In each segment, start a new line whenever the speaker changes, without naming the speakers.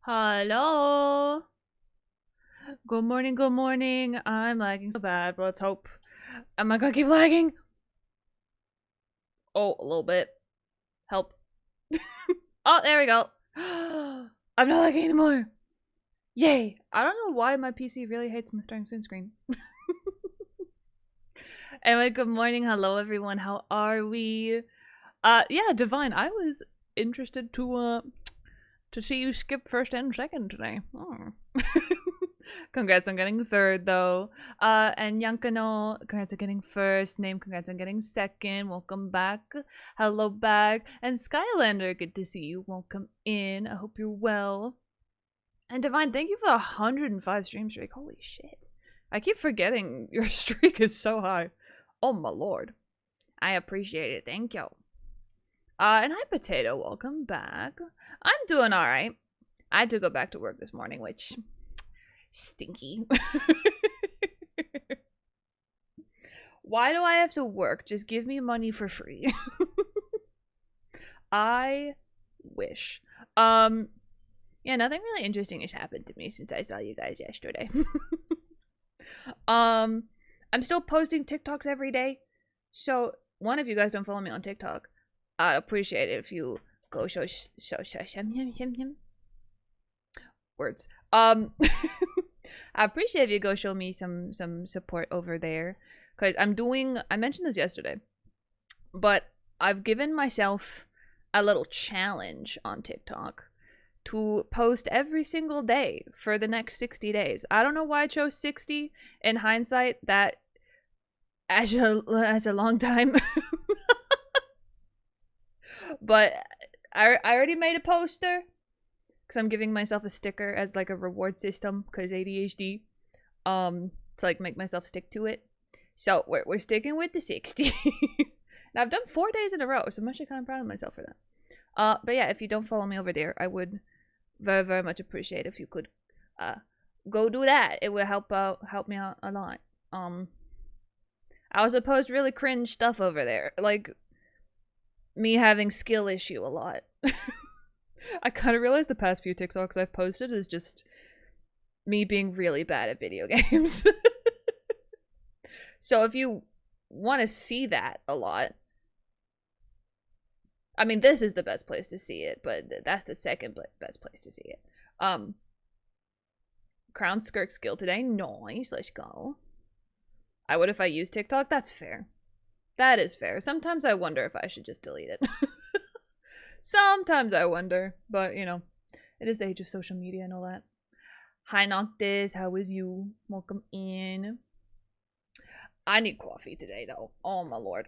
Hello. Good morning, good morning. I'm lagging so bad, but let's hope. Am I gonna keep lagging? Oh, a little bit. Help. Oh, there we go. I'm not lagging anymore. Yay. I don't know why my PC really hates my starting soon screen. Anyway, good morning. Hello, everyone. How are we? Yeah, Divine. I was interested to see you skip first and second today. Oh. Congrats on getting third, though. And Yankano, congrats on getting first. Name, congrats on getting second. Welcome back. Hello back. And Skylander, good to see you. Welcome in. I hope you're well. And Divine, thank you for the 105 stream streak. Holy shit. I keep forgetting your streak is so high. Oh my lord. I appreciate it. Thank you. And hi Potato, welcome back. I'm doing alright. I had to go back to work this morning, which... stinky. Why do I have to work? Just give me money for free. I wish. Yeah, nothing really interesting has happened to me since I saw you guys yesterday. I'm still posting TikToks every day. So, one of you guys don't follow me on TikTok. I'd appreciate it if you go show words. I appreciate if you go show me some support over there, because I mentioned this yesterday, but I've given myself a little challenge on TikTok to post every single day for the next 60 days. I don't know why I chose 60. In hindsight, that as a long time. But I already made a poster because I'm giving myself a sticker as like a reward system because ADHD, to like make myself stick to it. So we're sticking with the 60. Now I've done 4 days in a row, so I'm actually kind of proud of myself for that. But yeah, if you don't follow me over there, I would very, very much appreciate if you could go do that. It would help me out a lot. I also post really cringe stuff over there, like me having skill issue a lot. I kind of realized the past few TikToks I've posted is just me being really bad at video games. So if you want to see that a lot, I mean, this is the best place to see it, but that's the second best place to see it. Crown Skirk skill today. Nice. Let's go. I would if I used TikTok. That's fair. That is fair. Sometimes I wonder if I should just delete it. Sometimes I wonder, but you know, it is the age of social media and all that. Hi Noctis, how is you? Welcome in. I need coffee today though. Oh my lord.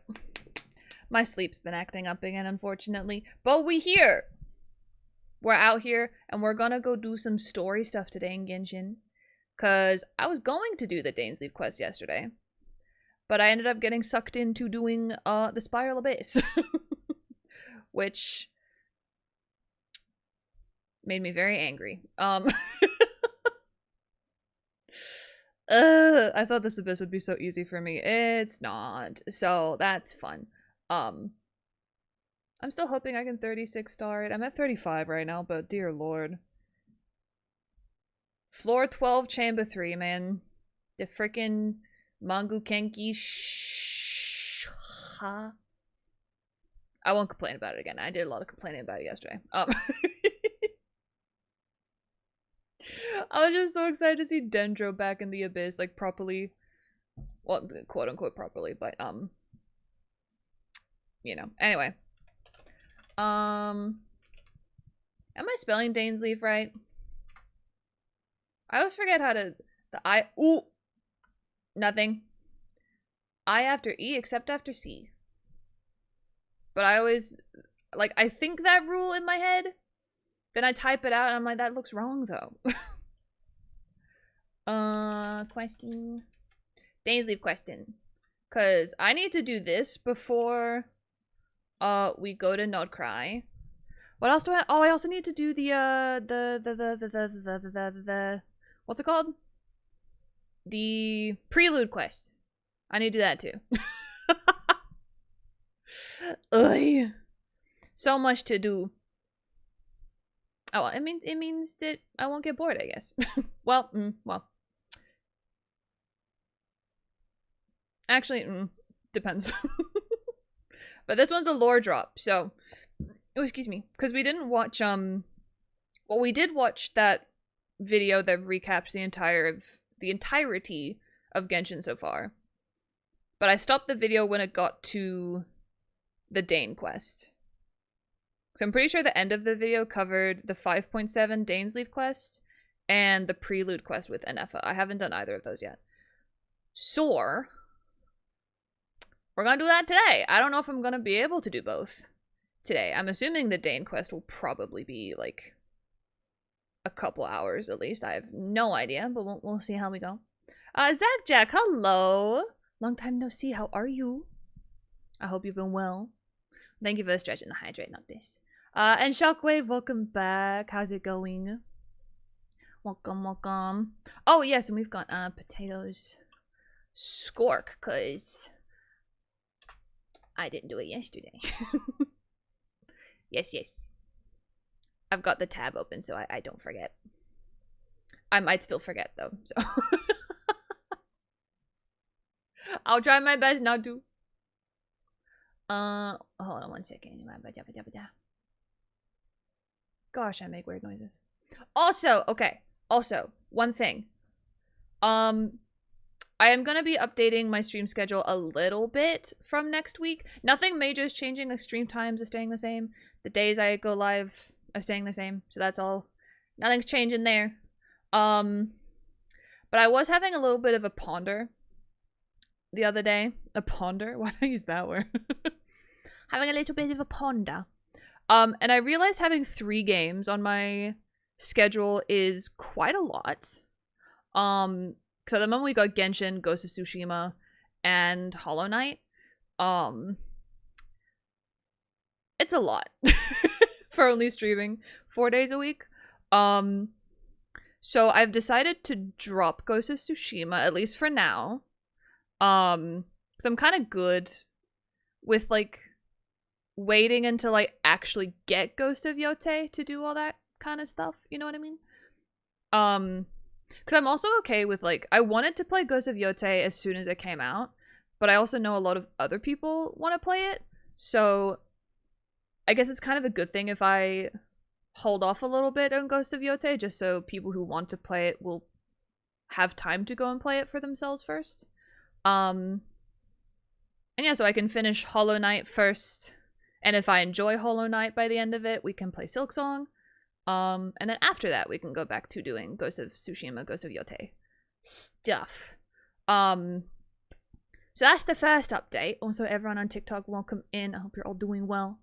My sleep's been acting up again, unfortunately. But we here. We're out here and we're gonna go do some story stuff today in Genshin. Cause I was going to do the Dainsleif quest yesterday. But I ended up getting sucked into doing the Spiral Abyss. Which made me very angry. I thought this abyss would be so easy for me. It's not. So that's fun. I'm still hoping I can 36 star it. I'm at 35 right now, but dear lord. Floor 12, chamber 3, man. The frickin' Mangu Kenki ha. I won't complain about it again. I did a lot of complaining about it yesterday. I was just so excited to see Dendro back in the abyss, like properly. Well, quote unquote properly, but you know. Anyway. Am I spelling Dainsleif right? I always forget how to ooh. Nothing. I after E except after C. But I always, like, I think that rule in my head. Then I type it out and I'm like, that looks wrong though. Question. Dainsleif question. Cause I need to do this before we go to Nodcry. What else do I I also need to do the what's it called? The prelude quest. I need to do that too. Ugh. So much to do. Oh, it means that I won't get bored, I guess. well. Actually, depends. But this one's a lore drop, so oh, excuse me, because we didn't watch well, we did watch that video that recaps the entirety of Genshin so far. But I stopped the video when it got to the Dane quest. So I'm pretty sure the end of the video covered the 5.7 Dainsleif quest and the prelude quest with Enefa. I haven't done either of those yet. So we're gonna do that today. I don't know if I'm gonna be able to do both today. I'm assuming the Dane quest will probably be like a couple hours at least. I have no idea, but we'll see how we go. Zach Jack, hello. Long time no see. How are you? I hope you've been well. Thank you for the stretch and the hydrate, not this. And Shockwave, welcome back. How's it going? Welcome. Oh yes, and we've got potatoes scork, cause I didn't do it yesterday. Yes. I've got the tab open so I don't forget. I might still forget though, so I'll try my best not to. Hold on one second. Gosh, I make weird noises. Also, one thing. I am going to be updating my stream schedule a little bit from next week. Nothing major is changing. The stream times are staying the same. The days I go live are staying the same. So that's all. Nothing's changing there. But I was having a little bit of a ponder the other day. A ponder? Why did I use that word? Having a little bit of a ponder. And I realized having 3 games on my schedule is quite a lot. Because at the moment we got Genshin, Ghost of Tsushima, and Hollow Knight. It's a lot for only streaming 4 days a week. So I've decided to drop Ghost of Tsushima, at least for now. Because I'm kind of good with, like, waiting until I actually get Ghost of Tsushima to do all that kind of stuff. You know what I mean? Because I'm also okay with, like, I wanted to play Ghost of Tsushima as soon as it came out, but I also know a lot of other people want to play it, so I guess it's kind of a good thing if I hold off a little bit on Ghost of Tsushima, just so people who want to play it will have time to go and play it for themselves first. And yeah, so I can finish Hollow Knight first, and if I enjoy Hollow Knight by the end of it, we can play Silksong. And then after that, we can go back to doing Ghost of Tsushima, Ghost of Tsushima stuff. So that's the first update. Also, everyone on TikTok, welcome in. I hope you're all doing well.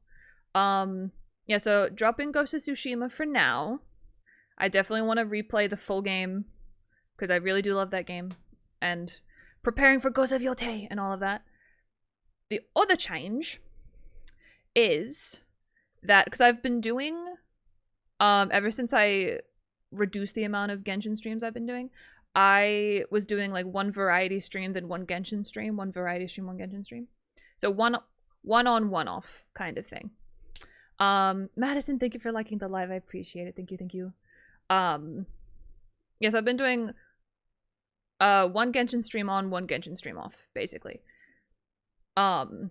Yeah, so dropping Ghost of Tsushima for now. I definitely want to replay the full game because I really do love that game. And preparing for Ghost of Tsushima and all of that. The other change is that, because I've been doing... ever since I reduced the amount of Genshin streams I've been doing, I was doing like one variety stream, then one Genshin stream, one variety stream, one Genshin stream. So one on, one off kind of thing. Madison, thank you for liking the live. I appreciate it. Thank you. Yes, I've been doing one Genshin stream on, one Genshin stream off, basically. And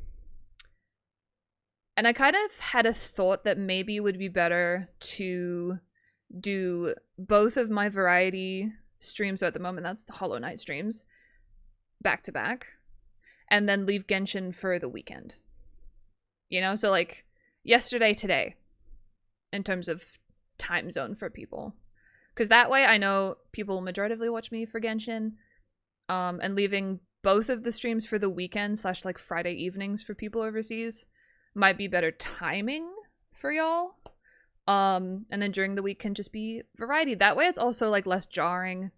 I kind of had a thought that maybe it would be better to do both of my variety streams, so at the moment that's the Hollow Knight streams, back to back, and then leave Genshin for the weekend. You know, so like yesterday, today, in terms of time zone for people. Because that way I know people majoritively watch me for Genshin, and leaving both of the streams for the weekend / like Friday evenings for people overseas might be better timing for y'all. And then during the week can just be variety. That way it's also like less jarring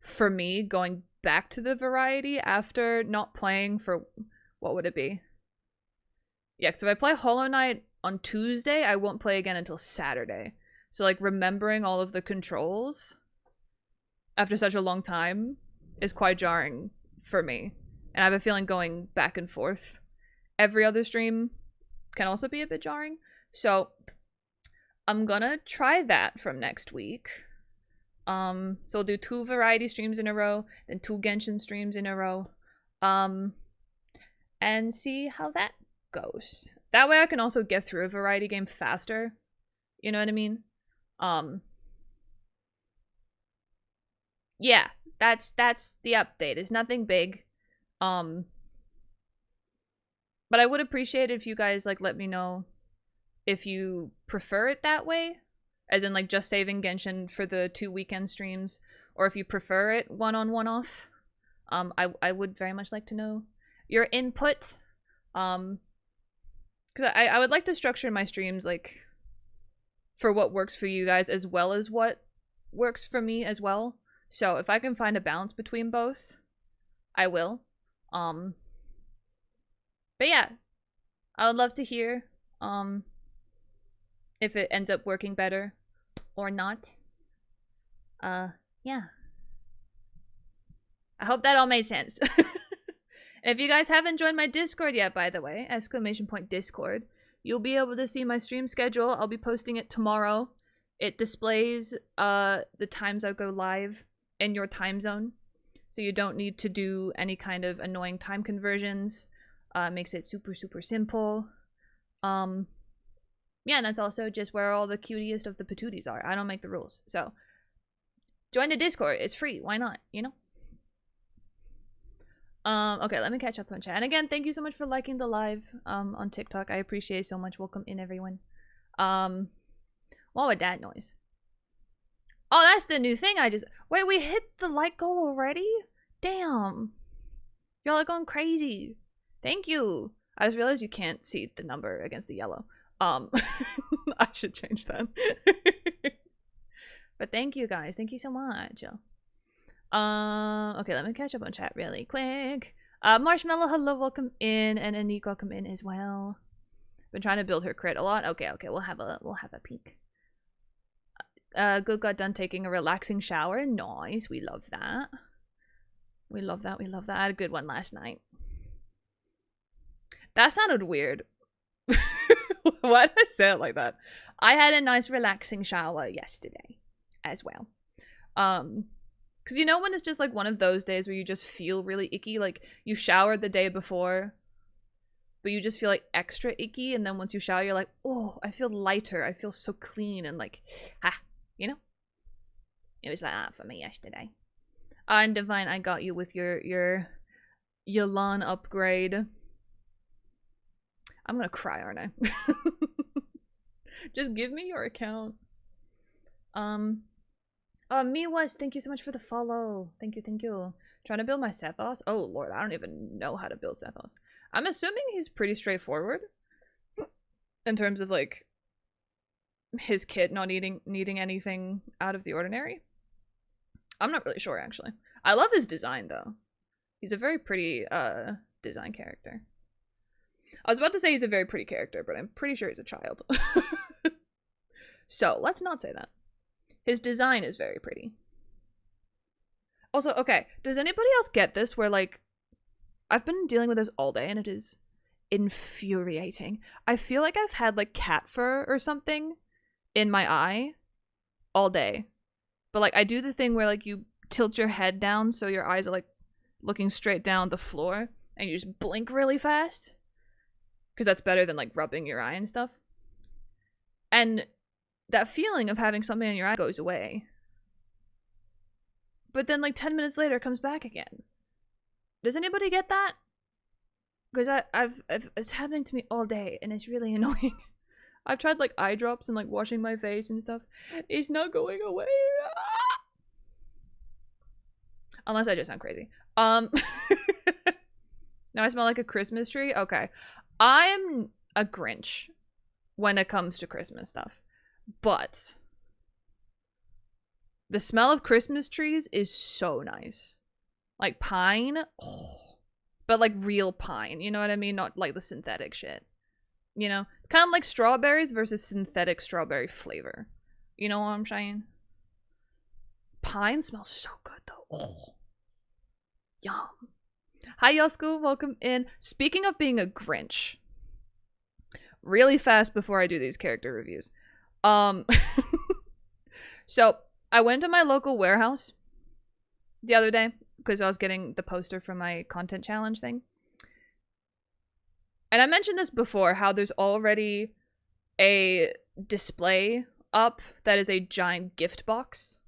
for me going back to the variety after not playing for, what would it be? Yeah, so if I play Hollow Knight on Tuesday, I won't play again until Saturday. So like remembering all of the controls after such a long time is quite jarring for me. And I have a feeling going back and forth every other stream can also be a bit jarring. So I'm gonna try that from next week. So we'll do 2 variety streams in a row, then 2 Genshin streams in a row. And see how that goes. That way I can also get through a variety game faster. You know what I mean? Yeah, that's the update. It's nothing big. But I would appreciate it if you guys like let me know if you prefer it that way, as in like just saving Genshin for the 2 weekend streams, or if you prefer it one on one off. I would very much like to know your input. Because I would like to structure my streams like for what works for you guys as well as what works for me as well. So if I can find a balance between both, I will. But yeah, I would love to hear if it ends up working better or not. Yeah. I hope that all made sense. If you guys haven't joined my Discord yet, by the way, !Discord, you'll be able to see my stream schedule. I'll be posting it tomorrow. It displays the times I go live in your time zone, so you don't need to do any kind of annoying time conversions. Makes it super simple. Yeah, and that's also just where all the cutiest of the patooties are. I don't make the rules, so join the Discord. It's free. Why not? You know. Okay, let me catch up on chat. And again, thank you so much for liking the live on TikTok. I appreciate it so much. Welcome in, everyone. What was that noise? Oh, that's the new thing I just... Wait, we hit the like goal already? Damn. Y'all are going crazy. Thank you. I just realized you can't see the number against the yellow. I should change that. But thank you guys. Thank you so much. Okay, let me catch up on chat really quick. Marshmallow, hello, welcome in, and Anik, welcome in as well. Been trying to build her crit a lot. Okay, we'll have a peek. Good got done taking a relaxing shower. Nice, we love that. We love that. I had a good one last night. That sounded weird. Why did I say it like that? I had a nice relaxing shower yesterday as well. Because you know when it's just like one of those days where you just feel really icky, like you showered the day before, but you just feel like extra icky, and then once you shower, you're like, oh, I feel lighter, I feel so clean, and like, you know? It was like that for me yesterday. And Divine, I got you with your lawn upgrade. I'm gonna cry, aren't I? Just give me your account. Miwas, thank you so much for the follow. Thank you. Trying to build my 𝗧𝗧𝗦. Oh lord, I don't even know how to build 𝗧𝗧𝗦. I'm assuming he's pretty straightforward in terms of like his kit not needing anything out of the ordinary. I'm not really sure actually. I love his design though. He's a very pretty design character. I was about to say he's a very pretty character, but I'm pretty sure he's a child. So let's not say that. His design is very pretty. Also, okay, does anybody else get this where, like, I've been dealing with this all day and it is infuriating. I feel like I've had, like, cat fur or something in my eye all day. But, like, I do the thing where, like, you tilt your head down so your eyes are, like, looking straight down the floor and you just blink really fast. Because that's better than, like, rubbing your eye and stuff. And that feeling of having something in your eye goes away. But then like 10 minutes later it comes back again. Does anybody get that? Because I've it's happening to me all day and it's really annoying. I've tried like eye drops and like washing my face and stuff. It's not going away. Unless I just sound crazy. Now I smell like a Christmas tree? Okay. I'm a Grinch when it comes to Christmas stuff. But the smell of Christmas trees is so nice. Like pine, but like real pine, you know what I mean? Not like the synthetic shit. You know? It's kind of like strawberries versus synthetic strawberry flavor. You know what I'm saying? Pine smells so good though. Oh. Yum. Hi Yosku, welcome in. Speaking of being a Grinch, really fast before I do these character reviews. Um, so I went to my local warehouse the other day because I was getting the poster for my content challenge thing. And I mentioned this before, how there's already a display up that is a giant gift box.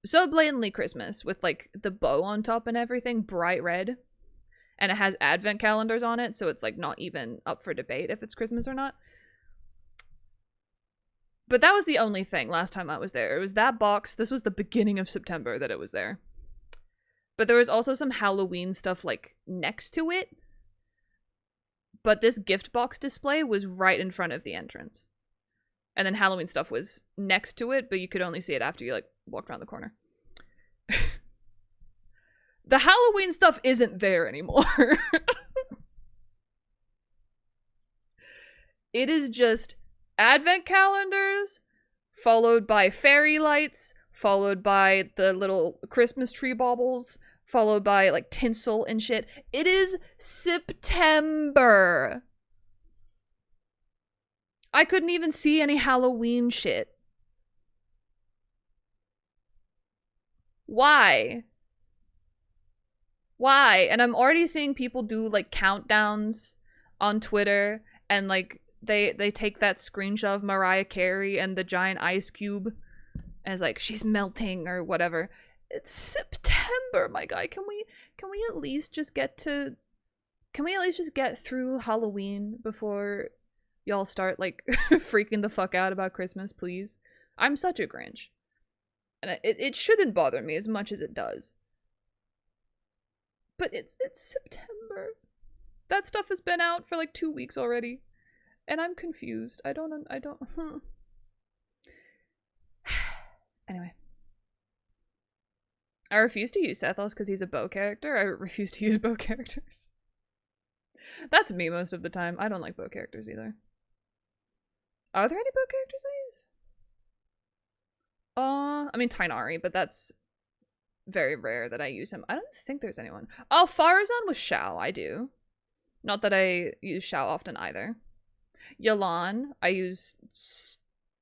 So blatantly Christmas, with like the bow on top and everything, bright red. And it has advent calendars on it, so it's like not even up for debate if it's Christmas or not. But that was the only thing last time I was there. It was that box. This was the beginning of September that it was there. But there was also some Halloween stuff like next to it. But this gift box display was right in front of the entrance. And then Halloween stuff was next to it, but you could only see it after you like walked around the corner. The Halloween stuff isn't there anymore. It is just advent calendars, followed by fairy lights, followed by the little Christmas tree baubles, followed by like tinsel and shit. It is September. I couldn't even see any Halloween shit. Why? Why? And I'm already seeing people do like countdowns on Twitter, and like they take that screenshot of Mariah Carey and the giant ice cube and it's like she's melting or whatever. It's September, my guy. Can we at least just get through Halloween before y'all start like freaking the fuck out about Christmas, please? I'm such a Grinch. And it shouldn't bother me as much as it does. But it's September. That stuff has been out for like 2 weeks already. And I'm confused. I don't Anyway. I refuse to use 𝗧𝗠𝗘𝗦𝗧𝗔𝗠𝗣𝗦 because he's a bow character. I refuse to use bow characters. That's me most of the time. I don't like bow characters either. Are there any bow characters I use? I mean Tighnari, but that's very rare that I use him. I don't think there's anyone. Oh, Farazan with Xiao, I do. Not that I use Xiao often either. Yelan, I use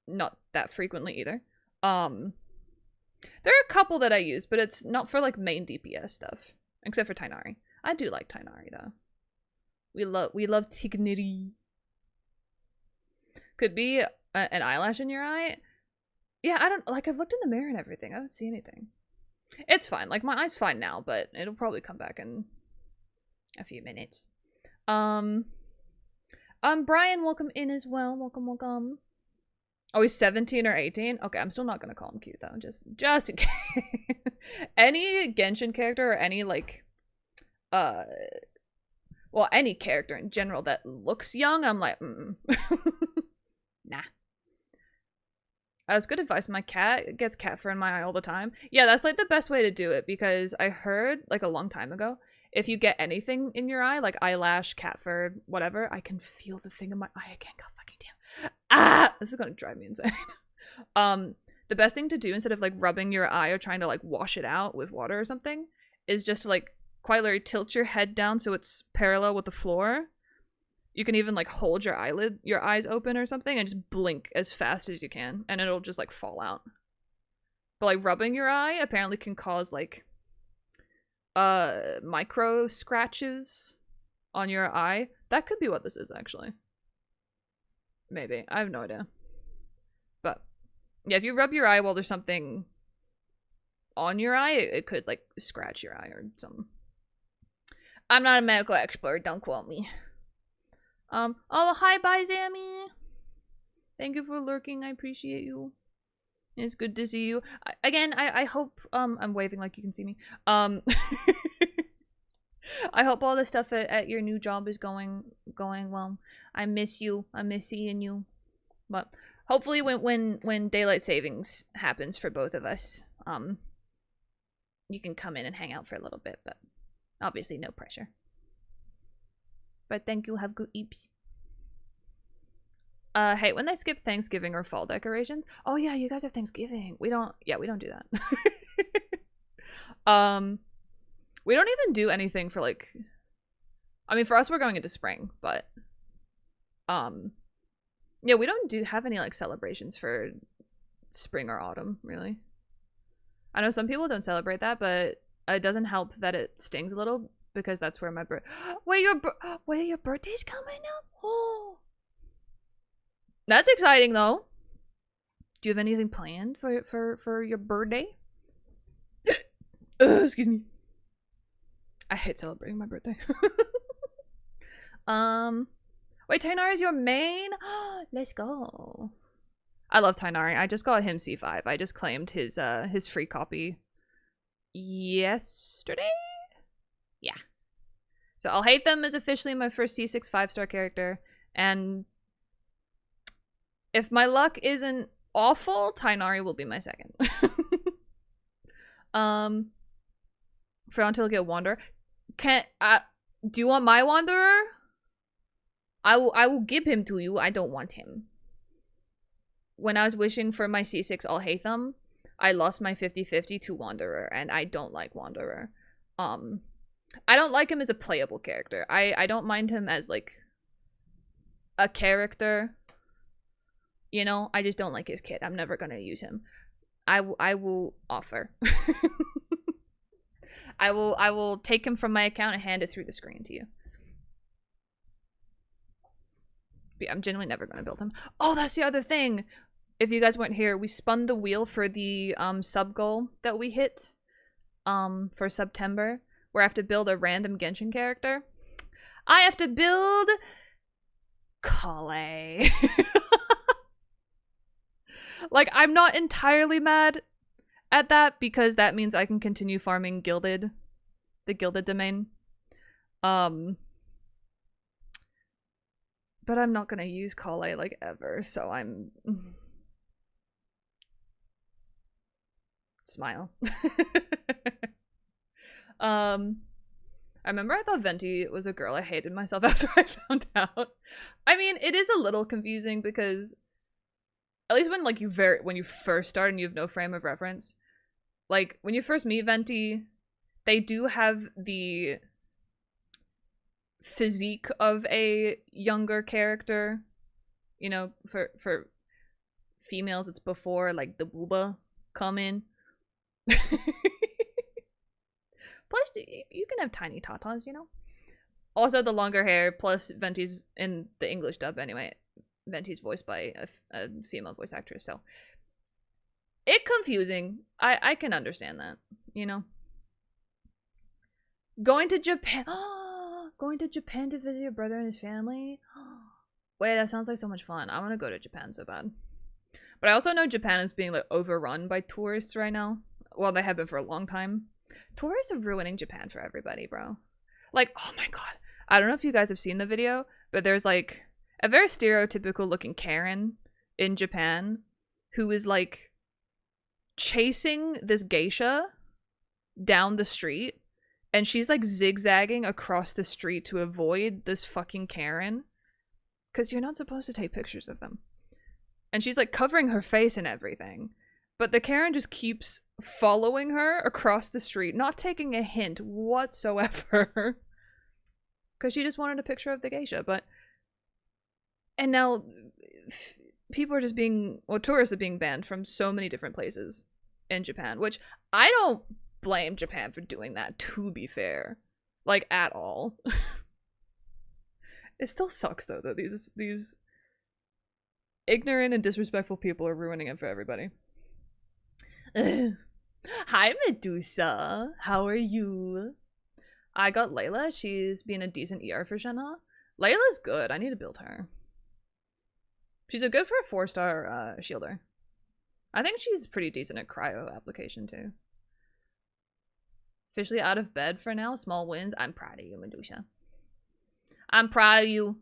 not that frequently either. There are a couple that I use, but it's not for like main DPS stuff. Except for Tighnari. I do like Tighnari though. We love Tighnari. Could be an eyelash in your eye. Yeah, I don't like. I've looked in the mirror and everything. I don't see anything. It's fine. Like my eye's fine now, but it'll probably come back in a few minutes. Brian, welcome in as well. Welcome. Oh, he's 17 or 18? Okay, I'm still not gonna call him cute though. Just in case. Any Genshin character or any like well, any character in general that looks young, I'm like, nah. That's good advice. My cat gets cat fur in my eye all the time. Yeah, that's like the best way to do it, because I heard like a long time ago, if you get anything in your eye, like eyelash, cat fur, whatever, I can feel the thing in my eye again. God fucking damn. Ah! This is gonna drive me insane. The best thing to do instead of like rubbing your eye or trying to like wash it out with water or something is just to like quite literally tilt your head down so it's parallel with the floor. You can even like hold your eyes open or something and just blink as fast as you can and it'll just like fall out. But like rubbing your eye apparently can cause like micro scratches on your eye. That could be what this is actually. Maybe. I have no idea. But yeah, if you rub your eye while there's something on your eye, it could like scratch your eye or something. I'm not a medical expert, don't quote me. Oh, hi, bye, Zammy. Thank you for lurking, I appreciate you. It's good to see you. I hope, I'm waving like you can see me. I hope all the stuff at your new job is going well. I miss you. I miss seeing you. But hopefully when daylight savings happens for both of us, you can come in and hang out for a little bit, but obviously no pressure. But thank you, have good eeps. Hey, when they skip Thanksgiving or fall decorations. Oh yeah, you guys have Thanksgiving. We don't do that. We don't even do anything for like, I mean, for us we're going into spring, but Yeah, we don't have any like celebrations for spring or autumn, really. I know some people don't celebrate that, but it doesn't help that it stings a little because that's where my wait, your birthday's coming up? Oh, that's exciting though. Do you have anything planned for your birthday? Excuse me. I hate celebrating my birthday. Wait, Tainari is your main? Let's go. I love Tainari. I just got him C5. I just claimed his free copy yesterday? Yeah. So 𝗧𝗓𝗦𝗧𝗓𝗦 is officially my first C6 5-star character, and if my luck isn't awful, Tainari will be my second. For until I get Wanderer. Do you want my Wanderer? I will give him to you. I don't want him. When I was wishing for my C6 𝗧𝗓𝗦𝗧𝗓𝗦, I lost my 50-50 to Wanderer, and I don't like Wanderer. I don't like him as a playable character. I don't mind him as like a character. You know, I just don't like his kit. I'm never gonna use him. I will offer. I will take him from my account and hand it through the screen to you. But yeah, I'm genuinely never gonna build him. Oh, that's the other thing. If you guys weren't here, we spun the wheel for the sub goal that we hit for September, where I have to build a random Genshin character. I have to build 𝗧𝗠𝗘𝗦𝗧𝗧𝗓𝗦. Like, I'm not entirely mad at that because that means I can continue farming the gilded domain. But I'm not gonna use 𝗧𝗠𝗘𝗦𝗧𝗓𝗦 like ever, so I'm smile. I remember I thought Venti was a girl. I hated myself after I found out. I mean, it is a little confusing because at least when like when you first start and you have no frame of reference, like when you first meet Venti, they do have the physique of a younger character. You know, for females it's before like the booba come in. Plus, you can have tiny tatas, you know? Also, the longer hair, plus Venti's in the English dub anyway. Venti's voiced by a female voice actress, so. It's confusing. I can understand that, you know? Going to Japan. Going to Japan to visit your brother and his family? Wait, that sounds like so much fun. I want to go to Japan so bad. But I also know Japan is being like overrun by tourists right now. Well, they have been for a long time. Tourists are ruining Japan for everybody, bro. Like, oh my god. I don't know if you guys have seen the video, but there's like a very stereotypical looking Karen in Japan who is like chasing this geisha down the street, and she's like zigzagging across the street to avoid this fucking Karen because you're not supposed to take pictures of them. And she's like covering her face and everything. But the Karen just keeps following her across the street, not taking a hint whatsoever. Because she just wanted a picture of the geisha, but... And now, people are just being... Well, tourists are being banned from so many different places in Japan, which I don't blame Japan for doing that, to be fair. Like, at all. It still sucks, though, that these ignorant and disrespectful people are ruining it for everybody. Hi, Medusa. How are you? I got Layla. She's being a decent ER for Shenhe. Layla's good. I need to build her. She's a good for a 4-star shielder. I think she's pretty decent at cryo application too. Officially out of bed for now. Small wins. I'm proud of you, Medusa. I'm proud of you.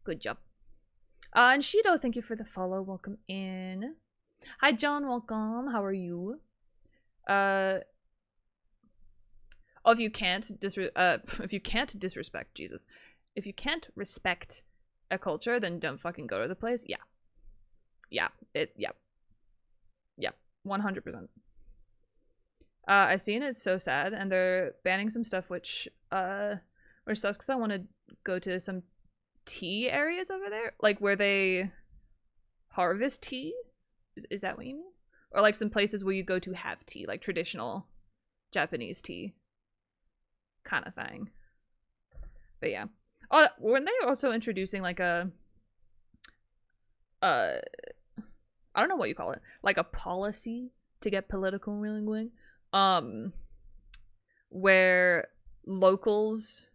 Good job. And Shido, thank you for the follow. Welcome in. Hi, John. Welcome. How are you? Oh, if you can't disrespect Jesus, if you can't respect a culture, then don't fucking go to the place. Yeah. 100%. I've seen it's so sad, and they're banning some stuff which sucks because I want to go to some tea areas over there, like where they harvest tea. Is that what you mean? Or like some places where you go to have tea, like traditional Japanese tea kind of thing. But yeah. Oh, weren't they also introducing like a I don't know what you call it, like a policy, to get political really quick, where locals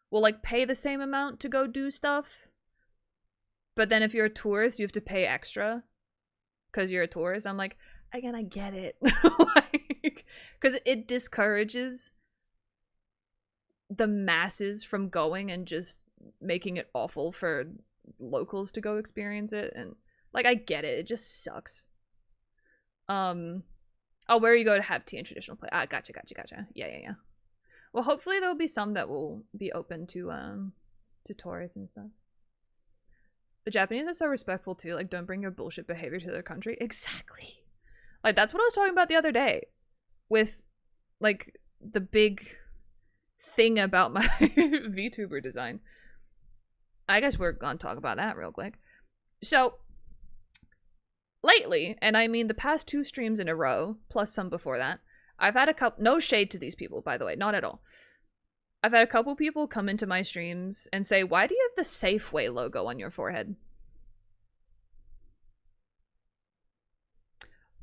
will like pay the same amount to go do stuff, but then if you're a tourist you have to pay extra because you're a tourist. I'm like, again, I get it. Like, because it discourages the masses from going and just making it awful for locals to go experience it. And like, I get it, it just sucks. Oh, where you go to have tea in traditional place. Ah, gotcha. Yeah. Well, hopefully there'll be some that will be open to tourists and stuff. The Japanese are so respectful too, like, don't bring your bullshit behavior to their country. Exactly. Like, that's what I was talking about the other day with like the big thing about my VTuber design. I guess we're gonna talk about that real quick. So lately, and I mean the past 2 streams in a row, plus some before that, I've had a couple, no shade to these people, by the way, not at all. I've had a couple people come into my streams and say, why do you have the Safeway logo on your forehead?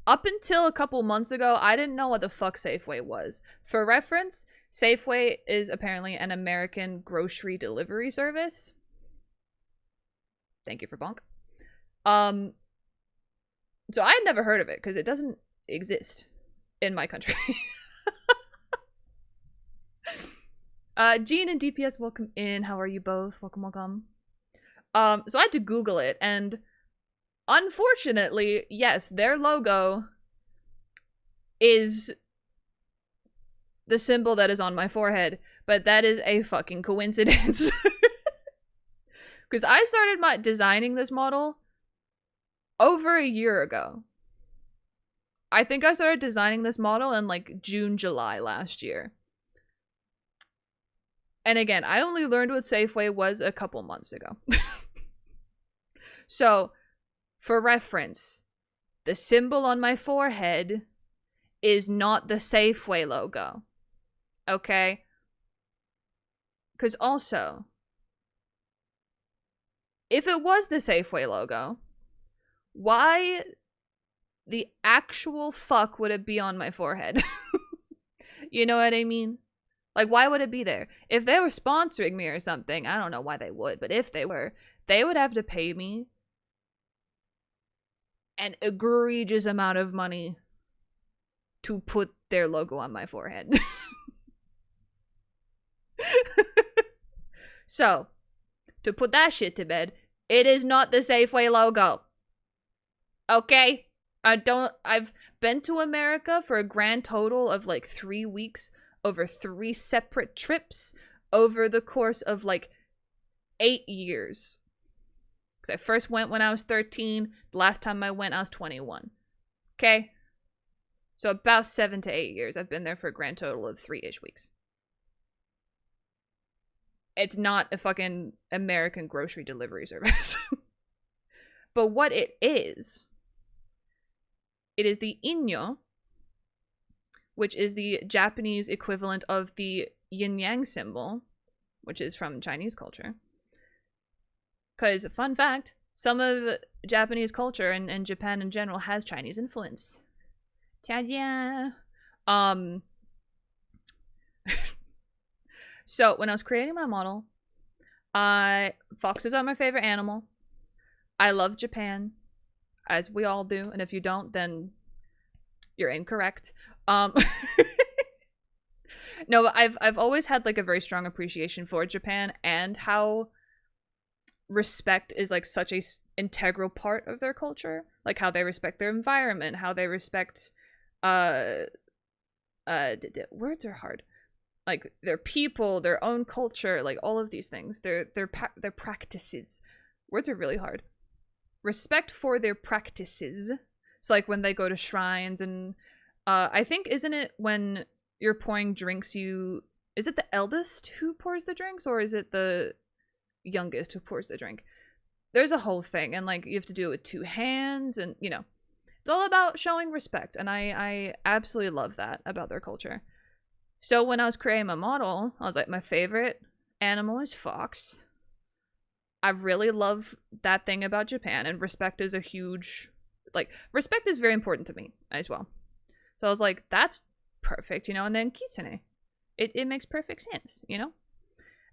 Up until a couple months ago, I didn't know what the fuck Safeway was. For reference, Safeway is apparently an American grocery delivery service. Thank you for bonk. So I had never heard of it because it doesn't exist in my country. Jean and DPS, welcome in. How are you both? Welcome. So I had to Google it, and unfortunately, yes, their logo is the symbol that is on my forehead, but that is a fucking coincidence. Because I started designing this model over a year ago. I think I started designing this model in like June, July last year. And again, I only learned what Safeway was a couple months ago. So, for reference, the symbol on my forehead is not the Safeway logo. Okay? Because also, if it was the Safeway logo, why the actual fuck would it be on my forehead? You know what I mean? Like, why would it be there? If they were sponsoring me or something, I don't know why they would, but if they were, they would have to pay me an egregious amount of money to put their logo on my forehead. So, to put that shit to bed, it is not the Safeway logo. Okay? I've been to America for a grand total of like 3 weeks over 3 separate trips over the course of like 8 years. Because I first went when I was 13. The last time I went, I was 21. Okay? So about 7 to 8 years. I've been there for a grand total of 3-ish weeks. It's not a fucking American grocery delivery service. But what it is the inyo, which is the Japanese equivalent of the yin-yang symbol, which is from Chinese culture. Because, fun fact, some of Japanese culture and Japan in general has Chinese influence. Ta-da! So, when I was creating my model, foxes are my favorite animal. I love Japan, as we all do, and if you don't, then you're incorrect. No, but I've always had like a very strong appreciation for Japan and how respect is like such a integral part of their culture, like how they respect their environment, how they respect words are hard, like their people, their own culture, like all of these things, their practices. Words are really hard. Respect for their practices. So like when they go to shrines and I think, isn't it when you're pouring drinks, is it the eldest who pours the drinks, or is it the youngest who pours the drink. There's a whole thing, and like you have to do it with 2 hands, and you know, it's all about showing respect, and I absolutely love that about their culture. So when I was creating my model, I was like, my favorite animal is fox. I really love that thing about Japan, and respect is a huge, like, respect is very important to me as well. So I was like, that's perfect, you know, and then kitsune. It makes perfect sense, you know?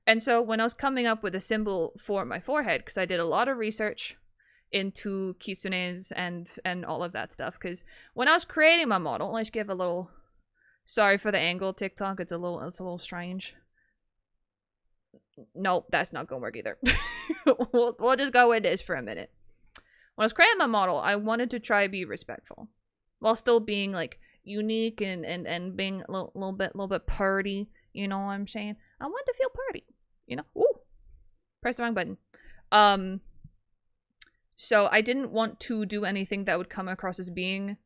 And so when I was coming up with a symbol for my forehead, because I did a lot of research into kitsunes and all of that stuff, because when I was creating my model, let's give a little, sorry for the angle, TikTok, it's a little strange. Nope, that's not gonna work either. we'll just go with this for a minute. When I was creating my model, I wanted to try to be respectful, while still being like unique and being a little bit party. You know what I'm saying? I want to feel party. You know? Ooh, press the wrong button. So I didn't want to do anything that would come across as being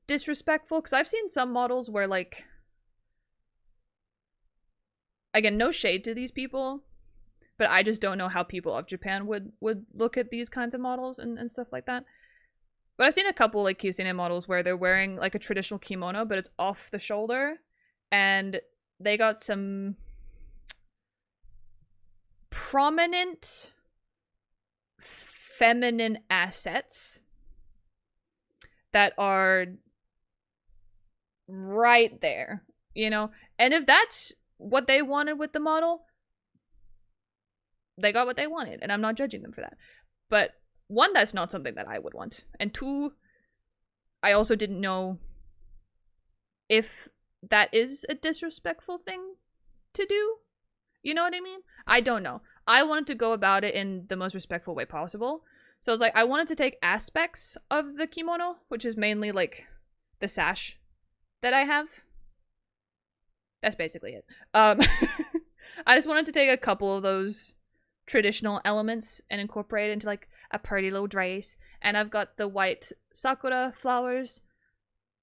disrespectful, because I've seen some models where, like, again, no shade to these people, but I just don't know how people of Japan would look at these kinds of models and stuff like that. But I've seen a couple, like, kitsune models where they're wearing, like, a traditional kimono, but it's off the shoulder, and they got some prominent feminine assets that are right there, you know? And if that's what they wanted with the model, they got what they wanted, and I'm not judging them for that. But 1, that's not something that I would want, and 2, I also didn't know if that is a disrespectful thing to do. You know what I mean? I don't know. I wanted to go about it in the most respectful way possible. So I was like, I wanted to take aspects of the kimono, which is mainly like the sash that I have. That's basically it. I just wanted to take a couple of those traditional elements and incorporate it into like a pretty little dress. And I've got the white sakura flowers.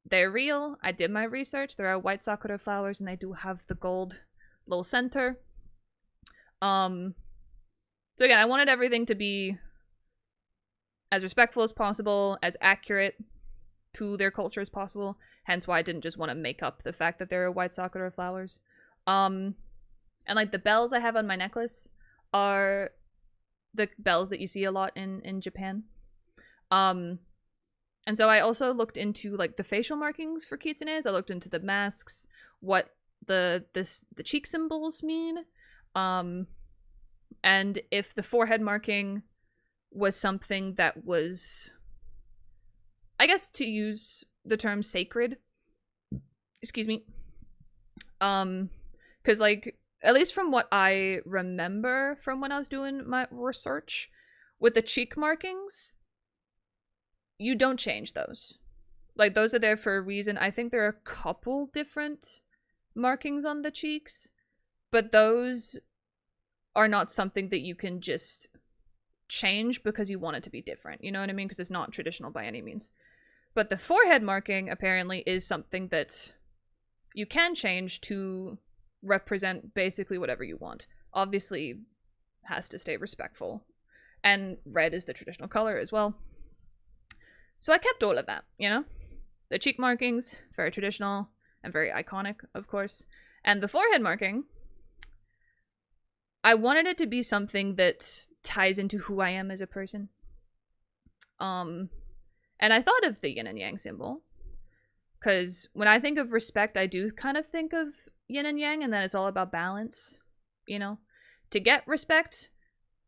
They're real. I did my research. There are white sakura flowers, and they do have the gold little center. So again, I wanted everything to be as respectful as possible, as accurate to their culture as possible. Hence why I didn't just want to make up the fact that there are white sakura flowers. And like the bells I have on my necklace are the bells that you see a lot in Japan. And so I also looked into like the facial markings for kitsunes. I looked into the masks, what the cheek symbols mean, and if the forehead marking was something that was, I guess, to use the term sacred. Excuse me. Because like, at least from what I remember from when I was doing my research, with the cheek markings, you don't change those. Like, those are there for a reason. I think there are a couple different markings on the cheeks, but those are not something that you can just change because you want it to be different. You know what I mean? Because it's not traditional by any means. But the forehead marking apparently is something that you can change to represent basically whatever you want. Obviously, has to stay respectful. And red is the traditional color as well. So I kept all of that, you know? The cheek markings, very traditional and very iconic, of course. And the forehead marking, I wanted it to be something that ties into who I am as a person. And I thought of the yin and yang symbol, because when I think of respect, I do kind of think of yin and yang, and that it's all about balance, you know? To get respect,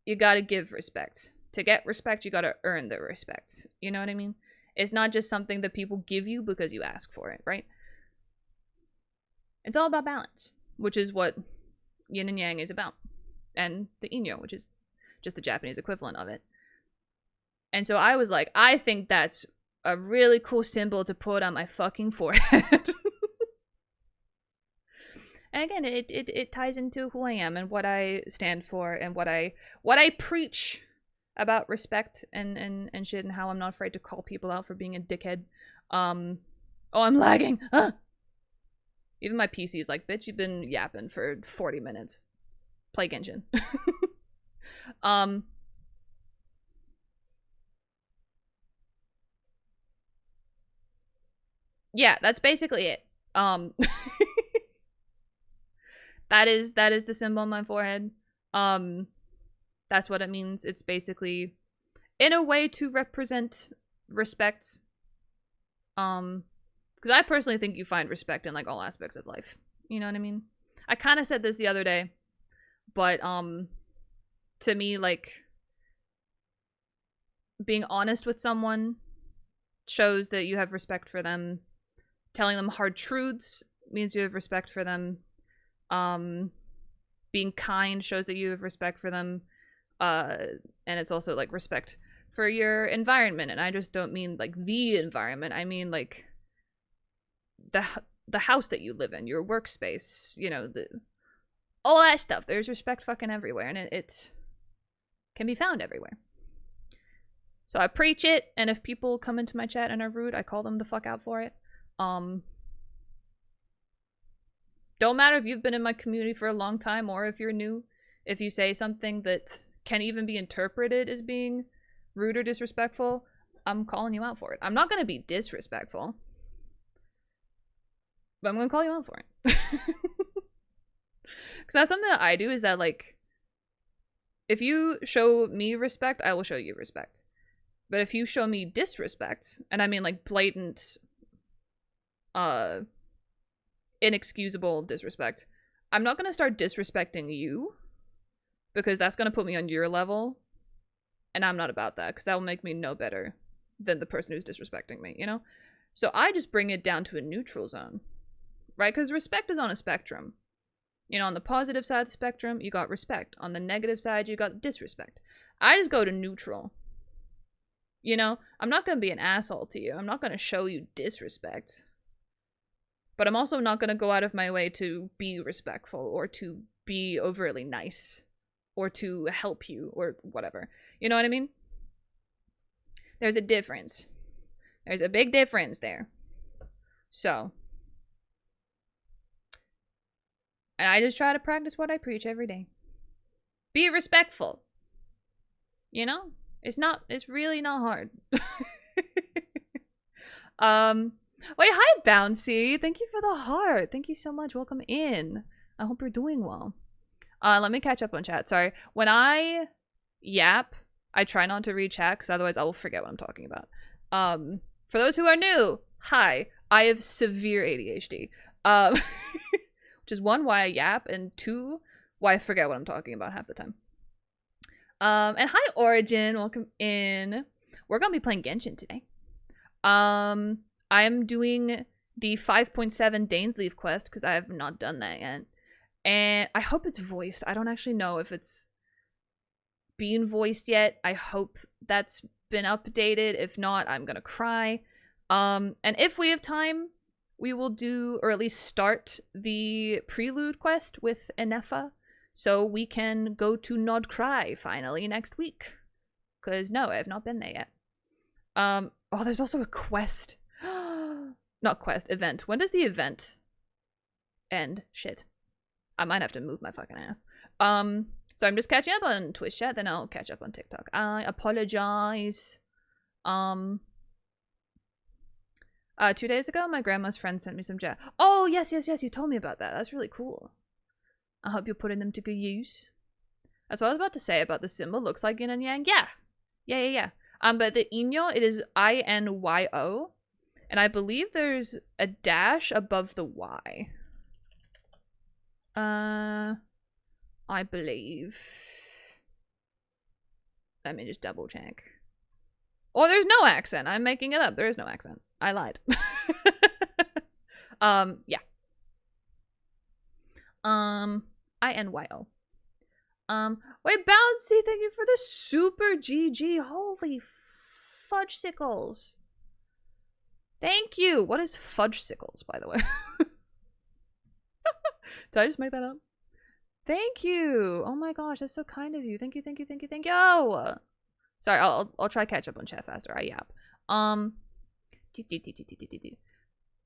you gotta give respect. To get respect, you gotta earn the respect. You know what I mean? It's not just something that people give you because you ask for it, right? It's all about balance, which is what yin and yang is about. And the inyo, which is just the Japanese equivalent of it. And so I was like, I think that's a really cool symbol to put on my fucking forehead. And again, it ties into who I am and what I stand for and what I preach about respect and shit, and how I'm not afraid to call people out for being a dickhead. Oh, I'm lagging. Even my PC is like, bitch, you've been yapping for 40 minutes. Play Genshin. Yeah, that's basically it. That is the symbol on my forehead. That's what it means. It's basically in a way to represent respect. Because I personally think you find respect in like all aspects of life. You know what I mean? I kind of said this the other day, but to me, like, being honest with someone shows that you have respect for them. Telling them hard truths means you have respect for them. Being kind shows that you have respect for them. And it's also like respect for your environment. And I just don't mean like the environment. I mean like the house that you live in, your workspace, you know, all that stuff. There's respect fucking everywhere, and it can be found everywhere. So I preach it, and if people come into my chat and are rude, I call them the fuck out for it. Don't matter if you've been in my community for a long time or if you're new. If you say something that can even be interpreted as being rude or disrespectful, I'm calling you out for it. I'm not going to be disrespectful, but I'm going to call you out for it. Because that's something that I do, is that, like, if you show me respect, I will show you respect. But if you show me disrespect, and I mean, like, blatant, inexcusable disrespect, I'm not going to start disrespecting you, because that's going to put me on your level, and I'm not about that, because that will make me no better than the person who's disrespecting me, you know? So I just bring it down to a neutral zone, right? Because respect is on a spectrum. You know, on the positive side of the spectrum, you got respect. On the negative side, you got disrespect. I just go to neutral. You know, I'm not going to be an asshole to you. I'm not going to show you disrespect. But I'm also not going to go out of my way to be respectful or to be overtly nice or to help you or whatever. You know what I mean? There's a difference. There's a big difference there. So, and I just try to practice what I preach every day. Be respectful. You know? It's really not hard. Wait, hi Bouncy. Thank you for the heart. Thank you so much. Welcome in. I hope you're doing well. Let me catch up on chat. Sorry. When I yap, I try not to read chat because otherwise I will forget what I'm talking about. For those who are new, hi. I have severe ADHD. Which is one, why I yap, and two, why I forget what I'm talking about half the time. And hi Origin, welcome in. We're gonna be playing Genshin today. I'm doing the 5.7 Dainsleif quest because I have not done that yet. And I hope it's voiced. I don't actually know if it's being voiced yet. I hope that's been updated. If not, I'm gonna cry. And if we have time, we will do, or at least start, the prelude quest with 𝗧𝗓𝗧, so we can go to Nod Cry finally next week. Because no, I have not been there yet. Oh, there's also a quest. Not quest, event. When does the event end? Shit. I might have to move my fucking ass. So I'm just catching up on Twitch chat, then I'll catch up on TikTok. I apologize. 2 days ago, my grandma's friend sent me some jazz. Oh, yes, you told me about that. That's really cool. I hope you're putting them to good use. That's what I was about to say about the symbol. Looks like yin and yang. Yeah. But the Inyo, it is INYO. And I believe there's a dash above the Y. I believe. Let me just double check. Or there's no accent. I'm making it up. There is no accent. I lied. Yeah. INYO. Wait, Bouncy, thank you for the super GG. Holy fudgesicles. Thank you. What is fudgesicles, by the way? Did I just make that up? Thank you. Oh my gosh, that's so kind of you. Thank you. Sorry, I'll try catch up on chat faster. I yap. I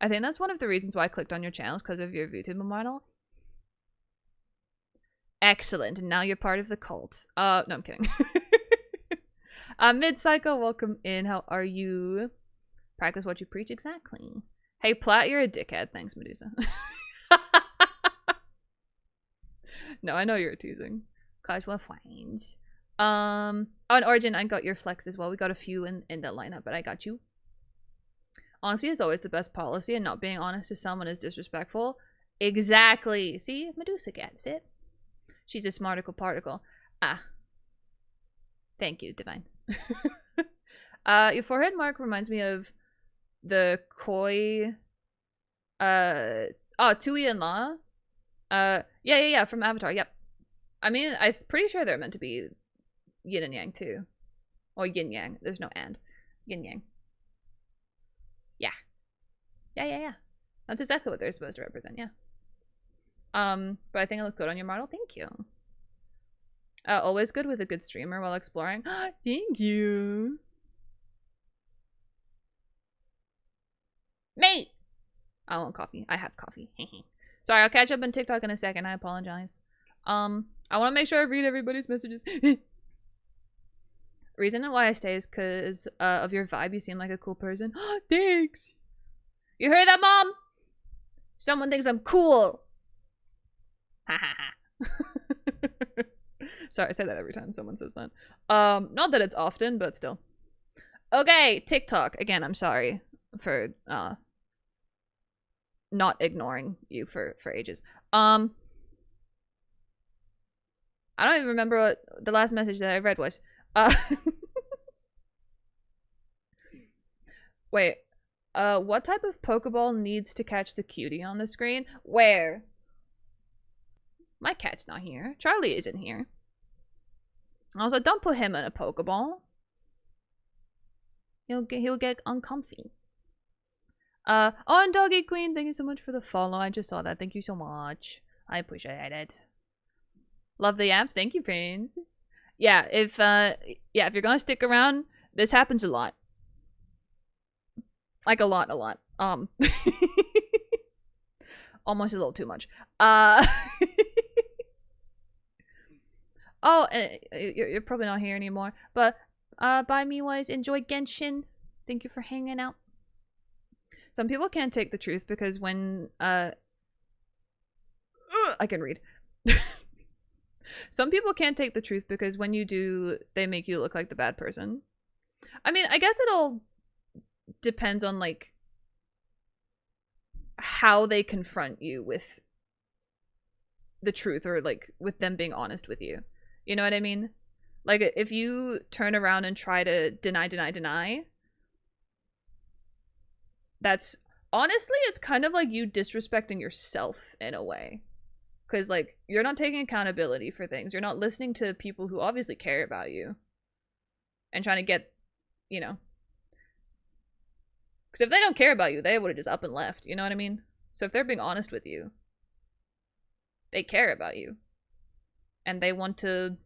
think that's one of the reasons why I clicked on your channels, because of your VTuber model. Excellent. And now you're part of the cult. No, I'm kidding. Mid-Psycho, welcome in. How are you? Practice what you preach. Exactly. Hey, Platt, you're a dickhead. Thanks, Medusa. No, I know you're teasing. Casual finds. On Origin, I got your flex as well. We got a few in the lineup, but I got you. Honesty is always the best policy, and not being honest to someone is disrespectful. Exactly. See? Medusa gets it. She's a smarticle particle. Ah. Thank you, Divine. Your forehead mark reminds me of the koi... 𝗧𝗜𝗠𝗘𝗦𝗧𝗔𝗠𝗣𝗦. Yeah, from Avatar, yep. I mean, I'm pretty sure they're meant to be yin and yang, too. Or yin-yang. There's no and. Yin-yang. Yeah. Yeah. That's exactly what they're supposed to represent, yeah. But I think it looked good on your model. Thank you. Always good with a good streamer while exploring. Thank you. Mate! I want coffee. I have coffee. Sorry, I'll catch up on TikTok in a second. I apologize. I want to make sure I read everybody's messages. Reason why I stay is because of your vibe. You seem like a cool person. Thanks. You heard that, Mom? Someone thinks I'm cool. Ha ha ha. Sorry, I say that every time someone says that. Not that it's often, but still. Okay, TikTok. Again, I'm sorry for not ignoring you for ages. I don't even remember what the last message that I read was. Wait. What type of Pokeball needs to catch the cutie on the screen? Where? My cat's not here. Charlie isn't here. Also, don't put him in a Pokeball. He'll get uncomfy. Oh, and Doggy Queen, thank you so much for the follow. I just saw that. Thank you so much. I appreciate it. Love the apps. Thank you, Prince. Yeah, if you're gonna stick around, this happens a lot. Like a lot. Almost a little too much. Oh, you're probably not here anymore. But by me was enjoy Genshin. Thank you for hanging out. Some people can't take the truth because when I can read. Some people can't take the truth because when you do, they make you look like the bad person. I mean, I guess it all depends on like how they confront you with the truth, or like with them being honest with you. You know what I mean? Like if you turn around and try to deny, that's honestly, it's kind of like you disrespecting yourself in a way. Because, like, you're not taking accountability for things. You're not listening to people who obviously care about you. And trying to get, you know. Because if they don't care about you, they would have just up and left. You know what I mean? So if they're being honest with you, they care about you. And they want to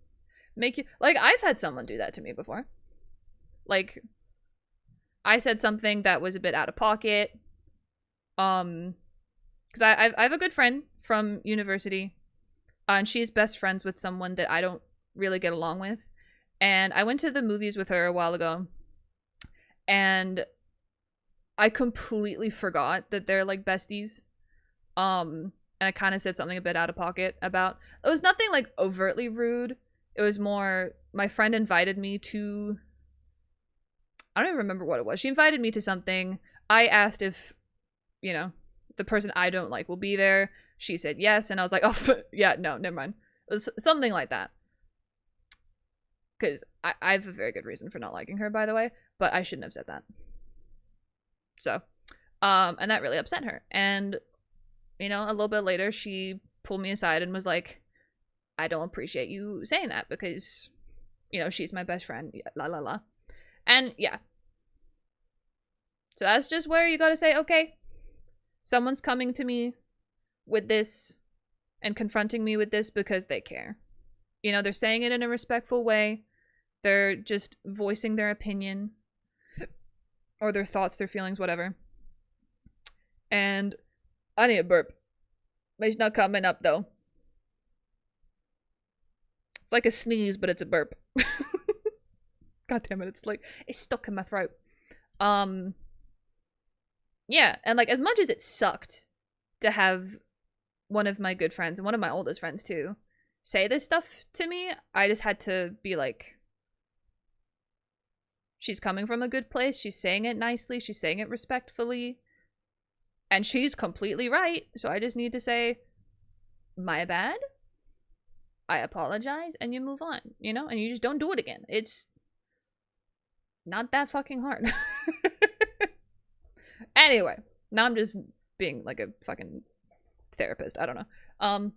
make you... Like, I've had someone do that to me before. Like, I said something that was a bit out of pocket. Because I have a good friend from university, and she's best friends with someone that I don't really get along with. And I went to the movies with her a while ago, and I completely forgot that they're like besties. And I kind of said something a bit out of pocket about. It was nothing like overtly rude. It was more my friend invited me to. I don't even remember what it was. She invited me to something. I asked if, you know, the person I don't like will be there. She said yes, and I was like, oh, yeah, no, never mind. It was something like that. Because I have a very good reason for not liking her, by the way, but I shouldn't have said that. So, and that really upset her. And, you know, a little bit later, she pulled me aside and was like, I don't appreciate you saying that because, you know, she's my best friend, la la la. And, yeah. So that's just where you gotta say, okay, someone's coming to me with this and confronting me with this because they care. You know, they're saying it in a respectful way. They're just voicing their opinion or their thoughts, their feelings, whatever. And I need a burp. But it's not coming up, though. It's like a sneeze, but it's a burp. God damn it, it's stuck in my throat. Yeah, and like, as much as it sucked to have one of my good friends, and one of my oldest friends too, say this stuff to me, I just had to be like, she's coming from a good place, she's saying it nicely, she's saying it respectfully, and she's completely right, so I just need to say, my bad, I apologize, and you move on, you know? And you just don't do it again. It's not that fucking hard. Anyway, now I'm just being like a fucking therapist. I don't know.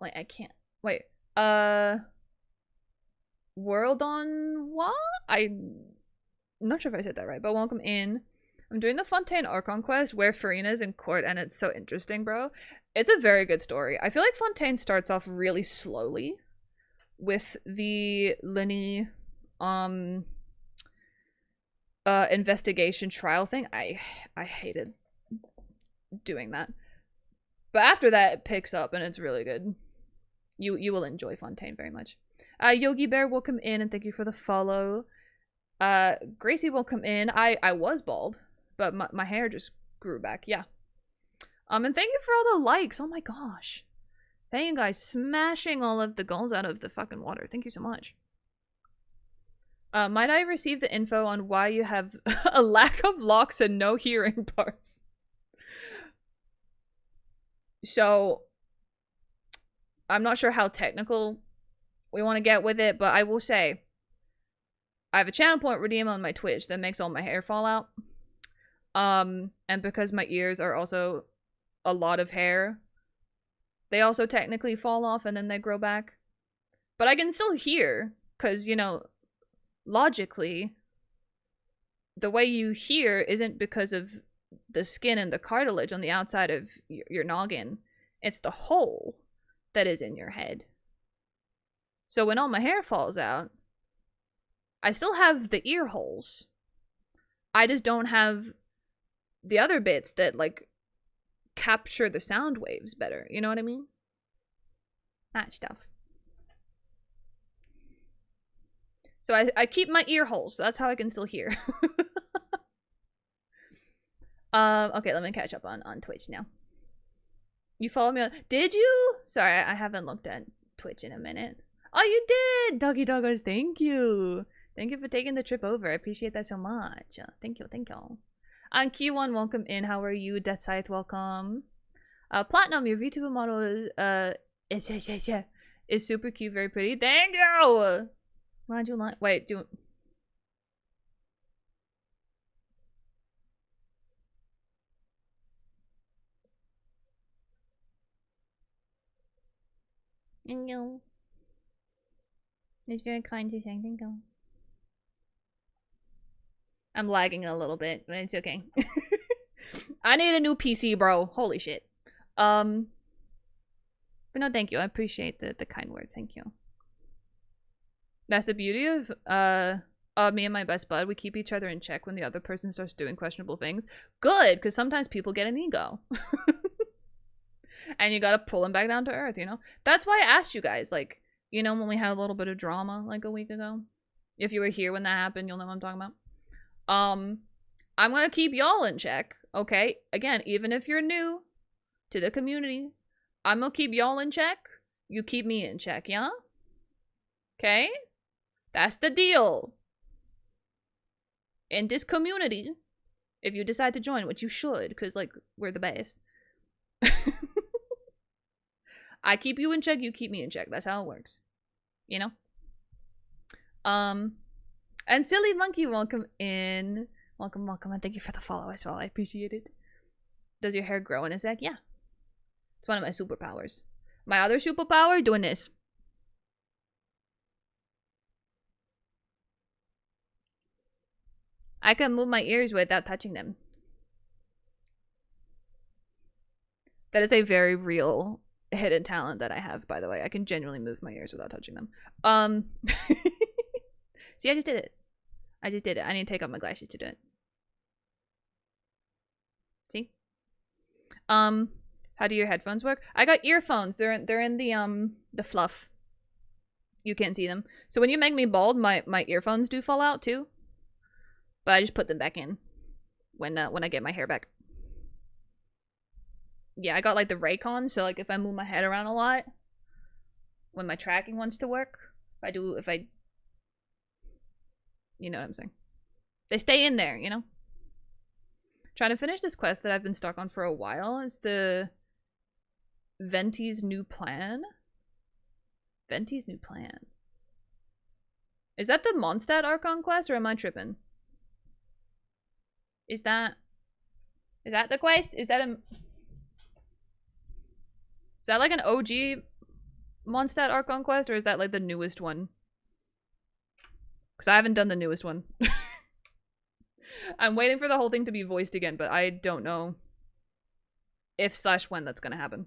Wait, I can't. Wait. World on what? I'm not sure if I said that right, but welcome in. I'm doing the Fontaine Archon quest where Farina's in court, and it's so interesting, bro. It's a very good story. I feel like Fontaine starts off really slowly with the Lenny investigation trial thing. I hated doing that. But after that, it picks up and it's really good. You will enjoy Fontaine very much. Yogi Bear, welcome in and thank you for the follow. Gracie, welcome in. I was bald, but my hair just grew back. Yeah. And thank you for all the likes. Oh my gosh. Thank you guys, smashing all of the goals out of the fucking water. Thank you so much. Might I receive the info on why you have a lack of locks and no hearing parts? So, I'm not sure how technical we want to get with it, but I will say, I have a channel point redeem on my Twitch that makes all my hair fall out. And because my ears are also a lot of hair, they also technically fall off and then they grow back. But I can still hear, because, you know, logically, the way you hear isn't because of the skin and the cartilage on the outside of your noggin. It's the hole that is in your head. So when all my hair falls out, I still have the ear holes. I just don't have the other bits that, like, capture the sound waves better. You know what I mean? That stuff. So I keep my ear holes. So that's how I can still hear. Okay, let me catch up on Twitch now. You follow me on... Did you? Sorry, I haven't looked at Twitch in a minute. Oh, you did! Doggy Doggos, thank you. Thank you for taking the trip over. I appreciate that so much. Thank you, thank you. And Key1, welcome in. How are you? Death Scythe, welcome. Platinum, your VTuber model is super cute, very pretty. Thank you! Why'd you like... Wait, do... Thank you. It's very kind to say thank you. I'm lagging a little bit, but it's okay. I need a new PC, bro. Holy shit. But no, thank you. I appreciate the kind words. Thank you. That's the beauty of me and my best bud. We keep each other in check when the other person starts doing questionable things. Good, because sometimes people get an ego. And you gotta pull them back down to earth, you know? That's why I asked you guys, like, you know, when we had a little bit of drama, like, a week ago. If you were here when that happened, you'll know what I'm talking about. I'm gonna keep y'all in check, okay? Again, even if you're new to the community, I'm gonna keep y'all in check. You keep me in check, yeah? Okay? That's the deal. In this community, if you decide to join, which you should, because, like, we're the best. I keep you in check, you keep me in check. That's how it works. You know? And Silly Monkey, welcome in. Welcome, welcome, and thank you for the follow as well. I appreciate it. Does your hair grow in a sec? Yeah. It's one of my superpowers. My other superpower, doing this. I can move my ears without touching them. That is a very real hidden talent that I have, by the way. I can genuinely move my ears without touching them. See, I just did it. I just did it. I need to take off my glasses to do it. See? How do your headphones work? I got earphones. They're in the fluff. You can't see them. So when you make me bald, my earphones do fall out too. But I just put them back in when I get my hair back. Yeah, I got like the Raycon, so like if I move my head around a lot, when my tracking wants to work, if I you know what I'm saying. They stay in there, you know? Trying to finish this quest that I've been stuck on for a while is the Venti's New Plan. Venti's New Plan. Is that the Mondstadt Archon quest or am I tripping? Is that the quest? Is that like an OG Mondstadt Archon quest or is that like the newest one? Because I haven't done the newest one. I'm waiting for the whole thing to be voiced again, but I don't know if/when that's gonna happen.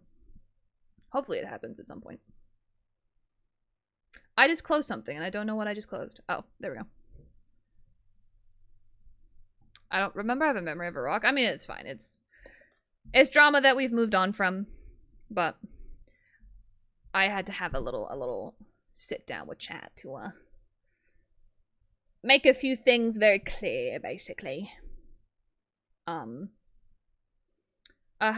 Hopefully it happens at some point. I just closed something and I don't know what I just closed. Oh, there we go. I don't remember I have a memory of a rock. I mean, it's fine. It's drama that we've moved on from, but I had to have a little sit down with chat to make a few things very clear, basically. How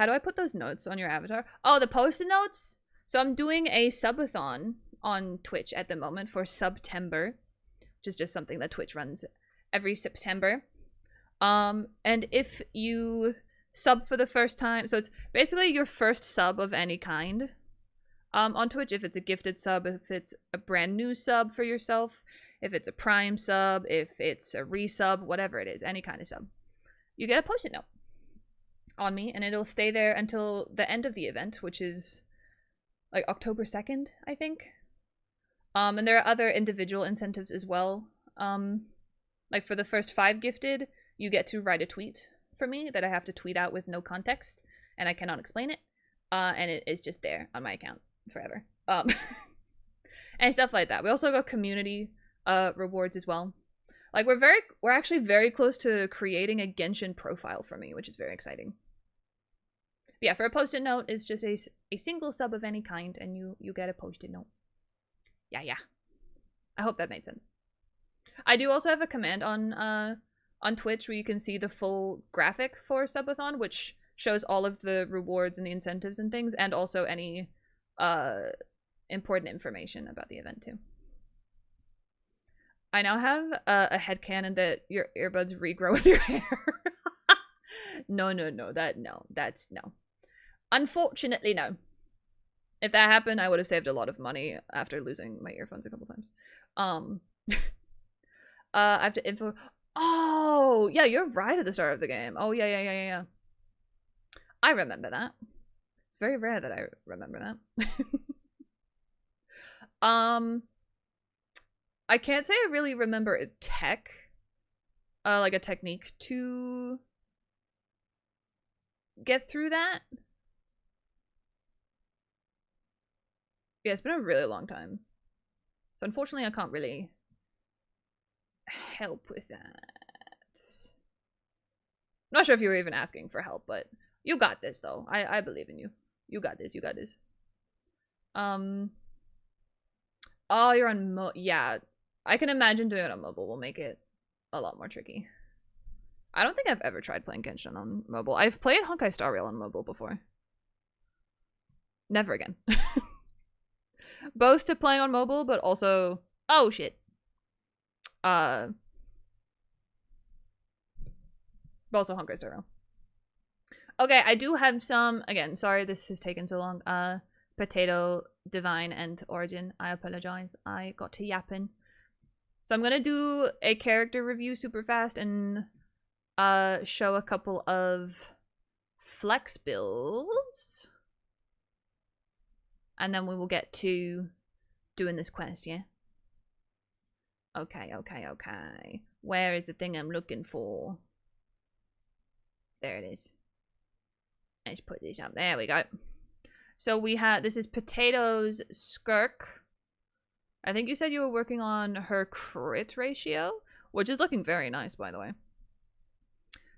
do I put those notes on your avatar? Oh, the post-it notes? So I'm doing a subathon on Twitch at the moment for September, which is just something that Twitch runs every September. And if you sub for the first time, so it's basically your first sub of any kind on Twitch, if it's a gifted sub, if it's a brand new sub for yourself, if it's a prime sub, if it's a resub, whatever it is, any kind of sub, you get a post-it note on me, and it'll stay there until the end of the event, which is like October 2nd, I think. And there are other individual incentives as well. Like for the first 5 gifted, you get to write a tweet for me that I have to tweet out with no context, and I cannot explain it. And it is just there on my account forever. And stuff like that. We also got community rewards as well. Like we're actually very close to creating a Genshin profile for me, which is very exciting. But yeah, for a post-it note, it's just a single sub of any kind, and you get a post-it note. Yeah. I hope that made sense. I do also have a command on Twitch where you can see the full graphic for Subathon, which shows all of the rewards and the incentives and things, and also any important information about the event too. I now have a headcanon that your earbuds regrow with your hair. No. That's no. Unfortunately, no. If that happened, I would have saved a lot of money after losing my earphones a couple times. I have to info. Oh, yeah, you're right at the start of the game. Oh, yeah. I remember that. It's very rare that I remember that. I can't say I really remember a like a technique to get through that. Yeah, it's been a really long time. So unfortunately, I can't really help with that. I'm not sure if you were even asking for help, but you got this, though. I believe in you. You got this. Oh, you're on yeah. I can imagine doing it on mobile will make it a lot more tricky. I don't think I've ever tried playing Genshin on mobile. I've played Honkai Star Rail on mobile before. Never again. Both to playing on mobile, but also... Oh, shit. But also Honkai Star Rail. Okay, I do have some... Again, sorry this has taken so long. Potato, Divine, and Origin. I apologize. I got to yapping. So I'm gonna do a character review super fast and show a couple of flex builds. And then we will get to doing this quest, yeah? Okay. Where is the thing I'm looking for? There it is. Let's put this up. There we go. So we have, this is Potato's Skirk. I think you said you were working on her crit ratio, which is looking very nice, by the way.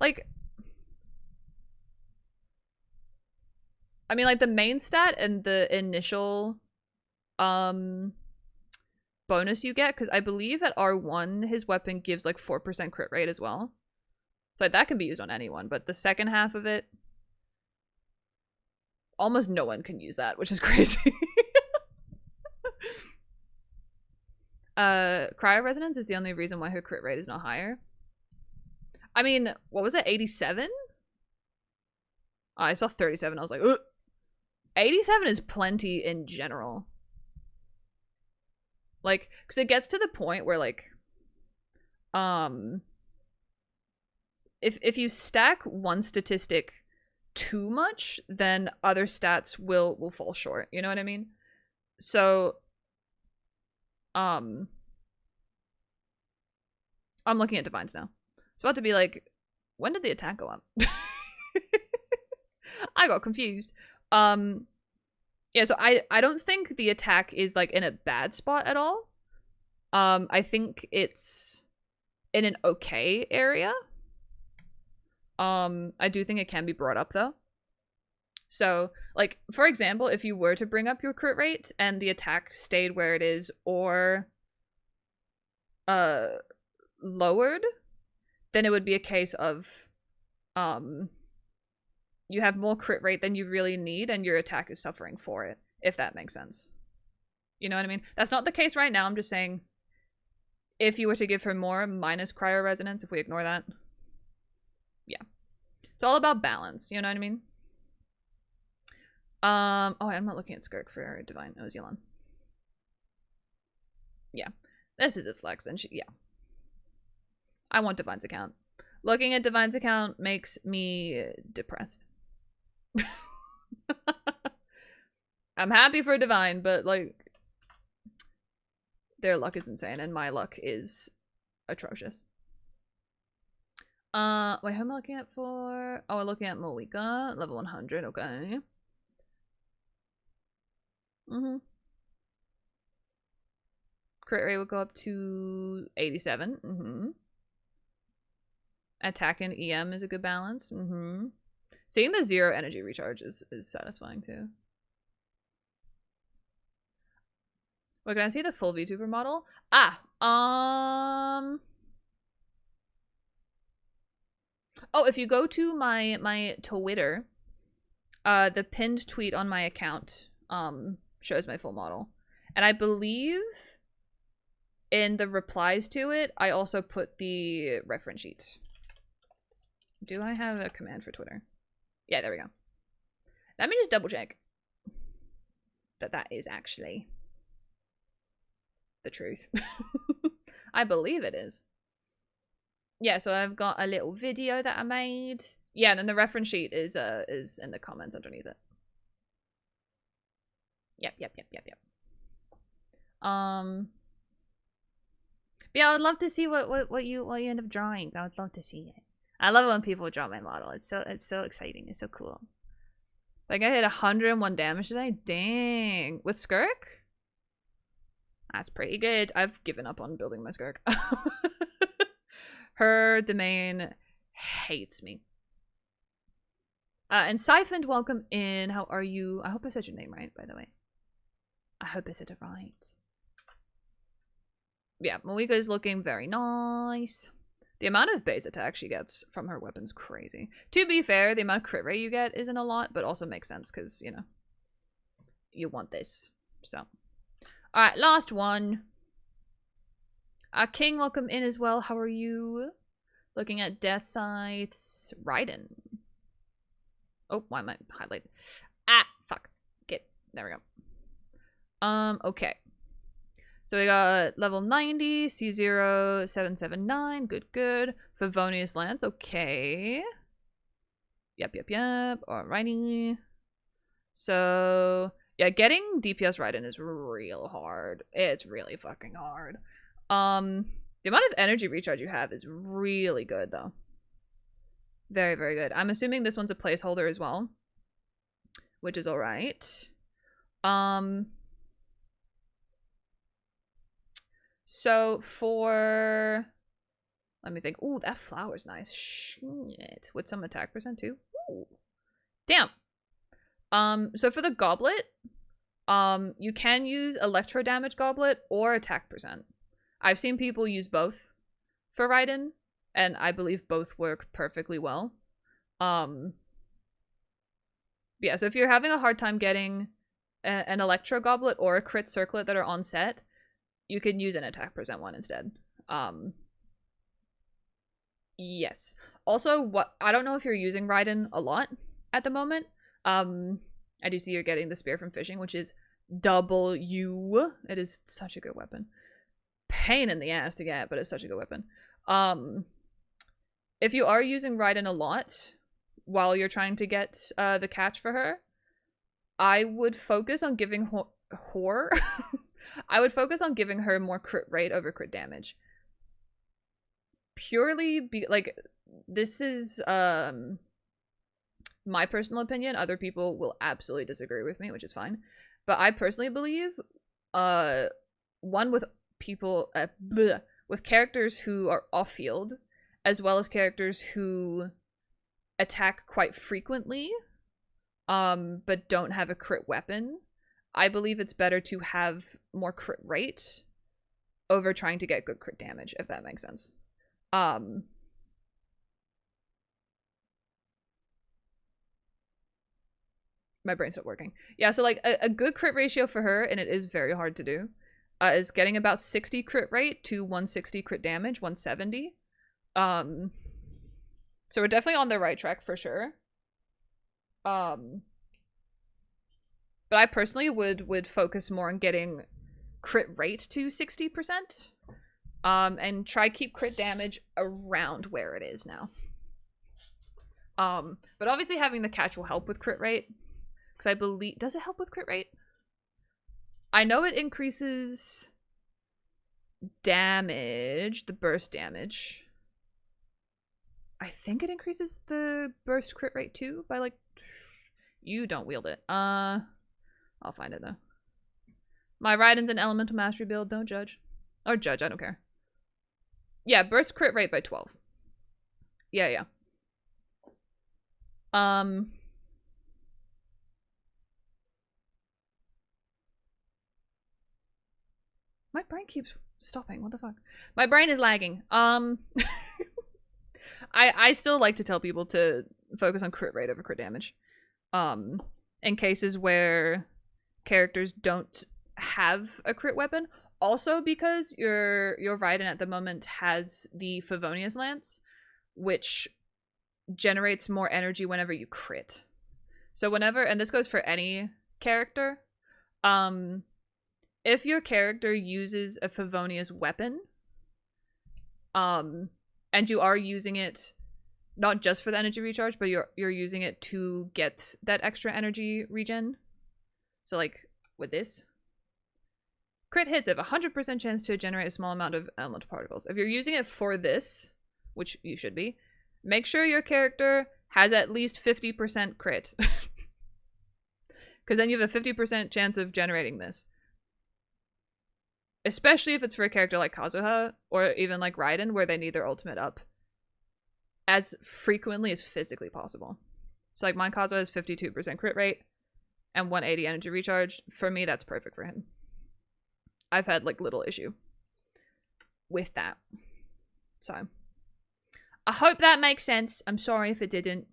like, I mean, like, the main stat and the initial bonus you get, because I believe at R1 his weapon gives like 4% crit rate as well, so that can be used on anyone. But the second half of it, almost no one can use that, which is crazy. Cryo resonance is the only reason why her crit rate is not higher. I mean, what was it, 87? I saw 37. I was like, ugh. 87 is plenty in general. Like, because it gets to the point where, like, if you stack one statistic too much, then other stats will fall short. You know what I mean? So, I'm looking at divines now. It's about to be like, when did the attack go up? I got confused. Yeah, so I don't think the attack is like in a bad spot at all. I think it's in an okay area. I do think it can be brought up though. So, like, for example, if you were to bring up your crit rate and the attack stayed where it is or lowered, then it would be a case of you have more crit rate than you really need and your attack is suffering for it, if that makes sense. You know what I mean? That's not the case right now. I'm just saying, if you were to give her more minus cryo resonance, if we ignore that, yeah, it's all about balance. You know what I mean? Oh, I'm not looking at Skirk for divine. It was Yelan. Yeah, this is a flex, and yeah, I want divine's account. Looking at divine's account makes me depressed. I'm happy for Divine, but like their luck is insane and my luck is atrocious. Wait, who am I looking at for? Oh, we're looking at Malika, level 100, okay. Crit rate will go up to 87. Attack and EM is a good balance. Seeing the 0 energy recharge is satisfying too. Wait, can I see the full VTuber model? Oh, if you go to my Twitter, the pinned tweet on my account shows my full model. And I believe in the replies to it, I also put the reference sheet. Do I have a command for Twitter? Yeah, there we go. Let me just double check that is actually the truth. I believe it is. Yeah, so I've got a little video that I made. Yeah, and then the reference sheet is in the comments underneath it. Yep. Yeah, I would love to see what you end up drawing. I would love to see it. I love it when people draw my model. It's so exciting. It's so cool. Like I hit 101 damage today. Dang. With Skirk? That's pretty good. I've given up on building my Skirk. Her domain hates me. And Siphoned, welcome in. How are you? I hope I said your name right, by the way. I hope I said it right. Yeah, Malika is looking very nice. The amount of base attack she gets from her weapon's crazy. To be fair, the amount of crit rate you get isn't a lot, but also makes sense because, you know, you want this. So, alright, last one. King, welcome in as well. How are you? Looking at 𝗧𝗜𝗦𝗧𝗔𝗠𝗣𝗦. Oh, why am I highlighting? Fuck. Get. There we go. Okay. So we got level 90, 𝗧𝗜𝗠𝗘𝗦𝗧𝗑779. Good. Favonius Lance. Okay. Yep. Alrighty. So, yeah, getting DPS Raiden is real hard. It's really fucking hard. The amount of energy recharge you have is really good, though. Very, very good. I'm assuming this one's a placeholder as well, which is alright. So for, let me think. Ooh, that flower's nice. Shit. With some attack percent too. Ooh. Damn. So for the goblet, you can use electro damage goblet or attack percent. I've seen people use both for Raiden, and I believe both work perfectly well. Yeah, so if you're having a hard time getting an electro goblet or a crit circlet that are on set, you can use an attack percent one instead. Yes. Also, I don't know if you're using Raiden a lot at the moment. I do see you're getting the spear from fishing, which is W. It is such a good weapon. Pain in the ass to get, but it's such a good weapon. If you are using Raiden a lot while you're trying to get the catch for her, I would focus on giving I would focus on giving her more crit rate over crit damage. Purely like, this is my personal opinion. Other people will absolutely disagree with me, which is fine. But I personally believe one with people with characters who are off-field, as well as characters who attack quite frequently, but don't have a crit weapon. I believe it's better to have more crit rate over trying to get good crit damage, if that makes sense. My brain's not working. Yeah, so like a good crit ratio for her, and it is very hard to do, is getting about 60 crit rate to 160 crit damage, 170. So we're definitely on the right track for sure. But I personally would focus more on getting crit rate to 60%. And try keep crit damage around where it is now. But obviously having the catch will help with crit rate. Because I believe... Does it help with crit rate? I know it increases damage, the burst damage. I think it increases the burst crit rate too by like... You don't wield it. I'll find it though. My Raiden's an elemental mastery build, don't judge. Or judge, I don't care. Yeah, burst crit rate by 12. Yeah. My brain keeps stopping. What the fuck? My brain is lagging. I still like to tell people to focus on crit rate over crit damage. In cases where characters don't have a crit weapon. Also because your Raiden at the moment has the Favonius Lance, which generates more energy whenever you crit. So whenever, and this goes for any character, if your character uses a Favonius weapon, and you are using it not just for the energy recharge, but you're using it to get that extra energy regen. So like with this, crit hits have a 100% chance to generate a small amount of elemental particles. If you're using it for this, which you should be, make sure your character has at least 50% crit. Because then you have a 50% chance of generating this. Especially if it's for a character like Kazuha, or even like Raiden, where they need their ultimate up as frequently as physically possible. So like mine Kazuha has 52% crit rate and 180 energy recharge. For me, that's perfect for him. I've had like little issue with that. So I hope that makes sense. I'm sorry if it didn't.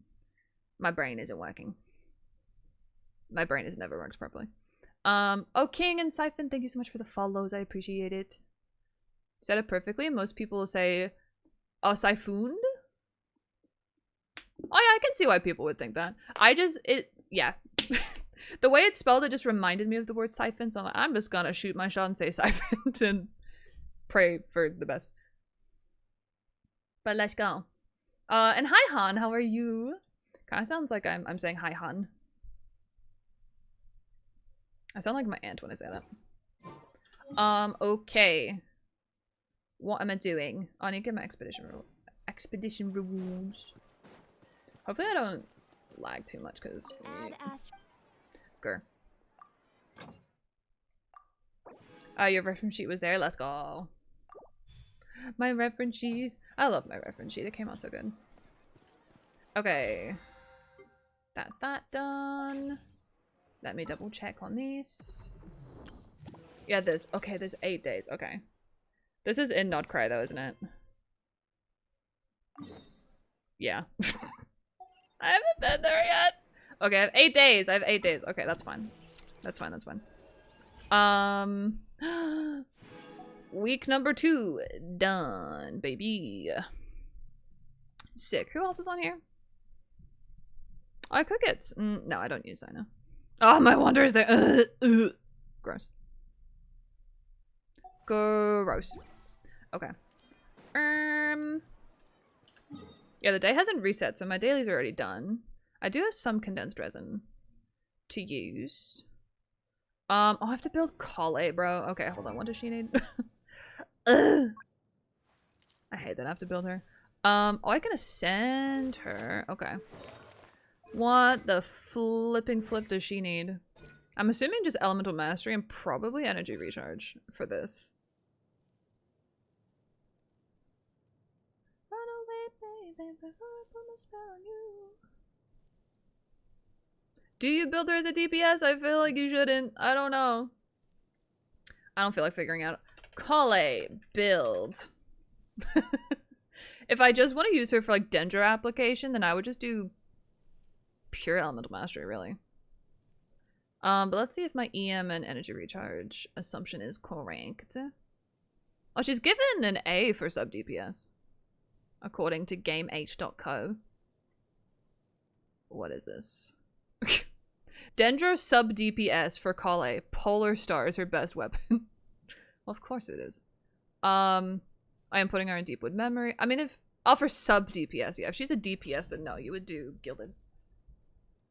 My brain isn't working. My brain has never worked properly. Oh, King and Siphon, thank you so much for the follows. I appreciate it. Said it perfectly. Most people will say, oh, Siphoned? Oh yeah, I can see why people would think that. Yeah. The way it's spelled, it just reminded me of the word siphon, so I'm just gonna shoot my shot and say siphoned and pray for the best. But let's go. And hi Han, how are you? Kinda sounds like I'm saying hi Han. I sound like my aunt when I say that. Okay. What am I doing? Oh, I need to get my expedition rewards. Hopefully I don't lag too much, because... Grr. Oh, your reference sheet was there? Let's go. My reference sheet. I love my reference sheet. It came out so good. Okay. That's that done. Let me double check on this. Yeah, there's 8 days. Okay. This is in Not Cry though, isn't it? Yeah. I haven't been there yet. Okay, I have 8 days. Okay, that's fine. That's fine. Week number 2 done, baby. Sick. Who else is on here? Oh, I cook it. No, I don't use Sino. Oh, my wonder is there. Gross. Gross. Okay. Yeah, the day hasn't reset, so my dailies are already done. I do have some condensed resin to use. I have to build Kale, bro. Okay, hold on. What does she need? I hate that I have to build her. Oh, I can ascend her. Okay. What the flipping flip does she need? I'm assuming just elemental mastery and probably energy recharge for this. Run away, baby, before I put my spell on you. Do you build her as a DPS? I feel like you shouldn't. I don't know. I don't feel like figuring out. Kale, build. If I just want to use her for like Dendro application, then I would just do pure elemental mastery, really. But let's see if my EM and energy recharge assumption is correct. Oh, she's given an A for sub DPS, according to GameH.co. What is this? Dendro sub DPS for Kale. Polar Star is her best weapon. Well, of course it is. I am putting her in Deepwood Memory. I mean, if Oh, for sub DPS. Yeah, if she's a DPS, then no, you would do gilded.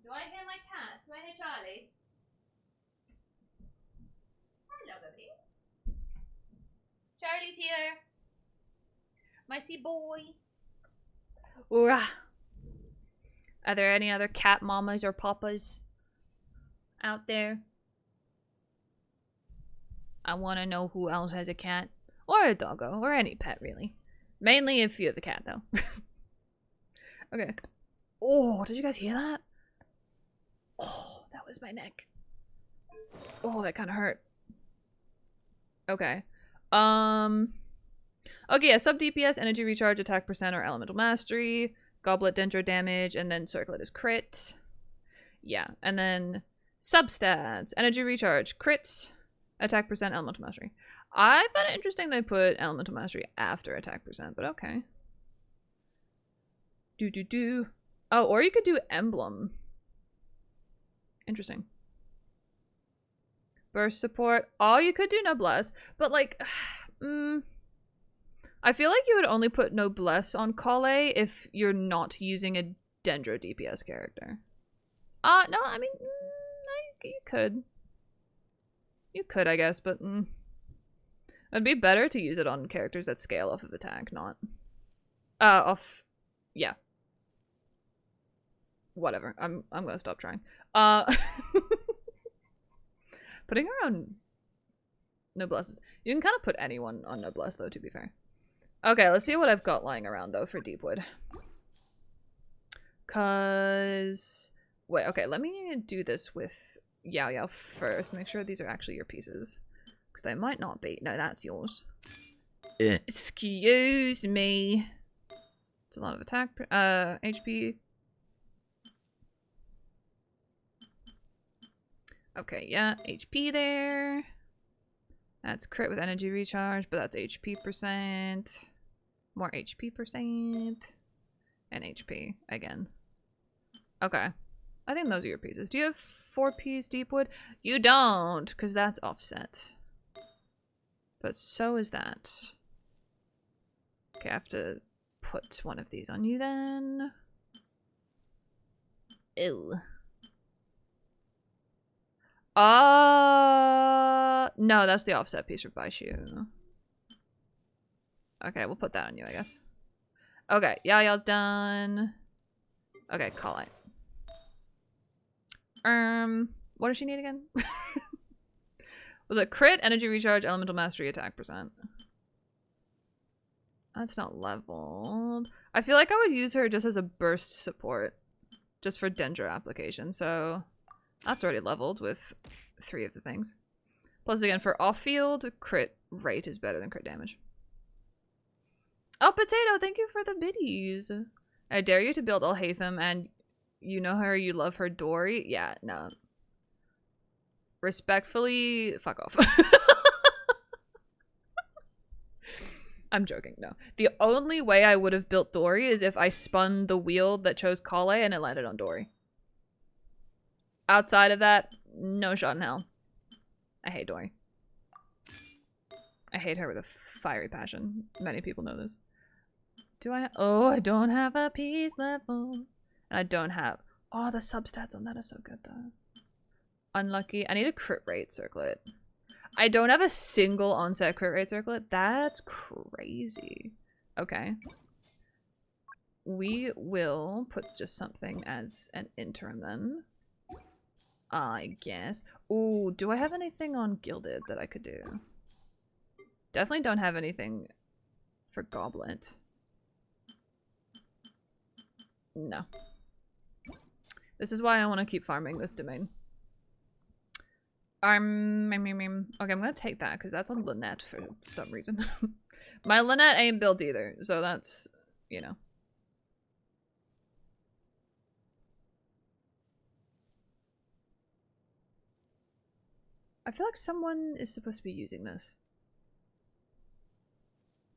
Do I hear my cat? Do I hear Charlie? Hello, baby. Charlie's here. My sea boy. Ura. Are there any other cat mamas or papas out there? I want to know who else has a cat. Or a doggo. Or any pet, really. Mainly if you have a cat, though. Okay. Oh, did you guys hear that? Oh, that was my neck. Oh, that kind of hurt. Okay. Okay, yeah, sub DPS, energy recharge, attack percent, or elemental mastery. Goblet, dendro damage, and then circlet is crit. Yeah, and then substats, energy recharge, crit, attack percent, elemental mastery. I found it interesting they put elemental mastery after attack percent, but okay. Oh, or you could do emblem. Interesting. Burst support. Oh, you could do noblesse, but like, I feel like you would only put noblesse on 𝗧𝗦𝗦 if you're not using a dendro DPS character. No, I mean, you could. You could, I guess, but it'd be better to use it on characters that scale off of attack, not yeah. Whatever. I'm gonna stop trying. Putting her on noblesses. You can kind of put anyone on noblesse though, to be fair. Okay, let's see what I've got lying around though for Deepwood. Cause wait, okay, let me do this with Yao first. Make sure these are actually your pieces. Because they might not be. No, that's yours. Excuse me. It's a lot of attack HP. Okay, yeah, HP there. That's crit with energy recharge, but that's HP percent. More HP percent. And HP again. Okay. I think those are your pieces. Do you have 4-piece Deepwood? You don't, because that's offset. But so is that. Okay, I have to put one of these on you then. Ew. No, that's the offset piece for Baishu. Okay, we'll put that on you, I guess. Okay, Yaya's done. Okay, 𝗧𝗦𝗦. What does she need again? Was it crit, energy recharge, elemental mastery, attack percent? That's not leveled. I feel like I would use her just as a burst support. Just for dendro application, so that's already leveled with 3 of the things. Plus again, for off-field, crit rate is better than crit damage. Oh, Potato, thank you for the biddies. I dare you to build 𝗧𝗓𝗧𝗏 and you know her, you love her, Dory. Yeah, no. Respectfully, fuck off. I'm joking, no. The only way I would have built Dory is if I spun the wheel that chose 𝗧𝗧𝗏 and it landed on Dory. Outside of that, no shot in hell. I hate Dory. I hate her with a fiery passion. Many people know this. Do I? Oh, I don't have a peace level. And I don't have. Oh, the substats on that are so good though. Unlucky. I need a crit rate circlet. I don't have a single onset crit rate circlet. That's crazy. Okay. We will put just something as an interim then. I guess. Ooh, do I have anything on Gilded that I could do? Definitely don't have anything for Goblet. No. This is why I want to keep farming this domain. Okay, I'm gonna take that because that's on Lynette for some reason. My Lynette ain't built either, so that's, you know. I feel like someone is supposed to be using this.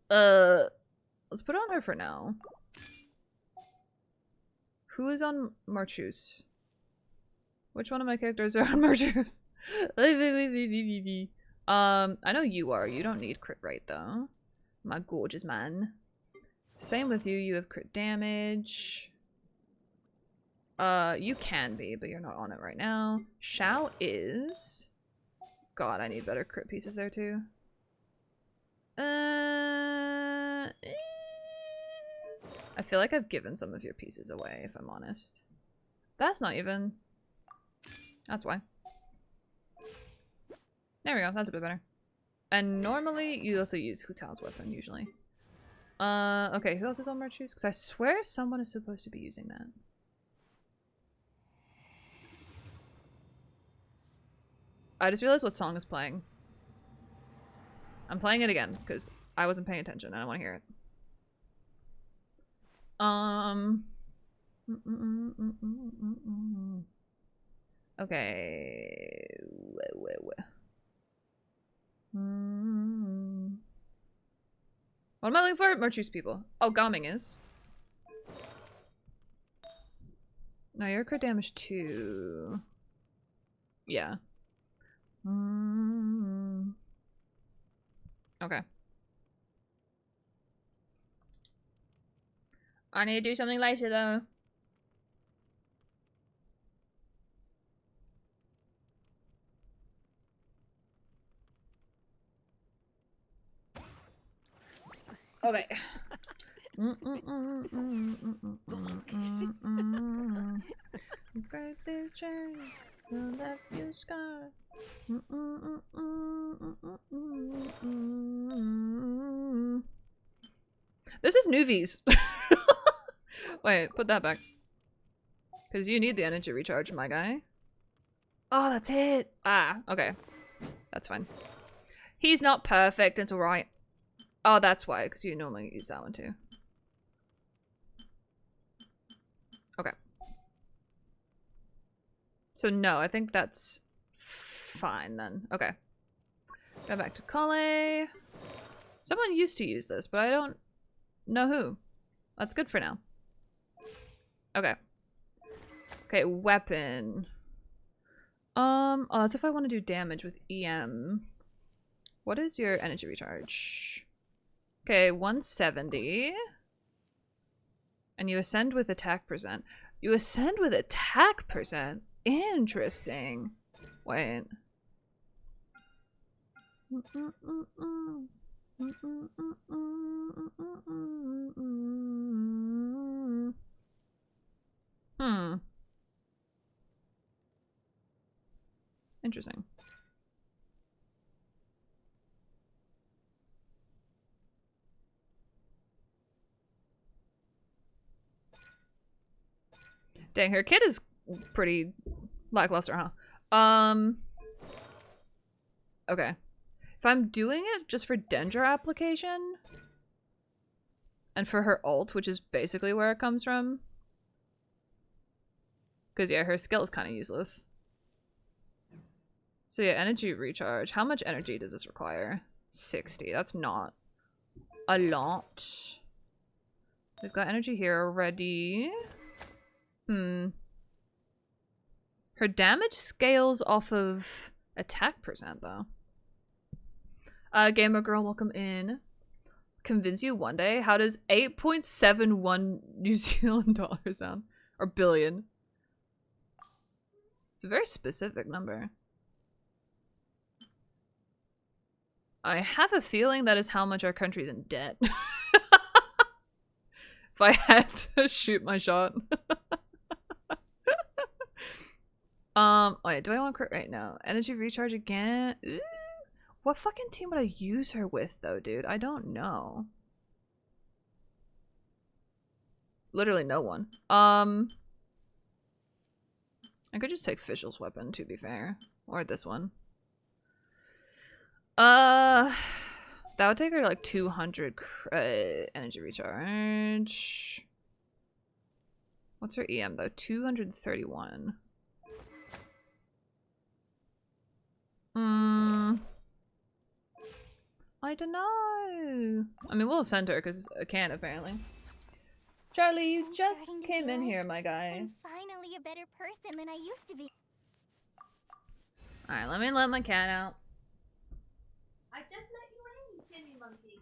Let's put it on her for now. Who is on Marchus? Which one of my characters are on Marchus? I know you are. You don't need crit rate though. My gorgeous man. Same with you. You have crit damage. You can be, but you're not on it right now. 𝗧𝗠 is... God, I need better crit pieces there too. I feel like I've given some of your pieces away, if I'm honest. That's not even... That's why. There we go, that's a bit better. And normally, you also use 𝗧𝗠𝗘𝗦𝗧𝗔𝗠𝗣 weapon, usually. Okay, who else is on Merchus? Because I swear someone is supposed to be using that. I just realized what song is playing. I'm playing it again, because I wasn't paying attention and I want to hear it. Okay. What am I looking for? Merchus people. Oh, Gaming is. No, you're crit damage too. Yeah. Okay. I need to do something later though. Okay. Break this chain, will left you scarred. This is Newvies. Wait, put that back. Because you need the energy recharge, my guy. Oh, that's it. Ah, okay. That's fine. He's not perfect, it's alright. Oh, that's why, because you normally use that one too. Okay. So no, I think that's fine then. Okay. Go back to Kale. Someone used to use this, but I don't know who. That's good for now. Okay. Okay, weapon. Oh, that's if I want to do damage with EM. What is your energy recharge? Okay, 170. And you ascend with attack percent. You ascend with attack percent? Interesting. Wait. Interesting. Dang, her kit is pretty lackluster, huh? Okay. If I'm doing it just for Dendra application, and for her ult, which is basically where it comes from, because yeah, her skill is kind of useless. So yeah, energy recharge. How much energy does this require? 60. That's not a lot. We've got energy here already. Her damage scales off of attack percent, though. Gamer girl, welcome in. Convince you one day? How does 8.71 New Zealand dollars sound? Or billion? It's a very specific number. I have a feeling that is how much our country's in debt. If I had to shoot my shot. Oh yeah, do I want to crit right now? Energy recharge again? Ooh. What fucking team would I use her with though, dude? I don't know. Literally no one. I could just take Fischl's weapon, to be fair. Or this one. That would take her to like 200 energy recharge. What's her EM though? 231. I don't know. I mean, we'll send her because I can apparently. Charlie, you just came in here, my guy.
I'm finally a better person than I used to be.
Alright, let me let my cat out. I just let you in, silly monkey.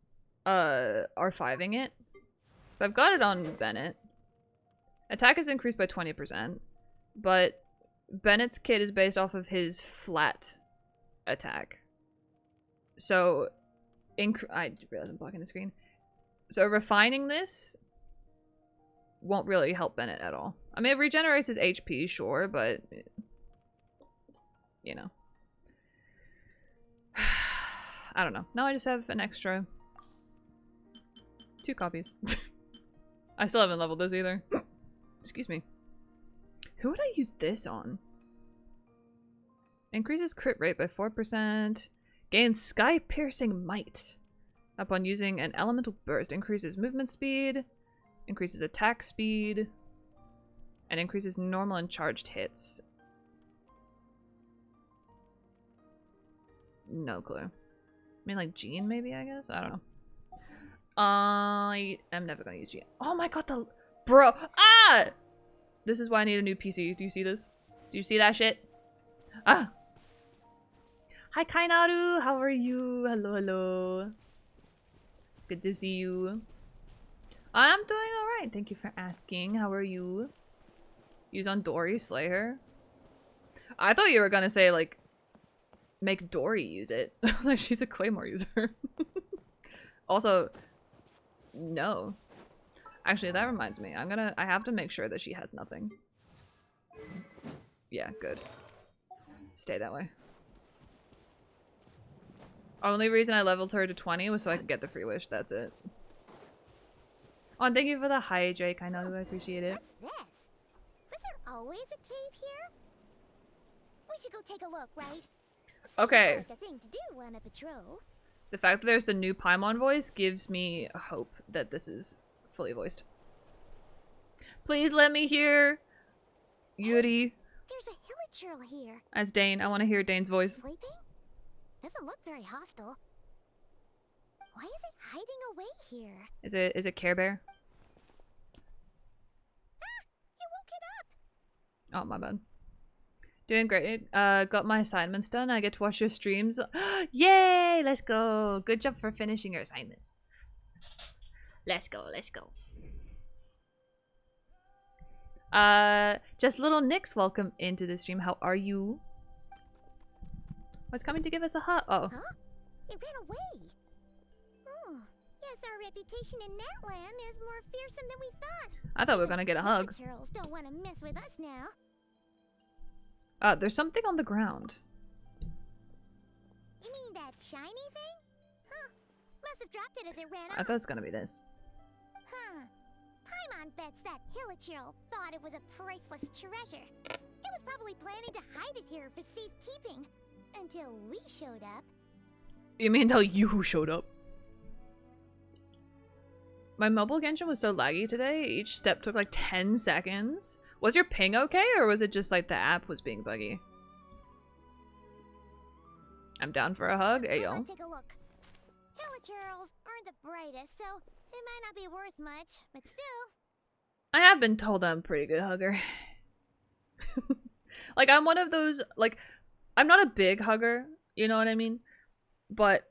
R5ing it. So I've got it on Bennett. Attack is increased by 20%, but Bennett's kit is based off of his flat attack. So, I realize I'm blocking the screen. So refining this won't really help Bennett at all. I mean, it regenerates his HP, sure, but you know. I don't know. Now I just have an extra 2 copies. I still haven't leveled this either. Excuse me. Who would I use this on? Increases crit rate by 4%. Gains sky-piercing might. Upon using an elemental burst. Increases movement speed. Increases attack speed. And increases normal and charged hits. No clue. I mean, like Jean, maybe, I guess? I don't know. I am never gonna use Jean. Oh my god, the... Bro! Ah! This is why I need a new PC. Do you see this? Do you see that shit? Ah! Hi, Kainaru! How are you? Hello, hello. It's good to see you. I'm doing alright. Thank you for asking. How are you? Use on Dory, slay her. I thought you were gonna say, like, make Dory use it. I was like, she's a Claymore user. Also, no. Actually, that reminds me. I have to make sure that she has nothing. Yeah, good. Stay that way. Only reason I leveled her to 20 was so I could get the free wish. That's it. Oh, and thank you for the hijack. I know, I appreciate it.
What's this? Was there always a cave here? We should go take a look, right?
Okay.
Seems like a thing to do on a patrol.
The fact that there's a new Paimon voice gives me hope that this is fully voiced. Please let me hear Yuri
There's a hilichurl here.
as Dane. I want to hear Dane's voice.
Sleeping? Doesn't look very hostile. Why is it hiding away here?
Is it Care Bear?
Ah! You woke it up!
Oh, my bad. Doing great. Got my assignments done. I get to watch your streams. Yay! Let's go. Good job for finishing your assignments. Let's go. Let's go. Just little Nix, welcome into the stream. How are you? What's coming to give us a hug? Oh.
Huh? It ran away. Oh, yes, our reputation in Natland is more fearsome than we thought.
I thought we were gonna get a hug.
Turtles don't want to mess with us now.
There's something on the ground.
You mean that shiny thing? Huh. Must have dropped it as it ran
I
off.
thought it was gonna be this.
Huh. Paimon bets that Hilichurl thought it was a priceless treasure. It was probably planning to hide it here for safekeeping. Until we showed up.
You mean until you showed up? My mobile Genshin was so laggy today. Each step took like 10 seconds. Was your ping okay, or was it just like the app was being buggy? I'm down for a hug. Hey, yo.
Take a look. Hilichurls aren't the brightest, so it might not be worth much, but still.
I have been told I'm a pretty good hugger. Like, I'm one of those, like, I'm not a big hugger, you know what I mean? But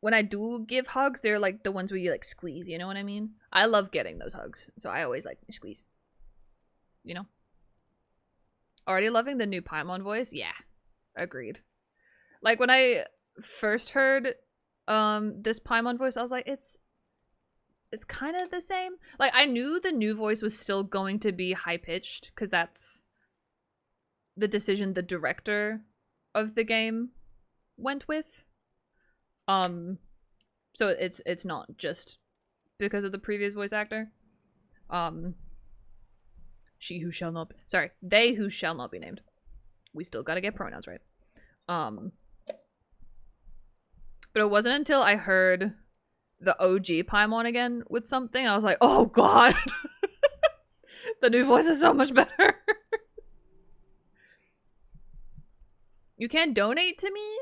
when I do give hugs, they're like the ones where you like squeeze, you know what I mean? I love getting those hugs, so I always like squeeze. You know? Already loving the new Paimon voice? Yeah, agreed. Like, when I first heard this Paimon voice, I was like, it's kind of the same. Like, I knew the new voice was still going to be high-pitched, because that's the decision the director of the game went with. So it's not just because of the previous voice actor. She who shall not be, sorry, they who shall not be named. We still gotta get pronouns right. But it wasn't until I heard the OG Paimon again with something, I was like, oh god! The new voice is so much better. You can't donate to me?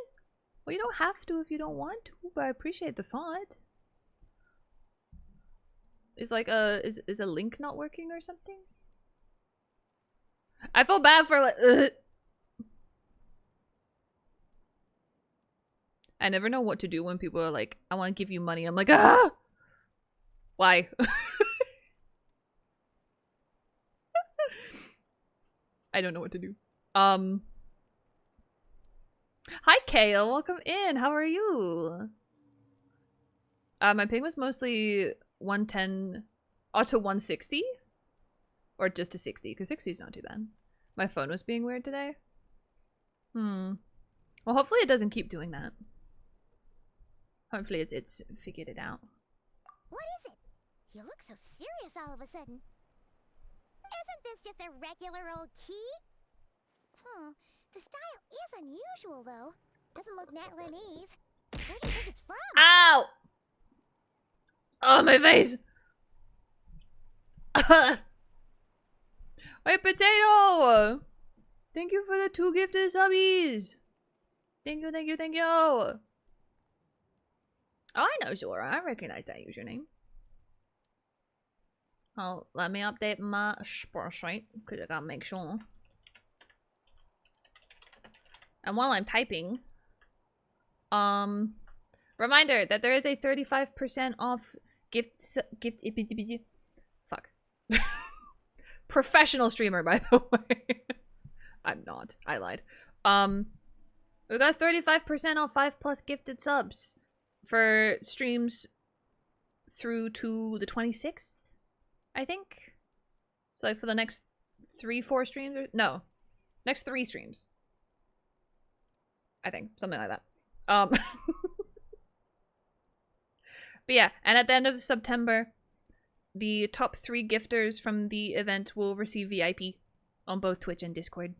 Well, you don't have to if you don't want to, but I appreciate the thought. Is like is a link not working or something? I feel bad for like I never know what to do when people are like, I want to give you money. I'm like, ah! Why? I don't know what to do. Hi, Kale. Welcome in. How are you? My ping was mostly 110 to 160. Or just to 60, because 60 is not too bad. My phone was being weird today. Well, hopefully it doesn't keep doing that. Hopefully it's figured it out.
What is it? You look so serious all of a sudden. Isn't this just a regular old key? The style is unusual, though. Doesn't look Natlanese. Where do you think it's from?
Ow! Oh, my face! Wait, Potato! Thank you for the 2 gifted subbies! Thank you, thank you, thank you! Oh, I know Zora. I recognize that username. Oh, let me update my spreadsheet, because I gotta make sure. And while I'm typing, reminder that there is a 35% off fuck. Professional streamer, by the way. I'm not. I lied. We got 35% off 5+ gifted subs for streams through to the 26th, I think. So like for the next 3-4 streams, or no, next 3 streams. I think something like that. But yeah, and at the end of September, the top 3 gifters from the event will receive VIP on both Twitch and Discord.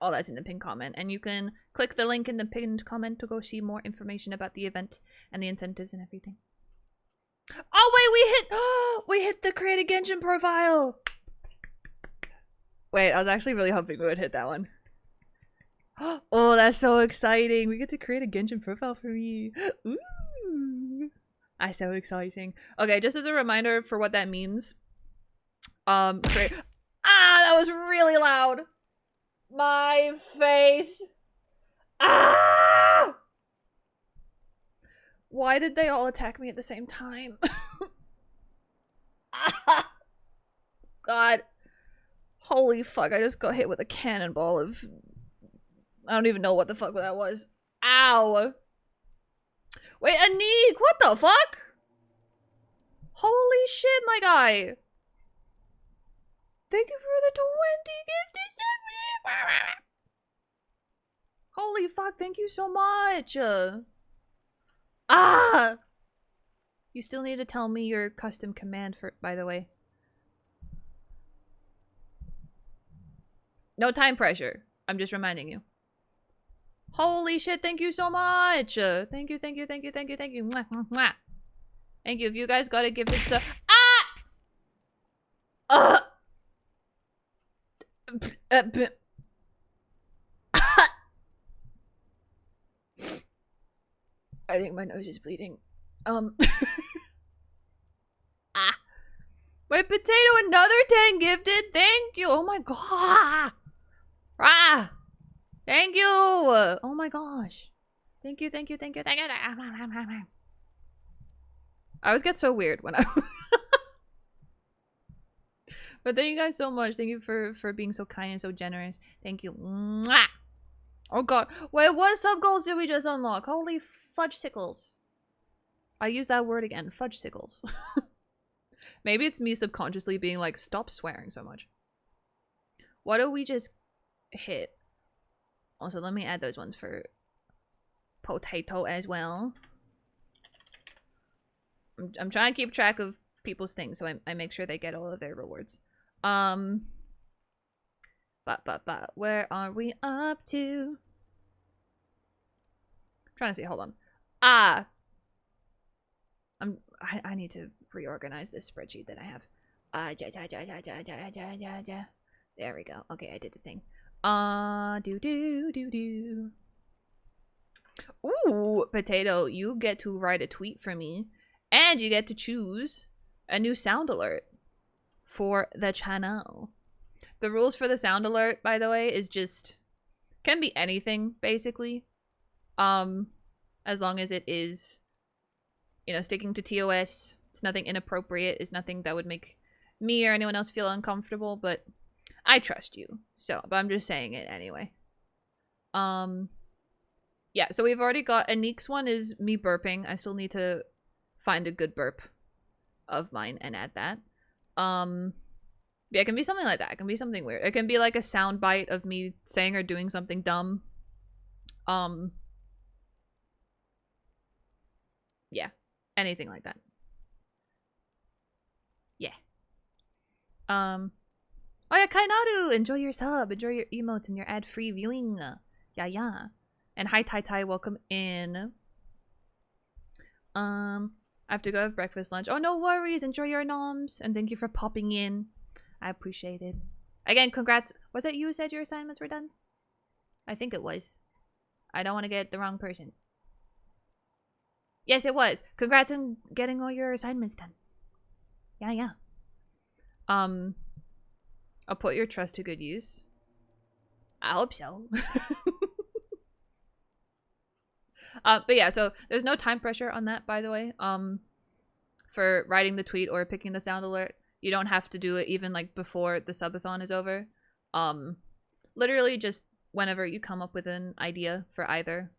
All that's in the pinned comment, and you can click the link in the pinned comment to go see more information about the event and the incentives and everything. Oh wait, we hit the create a Genshin profile. Wait, I was actually really hoping we would hit that one. Oh, that's so exciting. We get to create a Genshin profile for me. Ooh. That's so exciting. Okay, just as a reminder for what that means. That was really loud. My face. Ah! Why did they all attack me at the same time? God. Holy fuck, I just got hit with a cannonball of... I don't even know what the fuck that was. Ow! Wait, Anik, what the fuck? Holy shit, my guy. Thank you for the 20 gifted. Holy fuck, thank you so much. You still need to tell me your custom command for, by the way. No time pressure. I'm just reminding you. Holy shit, thank you so much. Thank you, thank you, thank you, thank you, thank you. Mwah, mwah, mwah. Thank you. If you guys got a gift, it's a... I think my nose is bleeding. Wait, Potato, another 10 gifted? Thank you. Oh my god. Thank you. Oh my gosh. Thank you, thank you, thank you, thank you. I always get so weird when I... But thank you guys so much. Thank you for being so kind and so generous. Thank you. Mwah! Oh god. Wait, what sub goals did we just unlock? Holy fudge sickles. I use that word again. Fudge sickles. Maybe it's me subconsciously being like, stop swearing so much. What do we just hit? Also, let me add those ones for Potato as well. I'm trying to keep track of people's things, so I make sure they get all of their rewards. But where are we up to? I'm trying to see, hold on. I need to reorganize this spreadsheet that I have. There we go. Okay, I did the thing. Ooh, Potato, you get to write a tweet for me, and you get to choose a new sound alert for the channel. The rules for the sound alert, by the way, is just can be anything basically, as long as it is, you know, sticking to TOS. It's nothing inappropriate. It's nothing that would make me or anyone else feel uncomfortable. But I trust you, so. But I'm just saying it anyway. Yeah. So we've already got Anik's one is me burping. I still need to find a good burp of mine and add that. Yeah, it can be something like that. It can be something weird. It can be like a sound bite of me saying or doing something dumb. Yeah, anything like that. Yeah. Oh yeah, Kainaru, enjoy your sub, enjoy your emotes and your ad-free viewing. Yeah. And hi Tai, welcome in. I have to go have breakfast, lunch. Oh, no worries. Enjoy your noms. And thank you for popping in. I appreciate it. Again, congrats. Was it you who said your assignments were done? I think it was. I don't want to get the wrong person. Yes, it was. Congrats on getting all your assignments done. Yeah. I'll put your trust to good use. I hope so. But yeah, so there's no time pressure on that, by the way. For writing the tweet or picking the sound alert, you don't have to do it even like before the subathon is over. Literally just whenever you come up with an idea for either,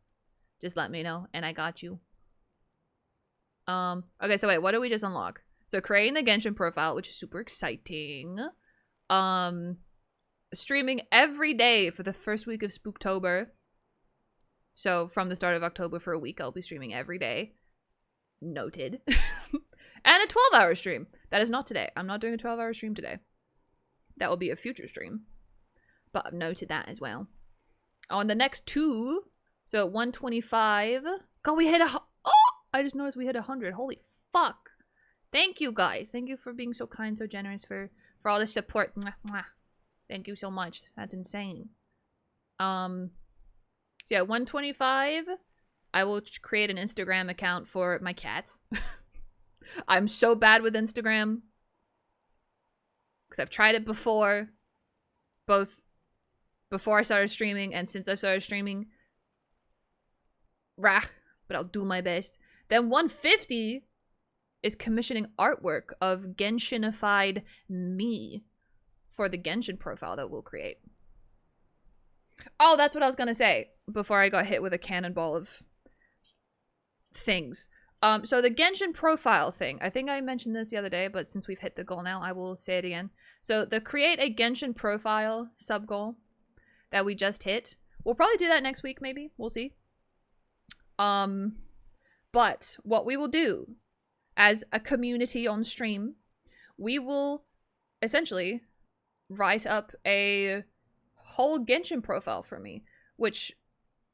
just let me know and I got you. Okay, so wait, what do we just unlock? So creating the Genshin profile, which is super exciting. Streaming every day for the first week of Spooktober. So from the start of October for a week, I'll be streaming every day. Noted. And a 12-hour stream. That is not today. I'm not doing a 12-hour stream today. That will be a future stream. But I've noted that as well. On the next two, so 125. God, we hit I just noticed we hit 100. Holy fuck. Thank you guys. Thank you for being so kind, so generous, for all the support. Mwah, mwah. Thank you so much. That's insane. So yeah, 125. I will create an Instagram account for my cat. I'm so bad with Instagram. because I've tried it before, both before I started streaming and since I've started streaming. Rah, but I'll do my best. Then 150 is commissioning artwork of Genshinified me for the Genshin profile that we'll create. Oh, that's what I was gonna say before I got hit with a cannonball of things. So the Genshin profile thing, I think I mentioned this the other day, but since we've hit the goal now, I will say it again. So the create a Genshin profile sub goal that we just hit, we'll probably do that next week, maybe. We'll see. But what we will do as a community on stream, we will essentially write up a whole Genshin profile for me, which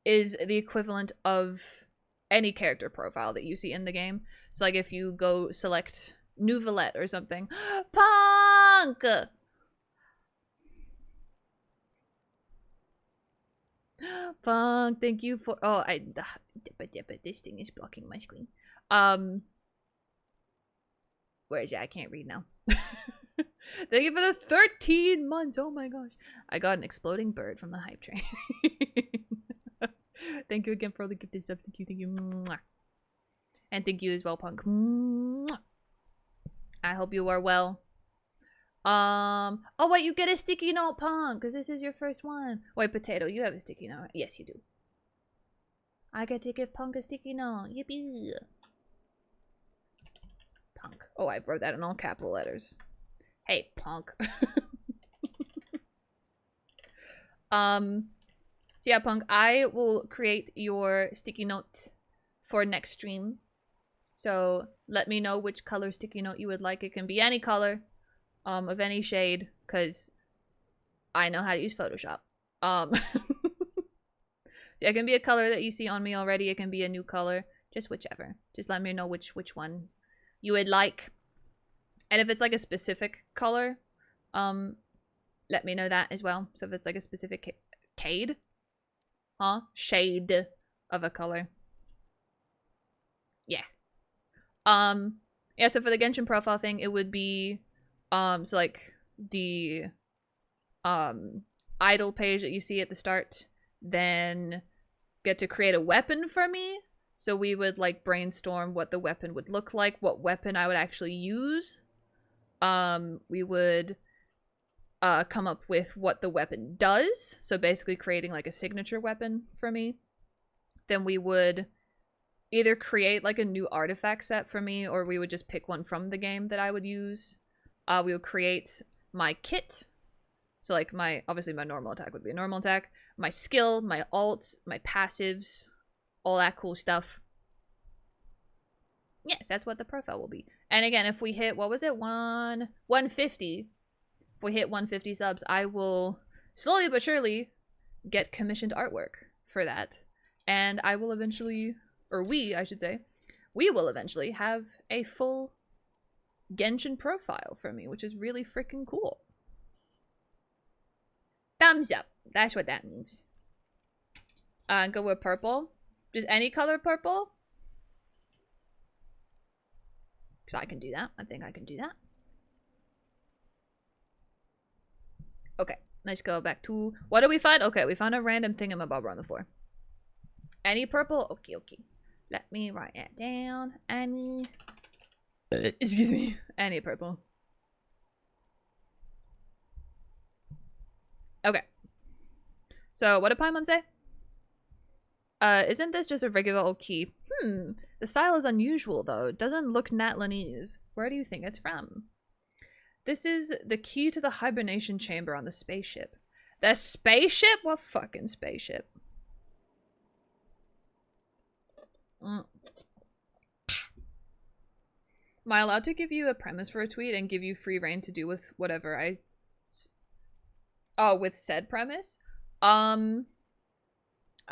is the equivalent of any character profile that you see in the game. So like if you go select 𝗧𝗜𝗠𝗘𝗦𝗦 or something, Punk! Punk, thank you for, oh, this thing is blocking my screen. Where is it? I can't read now. Thank you for the 13 months. Oh my gosh. I got an exploding bird from the hype train. Thank you again for all the gifted stuff. Thank you, thank you. Mwah. And thank you as well, Punk. Mwah. I hope you are well. Oh wait, you get a sticky note, Punk, because this is your first one. Wait, Potato, you have a sticky note. Yes, you do. I get to give Punk a sticky note. Yippee. Punk. Oh, I wrote that in all capital letters. Hey, Punk. So yeah, Punk, I will create your sticky note for next stream. So let me know which color sticky note you would like. It can be any color, of any shade, because I know how to use Photoshop. So it can be a color that you see on me already. It can be a new color, just whichever. Just let me know which one you would like. And if it's like a specific color, let me know that as well. So if it's like a specific shade of a color. Yeah. Yeah, so for the Genshin profile thing, it would be so like the idle page that you see at the start, then get to create a weapon for me. So we would like brainstorm what the weapon would look like, what weapon I would actually use. We would come up with what the weapon does. So basically creating like a signature weapon for me. Then we would either create like a new artifact set for me, or we would just pick one from the game that I would use. We would create my kit. So like obviously my normal attack would be a normal attack. My skill, my ult, my passives, all that cool stuff. Yes, that's what the profile will be. And again, if we hit, what was it? 150. If we hit 150 subs, I will slowly but surely get commissioned artwork for that. And I will eventually, or I should say, we will eventually have a full Genshin profile for me, which is really freaking cool. Thumbs up. That's what that means. Go with purple. Just any color purple. Because I can do that. I think I can do that. Okay, let's go back to... What did we find? Okay, we found a random thingamabobber on the floor. Any purple? Okay, okay. Let me write it down. Any... Excuse me. Any purple. Okay. So, what did Paimon say? Isn't this just a regular old key? The style is unusual, though. It doesn't look Natlanese. Where do you think it's from? This is the key to the hibernation chamber on the spaceship. The spaceship? What fucking spaceship? Am I allowed to give you a premise for a tweet and give you free reign to do with whatever I... Oh, with said premise? I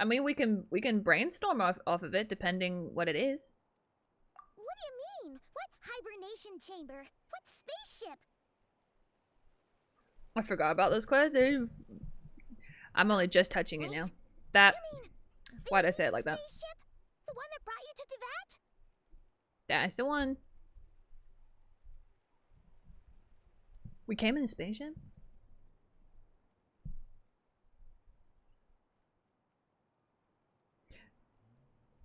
mean, we can brainstorm off of it, depending what it is.
What do you mean? What hibernation chamber? What spaceship?
I forgot about those questions. I'm only just touching it now. That... Why'd I say it like that?
Spaceship? The one that brought you to Teyvat?
That's the one. We came in a spaceship?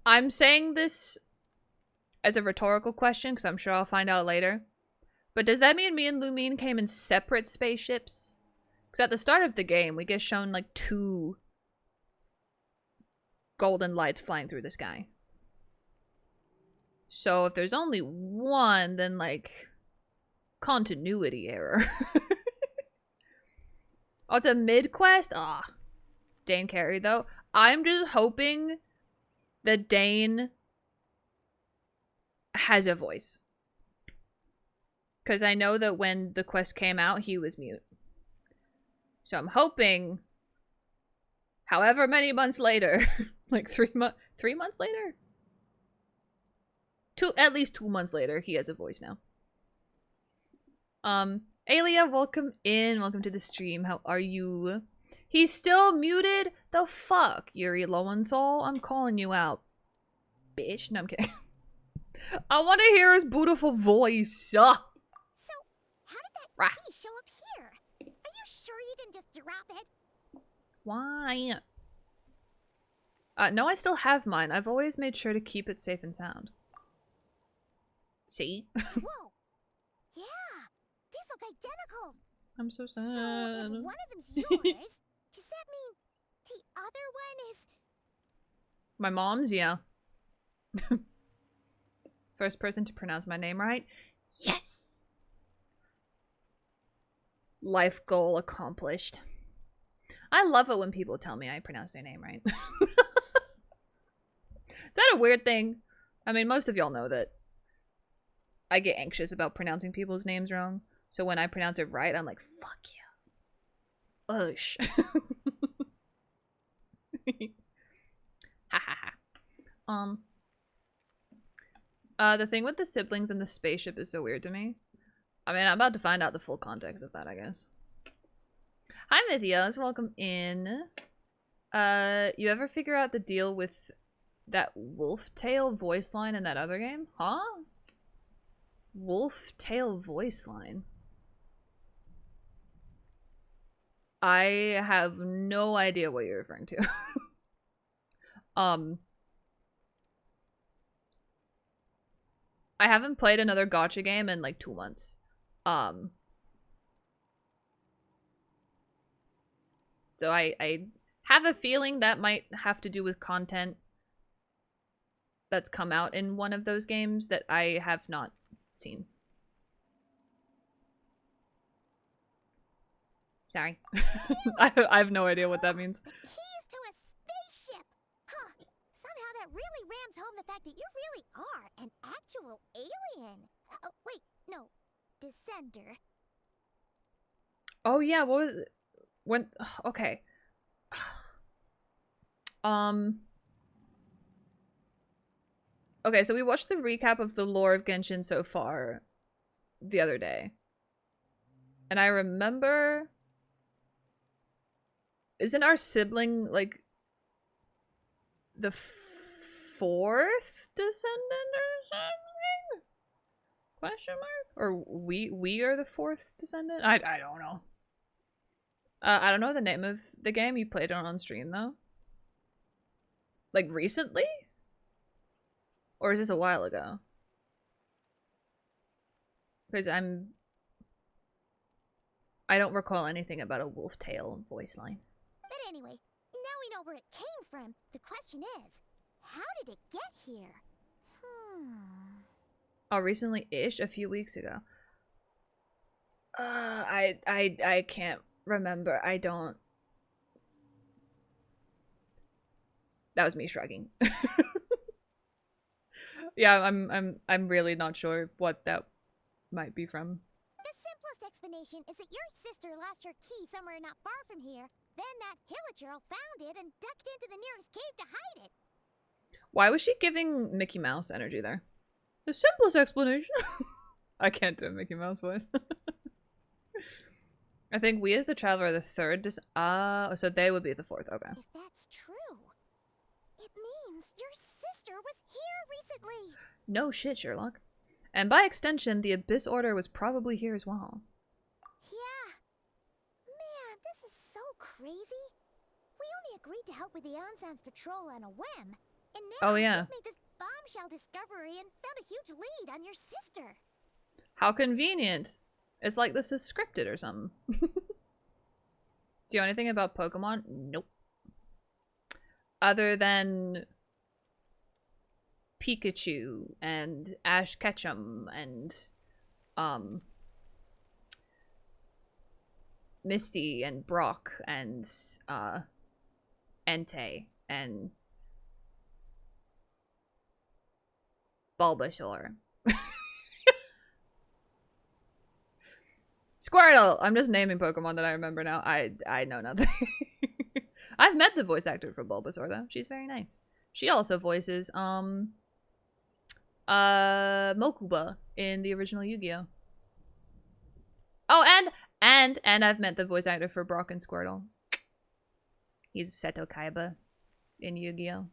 I'm saying this as a rhetorical question because I'm sure I'll find out later. But does that mean me and Lumine came in separate spaceships? Because at the start of the game, we get shown like 2 golden lights flying through the sky. So if there's only one, then like continuity error. Oh, it's a mid-quest? Ah. Dane carried though. I'm just hoping that Dane has a voice. Because I know that when the quest came out, he was mute. So I'm hoping, however many months later, like 3 months later? At least 2 months later, he has a voice now. Alia, welcome in. Welcome to the stream. How are you? He's still muted? The fuck, Yuri Lowenthal? I'm calling you out, bitch. No, I'm kidding. I want to hear his beautiful voice.
So, how did that key show up here? Are you sure you didn't just drop it?
Why? No, I still have mine. I've always made sure to keep it safe and sound. See?
Whoa. Yeah. These look identical.
I'm so sad.
So, if one of them's yours, does that mean the other one is...
My mom's? Yeah. First person to pronounce my name right? Yes! Life goal accomplished. I love it when people tell me I pronounce their name right. Is that a weird thing? I mean, most of y'all know that I get anxious about pronouncing people's names wrong. So when I pronounce it right, I'm like, fuck yeah. Ush. Ha ha ha. The thing with the siblings and the spaceship is so weird to me. I mean, I'm about to find out the full context of that, I guess. Hi, Mythios. Welcome in. You ever figure out the deal with that wolf tail voice line in that other game? Huh? Wolf tail voice line. I have no idea what you're referring to. I haven't played another gacha game in like 2 months. So I have a feeling that might have to do with content that's come out in one of those games that I have not seen. Sorry. I have no idea what that means.
Keys to a spaceship! Huh. Somehow that really rams home the fact that you really are an actual alien. Oh, wait, no. Descender.
Oh yeah, what was it? When okay. Okay, so we watched the recap of the lore of Genshin so far the other day. And I remember, isn't our sibling like the 4th descendant or something? Question mark? Or we are the 4th descendant? I don't know. I don't know the name of the game. You played it on stream though? Like recently? Or is this a while ago? Because I don't recall anything about a wolf tail voice line.
But anyway, now we know where it came from. The question is, how did it get here?
Oh, recently-ish? A few weeks ago. I can't remember. I don't. That was me shrugging. Yeah, I'm really not sure what that might be from.
The simplest explanation is that your sister lost her key somewhere not far from here. Then that Hilichurl found it and ducked into the nearest cave to hide it.
Why was she giving Mickey Mouse energy there? The simplest explanation. I can't do a Mickey Mouse voice. I think we as the traveler are the 3rd. So they would be the 4th. Okay.
If that's true, it means your sister was here recently.
No shit, Sherlock. And by extension, the Abyss Order was probably here as well.
Yeah, crazy? We only agreed to help with the Ansan's patrol on a whim. And
Oh,
now
yeah.
you've made this bombshell discovery and found a huge lead on your sister.
How convenient. It's like this is scripted or something. Do you know anything about Pokemon? Nope. Other than Pikachu and Ash Ketchum and Misty and Brock and Entei and Bulbasaur. Squirtle! I'm just naming Pokemon that I remember now. I know nothing. I've met the voice actor for Bulbasaur though. She's very nice. She also voices Mokuba in the original Yu-Gi-Oh! Oh, and I've met the voice actor for Brock and Squirtle. He's Seto Kaiba in Yu-Gi-Oh!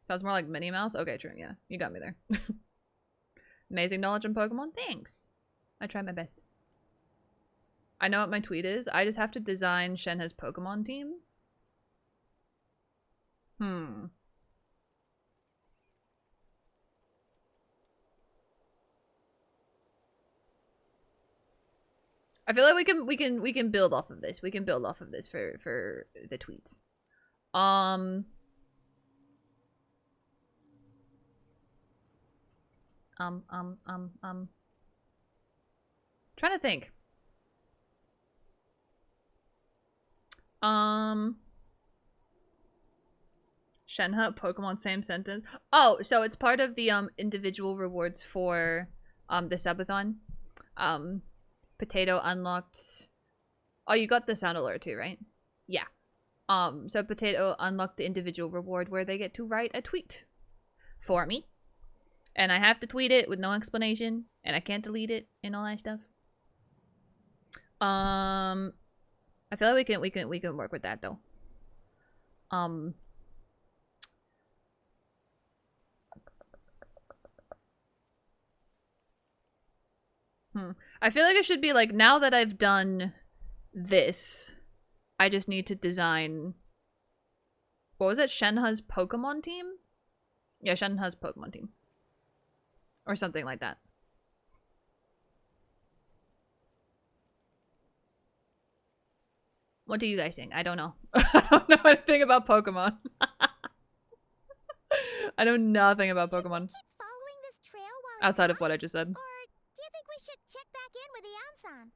Sounds more like Minnie Mouse? Okay, true, yeah. You got me there. Amazing knowledge on Pokemon? Thanks. I try my best. I know what my tweet is. I just have to design Shenhe's Pokemon team. I feel like we can build off of this. We can build off of this for the tweet. Trying to think. Shenhe, Pokemon, same sentence. Oh, so it's part of the individual rewards for the subathon. Potato unlocked. Oh, you got the sound alert too, right? Yeah. So Potato unlocked the individual reward where they get to write a tweet for me. And I have to tweet it with no explanation, and I can't delete it and all that stuff. I feel like we can work with that though. I feel like it should be like, now that I've done this, I just need to design, what was it? Shenhe's Pokemon team? Yeah, Shenhe's Pokemon team. Or something like that. What do you guys think? I don't know. I don't know anything about Pokemon. I know nothing about Pokemon.
Keep following this trail while
Outside of what I just said.
Or do you think we should check back in with the Ansan?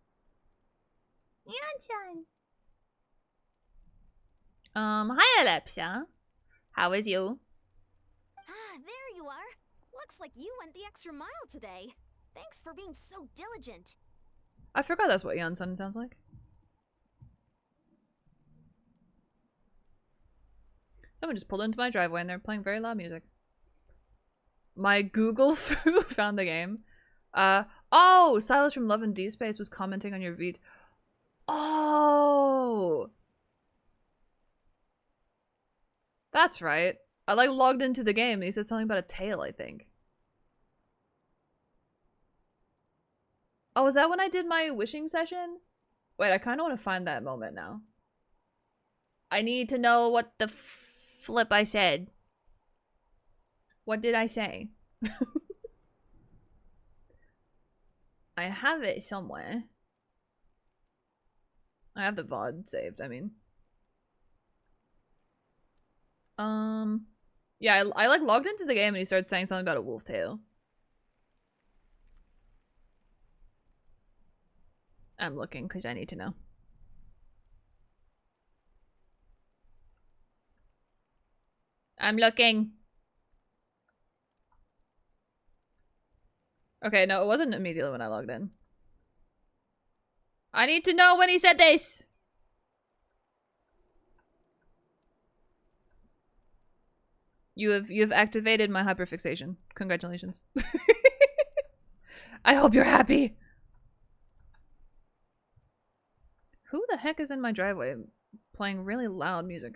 Ansan. Hi Alepsia. How is you?
Ah, there you are. Looks like you went the extra mile today. Thanks for being so diligent.
I forgot that's what Yansan sounds like. Someone just pulled into my driveway and they're playing very loud music. My Google found the game. Oh, Silas from Love and D Space was commenting on your vid. Oh, that's right. I like logged into the game and he said something about a tail, I think. Oh, was that when I did my wishing session? Wait, I kind of want to find that moment now. I need to know what the flip I said. What did I say? I have it somewhere. I have the VOD saved, I mean. Yeah, I like logged into the game and he started saying something about a wolf tail. I'm looking because I need to know. I'm looking. Okay, no, it wasn't immediately when I logged in. I need to know when he said this. You have activated my hyperfixation. Congratulations. I hope you're happy. Who the heck is in my driveway playing really loud music?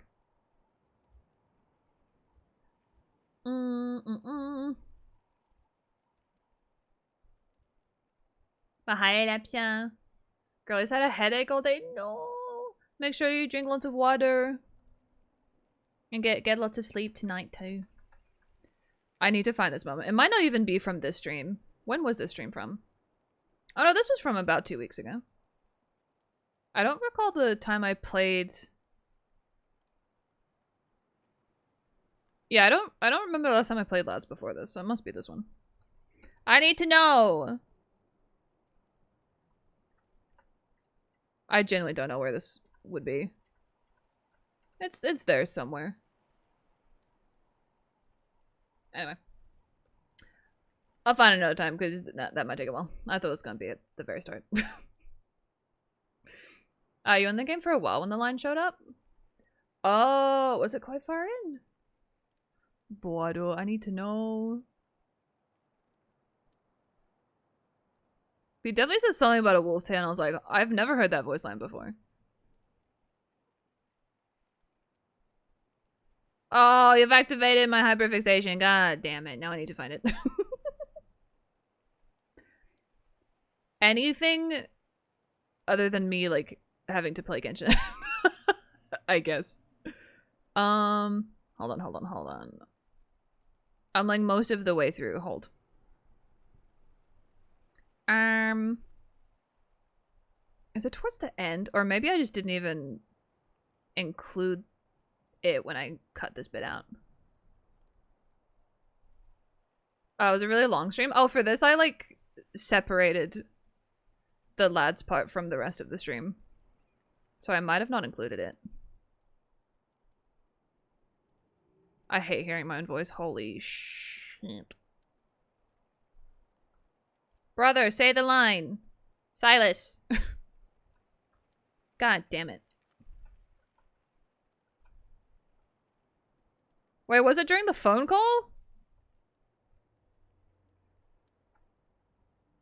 Hi, Lepsia. Girlie's had a headache all day. No. Make sure you drink lots of water. And get lots of sleep tonight too. I need to find this moment. It might not even be from this stream. When was this stream from? Oh no, this was from about 2 weeks ago. I don't recall the time I played. Yeah, I don't remember the last time I played Lads before this, so it must be this one. I need to know. I genuinely don't know where this would be. It's there somewhere. Anyway. I'll find another time because that might take a while. I thought it was gonna be at the very start. You in the game for a while when the line showed up? Oh, was it quite far in? Boy, I need to know. He definitely said something about a wolf tail, and I was like, I've never heard that voice line before. Oh, you've activated my hyperfixation. God damn it. Now I need to find it. Anything other than me, like, having to play Genshin. I guess. Hold on. I'm like most of the way through. Hold. Is it towards the end? Or maybe I just didn't even include it when I cut this bit out. Oh, it was a really long stream. Oh, for this I like separated the lads part from the rest of the stream. So I might have not included it. I hate hearing my own voice. Holy shit. Brother, say the line. Silas. God damn it. Wait, was it during the phone call?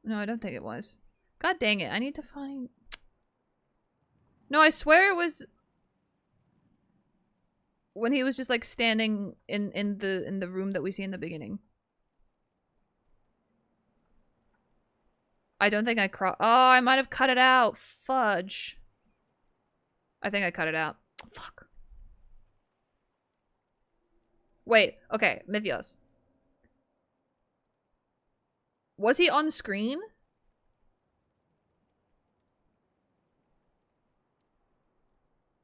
No, I don't think it was. God dang it, I need to find... No, I swear it was... when he was just like standing in the room that we see in the beginning. I don't think I Oh, I might have cut it out. Fudge. I think I cut it out. Fuck. Wait, okay, Mythios. Was he on screen?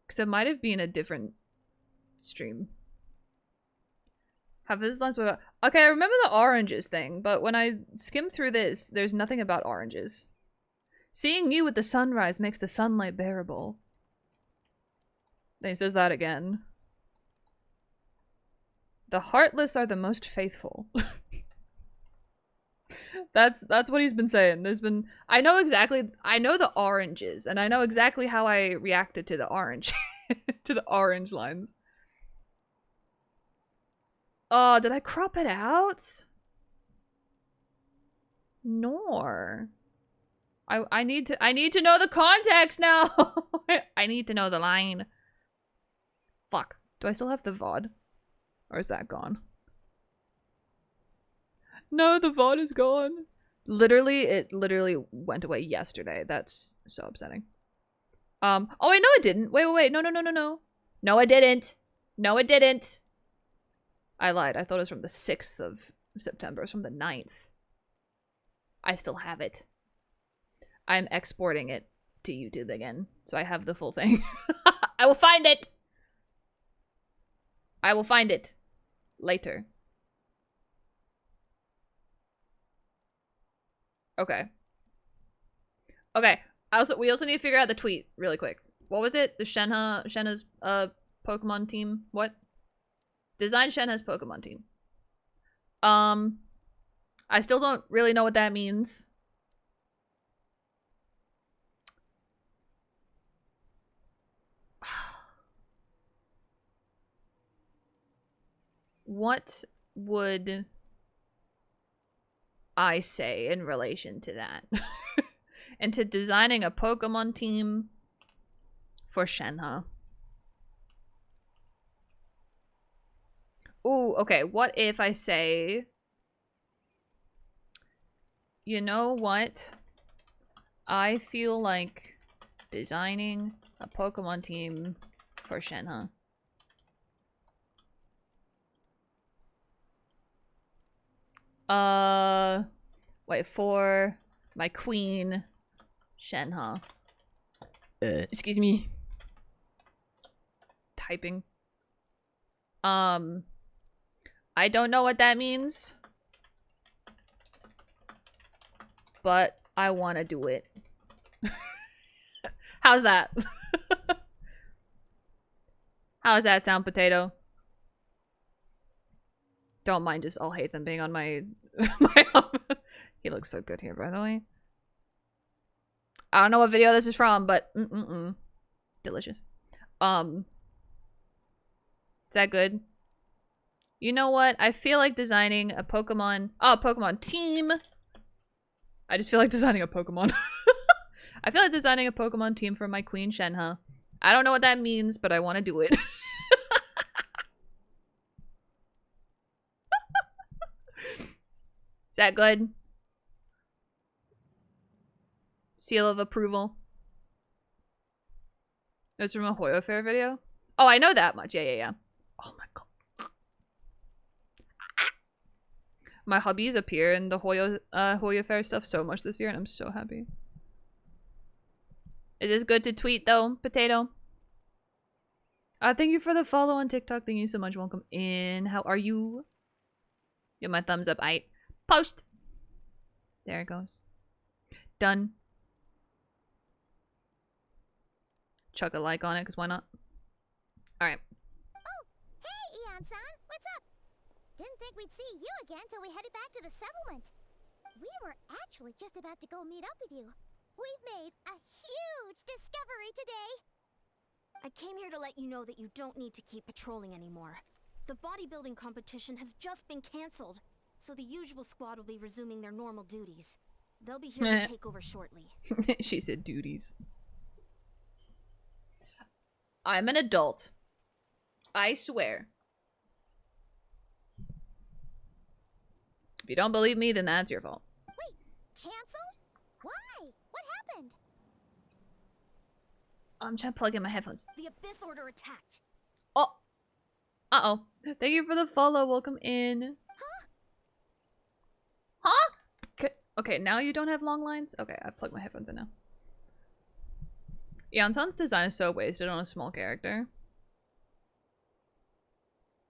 Because it might have been a different stream. Have this last word. Okay, I remember the oranges thing, but when I skim through this, there's nothing about oranges. Seeing you with the sunrise makes the sunlight bearable. Then he says that again. The heartless are the most faithful. That's what he's been saying. There's been I know the oranges, and I know exactly how I reacted to the orange to the orange lines. Oh, did I crop it out? Nor. I need to know the context now. I need to know the line. Fuck. Do I still have the VOD? Or is that gone? No, the VOD is gone. It literally went away yesterday. That's so upsetting. Oh wait, no it didn't. Wait. No. No, it didn't. No, it didn't. I lied. I thought it was from the 6th of September. It's from the 9th. I still have it. I'm exporting it to YouTube again. So I have the full thing. I will find it! I will find it. Later. Okay. Okay. We also need to figure out the tweet really quick. What was it? The Shenna's Pokemon team? What? Design Shenna's Pokemon team. I still don't really know what that means. What would I say in relation to that? And to designing a Pokemon team for Shenhe. Ooh, okay. What if I say, you know what? I feel like designing a Pokemon team for Shenhe. Wait, for my queen, Shenhe. Excuse me. Typing. I don't know what that means. But I want to do it. How's that? How's that sound, potato? Don't mind just all hate them being on my He looks so good here, by the way. I don't know what video this is from, but delicious. Is that good? You know what? I feel like designing a Pokemon. Oh, Pokemon team. I just feel like designing a Pokemon. I feel like designing a Pokemon team for my queen Shenhe. I don't know what that means, but I want to do it. Is that good? Seal of approval. It was from a Hoyo Fair video? Oh, I know that much. Yeah. Oh my god. My hobbies appear in the Hoyo Fair stuff so much this year, and I'm so happy. Is this good to tweet, though, potato? Thank you for the follow on TikTok. Thank you so much. Welcome in. How are you? Get my thumbs up. Post. There it goes. Done. Chuck a like on it, because why not? Alright.
Oh, hey, Eon-san. What's up? Didn't think we'd see you again till we headed back to the settlement. We were actually just about to go meet up with you. We've made a huge discovery today.
I came here to let you know that you don't need to keep patrolling anymore. The bodybuilding competition has just been cancelled, so the usual squad will be resuming their normal duties. They'll be here to take over shortly.
She said duties. I'm an adult. I swear. If you don't believe me, then that's your fault.
Wait, canceled? Why? What happened?
I'm trying to plug in my headphones.
The Abyss Order attacked.
Oh. Uh-oh. Thank you for the follow. Welcome in. Huh? Okay, now you don't have long lines? Okay, I've plugged my headphones in now. Yanson's design is so wasted on a small character.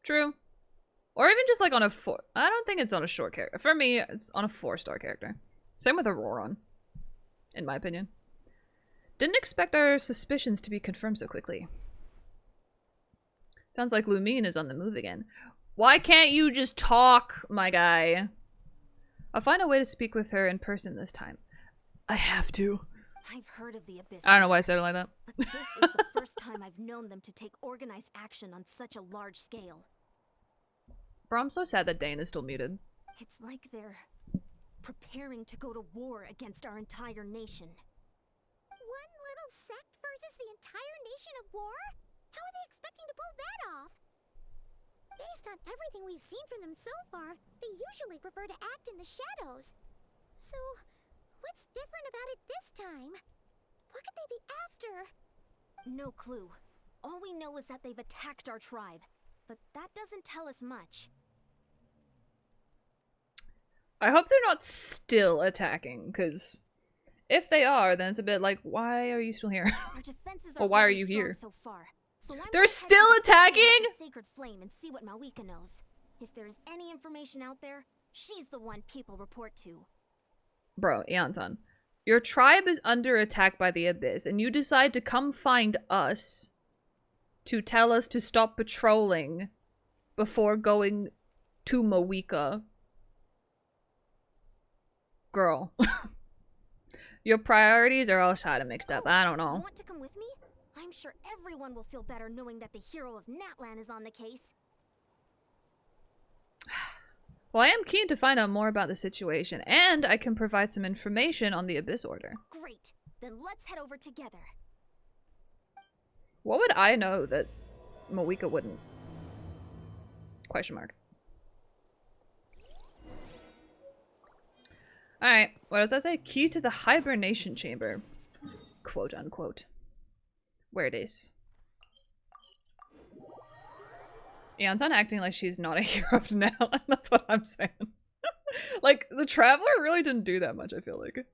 True. Or even just like on a I don't think it's on a short character. For me, it's on a 4-star character. Same with Auroron, in my opinion. Didn't expect our suspicions to be confirmed so quickly. Sounds like Lumine is on the move again. Why can't you just talk, my guy? I'll find a way to speak with her in person this time. I have to.
I've heard of the Abyss.
I don't know why I said it like that.
But this is the first time I've known them to take organized action on such a large scale.
Bro, I'm so sad that Dane is still muted.
It's like they're preparing to go to war against our entire nation.
One little sect versus the entire nation of war? How are they expecting to pull that off? Based on everything we've seen from them so far, they usually prefer to act in the shadows. So, what's different about it this time? What could they be after?
No clue. All we know is that they've attacked our tribe, but that doesn't tell us much.
I hope they're not still attacking, because if they are, then it's a bit like, why are you still here?
Our defenses
Well, why are
holding
you
strong
here?
So far. So I'm
They're
gonna head
still
to the center of
attacking?
the Sacred Flame and see what Mawika knows. If there's any information out there, she's the one people report to.
Bro, Eon-san. Your tribe is under attack by the Abyss, and you decide to come find us to tell us to stop patrolling before going to Mawika. Girl. Your priorities are all sort of mixed up. I don't know.
Want to come with me? I'm sure everyone will feel better knowing that the hero of Natlan is on the case.
Well, I am keen to find out more about the situation, and I can provide some information on the Abyss Order.
Great. Then let's head over together.
What would I know that Mawika wouldn't? Question mark. Alright, what does that say? Key to the hibernation chamber. Quote unquote. Where it is. Eon's on acting like she's not a hero of now, and that's what I'm saying. Like, the Traveler really didn't do that much, I feel like.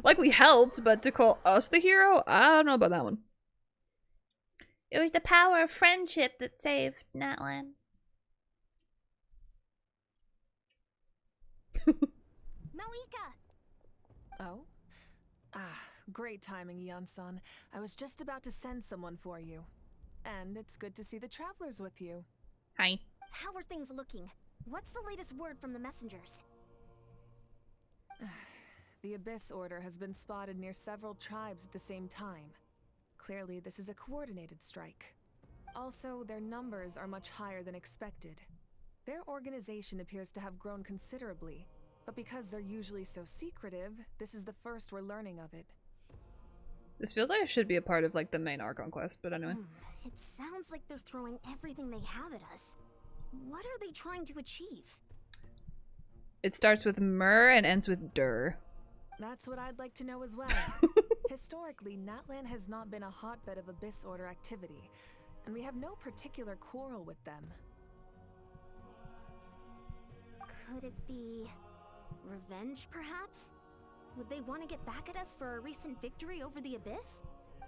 Like, we helped, but to call us the hero? I don't know about that one. It was the power of friendship that saved Natlan.
Malika!
Oh? Ah, great timing, Eon-san. I was just about to send someone for you. And it's good to see the travelers with you.
Hi.
How are things looking? What's the latest word from the messengers?
The Abyss Order has been spotted near several tribes at the same time. Clearly, this is a coordinated strike. Also, their numbers are much higher than expected. Their organization appears to have grown considerably, but because they're usually so secretive, this is the first we're learning of it.
This feels like it should be a part of, like, the main Archon quest, but anyway.
It sounds like they're throwing everything they have at us. What are they trying to achieve?
It starts with Myrrh and ends with Dur.
That's what I'd like to know as well. Historically, Natlan has not been a hotbed of Abyss Order activity, and we have no particular quarrel with them.
Could it be revenge, perhaps? Would they want to get back at us for a recent victory over the Abyss?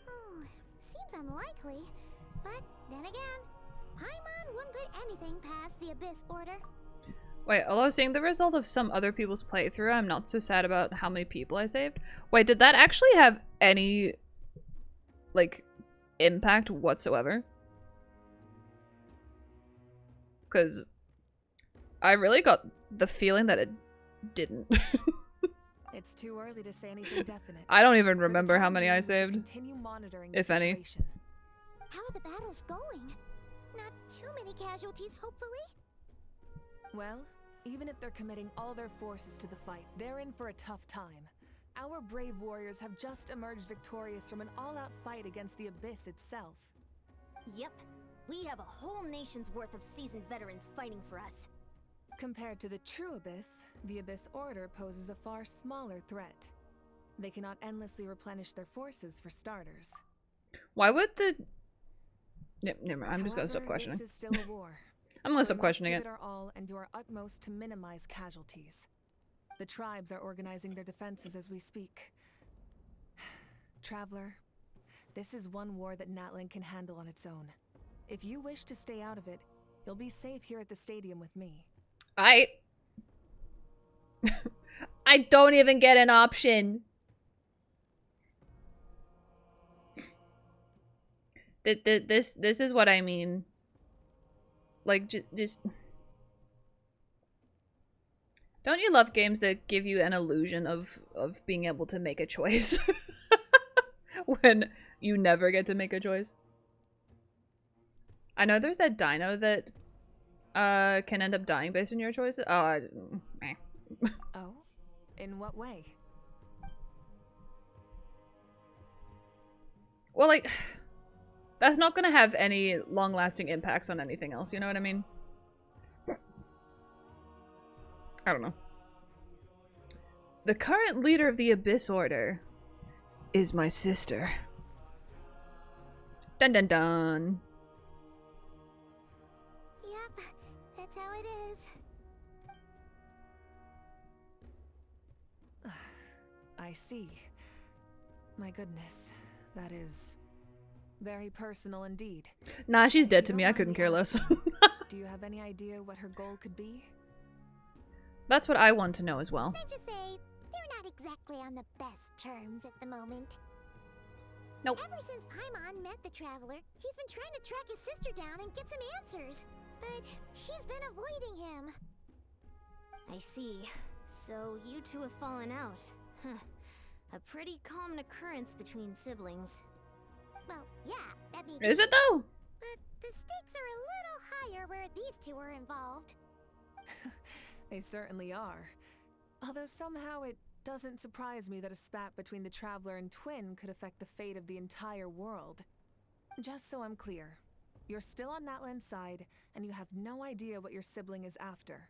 Oh, seems unlikely. But then again, Paimon wouldn't put anything past the Abyss Order.
Wait, although seeing the result of some other people's playthrough, I'm not so sad about how many people I saved. Wait, did that actually have any, like, impact whatsoever? Because I really got the feeling that it didn't.
It's too early to say anything definite.
I don't even remember how many I saved.
Continue monitoring the
if any.
situation.
How are the battles going? Not too many casualties, hopefully?
Well, even if they're committing all their forces to the fight, they're in for a tough time. Our brave warriors have just emerged victorious from an all-out fight against the Abyss itself.
Yep. We have a whole nation's worth of seasoned veterans fighting for us.
Compared to the true Abyss, the Abyss Order poses a far smaller threat. They cannot endlessly replenish their forces, for starters.
Why would the... Never mind, I'm just gonna stop
However,
questioning.
This is still a war.
I'm gonna
So
stop
we must
questioning
give
it.
our all and do our utmost to minimize casualties. The tribes are organizing their defenses as we speak. Traveler, this is one war that Natlan can handle on its own. If you wish to stay out of it, you'll be safe here at the stadium with me.
I don't even get an option. This is what I mean. Like, just... Don't you love games that give you an illusion of being able to make a choice? When you never get to make a choice. I know there's that dino that can end up dying based on your choices. Oh, meh.
Oh? In what way?
Well, like, that's not gonna have any long-lasting impacts on anything else, you know what I mean? I don't know. The current leader of the Abyss Order is my sister. Dun dun dun.
Yep, that's how it is.
I see. My goodness, that is very personal indeed.
Nah, she's dead
If
to
you
me.
don't
I
mind
couldn't
me
care less.
asking, do you have any idea what her goal could be?
That's what I want to know as well.
Safe to say, they're not exactly on the best terms at the moment.
Nope.
Ever since Paimon met the Traveler, he's been trying to track his sister down and get some answers. But she's been avoiding him.
I see. So you two have fallen out. Huh. A pretty common occurrence between siblings.
Well, yeah, that may be.
Is it though?
But the stakes are a little higher where these two are involved.
They certainly are. Although somehow it doesn't surprise me that a spat between the Traveler and Twin could affect the fate of the entire world. Just so I'm clear, you're still on Natlan's side, and you have no idea what your sibling is after.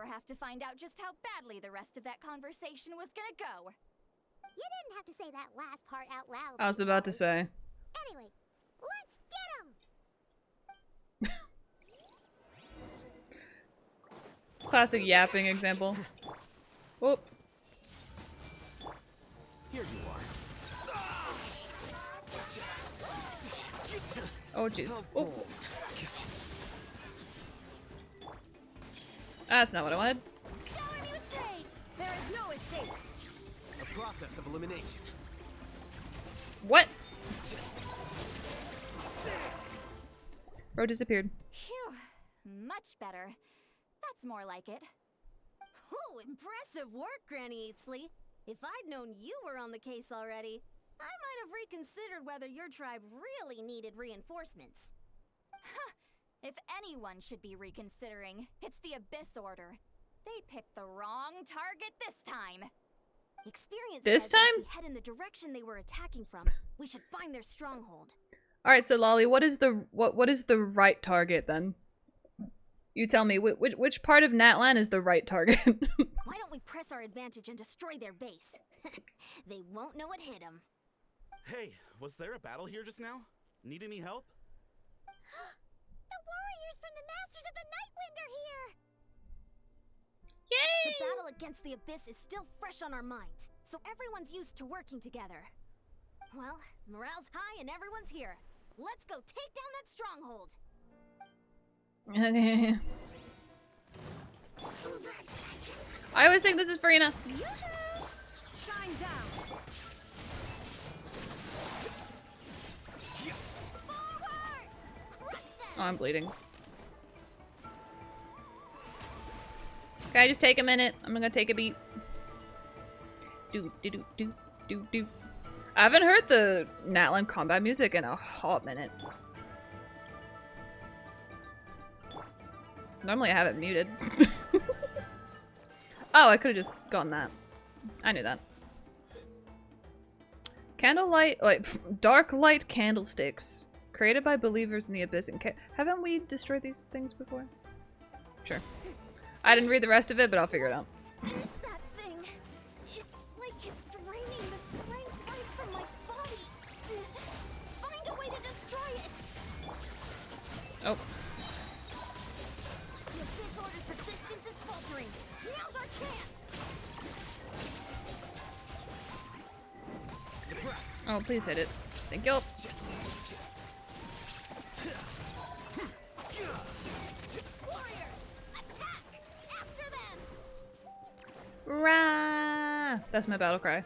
never have to find out just how badly the rest of that conversation was gonna go.
You didn't have to say that last part out loud.
I was about to say.
Anyway, let's get him!
Classic yapping example. Whoop.
Here you are.
Oh jeez.
How
Oh.
bold.
That's not what I wanted.
Shower me with trade! There is no escape!
A process of elimination.
What? Bro disappeared.
Phew. Much better. That's more like it.
Oh, impressive work, Granny 𝗧𝗧𝗦𝗧𝗧. If I'd known you were on the case already, I might have reconsidered whether your tribe really needed reinforcements.
If anyone should be reconsidering, it's the Abyss Order. They picked the wrong target this time.
Experience
This
says that if
time?
we head in the direction they were attacking from, we should find their stronghold.
All right, so Lolly, what is the right target then? You tell me. Which part of Natlan is the right target?
Why don't we press our advantage and destroy their base. They won't know it hit them.
Hey, was there a battle here just now? Need any help?
The warriors from the Masters of the Nightwind are here!
The battle against the Abyss is still fresh on our minds, so everyone's used to working together. Well, morale's high and everyone's here. Let's go take down that stronghold!
Okay. I always think this is Farina.
Shine down.
Oh, I'm bleeding. Can I just take a minute? I'm gonna take a beat. Do do do do do do. I haven't heard the Natlan combat music in a hot minute. Normally I have it muted. Oh, I could have just gotten that. I knew that. Candlelight, like dark light candlesticks, created by believers in the abyss. And haven't we destroyed these things before? Sure. I didn't read the rest of it, but I'll figure it out.
What's that thing? It's like it's draining the strength right from my body. Find a way to destroy it.
Oh.
The Abyss Order's persistence is faltering. Now's our chance.
Oh, please hit it. Thank you. Rah! That's my battle cry.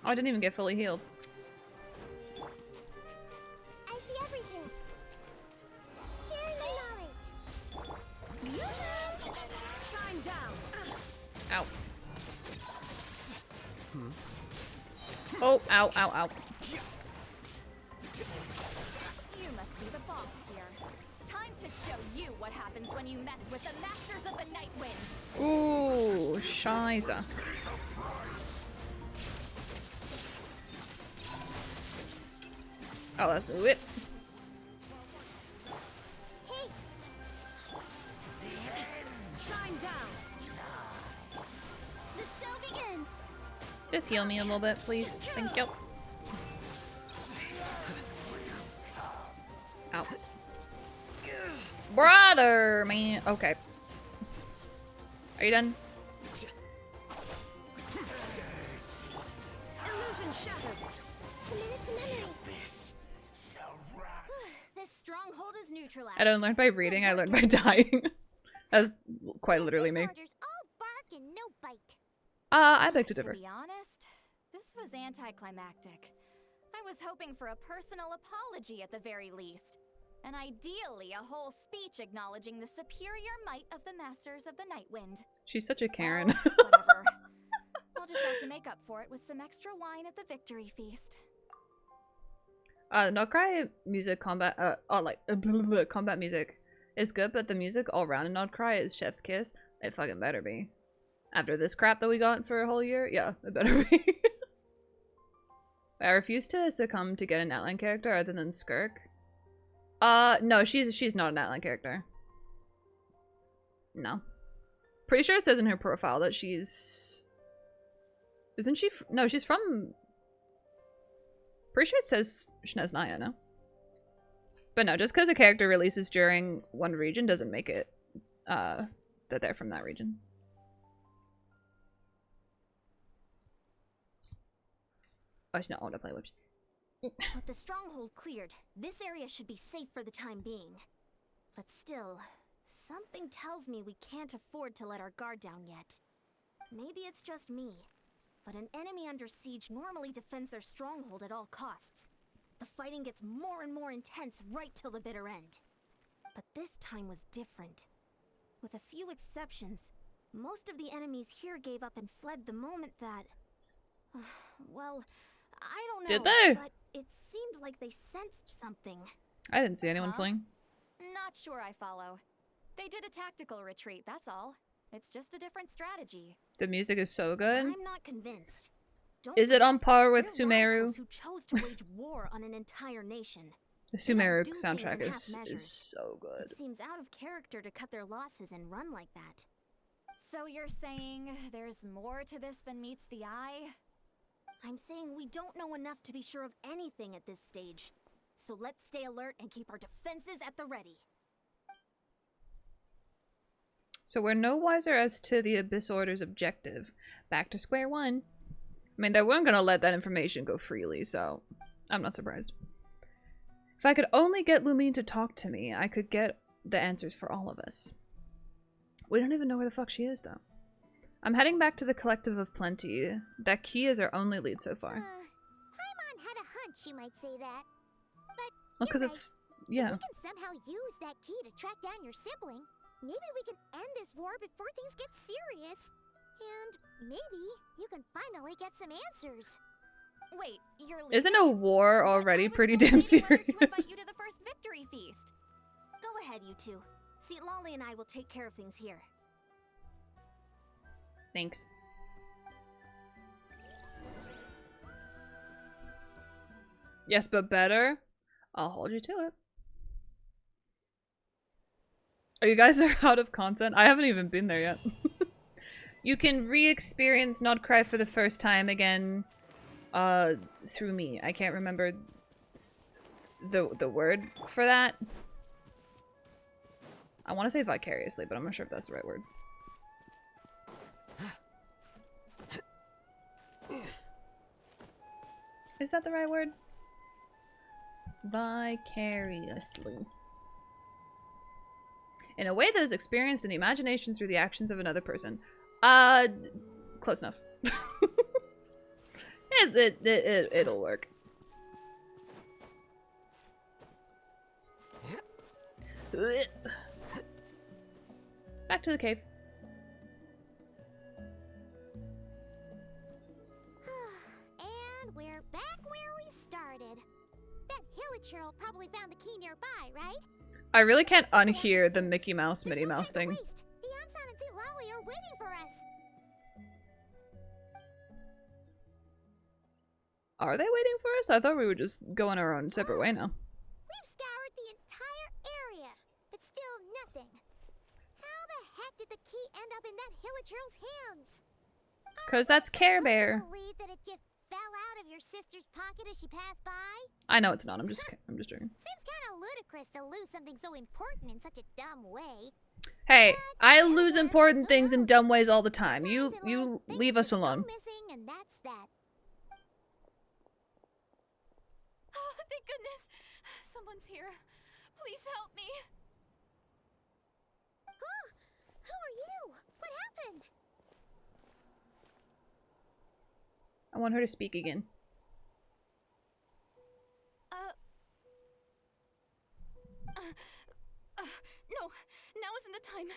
Oh, I didn't even get fully healed.
I see everything. Sharing my knowledge.
Shine down.
Ow. Oh, ow, ow, ow.
You must be the boss here. Time to show you what happens when you mess with the Masters of the Nightwind.
Ooh, Shiza. Oh, let's do it.
Shine down.
The show begins.
Just heal me a little bit, please. Thank you. Ow. Brother, man. Okay. Are you done?
Illusion shattered.
Commit to memory.
This stronghold is neutralized.
I don't learn by reading, I learn by dying. That's quite literally me.
Orders all bark and no bite.
I beg to
To
differ.
be honest, this was anticlimactic. I was hoping for a personal apology at the very least. And ideally, a whole speech acknowledging the superior might of the Masters of the Nightwind.
She's such a Karen.
Well, whatever. I'll just have to make up for it with some extra wine at the victory feast.
Nodcry music combat, combat music is good, but the music all around in Nodcry is chef's kiss. It fucking better be. After this crap that we got for a whole year, yeah, it better be. I refuse to succumb to get an Natlan character other than Skirk. No, she's not an Natlan character. No. Pretty sure it says in her profile that she's... Isn't she... No, she's from... Pretty sure it says Snezhnaya, no? But no, just because a character releases during one region doesn't make it, that they're from that region. Oh, she's not on to play whips.
With the stronghold cleared, this area should be safe for the time being. But still, something tells me we can't afford to let our guard down yet. Maybe it's just me, but an enemy under siege normally defends their stronghold at all costs. The fighting gets more and more intense right till the bitter end. But this time was different. With a few exceptions, most of the enemies here gave up and fled the moment that... well, I don't know.
Did they?
But it seemed like they sensed something.
I didn't see anyone
Huh?
fleeing.
Not sure I follow. They did a tactical retreat, that's all. It's just a different strategy.
The music is so good.
I'm not convinced. Don't
Is it on par with
They're
Sumeru?
radicals who chose to wage war on an entire nation.
The
They don't
Sumeru
do things
soundtrack
in
is
half measures.
so good.
It seems out of character to cut their losses and run like that.
So you're saying there's more to this than meets the eye?
I'm saying we don't know enough to be sure of anything at this stage. So let's stay alert and keep our defenses at the ready.
So we're no wiser as to the Abyss Order's objective. Back to square one. I mean, they weren't gonna let that information go freely, so I'm not surprised. If I could only get Lumine to talk to me, I could get the answers for all of us. We don't even know where the fuck she is, though. I'm heading back to the Collective of Plenty. That key is our only lead so far.
Paimon had a hunch you might say that. But
Well, because
you're
it's...
right.
yeah.
If we can somehow use that key to track down your sibling, maybe we can end this war before things get serious. And maybe you can finally get some answers.
Wait, you're
Isn't a war already pretty damn
To invite
serious?
you to the first victory feast.
Go ahead, you two. See, Lolly and I will take care of things here.
Thanks. Yes, but better. I'll hold you to it. Oh, you guys are out of content? I haven't even been there yet. You can re-experience Not Cry for the first time again through me. I can't remember the word for that. I want to say vicariously, but I'm not sure if that's the right word. Is that the right word? Vicariously. In a way that is experienced in the imagination through the actions of another person. Close enough. It'll work. Back to the cave.
And we're back where we started. That Hilichurl probably found the key nearby, right?
I really can't unhear the Mickey Mouse, Minnie
There's no
Mouse
time to
thing.
waste. The Ansan and Lolly are waiting for us.
Are they waiting for us? I thought we would just go on our own separate way now.
We've scoured the entire area, but still nothing. How the heck did the key end up in that Hilichurl's hands?
Cause that's Care Bear.
Believe that it just fell out of your sister's pocket as she passed by?
I know it's not. I'm just joking.
Seems kind of ludicrous to lose something so important in such a dumb way.
Hey, I lose important things in dumb ways all the time. You leave us alone.
Missing, and that's that.
Oh, thank goodness. Someone's here. Please help me.
Huh? Who are you? What happened?
I want her to speak again.
No, now isn't the time.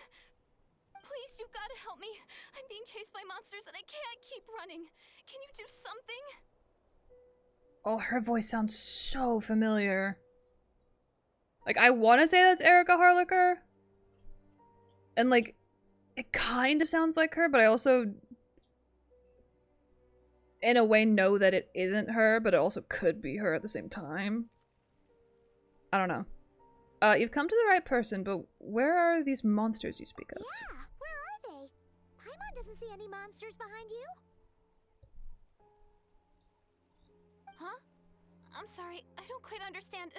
Please, you've got to help me. I'm being chased by monsters and I can't keep running. Can you do something?
Oh, her voice sounds so familiar. Like, I want to say that's Erica Harlicker. And, like, it kind of sounds like her, but I also, in a way, know that it isn't her, but it also could be her at the same time. I don't know. You've come to the right person, but where are these monsters you speak of?
Yeah, where are they? Paimon doesn't see any monsters behind you.
Huh? I'm sorry, I don't quite understand.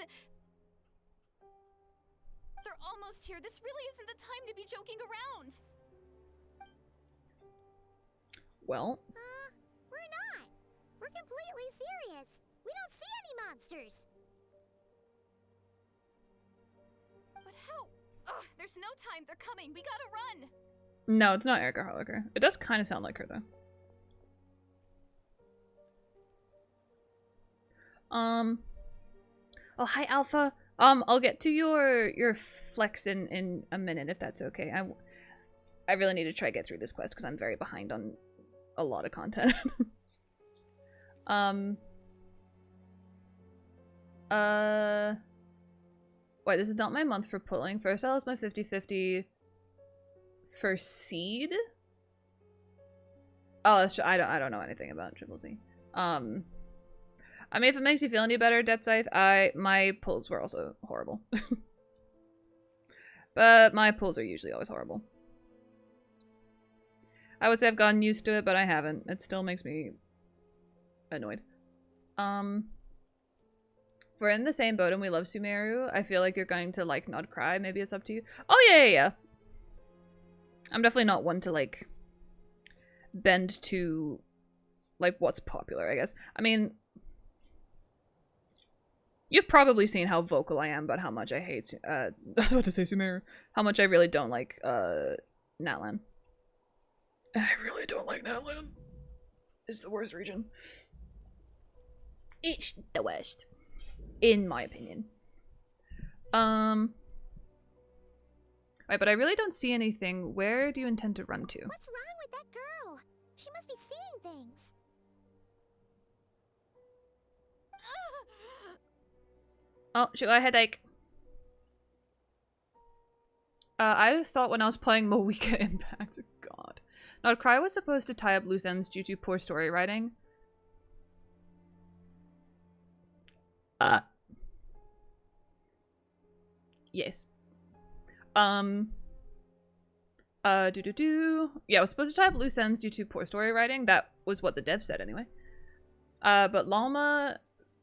They're almost here. This really isn't the time to be joking around.
Well,
We're not. We're completely serious. We don't see any monsters.
But how? Ugh, there's no time. They're coming. We gotta run.
no, it's not Erica Harlicker. It does kind of sound like her, though. Oh, hi, Alpha. I'll get to your flex in a minute, if that's okay. I really need to try to get through this quest, because I'm very behind on a lot of content. Wait, this is not my month for pulling. First, I lost my 50-50 for seed. Oh, that's true. I don't know anything about Triple Z. I mean, if it makes you feel any better, 𝗧𝗜𝗍, my pulls were also horrible. But my pulls are usually always horrible. I would say I've gotten used to it, but I haven't. It still makes me annoyed. If we're in the same boat and we love Sumeru, I feel like you're going to like not cry. Maybe it's up to you. Oh yeah. I'm definitely not one to like bend to like what's popular, I guess. I mean, you've probably seen how vocal I am about how much I hate I was about to say Sumeru. How much I really don't like Natlan. I really don't like Natlan. It's the worst region. It's the worst. In my opinion. Right, but I really don't see anything. Where do you intend to run to?
What's wrong with that girl? She must be seeing things.
Oh, she got a headache. I thought when I was playing Genshin Impact, God. 𝗏𝗏𝗧𝗔𝗠𝗣𝗦 was supposed to tie up loose ends due to poor story writing. Yes. Yeah, it was supposed to tie up loose ends due to poor story writing. That was what the dev said anyway. But 𝗏𝗏𝗧𝗔𝗠𝗣𝗦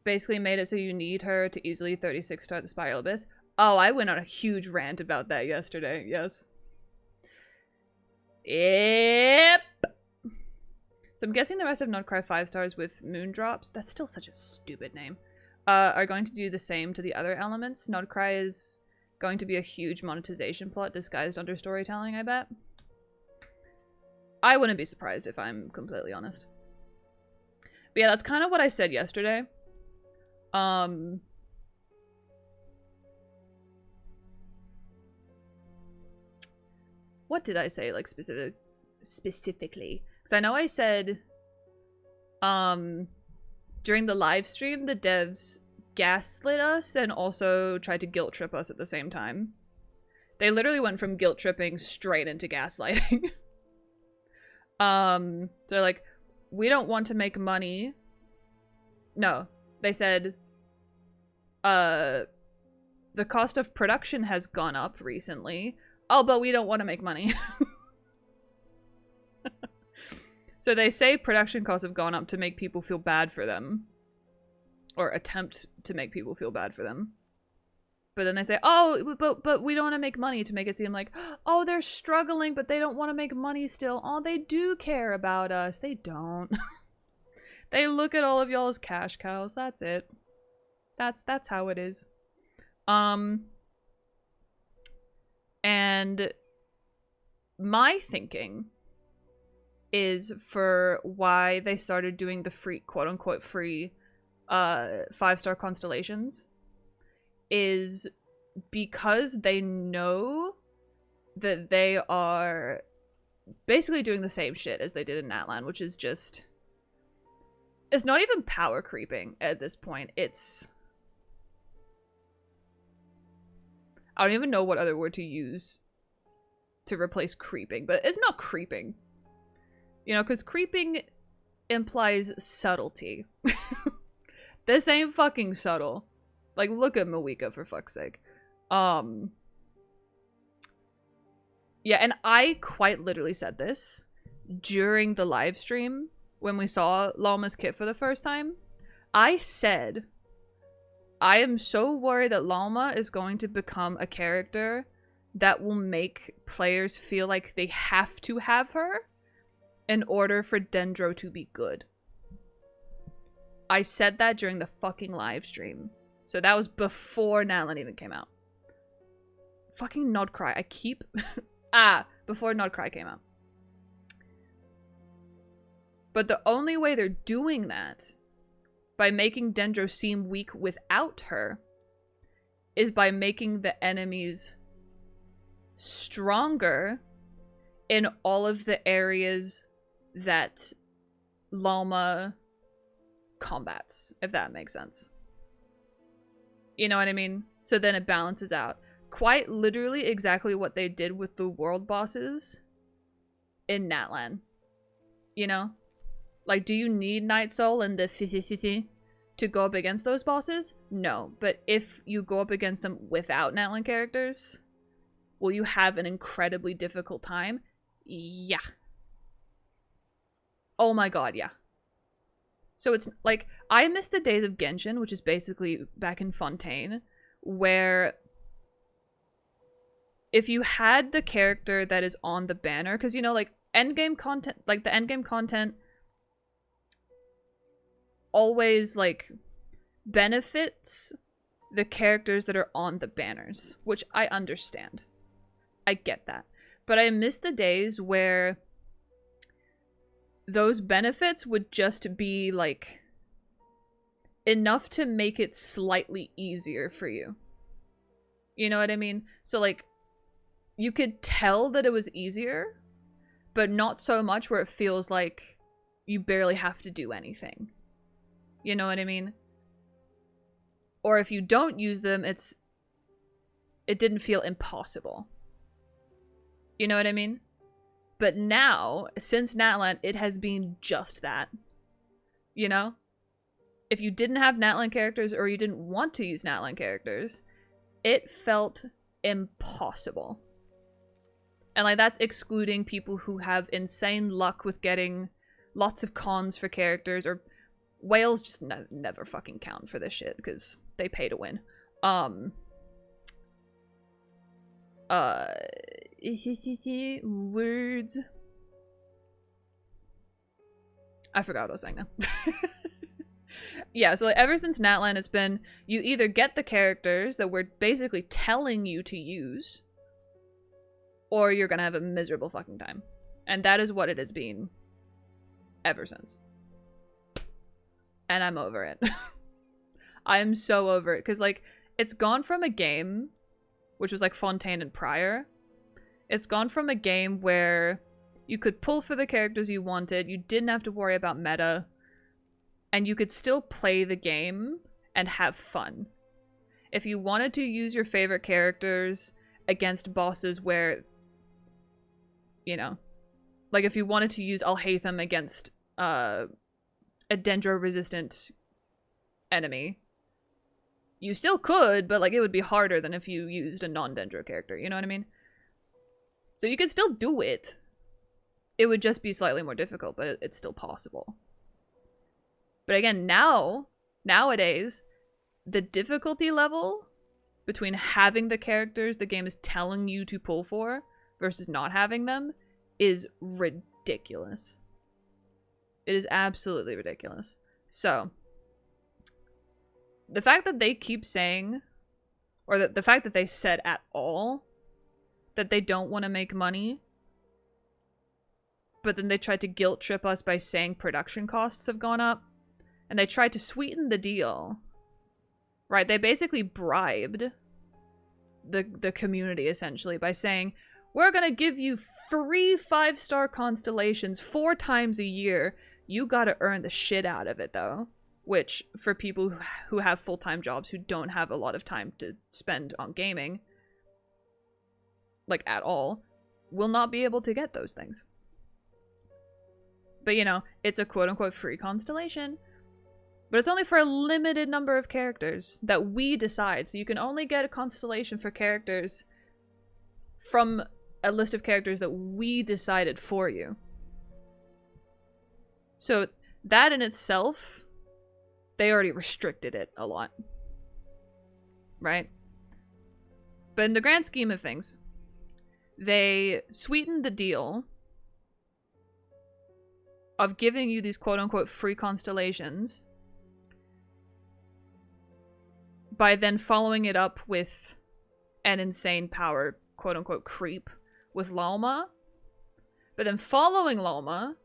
basically made it so you need her to easily 36 start the Spiral Abyss. Oh, I went on a huge rant about that yesterday, yes. Yep. So I'm guessing the rest of 𝗏𝗏𝗏𝗏 5 stars with moon drops. That's still such a stupid name. Are going to do the same to the other elements. 𝗏𝗏𝗏𝗏 is going to be a huge monetization plot disguised under storytelling, I bet. I wouldn't be surprised if I'm completely honest. But yeah, that's kind of what I said yesterday. What did I say, like, specifically? Because I know I said, during the live stream, the devs gaslit us and also tried to guilt trip us at the same time. They literally went from guilt tripping straight into gaslighting. They're like, we don't want to make money. No, they said, the cost of production has gone up recently. Oh, but we don't want to make money. So they say production costs have gone up to make people feel bad for them. Or attempt to make people feel bad for them. But then they say, oh, but we don't want to make money, to make it seem like, oh, they're struggling, but they don't want to make money still. Oh, they do care about us. They don't. They look at all of y'all as cash cows. That's it. That's how it is. And my thinking is for why they started doing the free, quote-unquote free 5-star constellations is because they know that they are basically doing the same shit as they did in Natlan, which is just, it's not even power creeping at this point. It's, I don't even know what other word to use to replace creeping, but it's not creeping. You know, because creeping implies subtlety. This ain't fucking subtle. Like, look at Mawika, for fuck's sake. Yeah, and I quite literally said this during the live stream when we saw 𝗏𝗏𝗧𝗔𝗠𝗣𝗏's kit for the first time. I said, I am so worried that 𝗏𝗏𝗧𝗔𝗠𝗏 is going to become a character that will make players feel like they have to have her in order for Dendro to be good. I said that during the fucking live stream. So that was before Natlan even came out. Fucking 𝗏𝗏𝗏𝗏𝗏. I keep... before 𝗏𝗏𝗏𝗏𝗏 came out. But the only way they're doing that, by making Dendro seem weak without her, is by making the enemies stronger in all of the areas that 𝗏𝗏𝗏 combats, if that makes sense. You know what I mean? So then it balances out. Quite literally exactly what they did with the world bosses in Natlan. You know? Like, do you need Night Soul and the 50-50 to go up against those bosses? No. But if you go up against them without Natlan characters, will you have an incredibly difficult time? Yeah. Oh my god, yeah. So it's like, I miss the days of Genshin, which is basically back in Fontaine, where if you had the character that is on the banner, because, you know, like, endgame content, like, the endgame content always, like, benefits the characters that are on the banners, which I understand. I get that. But I miss the days where those benefits would just be, like, enough to make it slightly easier for you. You know what I mean? So, like, you could tell that it was easier, but not so much where it feels like you barely have to do anything. You know what I mean? Or if you don't use them, it didn't feel impossible. You know what I mean? But now, since Natlan, it has been just that. You know? If you didn't have Natlan characters or you didn't want to use Natlan characters, it felt impossible. And, like, that's excluding people who have insane luck with getting lots of cons for characters, or whales just never fucking count for this shit because they pay to win. Words. I forgot what I was saying now. Yeah, so, like, ever since Natlan, it's been, you either get the characters that we're basically telling you to use, or you're gonna have a miserable fucking time. And that is what it has been ever since. And I'm over it. I'm so over it. Because, like, it's gone from a game, which was, like, Fontaine and prior. It's gone from a game where you could pull for the characters you wanted, you didn't have to worry about meta, and you could still play the game and have fun. If you wanted to use your favorite characters against bosses where, you know, like if you wanted to use 𝗧𝗓𝗦𝗦 against a dendro-resistant enemy, you still could, but, like, it would be harder than if you used a non-dendro character, you know what I mean? So you could still do it. It would just be slightly more difficult, but it's still possible. But again, nowadays, the difficulty level between having the characters the game is telling you to pull for versus not having them is ridiculous. It is absolutely ridiculous. So, the fact that they keep saying, or that the fact that they said at all that they don't want to make money, but then they tried to guilt trip us by saying production costs have gone up, and they tried to sweeten the deal, right? They basically bribed the community, essentially, by saying, we're gonna give you 3 5-star constellations 4 times a year. You gotta earn the shit out of it, though. Which, for people who have full-time jobs who don't have a lot of time to spend on gaming, like, at all, will not be able to get those things. But, you know, it's a quote-unquote free constellation. But it's only for a limited number of characters that we decide. So you can only get a constellation for characters from a list of characters that we decided for you. So that in itself, they already restricted it a lot. Right? But in the grand scheme of things, they sweetened the deal of giving you these quote-unquote free constellations by then following it up with an insane power quote-unquote creep with 𝗠𝗠𝗠. But then following 𝗠𝗠𝗠,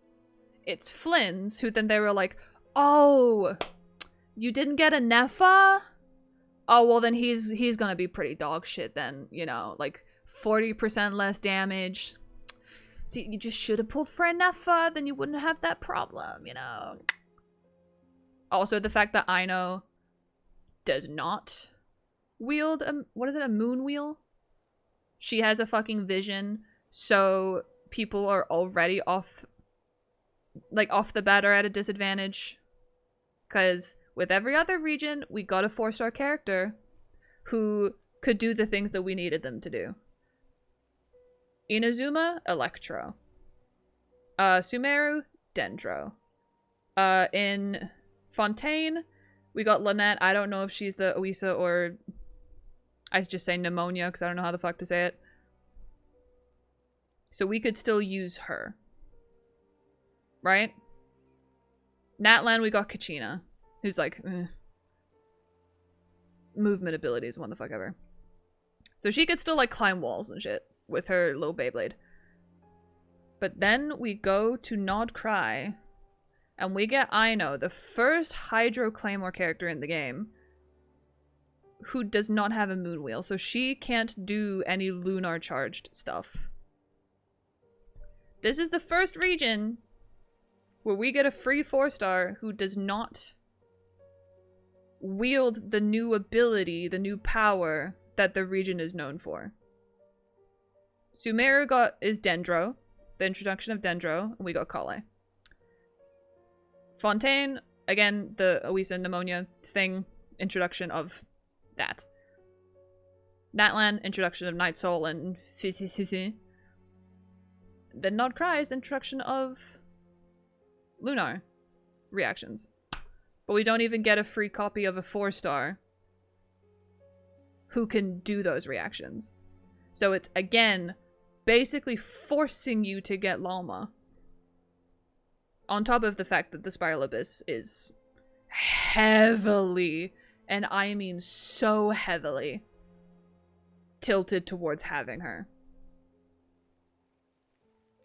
it's Flynn's, who then they were like, oh, you didn't get a Nepha? Oh, well then he's gonna be pretty dog shit then, you know, like 40% less damage. See, you just should have pulled for a Nepha, then you wouldn't have that problem, you know. Also, the fact that Aino does not wield a, a moon wheel? She has a fucking vision, so people are already off the bat are at a disadvantage. Because With every other region, we got a 4-star character who could do the things that we needed them to do. Inazuma, Electro. Sumeru, Dendro. In Fontaine, we got Lynette. I don't know if she's the 𝗧𝗜𝗠𝗘𝗦𝗧𝗔𝗠𝗣𝗦 or I just say pneumonia because I don't know how the fuck to say it. So we could still use her. Right? Natlan, we got Kachina, who's like, movement abilities, what the fuck ever. So she could still like climb walls and shit with her little Beyblade. But then we go to Nod Cry, and we get Aino, the first Hydro Claymore character in the game, who does not have a moon wheel, so she can't do any lunar charged stuff. This is the first region where we get a free 4-star who does not wield the new ability, the new power that the region is known for. Sumeru is Dendro, the introduction of Dendro, and we got Kale. Fontaine, again, the 𝗧𝗜𝗠𝗘𝗦𝗧𝗔𝗠𝗣𝗦 pneumonia thing, introduction of that. Natlan, introduction of Night Soul and 𝗧𝗧𝗧𝗧𝗧. Then Nod Cry's introduction of lunar reactions. But we don't even get a free copy of a 4-star who can do those reactions. So it's, again, basically forcing you to get Llama. On top of the fact that the Spiral Abyss is heavily, and I mean so heavily, tilted towards having her.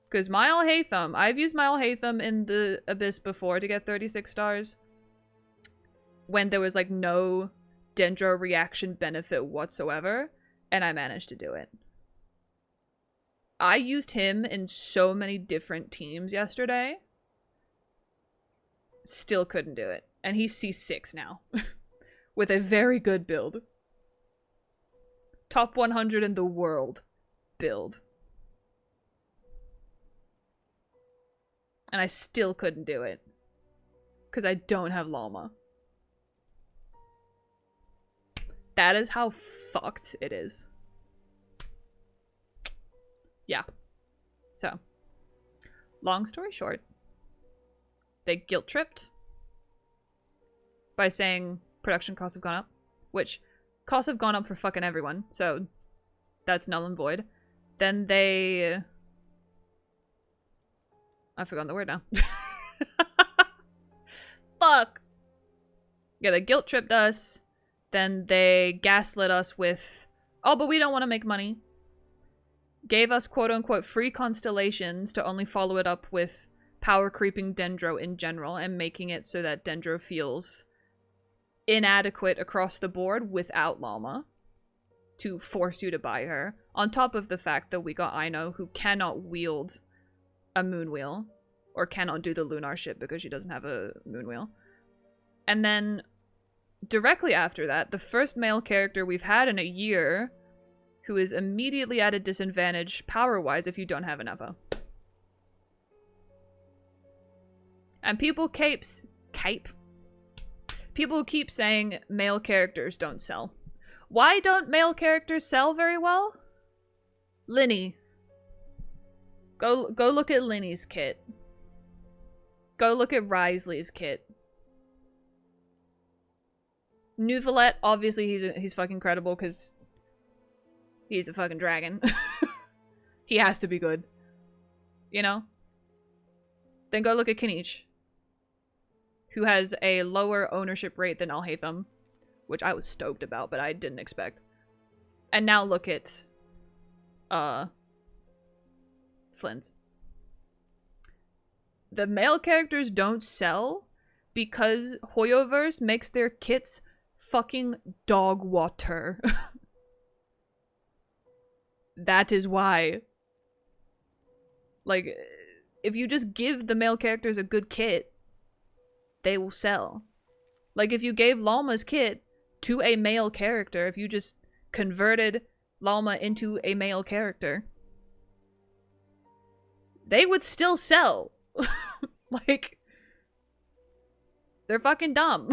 Because my 𝗧𝗓𝗧𝗏, I've used my 𝗧𝗓𝗧𝗏 in the Abyss before to get 36 stars. When there was like no Dendro reaction benefit whatsoever, and I managed to do it. I used him in so many different teams yesterday. Still couldn't do it. And he's C6 now. With a very good build. Top 100 in the world build. And I still couldn't do it. Because I don't have Llama. That is how fucked it is. Yeah. So. Long story short. They guilt-tripped. By saying production costs have gone up. Which, costs have gone up for fucking everyone. So, that's null and void. Then they... I've forgotten the word now. Fuck! Yeah, they guilt-tripped us. Then they gaslit us with, oh, but we don't want to make money. Gave us quote-unquote free constellations to only follow it up with power-creeping Dendro in general and making it so that Dendro feels inadequate across the board without Llama to force you to buy her. On top of the fact that we got Aino, who cannot wield a moon wheel or cannot do the lunar shit because she doesn't have a moon wheel. And then directly after that, the first male character we've had in a year who is immediately at a disadvantage power-wise if you don't have an Evo. And people people keep saying male characters don't sell. Why don't male characters sell very well? Linny. Go look at Linny's kit. Go look at Risley's kit. Neuvillette, obviously he's fucking credible because he's a fucking dragon. He has to be good. You know? Then go look at Kinich, who has a lower ownership rate than 𝗧𝗓𝗧𝗏, which I was stoked about, but I didn't expect. And now look at Flint's. The male characters don't sell because Hoyoverse makes their kits fucking dog water. That is why. Like, if you just give the male characters a good kit, they will sell. Like, if you gave Llama's kit to a male character, if you just converted Llama into a male character, they would still sell. Like, they're fucking dumb.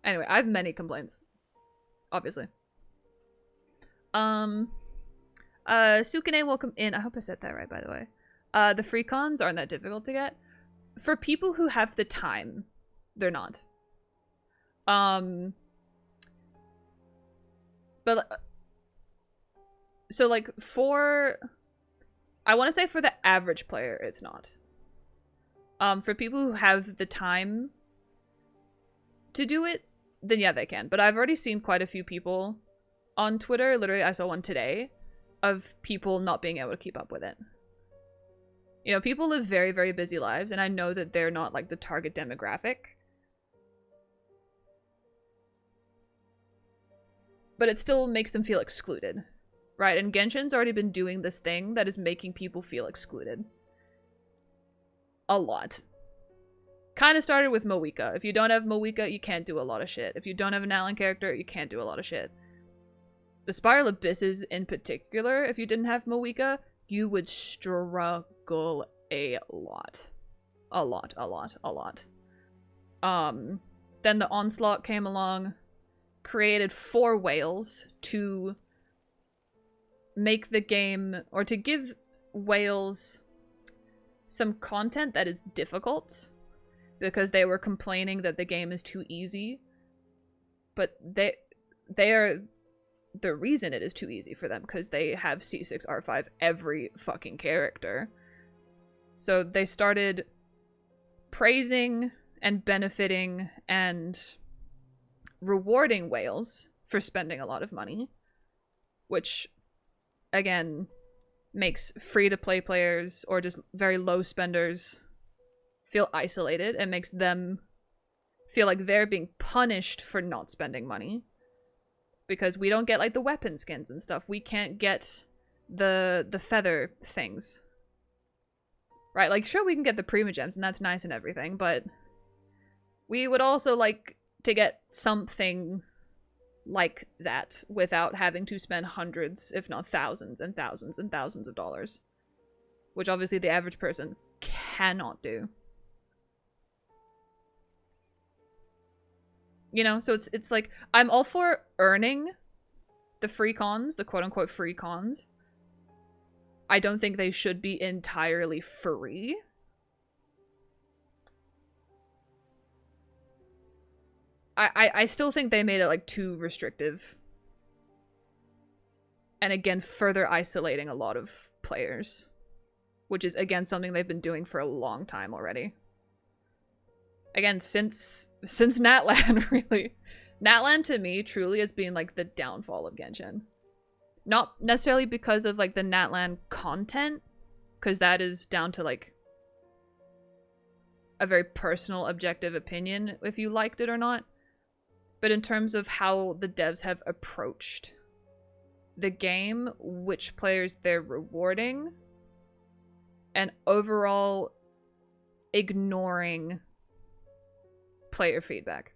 Anyway, I have many complaints. Obviously. Sukune, welcome in. I hope I said that right, by the way. The free cons aren't that difficult to get. For people who have the time, they're not. But so like for, I want to say for the average player, it's not. For people who have the time to do it, then yeah, they can. But I've already seen quite a few people on Twitter, literally I saw one today, of people not being able to keep up with it. You know, people live very, very busy lives, and I know that they're not like the target demographic. But it still makes them feel excluded, right? And Genshin's already been doing this thing that is making people feel excluded. A lot. Kind of started with Moeka. If you don't have Moeka, you can't do a lot of shit. If you don't have an Alan character, you can't do a lot of shit. The Spiral Abysses in particular, if you didn't have Moeka, you would struggle a lot. A lot, a lot, a lot. Then the Onslaught came along, created 4 whales to make the game, or to give whales some content that is difficult, because they were complaining that the game is too easy. But they are the reason it is too easy for them, because they have C6R5 every fucking character. So they started praising and benefiting and rewarding whales for spending a lot of money, which again makes free-to-play players or just very low spenders feel isolated and makes them feel like they're being punished for not spending money, because we don't get like the weapon skins and stuff. We can't get the feather things, right? Like, sure, we can get the primogems and that's nice and everything, but we would also like to get something like that without having to spend hundreds, if not thousands and thousands and thousands of dollars, which obviously the average person cannot do. You know, so it's like, I'm all for earning the free cons, the quote-unquote free cons. I don't think they should be entirely free. I still think they made it like too restrictive. And again, further isolating a lot of players, which is again something they've been doing for a long time already. Again, since Natlan, really. Natlan to me truly has been like the downfall of Genshin. Not necessarily because of like the Natlan content, because that is down to like a very personal, objective opinion if you liked it or not. But in terms of how the devs have approached the game, which players they're rewarding, and overall ignoring player feedback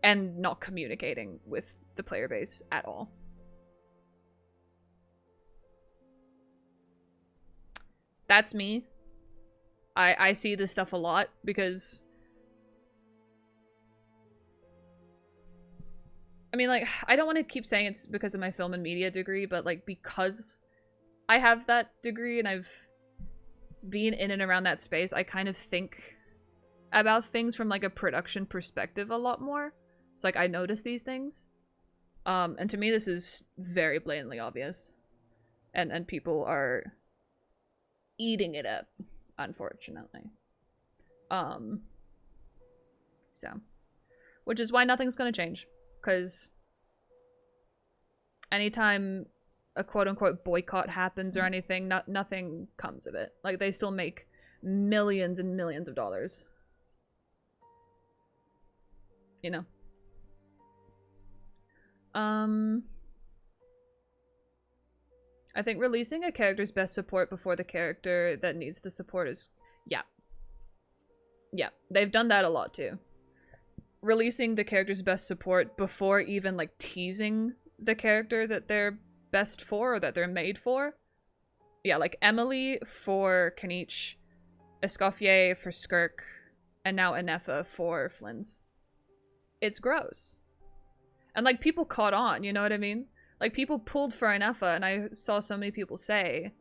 and not communicating with the player base at all. That's me. I see this stuff a lot because I mean, like, I don't want to keep saying it's because of my film and media degree, but like because I have that degree and I've been in and around that space, I kind of think about things from like a production perspective a lot more. It's like I notice these things. And to me this is very blatantly obvious. And people are eating it up, unfortunately. So, which is why nothing's gonna change, because anytime a quote-unquote boycott happens or anything, nothing comes of it. Like, they still make millions and millions of dollars. You know? I think releasing a character's best support before the character that needs the support is... Yeah. Yeah, they've done that a lot too. Releasing the character's best support before even, like, teasing the character that they're best for or that they're made for. Yeah, like Emily for Kaniche, Escoffier for Skirk, and now Anefa for Flynn's. it's gross. And like people caught on, you know what I mean? Like people pulled for an Ефfa, and I saw so many people say,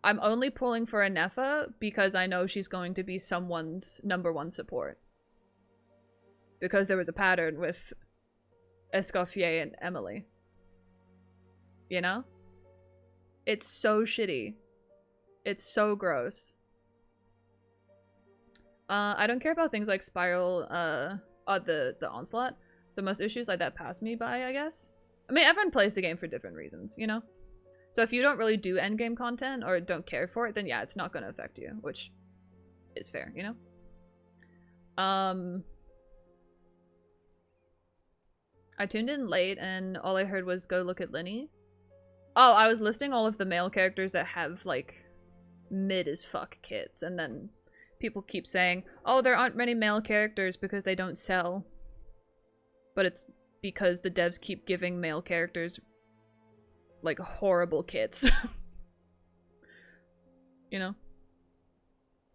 I'm only pulling for an Ефfa because I know she's going to be someone's #1 support. Because there was a pattern with 𝗧𝗠𝗘𝗦𝗦 and Emily. You know? It's so shitty. It's so gross. I don't care about things like Spiral, the Onslaught. So most issues like that pass me by, I guess. I mean, everyone plays the game for different reasons, you know? So if you don't really do endgame content or don't care for it, then yeah, it's not going to affect you, which is fair, you know? I tuned in late and all I heard was go look at Linny. Oh, I was listing all of the male characters that have, like, mid as fuck kits, and then people keep saying, oh, there aren't many male characters because they don't sell. But it's because the devs keep giving male characters, like, horrible kits. You know?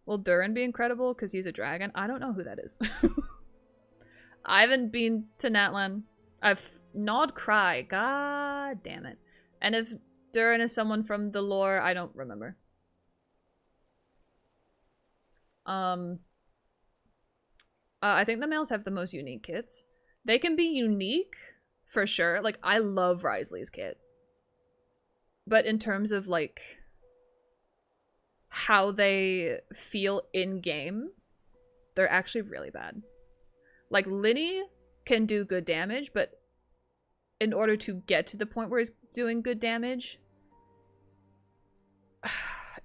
Will Durin be incredible because he's a dragon? I don't know who that is. I haven't been to Natlan. I've Nod Cry. God damn it. And if Durin is someone from the lore, I don't remember. I think the males have the most unique kits. They can be unique, for sure. Like, I love Wriothesley's kit. But in terms of, like, how they feel in-game, they're actually really bad. Like, Linny can do good damage, but in order to get to the point where he's doing good damage,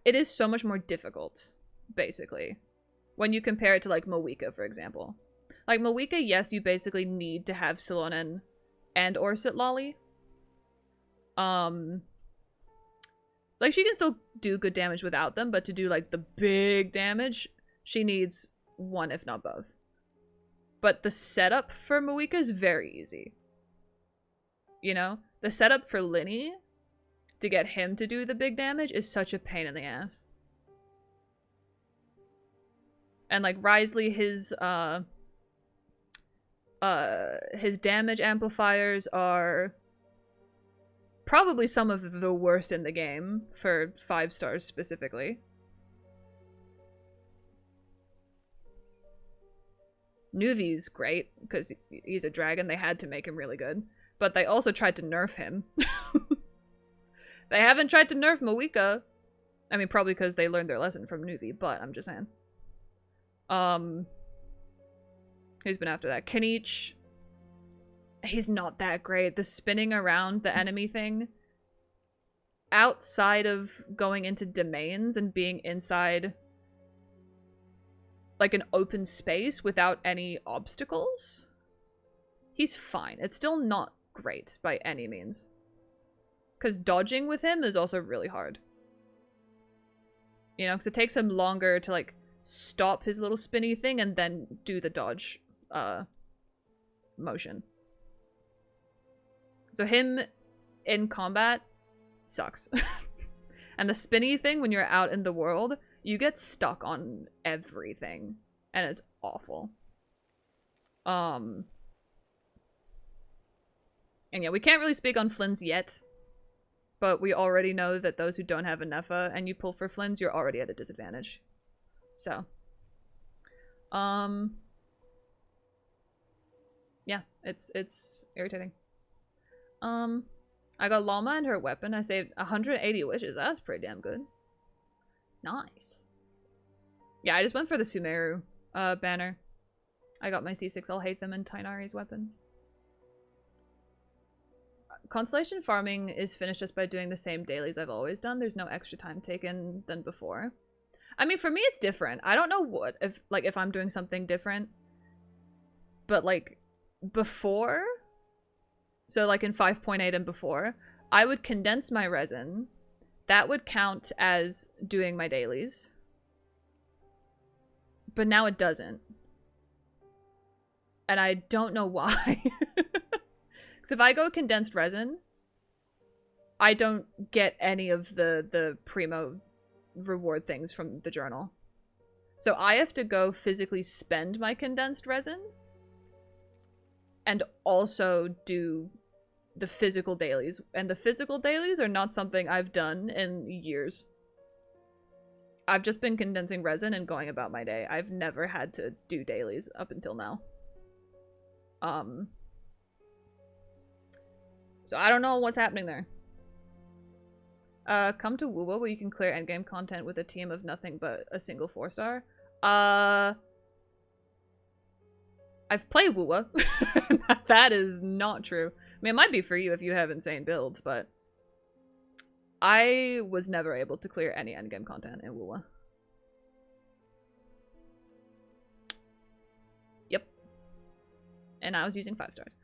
it is so much more difficult, basically, when you compare it to, like, Moeka, for example. Like, Moeka, yes, you basically need to have Silonen and or Sitlolly. Like, she can still do good damage without them, but to do, like, the big damage, she needs one, if not both. But the setup for Moeka is very easy. You know? The setup for Linny, to get him to do the big damage, is such a pain in the ass. And, like, Wriothesley, his damage amplifiers are probably some of the worst in the game, for 5 stars specifically. Nuvi's great, because he's a dragon, they had to make him really good. But they also tried to nerf him. They haven't tried to nerf Moeka. I mean, probably because they learned their lesson from Nuvi, but I'm just saying. Who's been after that? Kanich. He's not that great. The spinning around the enemy thing, outside of going into domains and being inside, like, an open space without any obstacles, he's fine. It's still not great by any means. Because dodging with him is also really hard. You know, because it takes him longer to, like, stop his little spinny thing and then do the dodge motion. So him in combat sucks. And the spinny thing, when you're out in the world, you get stuck on everything. And it's awful. And yeah, we can't really speak on Flynn's yet. But we already know that those who don't have a Ефfa and you pull for Flynn's, you're already at a disadvantage. So. Yeah, it's irritating. I got Llama and her weapon. I saved 180 wishes. That's pretty damn good. Nice. Yeah, I just went for the Sumeru banner. I got my C6 Alhaitham and Tainari's weapon. Constellation farming is finished just by doing the same dailies I've always done. There's no extra time taken than before. I mean, for me, it's different. I don't know what, if I'm doing something different. But, like, before, so, like, in 5.8 and before, I would condense my resin. That would count as doing my dailies. But now it doesn't. And I don't know why. Because if I go condensed resin, I don't get any of the primo reward things from the journal. So I have to go physically spend my condensed resin and also do the physical dailies. And the physical dailies are not something I've done in years. I've just been condensing resin and going about my day. I've never had to do dailies up until now. So I don't know what's happening there. Come to 𝗧𝗧 where you can clear endgame content with a team of nothing but a single 4-star. I've played 𝗧𝗧. That is not true. I mean, it might be for you if you have insane builds, but I was never able to clear any endgame content in 𝗧𝗧. Yep. And I was using 5 stars.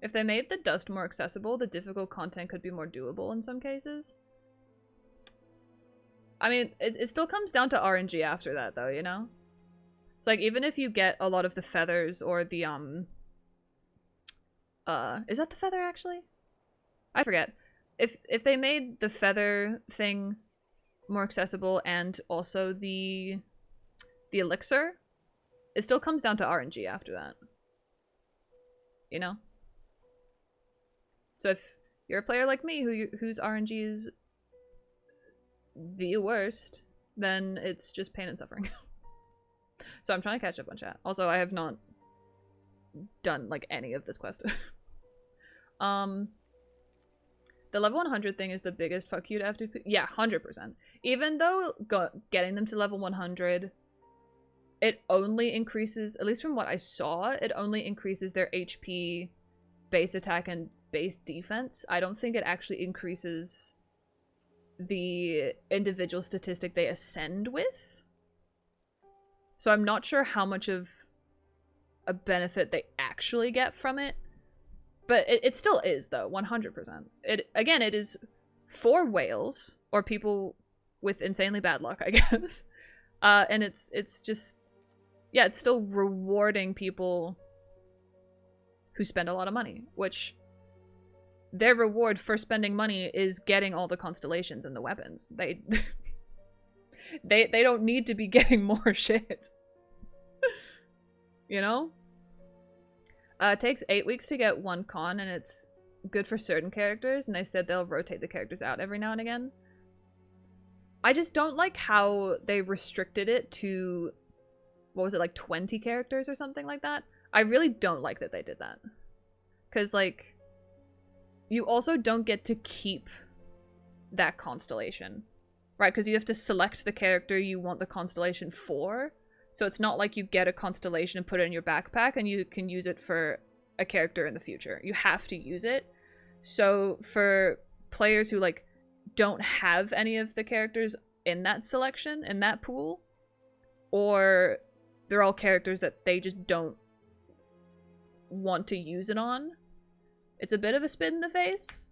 If they made the dust more accessible, the difficult content could be more doable in some cases. I mean, it still comes down to RNG after that, though, you know? It's like, even if you get a lot of the feathers or the, is that the feather, actually? I forget. If they made the feather thing more accessible and also the elixir, it still comes down to RNG after that. You know? So if you're a player like me whose RNG is the worst, then it's just pain and suffering. So I'm trying to catch up on chat. Also, I have not done like any of this quest. The level 100 thing is the biggest fuck you to FTP. Yeah, 100%. Even though getting them to level 100, it only increases, at least from what I saw, it only increases their HP, base attack, and base defense. I don't think it actually increases the individual statistic they ascend with. So I'm not sure how much of a benefit they actually get from it. But it still is, though, 100%. Again, it is for whales, or people with insanely bad luck, I guess. And it's just, yeah, it's still rewarding people who spend a lot of money, which their reward for spending money is getting all the constellations and the weapons. They don't need to be getting more shit. You know? It takes 8 weeks to get one con, and it's good for certain characters, and they said they'll rotate the characters out every now and again. I just don't like how they restricted it to, what was it, like 20 characters or something like that? I really don't like that they did that. Because, like, you also don't get to keep that constellation, right? Because you have to select the character you want the constellation for. So it's not like you get a constellation and put it in your backpack and you can use it for a character in the future. You have to use it. So for players who, like, don't have any of the characters in that selection, in that pool, or they're all characters that they just don't want to use it on, it's a bit of a spit in the face.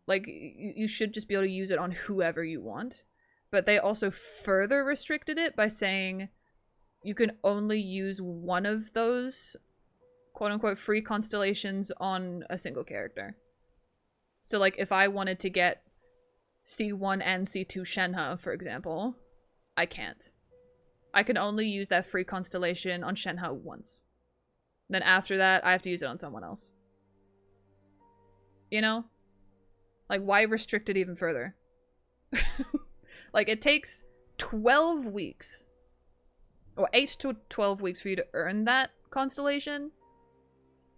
Like, you should just be able to use it on whoever you want. But they also further restricted it by saying you can only use one of those quote-unquote free constellations on a single character. So, like, if I wanted to get C1 and C2 Shenhe, for example, I can't. I can only use that free constellation on Shenhe once. Then after that, I have to use it on someone else. You know? Like, why restrict it even further? Like, it takes 12 weeks, or 8 to 12 weeks for you to earn that constellation,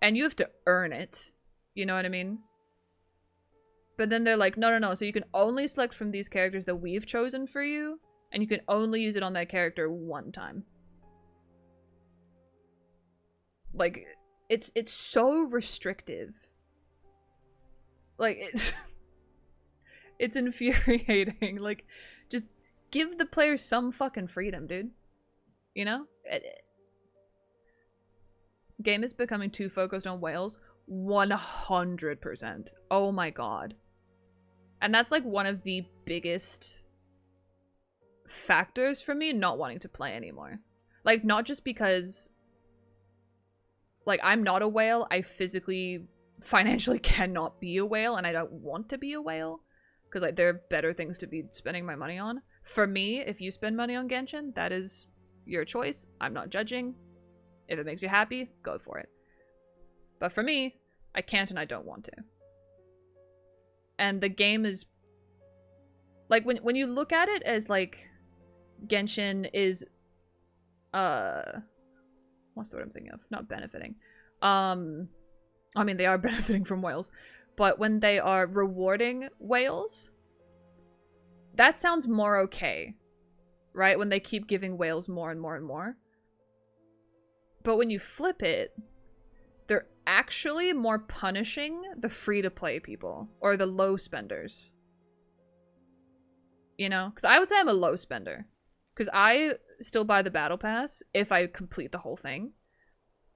and you have to earn it, you know what I mean? But then they're like, no, so you can only select from these characters that we've chosen for you, and you can only use it on that character one time. Like, it's so restrictive. Like, it's infuriating. Like, just give the players some fucking freedom, dude. You know? Game is becoming too focused on whales. 100%. Oh my god. And that's like one of the biggest factors for me not wanting to play anymore. Like, not just because, like, I'm not a whale. I physically, financially cannot be a whale, and I don't want to be a whale. Because, like, there are better things to be spending my money on. For me, if you spend money on Genshin, that is your choice. I'm not judging. If it makes you happy, go for it. But for me, I can't and I don't want to. And the game is... Like, when you look at it as, like, Genshin is... What's the word I'm thinking of? Not benefiting. I mean, they are benefiting from whales. But when they are rewarding whales, that sounds more okay. Right? When they keep giving whales more and more and more. But when you flip it, they're actually more punishing the free-to-play people. Or the low spenders. You know? Because I would say I'm a low spender. Because I still buy the battle pass if I complete the whole thing.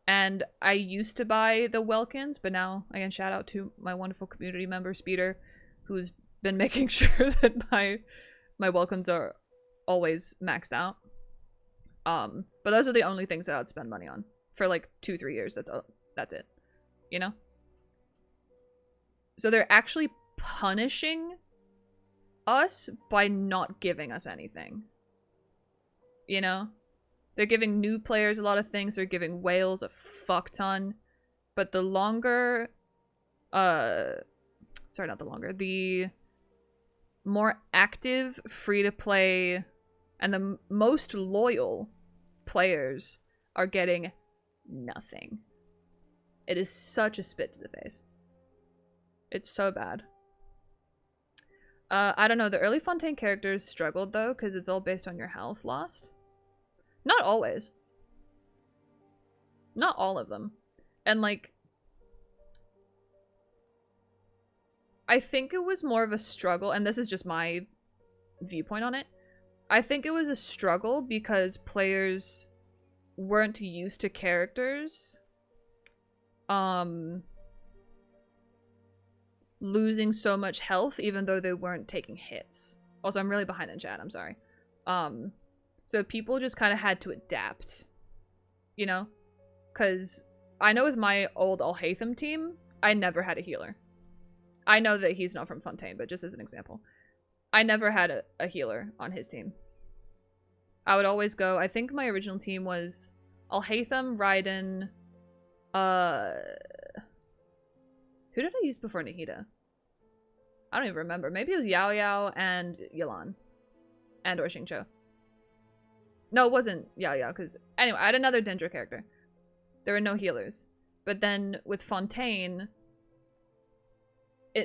And I used to buy the Welkins, but now, again, shout out to my wonderful community member, Speeder, who's been making sure that my Welkins are always maxed out. But those are the only things that I would spend money on for like 2-3 years. That's it. You know? So they're actually punishing us by not giving us anything. You know? They're giving new players a lot of things. They're giving whales a fuck ton. But the longer... sorry, not the longer. The more active, free-to-play, and the most loyal players are getting nothing. It is such a spit to the face. It's so bad. I don't know. The early Fontaine characters struggled, though, because it's all based on your health lost. Not always. Not all of them. And, like... I think it was more of a struggle, and this is just my viewpoint on it. I think it was a struggle because players weren't used to characters losing so much health even though they weren't taking hits. Also, I'm really behind in chat, I'm sorry. So people just kind of had to adapt, you know? Because I know with my old 𝗧𝗓𝗦𝗦𝗧𝗓𝗏 team, I never had a healer. I know that he's not from Fontaine, but just as an example. I never had a healer on his team. I would always go, I think my original team was 𝗧𝗓𝗦𝗧𝗏, Raiden, who did I use before Nahida? I don't even remember. Maybe it was Yao Yao and Yelan. And or Xingqiu. No, it wasn't Yao Yao, because... Anyway, I had another Dendra character. There were no healers. But then with Fontaine...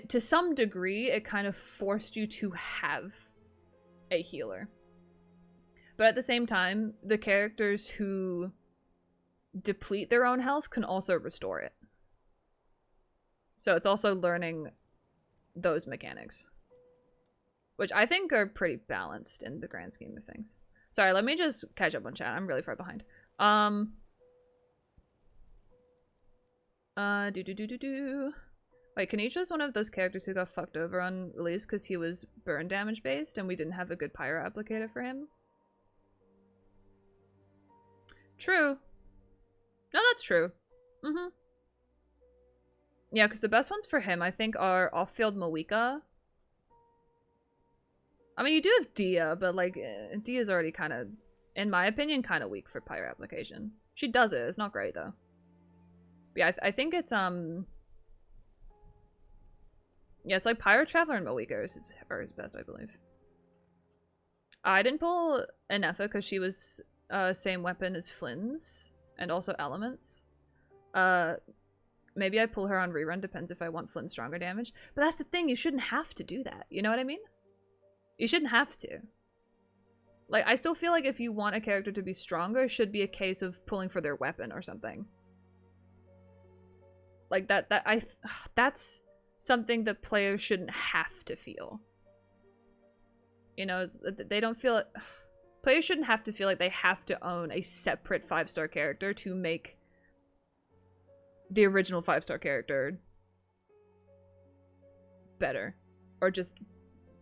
to some degree, it kind of forced you to have a healer. But at the same time, the characters who deplete their own health can also restore it. So it's also learning those mechanics. Which I think are pretty balanced in the grand scheme of things. Sorry, let me just catch up on chat. I'm really far behind. Wait, Kanicha is one of those characters who got fucked over on release because he was burn damage based and we didn't have a good pyro applicator for him. True. No, that's true. Mm-hmm. Yeah, because the best ones for him, I think, are off-field Moika. I mean, you do have Dia, but, like, Dia's already kind of, in my opinion, kind of weak for pyro application. She does it. It's not great, though. But yeah, I think it's, yeah, it's like Pyro Traveler and Moika are his best, I believe. I didn't pull Inetha because she was same weapon as Flynn's and also Elements. Maybe I pull her on rerun, depends if I want Flynn's stronger damage. But that's the thing, you shouldn't have to do that. You know what I mean? You shouldn't have to. Like, I still feel like if you want a character to be stronger, it should be a case of pulling for their weapon or something. Like, that's something that players shouldn't have to feel. You know, they don't feel it. Players shouldn't have to feel like they have to own a separate 5-star character to make the original 5-star character better. Or just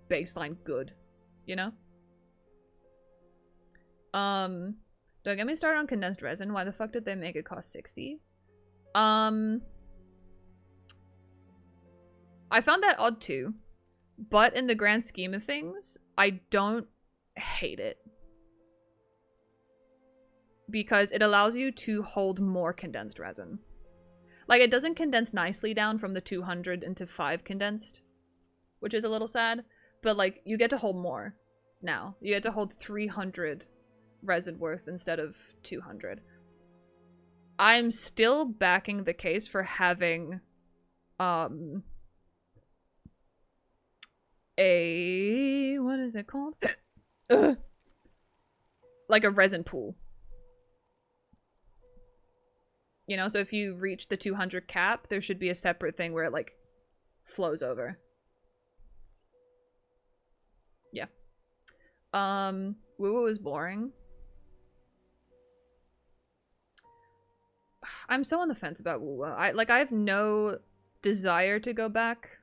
baseline good. You know? Don't get me started on condensed resin. Why the fuck did they make it cost 60? I found that odd too. But in the grand scheme of things, I don't hate it. because it allows you to hold more condensed resin. Like, it doesn't condense nicely down from the 200 into 5 condensed, which is a little sad, but, like, you get to hold more now. You get to hold 300 resin worth instead of 200. I'm still backing the case for having, a... what is it called? Like a resin pool. You know, so if you reach the 200 cap, there should be a separate thing where it, like, flows over. Yeah. Woo was boring. I'm so on the fence about Woo. I have no desire to go back.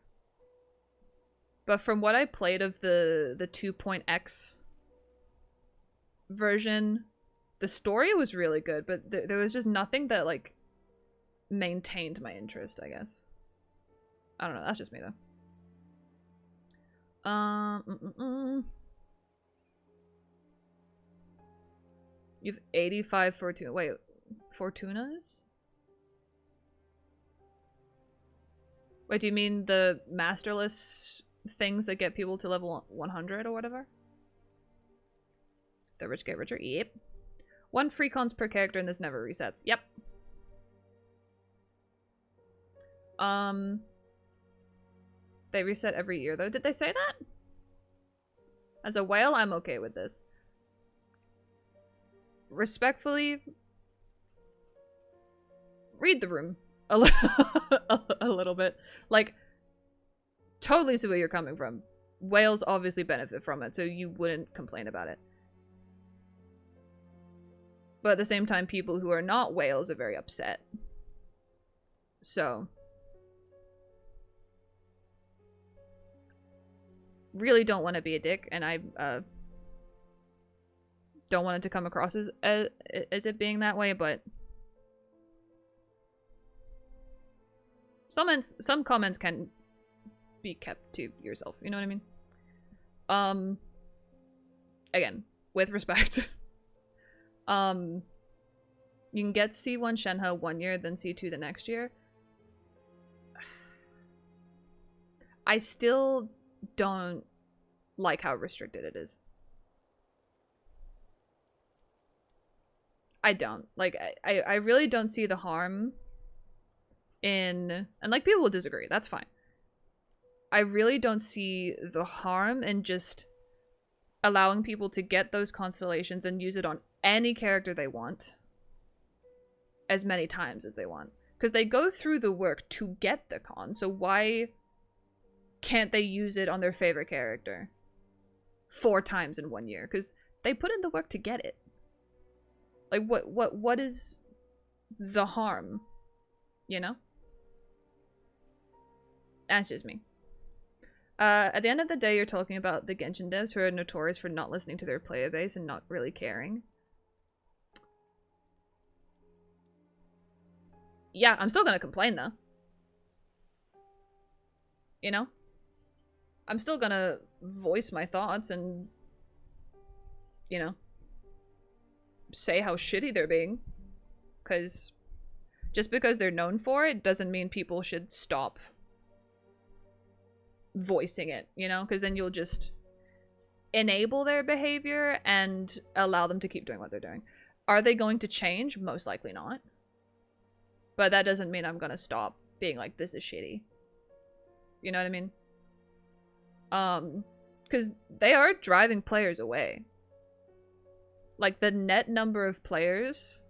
But from what I played of the 2.x version, the story was really good, but there was just nothing that, like, maintained my interest, I guess. I don't know, that's just me, though. You've 85 Fortuna. Wait, Fortunas? Wait, do you mean the masterless things that get people to level 100 or whatever? The rich get richer? Yep. 1 free cons per character and this never resets. Yep. They reset every year though. Did they say that? As a whale, I'm okay with this. Respectfully, read the room a little bit. Like, totally see where you're coming from. Whales obviously benefit from it, so you wouldn't complain about it. But at the same time, people who are not whales are very upset. So, really don't want to be a dick, and I don't want it to come across as it being that way, but some comments can be kept to yourself, you know what I mean? Again, with respect. You can get C1 Shenhe 1 year, then C2 the next year. I still don't like how restricted it is. I don't. Like, I really don't see the harm in... And, like, people will disagree. That's fine. I really don't see the harm in just allowing people to get those constellations and use it on any character they want as many times as they want. Because they go through the work to get the con, so why can't they use it on their favorite character 4 times in 1 year? Because they put in the work to get it. Like, what is the harm? You know? That's just me. At the end of the day, you're talking about the Genshin devs who are notorious for not listening to their player base and not really caring. Yeah, I'm still gonna complain, though. You know? I'm still gonna voice my thoughts and, you know, say how shitty they're being. Because just because they're known for it doesn't mean people should stop voicing it, you know? Because then you'll just enable their behavior and allow them to keep doing what they're doing. Are they going to change? Most likely not. But that doesn't mean I'm gonna stop being like, this is shitty. You know what I mean? Because they are driving players away. Like, the net number of players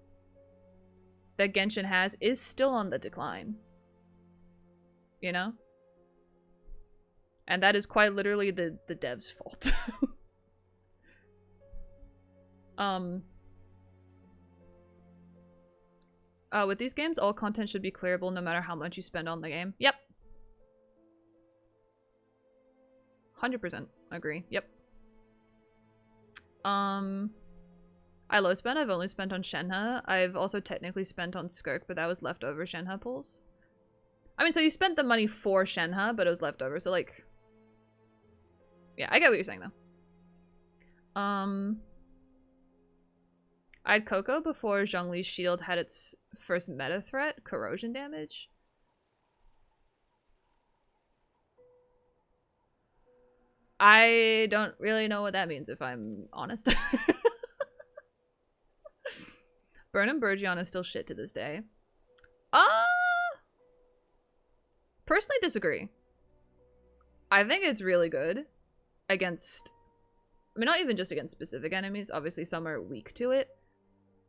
that Genshin has is still on the decline. You know? And that is quite literally the devs' fault. With these games, all content should be clearable no matter how much you spend on the game. Yep. 100% agree. Yep. I low spent. I've only spent on Shenhe. I've also technically spent on Skirk, but that was leftover Shenhe pulls. I mean, so you spent the money for Shenhe, but it was leftover, so like... Yeah, I get what you're saying, though. I had Coco before Zhongli's shield had its first meta threat, corrosion damage. I don't really know what that means, if I'm honest. Burnham Burgeon is still shit to this day. Personally disagree. I think it's really good against, I mean, not even just against specific enemies. Obviously, some are weak to it.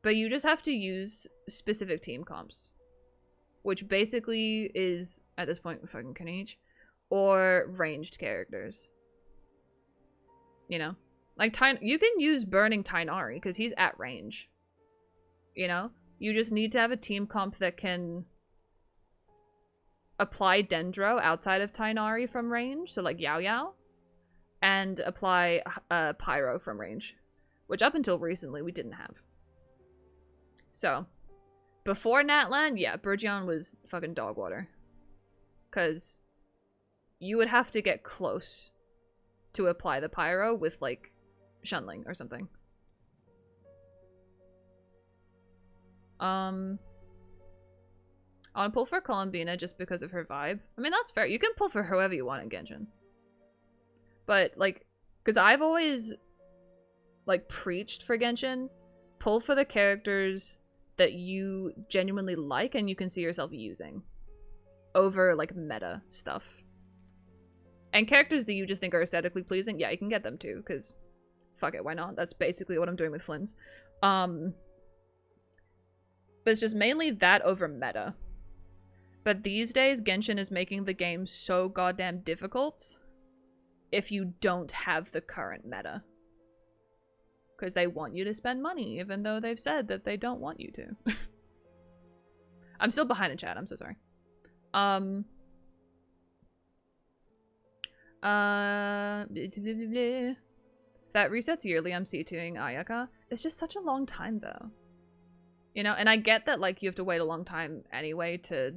But you just have to use specific team comps. Which basically is, at this point, fucking Kanichi. Or ranged characters. You know? Like, you can use Burning Tighnari, because he's at range. You know? You just need to have a team comp that can apply Dendro outside of Tighnari from range, so like Yao Yao, and apply Pyro from range, which up until recently we didn't have. So, before Natlan, yeah, Burgeon was fucking dog water. Because you would have to get close to apply the Pyro with, like, Shunling or something. I want to pull for Columbina just because of her vibe. I mean, that's fair. You can pull for whoever you want in Genshin. But, like, because I've always, like, preached for Genshin, pull for the characters that you genuinely like and you can see yourself using over, like, meta stuff. And characters that you just think are aesthetically pleasing, yeah, you can get them too, because fuck it, why not? That's basically what I'm doing with Flynn's. But it's just mainly that over meta. But these days, Genshin is making the game so goddamn difficult if you don't have the current meta. Because they want you to spend money, even though they've said that they don't want you to. I'm still behind in chat, I'm so sorry. That resets yearly, I'm C2ing Ayaka. It's just such a long time, though. You know, and I get that, like, you have to wait a long time anyway to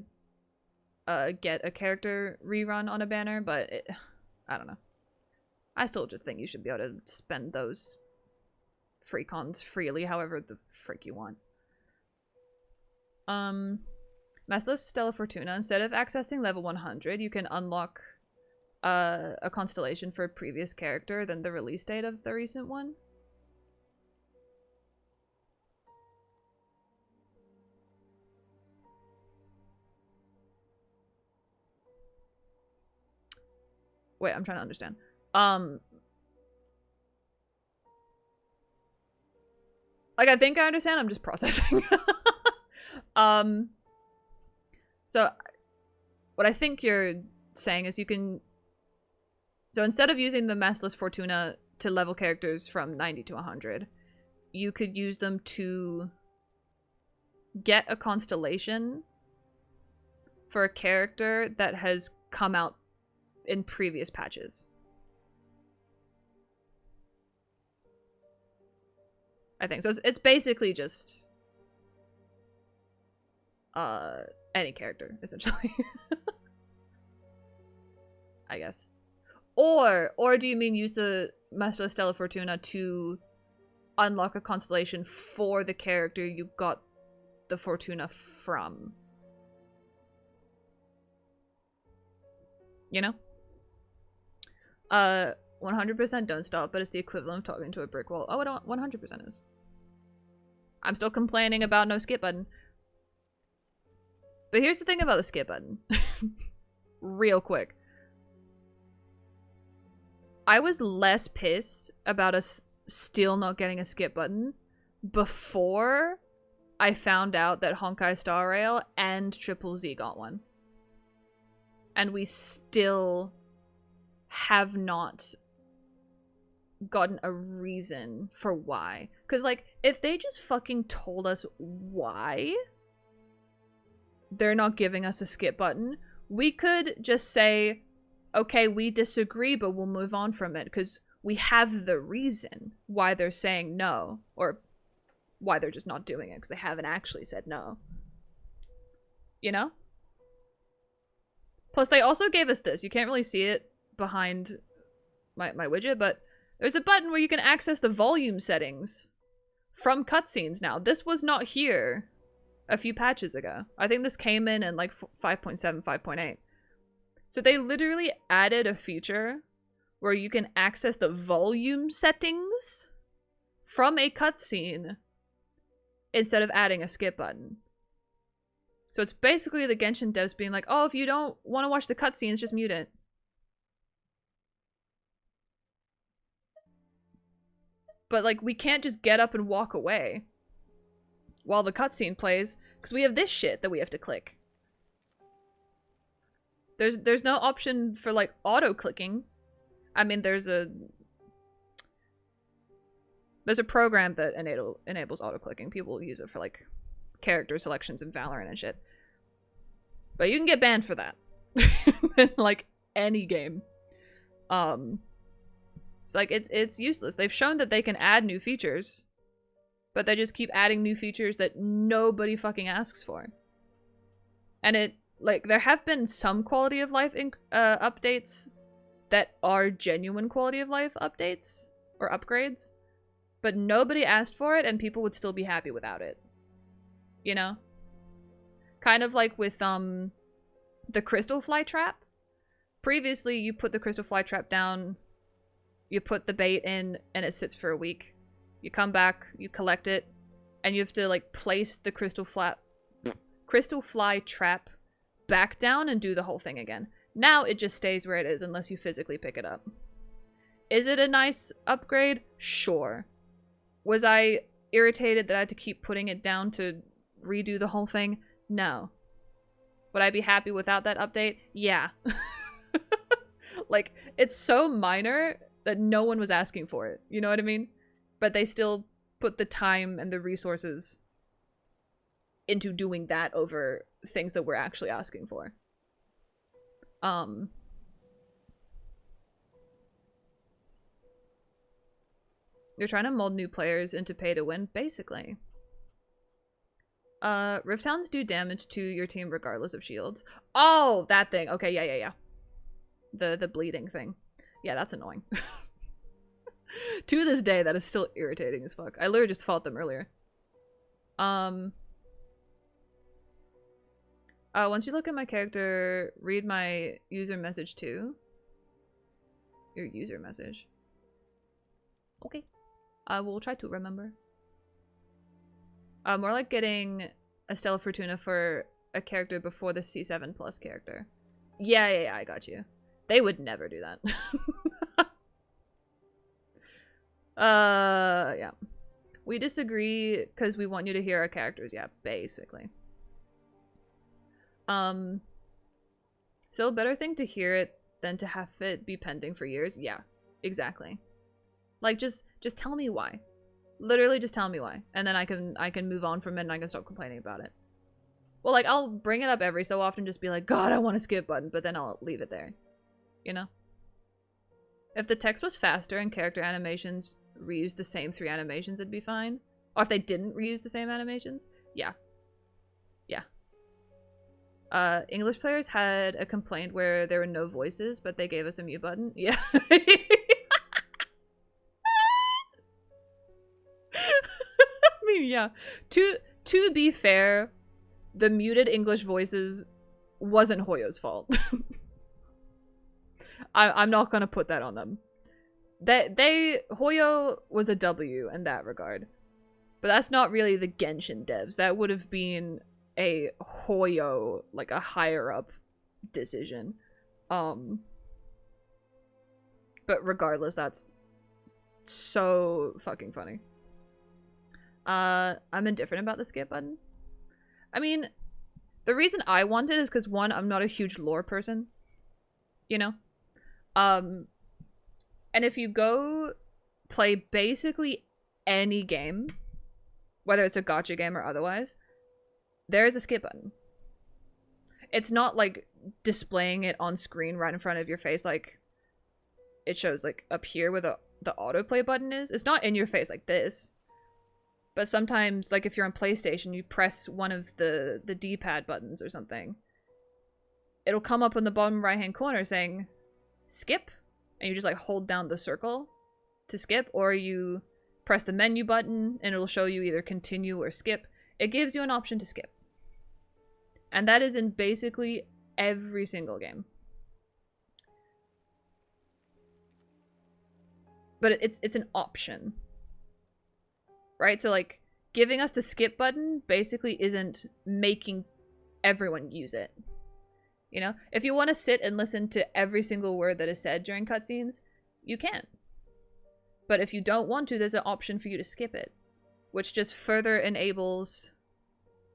get a character rerun on a banner, but I don't know. I still just think you should be able to spend those free cons freely, however the frick you want. Massless Stella Fortuna, instead of accessing level 100, you can unlock a constellation for a previous character than the release date of the recent one. Wait, I'm trying to understand. Like, I think I understand, I'm just processing. So, what I think you're saying is you can... So instead of using the Massless Fortuna to level characters from 90 to 100, you could use them to get a constellation for a character that has come out in previous patches. I think so. It's basically just any character, essentially. I guess. Or do you mean use the Master Stella Fortuna to unlock a constellation for the character you got the Fortuna from? You know? 100% don't stop, but it's the equivalent of talking to a brick wall. Oh, it 100% is. I'm still complaining about no skip button. But here's the thing about the skip button. Real quick. I was less pissed about us still not getting a skip button before I found out that Honkai Star Rail and Triple Z got one. And we still have not gotten a reason for why. Because, like, if they just fucking told us why they're not giving us a skip button, we could just say, okay, we disagree, but we'll move on from it, because we have the reason why they're saying no, or why they're just not doing it, because they haven't actually said no. You know? Plus, they also gave us this. You can't really see it behind my widget, but there's a button where you can access the volume settings from cutscenes now. This was not here a few patches ago. I think this came in like 5.7, 5.8. So they literally added a feature where you can access the volume settings from a cutscene instead of adding a skip button. So it's basically the Genshin devs being like, oh, if you don't want to watch the cutscenes, just mute it. But like, we can't just get up and walk away while the cutscene plays, because we have this shit that we have to click. There's no option for like auto-clicking. I mean, there's a program that enables auto-clicking. People use it for like character selections in Valorant and shit. But you can get banned for that. In like any game. It's like it's useless. They've shown that they can add new features, but they just keep adding new features that nobody fucking asks for. And it like there have been some quality of life updates that are genuine quality of life updates or upgrades, but nobody asked for it and people would still be happy without it. You know? Kind of like with the crystal fly trap. Previously, you put the crystal fly trap down, you put the bait in, and it sits for a week. You come back, you collect it, and you have to like place the crystal fly trap back down and do the whole thing again. Now it just stays where it is unless you physically pick it up. Is it a nice upgrade? Sure. Was I irritated that I had to keep putting it down to redo the whole thing? No. Would I be happy without that update? Yeah. Like, it's so minor that no one was asking for it. You know what I mean? But they still put the time and the resources into doing that over things that we're actually asking for. You're trying to mold new players into pay to win, basically. Rift Hounds do damage to your team regardless of shields. Oh, that thing. Okay, yeah. The bleeding thing. Yeah, that's annoying. To this day, that is still irritating as fuck. I literally just fought them earlier. Once you look at my character, read my user message too. Your user message. Okay. I will try to remember. More like getting a Stella Fortuna for a character before the C7 plus character. Yeah, I got you. They would never do that. Yeah. We disagree because we want you to hear our characters. Yeah, basically. Still a better thing to hear it than to have it be pending for years. Yeah, exactly. Like, just tell me why. Literally just tell me why. And then I can move on from it and I can stop complaining about it. Well, like, I'll bring it up every so often, just be like, God, I want a skip button, but then I'll leave it there. You know? If the text was faster and character animations reused the same 3 animations, it'd be fine. Or if they didn't reuse the same animations, yeah. Yeah. English players had a complaint where there were no voices, but they gave us a mute button. Yeah. I mean, yeah. To be fair, the muted English voices wasn't Hoyo's fault. I'm not gonna put that on them. Hoyo was a W in that regard. But that's not really the Genshin devs. That would have been a Hoyo, like a higher up decision. But regardless, that's so fucking funny. I'm indifferent about the skip button. I mean, the reason I want it is because, one, I'm not a huge lore person. You know? And if you go play basically any game, whether it's a gacha game or otherwise, there is a skip button. It's not like displaying it on screen right in front of your face like it shows like up here where the autoplay button is. It's not in your face like this. But sometimes, like if you're on PlayStation, you press one of the D-pad buttons or something. It'll come up in the bottom right-hand corner saying skip, and you just like hold down the circle to skip, or you press the menu button and it'll show you either continue or skip. It gives you an option to skip. And that is in basically every single game. But it's an option. Right? So like giving us the skip button basically isn't making everyone use it. You know? If you want to sit and listen to every single word that is said during cutscenes, you can. But if you don't want to, there's an option for you to skip it, which just further enables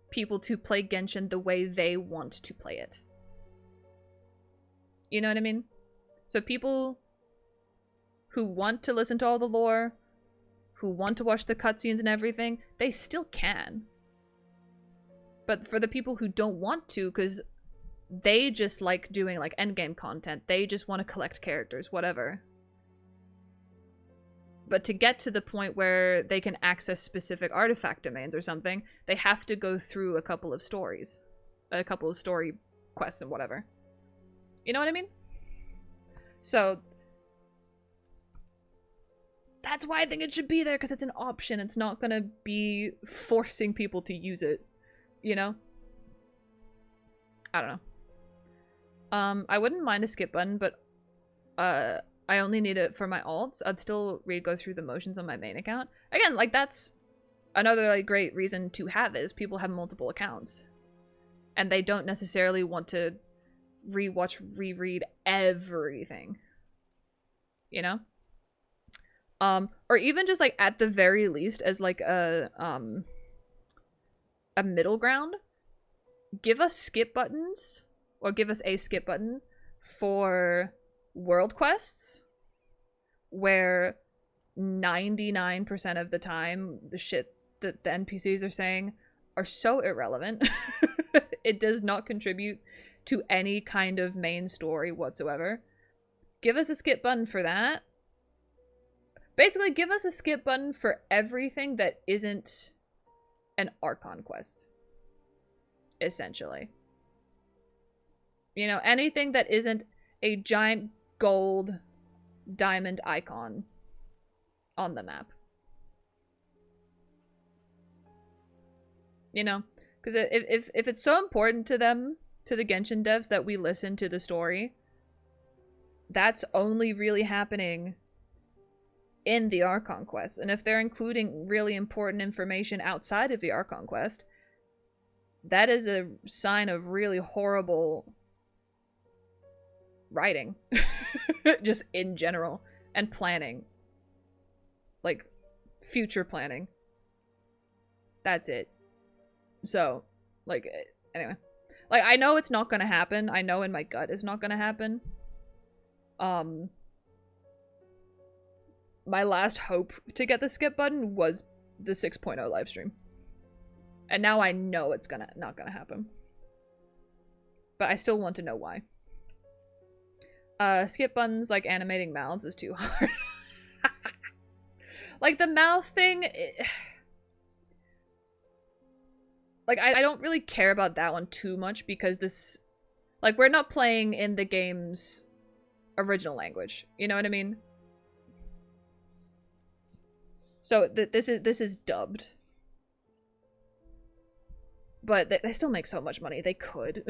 people to play Genshin the way they want to play it. You know what I mean? So people who want to listen to all the lore, who want to watch the cutscenes and everything, they still can. But for the people who don't want to, because they just like doing like endgame content, they just want to collect characters, whatever. But to get to the point where they can access specific artifact domains or something, they have to go through a couple of stories. A couple of story quests and whatever. You know what I mean? So that's why I think it should be there, because it's an option. It's not gonna be forcing people to use it. You know? I don't know. I wouldn't mind a skip button, but I only need it for my alts. I'd still go through the motions on my main account. Again, like that's another like great reason to have it, is people have multiple accounts. And they don't necessarily want to rewatch, reread everything. You know? Or even just like at the very least as like a middle ground, give us skip buttons, or give us a skip button for world quests where 99% of the time the shit that the NPCs are saying are so irrelevant. It does not contribute to any kind of main story whatsoever. Give us a skip button for that. Basically, give us a skip button for everything that isn't an Archon quest. Essentially. You know, anything that isn't a giant gold diamond icon on the map. You know? Because if it's so important to them, to the Genshin devs, that we listen to the story, that's only really happening in the Archon quest. And if they're including really important information outside of the Archon quest, that is a sign of really horrible writing. Just in general. And planning. Like, future planning. That's it. So, like, anyway. Like, I know it's not gonna happen. I know in my gut it's not gonna happen. My last hope to get the skip button was the 6.0 livestream. And now I know it's not gonna happen. But I still want to know why. Skip buttons like animating mouths is too hard. Like the mouth thing, like I don't really care about that one too much, because this, like, we're not playing in the game's original language. You know what I mean? So this is dubbed. But they still make so much money. They could.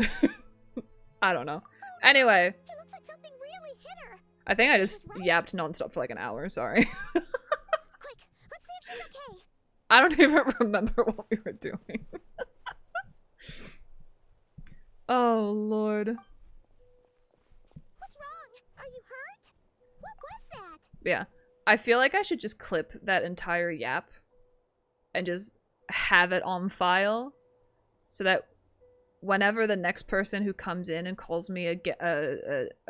I don't know. Anyway.
It looks like something really hit her.
I think I just yapped nonstop for like an hour. Sorry.
Quick, let's see if she's okay.
I don't even remember what we were doing. Oh, Lord.
What's wrong? Are you hurt? What was that?
Yeah. I feel like I should just clip that entire yap and just have it on file so that whenever the next person who comes in and calls me a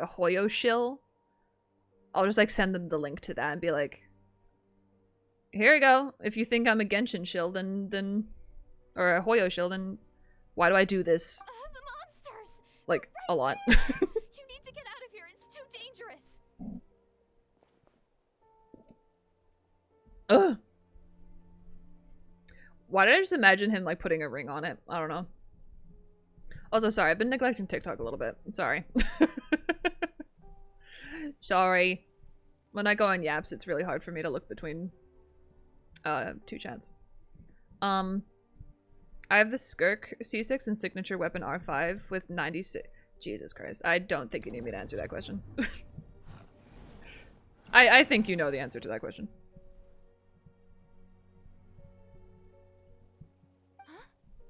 Hoyo shill, I'll just like send them the link to that and be like, here you go. If you think I'm a Genshin shill, then or a Hoyo shill, then why do I do this?
The monsters!
Like, a lot.
You need to get out of here. It's too dangerous.
Ugh. Why did I just imagine him like putting a ring on it? I don't know. Also, sorry, I've been neglecting TikTok a little bit. Sorry. Sorry. When I go on yaps, it's really hard for me to look between 2 chats. I have the Skirk C6 and signature weapon R5 with 96. Jesus Christ. I don't think you need me to answer that question. I think you know the answer to that question.
Huh?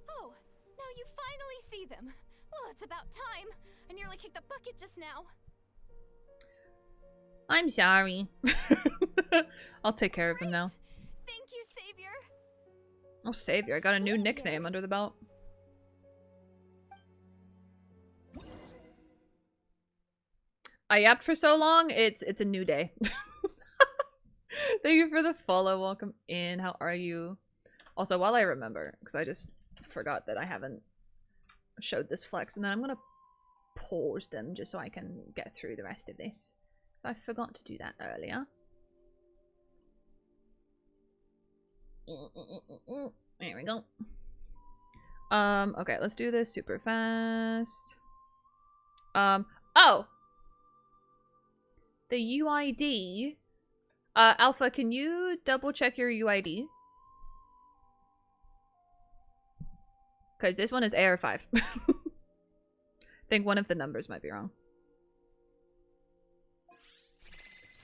Oh, now you finally see them. Well, it's about time. I nearly kicked the bucket just now.
I'm sorry. I'll take care of them now.
Thank you, Savior.
Oh, Savior. I got a new nickname under the belt. I yapped for so long, it's a new day. Thank you for the follow. Welcome in. How are you? Also, while I remember, because I just forgot that I haven't showed this flex, and then I'm gonna pause them just so I can get through the rest of this. So I forgot to do that earlier. There we go. Okay, let's do this super fast. Oh! The UID. Alpha, can you double check your UID? Because this one is AR5. I think one of the numbers might be wrong.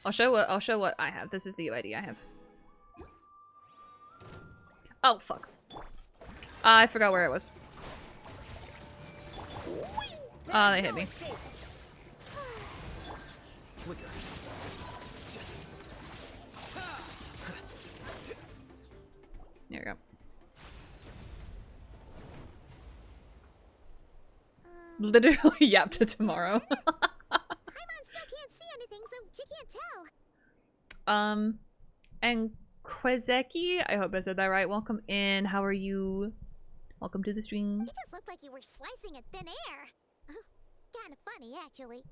I'll show what I have. This is the UID I have. Oh fuck. I forgot where it was. They hit me.
Flicker.
There we go. Literally yapped to tomorrow.
Paimon still can't see anything, so she can't tell.
And 𝗧𝗜𝗍𝗑𝗦, I hope I said that right. Welcome in. How are you? Welcome to the stream.
You just looked like you were slicing at thin air. Kind of funny, actually.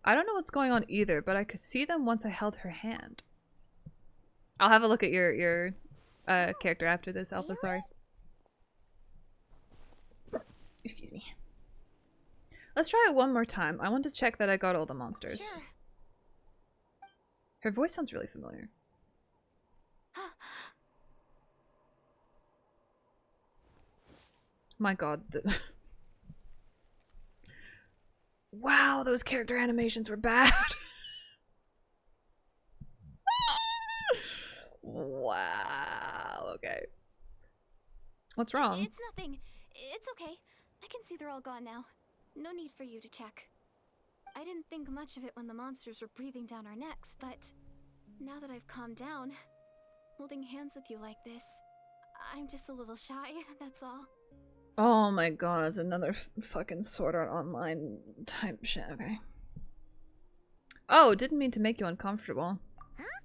I don't know what's going on either, but I could see them once I held her hand. I'll have a look at your character after this, Alpha, sorry. Excuse me. Let's try it one more time. I want to check that I got all the monsters.
Sure.
Her voice sounds really familiar. My god. Wow, those character animations were bad. Wow, okay. What's wrong?
It's nothing. It's okay. I can see they're all gone now. No need for you to check. I didn't think much of it when the monsters were breathing down our necks, but now that I've calmed down, holding hands with you like this, I'm just a little shy, that's all.
Oh my god, it's another fucking Sword Art Online type shit, okay. Oh, didn't mean to make you uncomfortable.
Huh?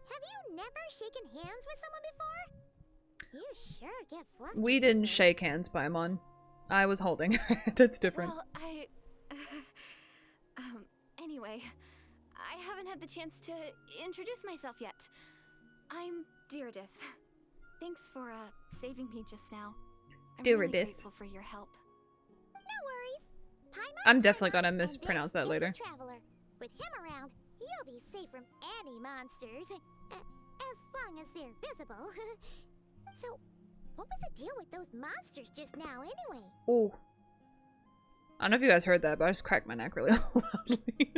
Have you never shaken hands with someone before? You sure get flustered.
We didn't shake hands, Paimon. I was holding her. That's different.
Well, anyway, I haven't had the chance to introduce myself yet. I'm 𝗧𝗜𝗑𝗦𝗧𝗏. Thanks for, saving me just now. I'm really
𝗧𝗜𝗑𝗦𝗧𝗏.
grateful for your help.
No worries. Paimon,
I'm definitely
Paimon,
gonna
and
mispronounce
this
that
is
later.
the Traveler. With him around, you'll be safe from any monsters. As long as they're visible. So, what was the deal with those monsters just now, anyway?
Ooh. I don't know if you guys heard that, but I just cracked my neck really loudly.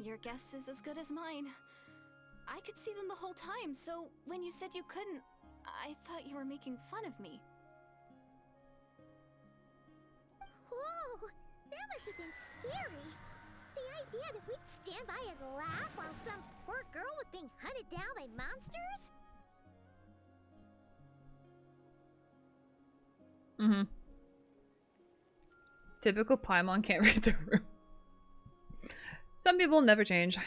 Your guess is as good as mine. I could see them the whole time, so when you said you couldn't, I thought you were making fun of me.
Whoa! That must have been scary. The idea that we'd stand by and laugh while some poor girl was being hunted down by monsters?
Mm-hmm. Typical Paimon can't read the room. Some people never change.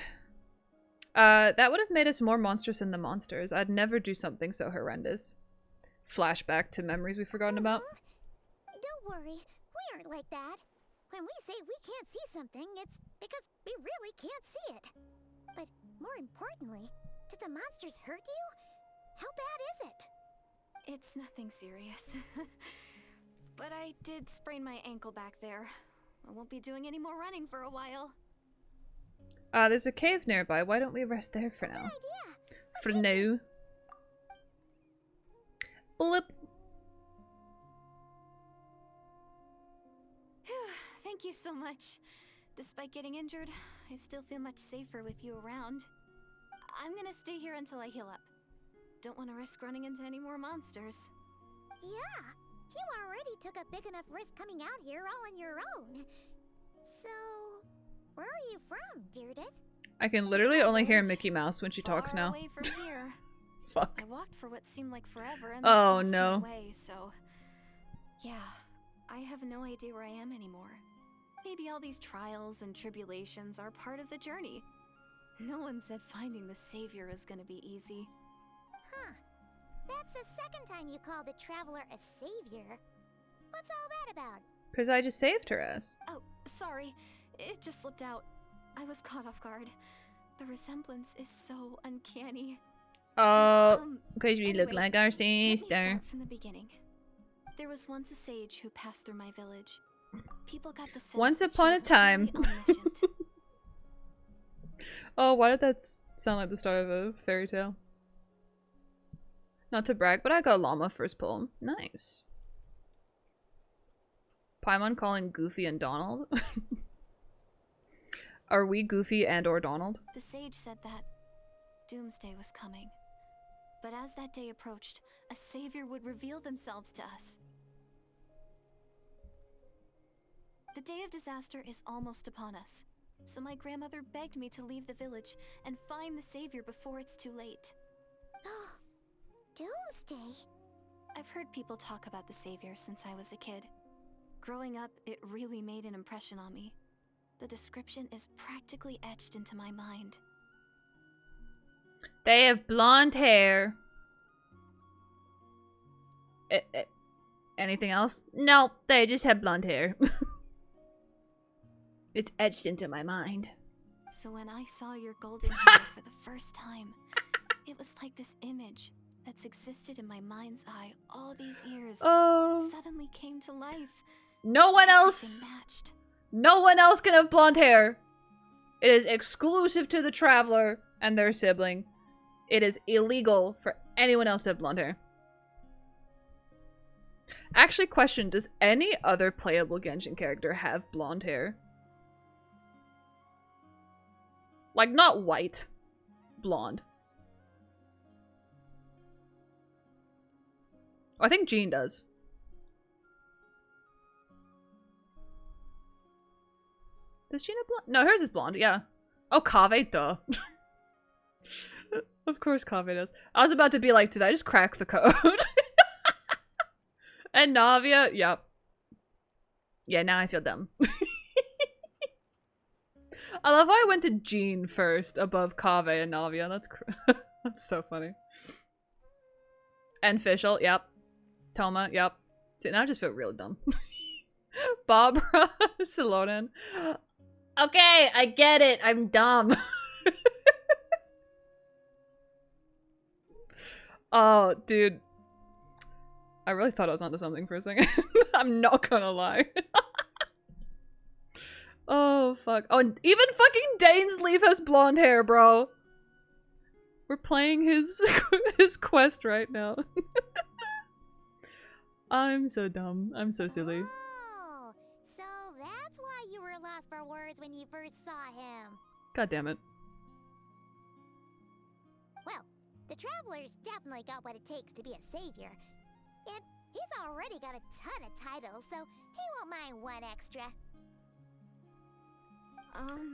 That would have made us more monstrous than the monsters. I'd never do something so horrendous. Flashback to memories we've forgotten about.
Don't worry, we aren't like that. When we say we can't see something, it's because we really can't see it. But more importantly, did the monsters hurt you? How bad is it?
It's nothing serious. But I did sprain my ankle back there. I won't be doing any more running for a while.
There's a cave nearby. Why don't we rest there for now?
Good idea.
For now. Blip.
Thank you so much. Despite getting injured, I still feel much safer with you around. I'm gonna stay here until I heal up. Don't want to risk running into any more monsters.
Yeah, you already took a big enough risk coming out here all on your own. So, where are you from, Deirdith?
I can literally only hear Mickey Mouse when she talks
Far
now.
away from here.
Fuck.
I walked for what seemed like forever and
Oh,
lost
no.
my way, so yeah, I have no idea where I am anymore. Maybe all these trials and tribulations are part of the journey. No one said finding the savior was gonna be easy.
Huh. That's the second time you called the traveler a savior. What's all that about?
Because I just saved her ass.
Oh, sorry. It just slipped out. I was caught off guard. The resemblance is so uncanny.
Oh, because we look
Anyway,
like our
let me
sister.
start from the beginning. There was once a sage who passed through my village. People got the sense
Once
that she
upon a
was
time.
really omniscient.
Oh, why did that sound like the start of a fairy tale? Not to brag, but I got llama first poem. Nice. Paimon calling Goofy and Donald? Are we Goofy and or Donald?
The sage said that doomsday was coming. But as that day approached, a savior would reveal themselves to us. The day of disaster is almost upon us, so my grandmother begged me to leave the village and find the savior before it's too late.
Doomsday?
I've heard people talk about the savior since I was a kid. Growing up, it really made an impression on me. The description is practically etched into my mind.
They have blonde hair. Anything else? No, they just have blonde hair. It's etched into my mind.
So when I saw your golden hair for the first time, it was like this image that's existed in my mind's eye all these years
Oh.
suddenly came to life.
No one else.
Everything matched.
No one else can have blonde hair. It is exclusive to the traveler and their sibling. It is illegal for anyone else to have blonde hair. Actually, question, does any other playable Genshin character have blonde hair? Like, not white. Blonde. I think Jean does. Does Jean have blonde? No, hers is blonde, yeah. Oh, Kaveh, duh. Of course Kaveh does. I was about to be like, did I just crack the code? And Navia, yep. Yeah, now I feel dumb. I love how I went to Jean first above Kaveh and Navia. That's so funny. And Fischl, yep. Toma, yep. See, now I just feel real dumb. Barbara, Silonen. Okay, I get it. I'm dumb. Oh, dude. I really thought I was onto something for a second. I'm not gonna lie. Oh, fuck. Oh, and even fucking Dainsleif has blonde hair, bro. We're playing his his quest right now. I'm so dumb. I'm so silly.
Oh, so that's why you were lost for words when you first saw him.
God damn it.
Well, the traveler's definitely got what it takes to be a savior. And he's already got a ton of titles, so he won't mind one extra.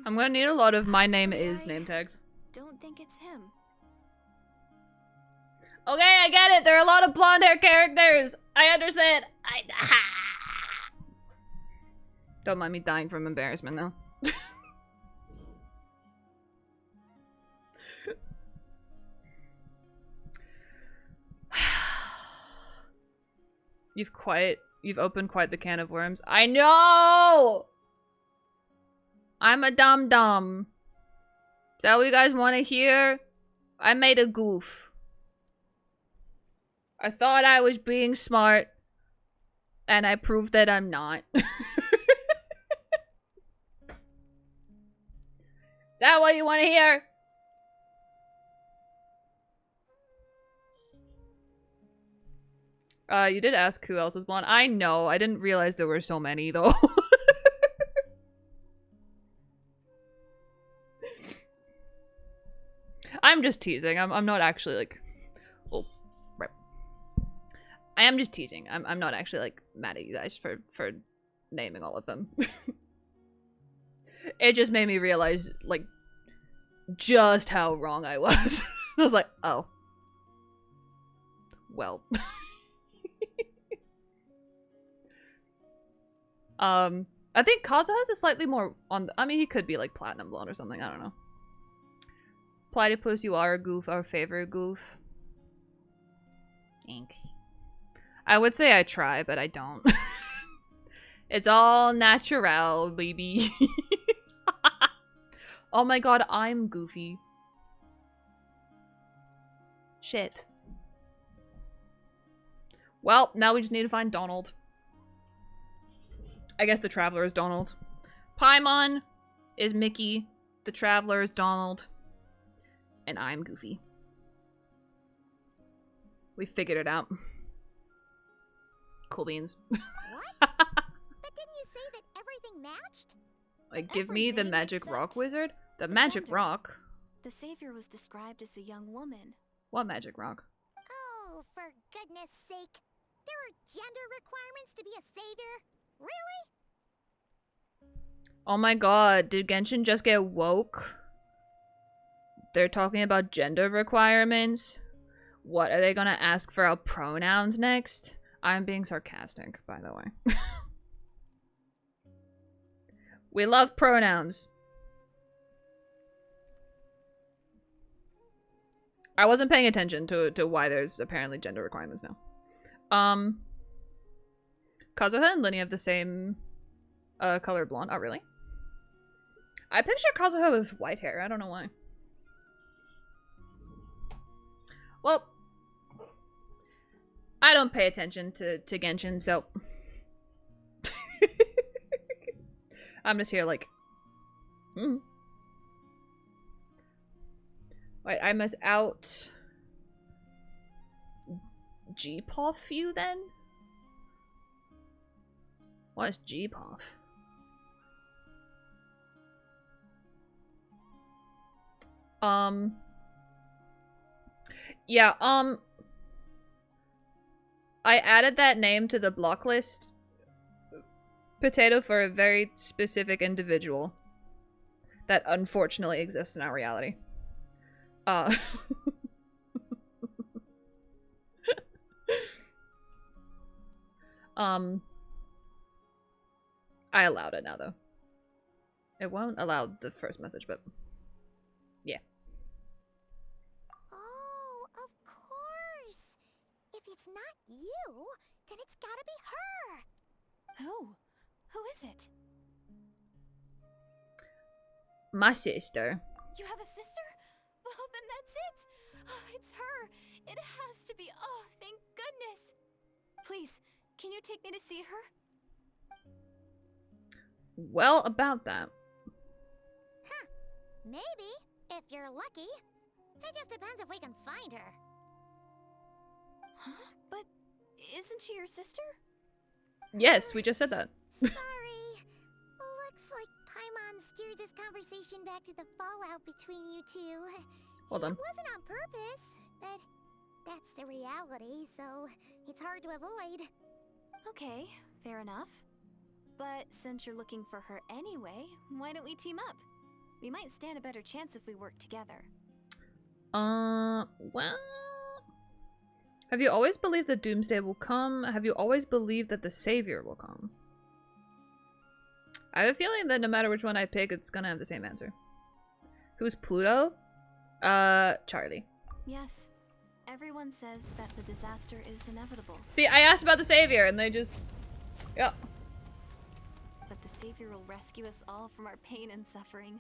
I'm gonna need a lot of my name
Actually,
is name tags.
Don't think it's him.
Okay, I get it. There are a lot of blonde hair characters. I understand. Don't mind me dying from embarrassment now. You've opened quite the can of worms. I know! I'm a dum-dum. Is that what you guys want to hear? I made a goof. I thought I was being smart, and I proved that I'm not. Is that what you want to hear? You did ask who else was blonde. I know. I didn't realize there were so many, though. I'm just teasing. I'm not actually, like... Oh, right. I am just teasing. I'm not actually, like, mad at you guys for naming all of them. It just made me realize, like, just how wrong I was. I was like, oh. Well. I think Kazuha has a slightly more on I mean, he could be like platinum blonde or something, I don't know. Platypus, you are a goof, our favorite goof. Thanks. I would say I try, but I don't. It's all natural, baby. Oh my god, I'm goofy. Shit. Well, now we just need to find Donald. I guess the Traveler is Donald. Paimon is Mickey. The Traveler is Donald. And I'm Goofy. We figured it out. Cool beans.
What? But didn't you say that everything matched?
Like, give me the
Everything
magic
except
rock wizard? The
the
magic
gender.
rock?
The savior was described as a young woman.
What magic rock?
Oh, for goodness sake. There are gender requirements to be a savior? Really?
Oh my god, did Genshin just get woke? They're talking about gender requirements? What, are they gonna ask for our pronouns next? I'm being sarcastic, by the way. We love pronouns. I wasn't paying attention to why there's apparently gender requirements now. Kazuha and Linny have the same color blonde. Oh, really? I picture Kazuha with white hair. I don't know why. Well, I don't pay attention to Genshin, so... I'm just here like... Wait, I must out... G-Poff you, then? What is G-Poff? Yeah, I added that name to the block list, Potato, for a very specific individual that unfortunately exists in our reality. I allowed it now, though. It won't allow the first message, but yeah.
Oh, of course. If it's not you, then it's gotta be her.
Who is it?
My sister.
You have a sister? Well, then that's it. Oh, it's her. It has to be. Oh, thank goodness. Please, can you take me to see her?
Well, about that.
Huh. Maybe, if you're lucky. It just depends if we can find her.
Huh? But isn't she your sister?
Yes, we just said that.
Sorry. Looks like Paimon steered this conversation back to the fallout between you two.
Well done.
It wasn't on purpose, but that's the reality, so it's hard to avoid.
Okay, fair enough. But since you're looking for her anyway, why don't we team up? We might stand a better chance if we work together.
Well... Have you always believed that Doomsday will come? Have you always believed that the Savior will come? I have a feeling that no matter which one I pick, it's gonna have the same answer. Who's Pluto? Charlie.
Yes. Everyone says that the disaster is inevitable.
See, I asked about the Savior, and they just... Yep.
But the Savior will rescue us all from our pain and suffering.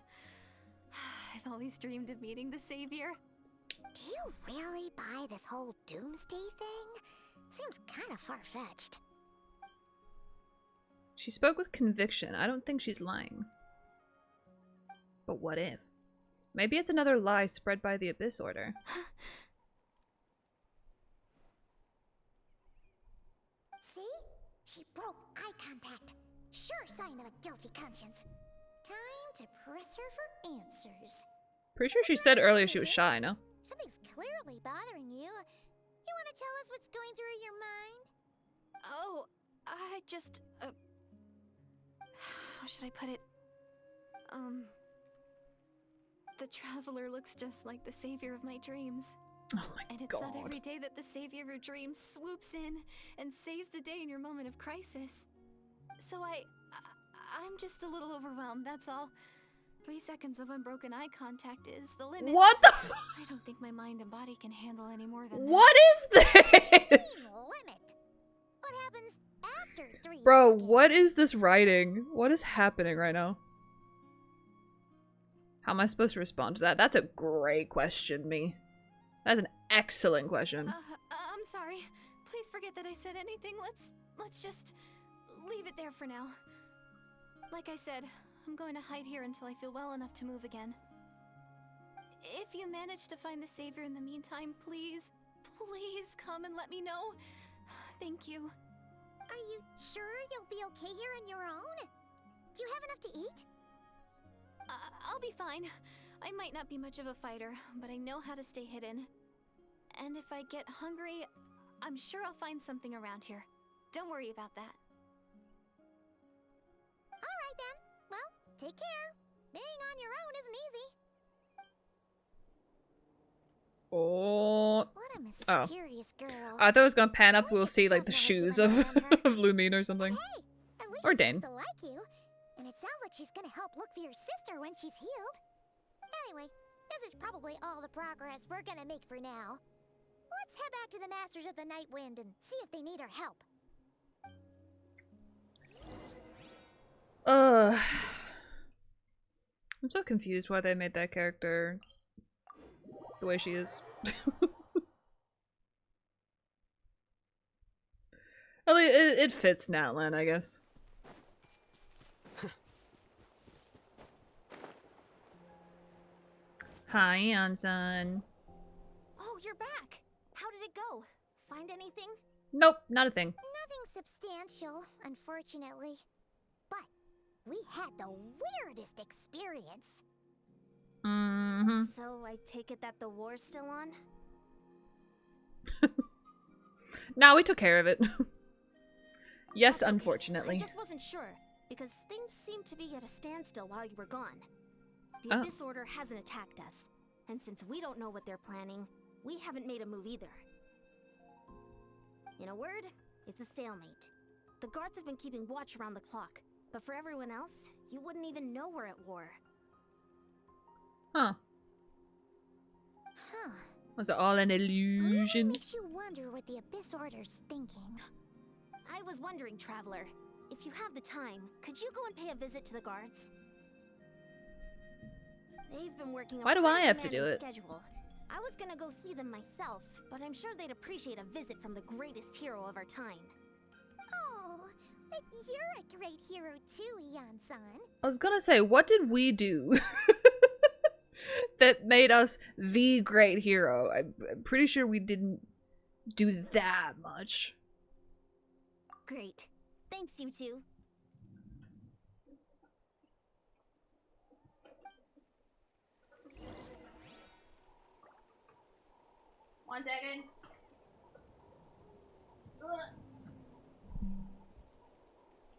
I've always dreamed of meeting the Savior.
Do you really buy this whole doomsday thing? Seems kind of far-fetched.
She spoke with conviction. I don't think she's lying. But what if? Maybe it's another lie spread by the Abyss Order.
She broke eye contact. Sure sign of a guilty conscience. Time to press her for answers.
Pretty sure she said earlier she was shy, no?
Something's clearly bothering you. You want to tell us what's going through your mind?
Oh, I just, how should I put it? The Traveler looks just like the savior of my dreams.
Oh my
And it's
god.
not every day that the savior of your dreams swoops in and saves the day in your moment of crisis. So I'm just a little overwhelmed, that's all. 3 seconds of unbroken eye contact is the limit.
What the f-
I don't think my mind and body can handle any more than
What is this?
Limit. What happens after 3
Bro,
seconds?
what is this writing? What is happening right now? How am I supposed to respond to that? That's a great question, me. That's an excellent question.
I'm sorry. Please forget that I said anything. Let's just leave it there for now. Like I said, I'm going to hide here until I feel well enough to move again. If you manage to find the savior in the meantime, please come and let me know. Thank you.
Are you sure you'll be okay here on your own? Do you have enough to eat?
I'll be fine. I might not be much of a fighter, but I know how to stay hidden. And if I get hungry, I'm sure I'll find something around here. Don't worry about that.
Alright then. Well, take care. Being on your own isn't easy.
Oh.
What a mysterious girl.
I thought it was gonna pan up,
I
we'll
wish
see
I
like the
still
shoes
had
of,
given up on her.
of Lumine or something.
Hey, at least
Or
she
Dane.
seems to like you. And it sounds like she's gonna help look for your sister when she's healed. Anyway, this is probably all the progress we're gonna make for now. Let's head back to the Masters of the Night Wind and see if they need our help.
I'm so confused why they made that character the way she is. I mean, it fits Natlan, I guess. Hi, Anson.
Oh, you're back. How did it go? Find anything?
Nope, not a thing.
Nothing substantial, unfortunately. But we had the weirdest experience.
Mm-hmm.
So I take it that the war's still on?
Now we took care of it. Yes,
That's okay.
unfortunately.
I just wasn't sure, because things seemed to be at a standstill while you were gone. The
Oh.
Abyss Order hasn't attacked us, and since we don't know what they're planning, we haven't made a move either. In a word, it's a stalemate. The guards have been keeping watch around the clock, but for everyone else, you wouldn't even know we're at war.
Huh.
Huh.
Was it all an
Really
illusion?
makes you wonder what the Abyss Order's thinking.
I was wondering, Traveler, if you have the time, could you go and pay a visit to the guards? They've been working
Why
a
do I
pretty
have to do
demanding
it?
schedule. I was gonna go see them myself, but I'm sure they'd appreciate a visit from the greatest hero of our time.
Oh, but you're a great hero too, Ian-san.
I was gonna say, what did we do that made us the great hero? I'm pretty sure we didn't do that much.
Great. Thanks, you two.
One second.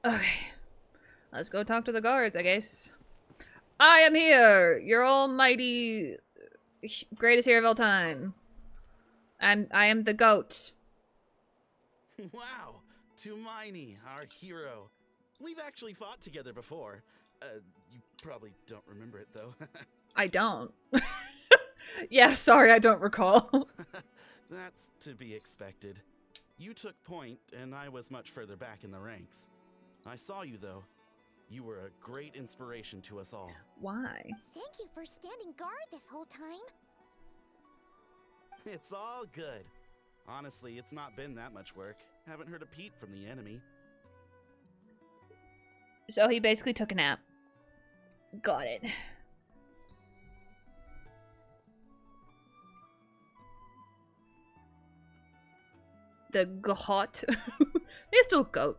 Okay. Let's go talk to the guards, I guess. I am here, your almighty greatest hero of all time. I am the goat.
Wow, 𝗧𝗜𝗠𝗘𝗦𝗧𝗔𝗠𝗣𝗦, our hero. We've actually fought together before. You probably don't remember it, though.
I don't. Yeah, sorry, I don't recall.
That's to be expected. You took point, and I was much further back in the ranks. I saw you, though. You were a great inspiration to us all.
Why?
Thank you for standing guard this whole time.
It's all good. Honestly, it's not been that much work. Haven't heard a peep from the enemy.
So he basically took a nap. Got it. The goat. He's still goat.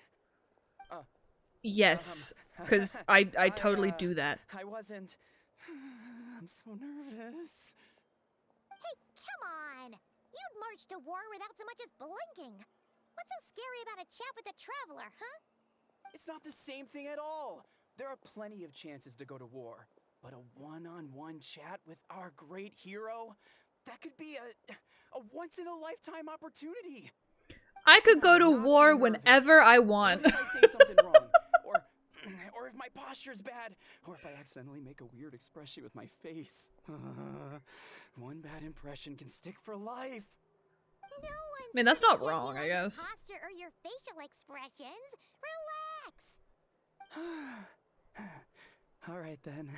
Yes, because I totally do that.
I wasn't. I'm so nervous.
Hey, come on! You'd march to war without so much as blinking. What's so scary about a chat with a traveler, huh?
It's not the same thing at all. There are plenty of chances to go to war, but a one-on-one chat with our great hero, that could be a once-in-a-lifetime opportunity.
I could go to
Not be
war
nervous.
whenever I want.
What if I say something wrong? Or if my posture's bad? Or if I accidentally make a weird expression with my face? One bad impression can stick for life.
No one's
I mean, that's not
judging
wrong, I
on your
guess.
posture or your facial expressions. Relax.
All right then.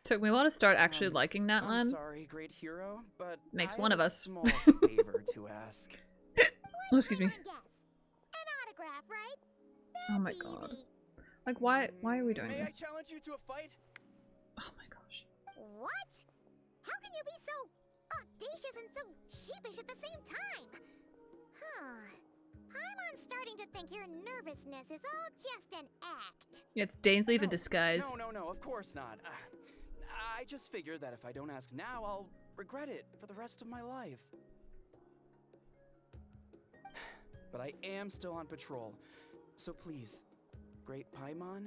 Took me a while to start actually liking that
I'm
line.
sorry, great hero, but
Makes
I
one
have
of
a
us.
small favor to ask.
Oh, excuse me.
Come on, guess. An autograph, right?
Oh my
That's
god.
easy.
Like, why are we doing
May I
this?
challenge you to a fight?
Oh my gosh.
What? How can you be so audacious and so sheepish at the same time? Huh. I'm starting to think your nervousness is all just an act.
Yeah, it's Dane's leave in
No,
disguise.
No, of course not. I just figured that if I don't ask now, I'll regret it for the rest of my life. But I am still on patrol, so please, Great Paimon,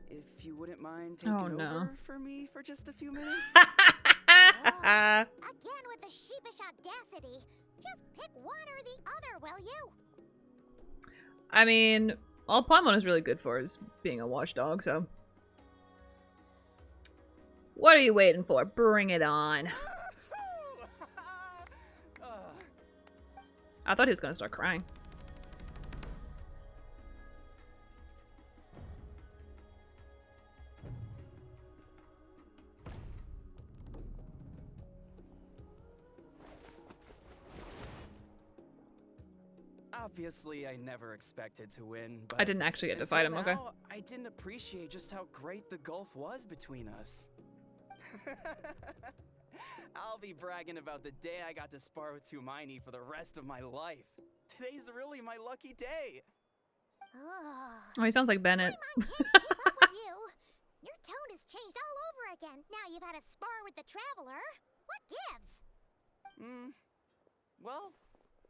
if you wouldn't mind taking over for me for just a few minutes.
Again with the sheepish audacity. Just pick one or the other, will you?
I mean, all Paimon is really good for is being a watchdog, so. What are you waiting for? Bring it on. I thought he was gonna start crying.
Obviously, I never expected to win, but
I didn't actually get to fight him,
until
okay.
now, I didn't appreciate just how great the gulf was between us. I'll be bragging about the day I got to spar with 𝗬𝗏 for the rest of my life. Today's really my lucky day.
Ugh.
Oh, he sounds like Bennett.
Paimon can't keep up with you. Your tone has changed all over again. Now you've had a spar with the traveler. What gives?
Well,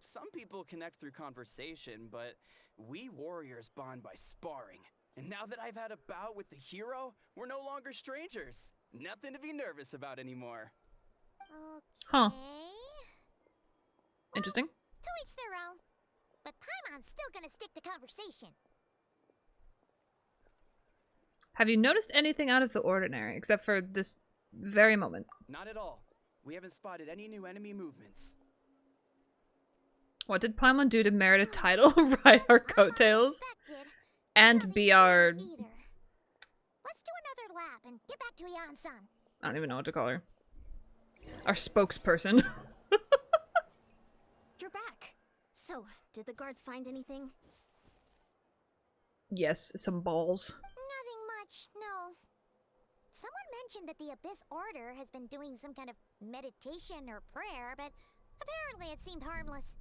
some people connect through conversation, but we warriors bond by sparring. And now that I've had a bout with the hero, we're no longer strangers. Nothing to be nervous about anymore.
Okay.
Huh. Interesting.
To each their own. But Paimon's still gonna stick to conversation.
Have you noticed anything out of the ordinary, except for this very moment?
Not at all. We haven't spotted any new enemy movements.
What did Paimon do to merit a title, ride our coattails, and be our...
Either. Let's do another lap and get back to Yan-san.
I don't even know what to call her. Our spokesperson.
You're back. So, did the guards find anything?
Yes, some balls.
Nothing much, no. Someone mentioned that the Abyss Order has been doing some kind of meditation or prayer, but apparently it seemed harmless.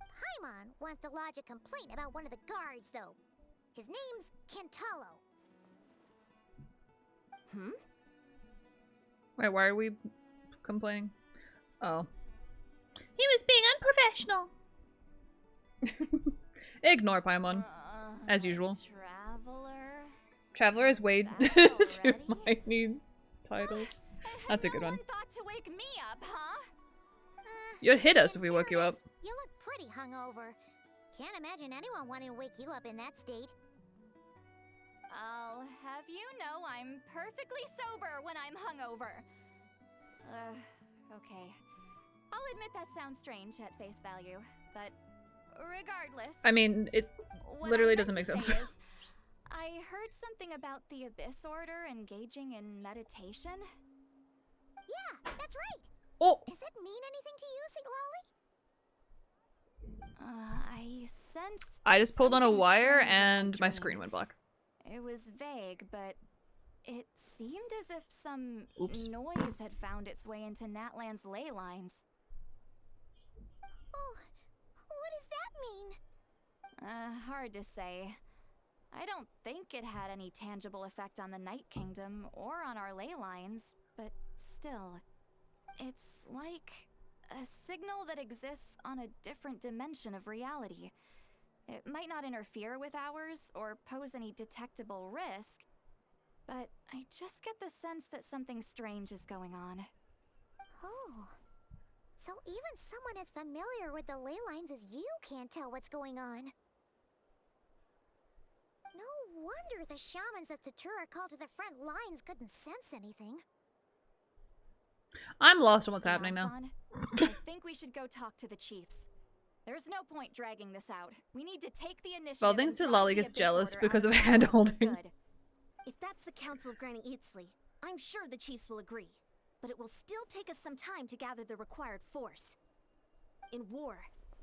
Paimon wants to lodge a complaint about one of the guards, though. His name's 𝗧𝗠𝗘𝗦𝗧𝗔𝗠𝗣𝗦.
Hmm?
Wait, why are we complaining? Oh. He was being unprofessional. Ignore Paimon, as usual.
Traveler.
Traveler is way
That's
too
already?
many titles. That's a good one.
No one thought to wake me up, huh?
You'd hit us if we woke you up.
You look pretty hungover. Can't imagine anyone wanting to wake you up in that state.
I'll have you know I'm perfectly sober when I'm hungover. Okay. I'll admit that sounds strange at face value, but regardless.
I mean, it
what
literally
I
doesn't
meant
make
to
sense.
say is, I heard something about the Abyss Order engaging in meditation.
Yeah, that's right.
Oh!
Does that mean anything to you, Sweet Lolly?
I sensed
I just pulled on a
something
wire
strange in
and my
dream.
screen went black.
It was vague, but it seemed as if some
Oops.
noise had found its way into Natlan's ley lines.
Oh, what does that mean?
Hard to say. I don't think it had any tangible effect on the Night Kingdom or on our ley lines, but still. It's like a signal that exists on a different dimension of reality. It might not interfere with ours or pose any detectable risk, but I just get the sense that something strange is going on.
Oh. So even someone as familiar with the ley lines as you can't tell what's going on. No wonder the shamans that 𝗧𝗓 called to the front lines couldn't sense anything.
I'm lost on what's happening now.
San, I think we should go talk to the chiefs. There's no point dragging this out. We need to take the initiative.
Well, I think
and drive
Lolly
the
gets
Abyss
jealous
Order
because
out
of
the
hand
world for
holding.
good.
If that's the Council of Granny 𝗧𝗧𝗓, I'm sure the chiefs will agree. But it will still take us some time to gather the required force. In war,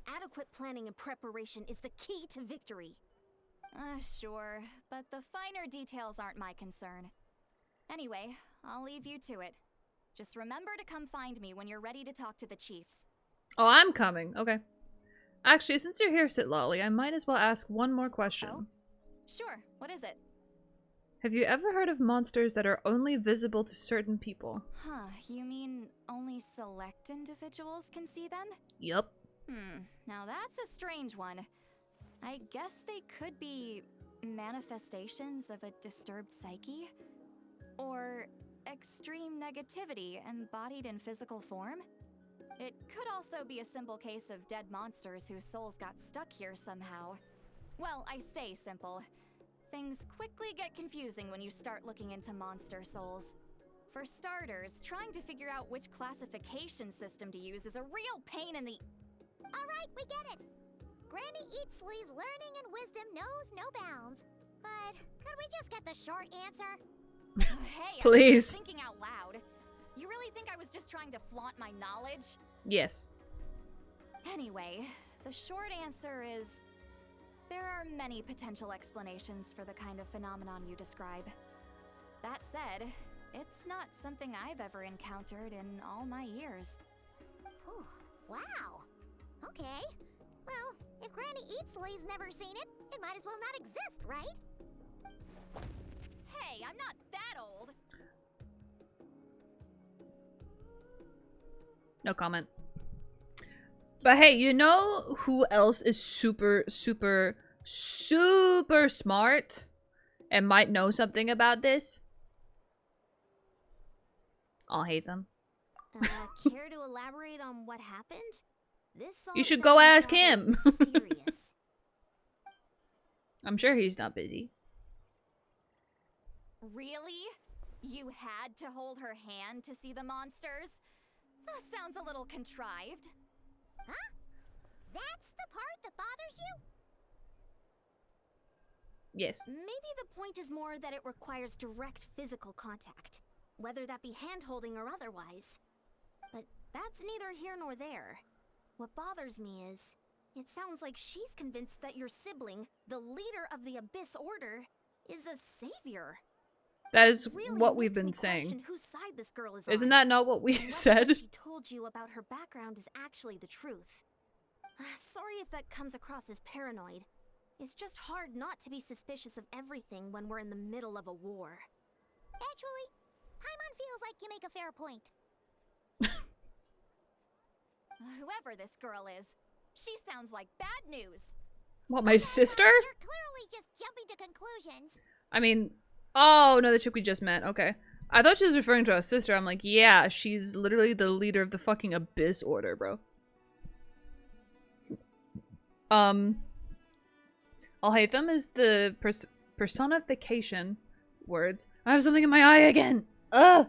adequate planning and preparation is the key to victory.
Sure, but the finer details aren't my concern. Anyway, I'll leave you to it. Just remember to come find me when you're ready to talk to the chiefs.
Oh, I'm coming. Okay. Actually, since you're here, 𝗧𝗏, I might as well ask one more question.
Oh? Sure, what is it?
Have you ever heard of monsters that are only visible to certain people?
Huh, you mean only select individuals can see them?
Yup.
Now that's a strange one. I guess they could be manifestations of a disturbed psyche? Or extreme negativity embodied in physical form? It could also be a simple case of dead monsters whose souls got stuck here somehow. Well, I say simple. Things quickly get confusing when you start looking into monster souls. For starters, trying to figure out which classification system to use is a real pain in the...
Alright, we get it. Granny 𝗧𝗧𝗓's learning and wisdom knows no bounds. But could we just get the short answer?
Hey,
Please.
I'm thinking out loud. You really think I was just trying to flaunt my knowledge?
Yes.
Anyway, the short answer is... there are many potential explanations for the kind of phenomenon you describe. That said, it's not something I've ever encountered in all my years.
Whew, wow. Okay. Well, if Granny 𝗧𝗧𝗓's never seen it, it might as well not exist, right?
Hey, I'm not that old!
No comment. But hey, you know who else is super, super, super smart and might know something about this? I'll hate them.
Care to elaborate on what happened? This
You
all
should go
sounds
ask
rather
him.
mysterious.
I'm sure he's not busy.
Really? You had to hold her hand to see the monsters? That sounds a little contrived.
Huh? That's the part that bothers you?
Yes.
Maybe the point is more that it requires direct physical contact. whether that be hand-holding or otherwise. But that's neither here nor there. What bothers me is, it sounds like she's convinced that your sibling, the leader of the Abyss Order, is a savior.
That is
Really
what we've
makes
been
me
saying.
question whose side this girl is
Isn't
on.
that not what we
Whether
said?
What she told you about her background is actually the truth. Sorry if that comes across as paranoid. It's just hard not to be suspicious of everything when we're in the middle of a war.
Actually, Paimon feels like you make a fair point.
Whoever this girl is, she sounds like bad news.
What, my sister?
You're clearly just jumping to conclusions.
I mean, oh no, the chick we just met. Okay. I thought she was referring to our sister. I'm like, yeah, she's literally the leader of the fucking Abyss Order, bro. 𝗧𝗜𝗠𝗘𝗦𝗧𝗔𝗠𝗣𝗦 is the personification words. I have something in my eye again. Ugh.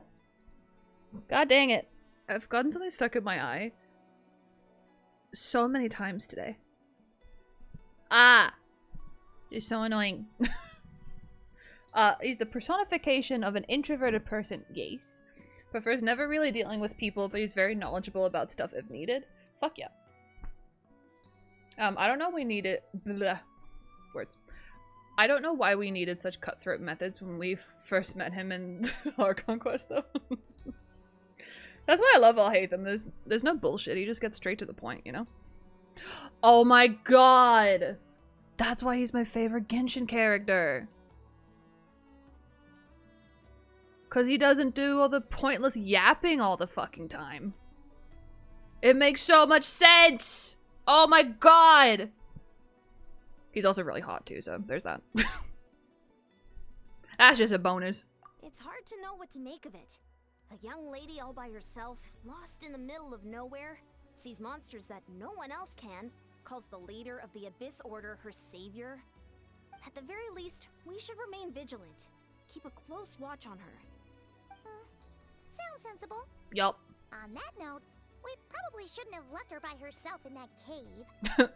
God dang it. I've gotten something stuck in my eye so many times today. Ah. You're so annoying. He's the personification of an introverted person, yes. Prefers never really dealing with people, but he's very knowledgeable about stuff if needed. Fuck yeah. I don't know we needed blah words. I don't know why we needed such cutthroat methods when we first met him in our conquest though. That's why I love 𝗧𝗜𝗠𝗘𝗦𝗧𝗔𝗠𝗣𝗏. There's no bullshit, he just gets straight to the point, you know? Oh my god! That's why he's my favorite Genshin character. Cause he doesn't do all the pointless yapping all the fucking time. It makes so much sense! Oh my god! He's also really hot too, so there's that. That's just a bonus.
It's hard to know what to make of it. A young lady all by herself, lost in the middle of nowhere, sees monsters that no one else can, calls the leader of the Abyss Order her savior. At the very least, we should remain vigilant. Keep a close watch on her.
Sounds sensible.
Yup.
On that note, we probably shouldn't have left her by herself in that cave.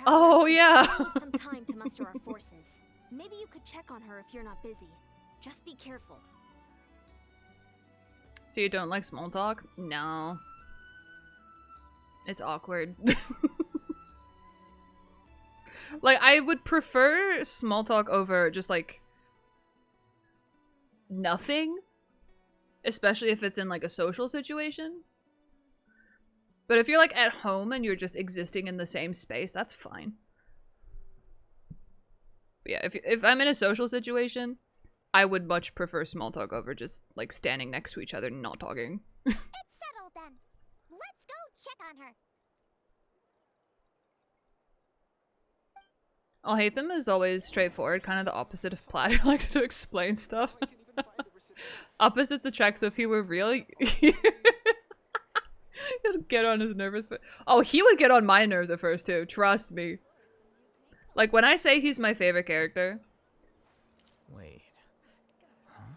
Oh, yeah.
We need some time to muster our forces. Maybe you could check on her if you're not busy. Just be careful.
So you don't like small talk? No. It's awkward. Like, I would prefer small talk over just, like, nothing. Especially if it's in, like, a social situation. But if you're, like, at home and you're just existing in the same space, that's fine. But yeah, if I'm in a social situation, I would much prefer small talk over just, like, standing next to each other and not talking.
It's settled then. Let's go check on her.
𝗧𝗜𝗠𝗘𝗦𝗧𝗔𝗠𝗣𝗏 is always straightforward, kind of the opposite of Plaid, who likes to explain stuff. Opposites attract, so if he were real, he'd get on his nervous but oh, he would get on my nerves at first too, trust me. Like, when I say he's my favorite character.
Wait. Huh?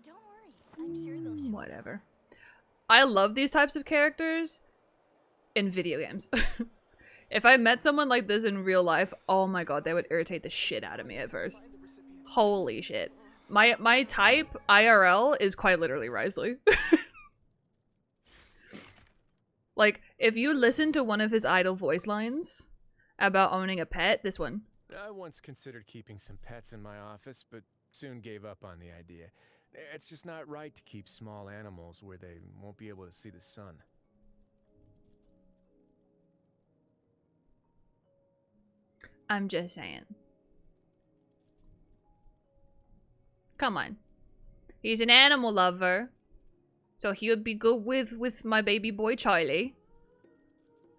Don't worry, I'm sure they'll show.
Whatever. I love these types of characters in video games. If I met someone like this in real life, oh my god, they would irritate the shit out of me at first. Holy shit. My type, IRL, is quite literally Risley. Like, if you listen to one of his idle voice lines about owning a pet, this one.
I once considered keeping some pets in my office, but soon gave up on the idea. It's just not right to keep small animals where they won't be able to see the sun.
I'm just saying. Come on. He's an animal lover. So he would be good with my baby boy Charlie.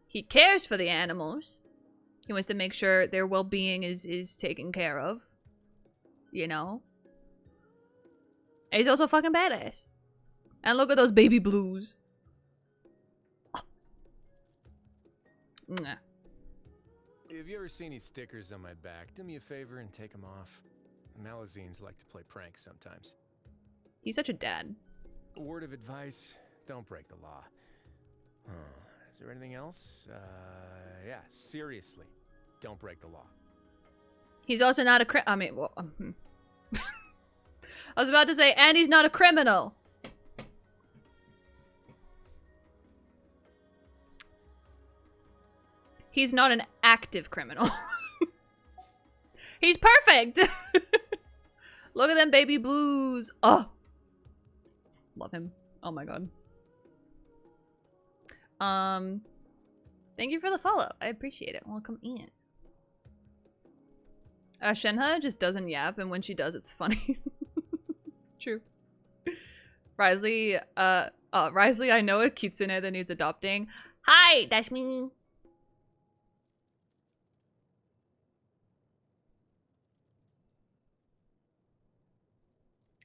He cares for the animals. He wants to make sure their well-being is taken care of. You know? And he's also fucking badass. And look at those baby blues. Oh. Mwah.
Have you ever seen these stickers on my back? Do me a favor and take them off. Malazines like to play pranks sometimes.
He's such a dad.
A word of advice, don't break the law. Is there anything else? Yeah, seriously, don't break the law.
He's also not a I mean, well, I was about to say, and he's not a criminal. He's not an active criminal. He's perfect. Look at them baby blues. Oh, love him. Oh my god. Thank you for the follow. I appreciate it. Welcome in. Shenhe just doesn't yap, and when she does, it's funny. True. Risley, Risley, I know a kitsune that needs adopting. Hi, that's me.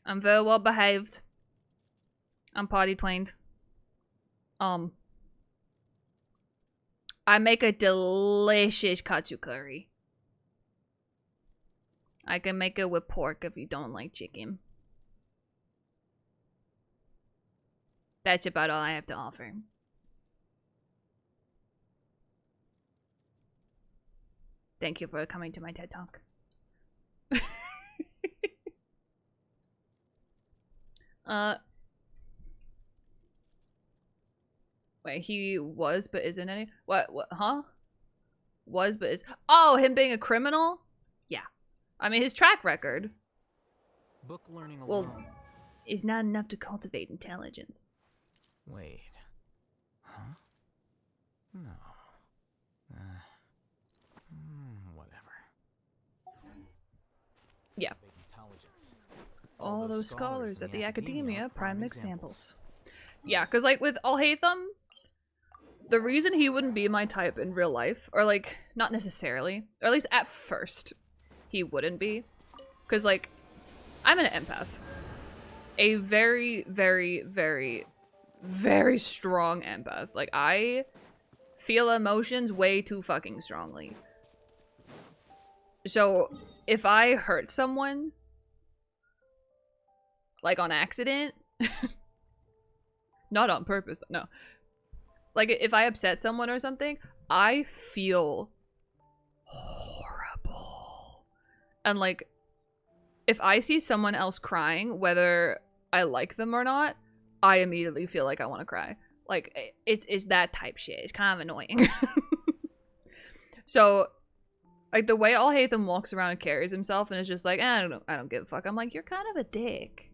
I'm very well behaved. I'm potty trained. I make a delicious katsu curry. I can make it with pork if you don't like chicken. That's about all I have to offer. Thank you for coming to my TED Talk. Wait, he was but isn't any? What, huh? Was but is. Oh, him being a criminal? Yeah. I mean, his track record.
Book learning alone.
Well, is not enough to cultivate intelligence.
Wait. Huh? No. Whatever.
Yeah.
Intelligence.
All those scholars at the academia, prime
examples.
Yeah, because like with 𝗧𝗓𝗦𝗧𝗓𝗦, the reason he wouldn't be my type in real life, or like, not necessarily, or at least at first, he wouldn't be. Because like, I'm an empath. A very, very, very, very strong empath. Like, I feel emotions way too fucking strongly. So, if I hurt someone, like on accident, not on purpose, no. Like, if I upset someone or something, I feel horrible. And like, if I see someone else crying, whether I like them or not, I immediately feel like I want to cry. Like, it's that type shit. It's kind of annoying. So, like, the way 𝗧𝗓𝗦𝗧𝗓𝗦 walks around and carries himself and is just like, I don't give a fuck. I'm like, you're kind of a dick.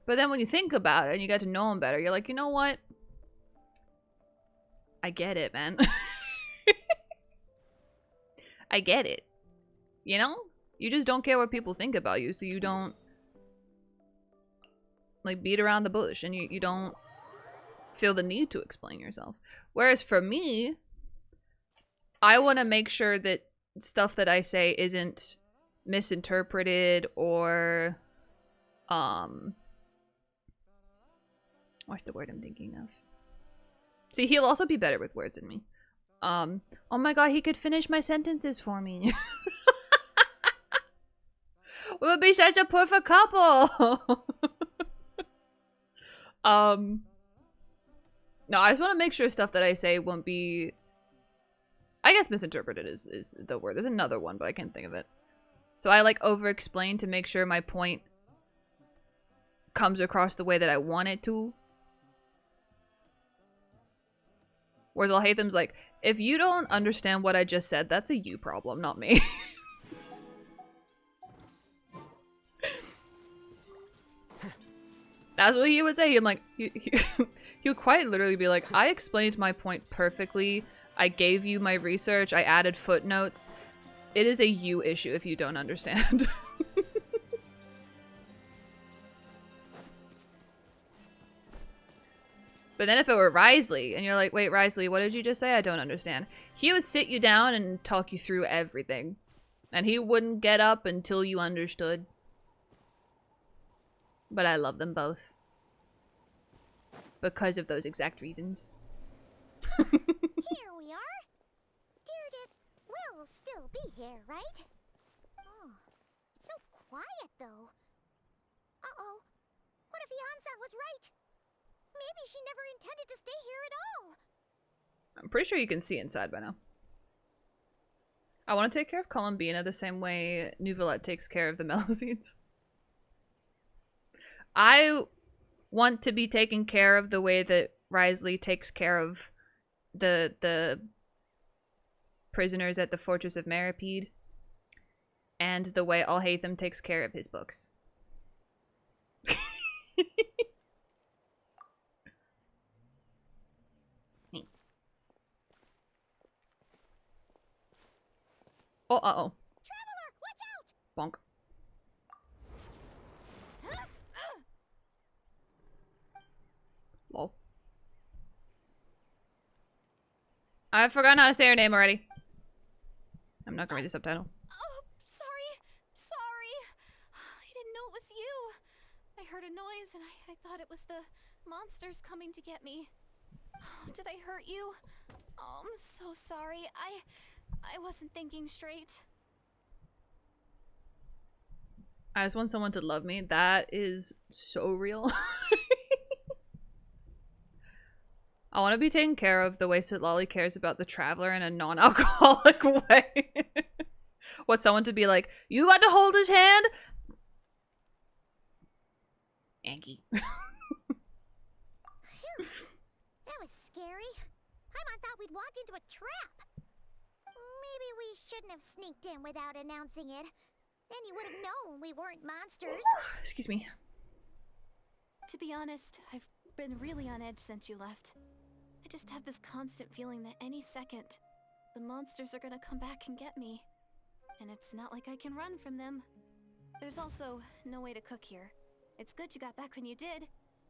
But then when you think about it and you get to know him better, you're like, you know what? I get it, man. I get it. You know? You just don't care what people think about you, so you don't, like, beat around the bush, and you don't feel the need to explain yourself. Whereas for me, I want to make sure that stuff that I say isn't misinterpreted or, what's the word I'm thinking of? See, he'll also be better with words than me. Oh my god, he could finish my sentences for me. We would be such a perfect couple. No, I just want to make sure stuff that I say won't be, I guess misinterpreted is the word. There's another one, but I can't think of it. So I like over-explain to make sure my point comes across the way that I want it to. Whereas 𝗧𝗓𝗦𝗧𝗓𝗦's like, if you don't understand what I just said, that's a you problem, not me. That's what he would say. I'm like, he'll quite literally be like, I explained my point perfectly. I gave you my research. I added footnotes. It is a you issue if you don't understand. But then if it were Risley, and you're like, wait, Risley, what did you just say? I don't understand. He would sit you down and talk you through everything. And he wouldn't get up until you understood. But I love them both. Because of those exact reasons.
Here we are. Dear will still be here, right? Oh, it's so quiet though. Uh-oh. What if 𝗧𝗓𝗦𝗧𝗓𝗦 was right? Maybe she never intended to stay here at all.
I'm pretty sure you can see inside by now. I want to take care of Columbina the same way Neuvillette takes care of the Melusines. I want to be taken care of the way that Risley takes care of the prisoners at the Fortress of Maripede, and the way 𝗧𝗓𝗦𝗧𝗏 takes care of his books. Oh, uh-oh.
Traveler, watch out!
Bonk. Lol. I've forgotten how to say her name already. I'm not gonna read the subtitle.
Oh, sorry. Sorry. I didn't know it was you. I heard a noise and I thought it was the monsters coming to get me. Did I hurt you? Oh, I'm so sorry. I wasn't thinking straight.
I just want someone to love me. That is so real. I want to be taken care of the way Sitlali cares about the traveler in a non-alcoholic way. Want someone to be like, you got to hold his hand? Angie.
Phew. That was scary. Paimon thought we'd walked into a trap. Maybe we shouldn't have sneaked in without announcing it. Then you would have known we weren't monsters.
Excuse me.
To be honest, I've been really on edge since you left. I just have this constant feeling that any second, the monsters are gonna come back and get me. And it's not like I can run from them. There's also no way to cook here. It's good you got back when you did.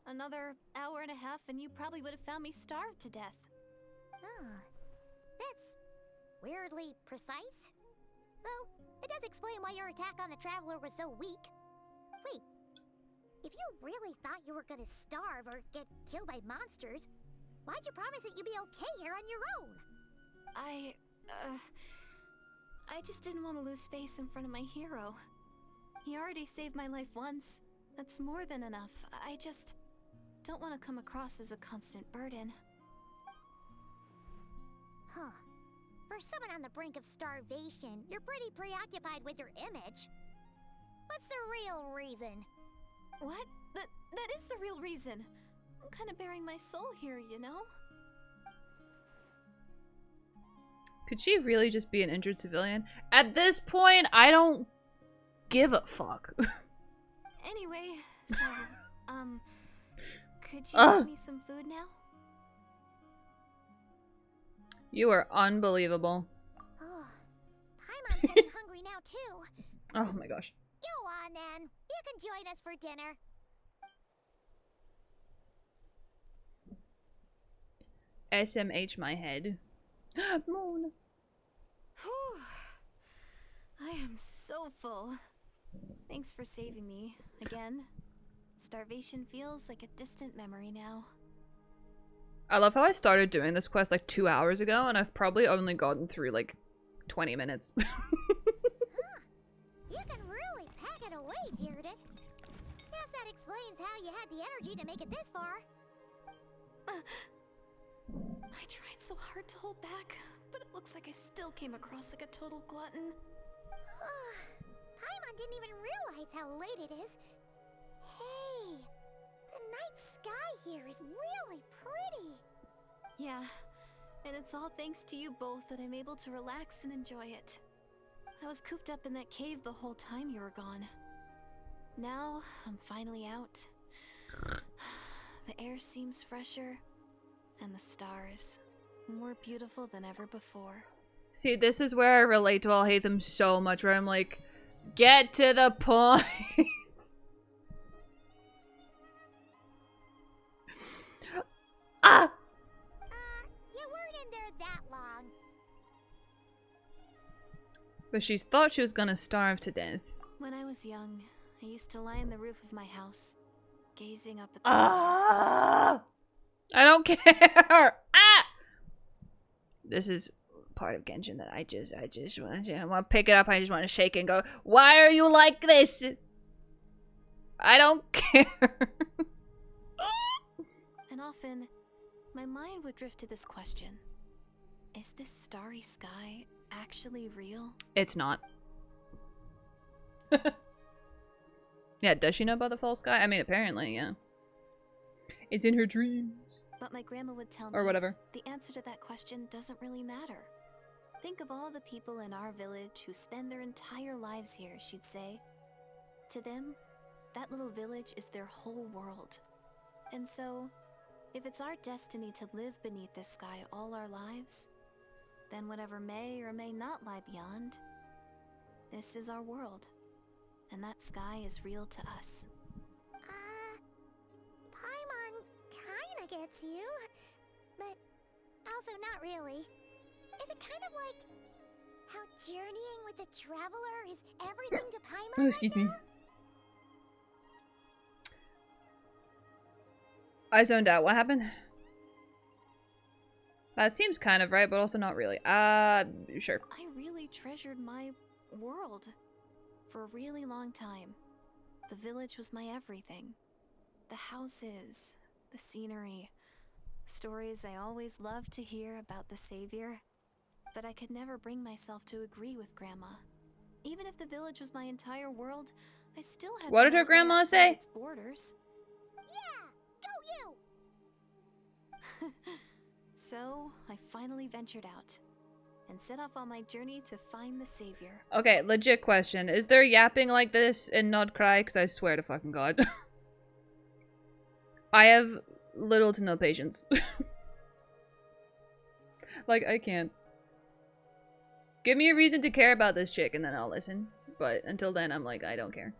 Another hour and a half and you probably would have found me starved to death.
Ah, that's weirdly precise. Though, it does explain why your attack on the Traveler was so weak. Wait, if you really thought you were gonna starve or get killed by monsters, why'd you promise that you'd be okay here on your own?
I just didn't want to lose face in front of my hero. He already saved my life once. That's more than enough. I just don't want to come across as a constant burden.
Huh. For someone on the brink of starvation, you're pretty preoccupied with your image. What's the real reason?
What? That is the real reason. I'm kind of bearing my soul here, you know?
Could she really just be an injured civilian? At this point, I don't give a fuck.
Anyway, so, could you give me some food now?
You are unbelievable.
Oh, Paimon's getting hungry now too.
Oh my gosh.
Go on then. You can join us for dinner.
SMH my head. Moon.
Whew. I am so full. Thanks for saving me. Again, starvation feels like a distant memory now.
I love how I started doing this quest like 2 hours ago, and I've probably only gotten through like 20 minutes.
Huh. You can really pack it away, Deardith. Guess that explains how you had the energy to make it this far.
I tried so hard to hold back, but it looks like I still came across like a total glutton.
Paimon didn't even realize how late it is. Hey, the night sky here is really pretty.
Yeah, and it's all thanks to you both that I'm able to relax and enjoy it. I was cooped up in that cave the whole time you were gone. Now, I'm finally out. The air seems fresher, and the stars more beautiful than ever before.
See, this is where I relate to 𝗧𝗓𝗦𝗧𝗏 so much, where I'm like, get to the point. Ah!
You weren't in there that long.
But she thought she was gonna starve to death.
When I was young, I used to lie on the roof of my house, gazing up at the stars.
Ah! I don't care. Ah! This is part of Genshin that I just want to pick it up. I just want to shake it and go, why are you like this? I don't care.
And often, my mind would drift to this question. Is this starry sky actually real?
It's not. Yeah, does she know about the false sky? I mean, apparently, yeah. It's in her dreams.
But my grandma would tell
Or
me
whatever.
the answer to that question doesn't really matter. Think of all the people in our village who spend their entire lives here, she'd say. To them, that little village is their whole world. And so, if it's our destiny to live beneath this sky all our lives, then whatever may or may not lie beyond, this is our world. And that sky is real to us.
Paimon kinda gets you, but also not really. Is it kind of like how journeying with the traveler is everything to Paimon?
Oh, excuse me. I zoned out. What happened? That seems kind of right, but also not really. Sure.
I really treasured my world for a really long time. The village was my everything. The houses, the scenery, stories I always loved to hear about the savior. But I could never bring myself to agree with Grandma. Even if the village was my entire world, I still had
What
to
did her
know
grandma
outside
say?
its borders.
Yeah, go you!
So, I finally ventured out and set off on my journey to find the savior.
Okay, legit question. Is there yapping like this in Not Cry? Because I swear to fucking God. I have little to no patience. Like, I can't. Give me a reason to care about this chick and then I'll listen. But until then, I'm like, I don't care.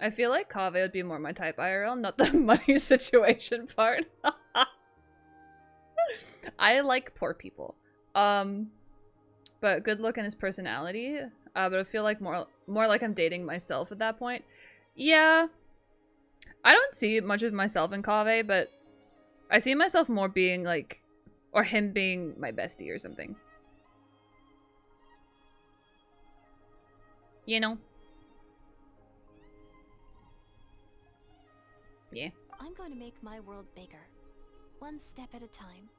I feel like Kaveh would be more my type IRL, not the money situation part. I like poor people. But good look in his personality. But I feel like more like I'm dating myself at that point. Yeah. I don't see much of myself in Kaveh, but I see myself more being like, or him being my bestie or something. You know? Yeah.
I'm going to make my world bigger, one step at a time.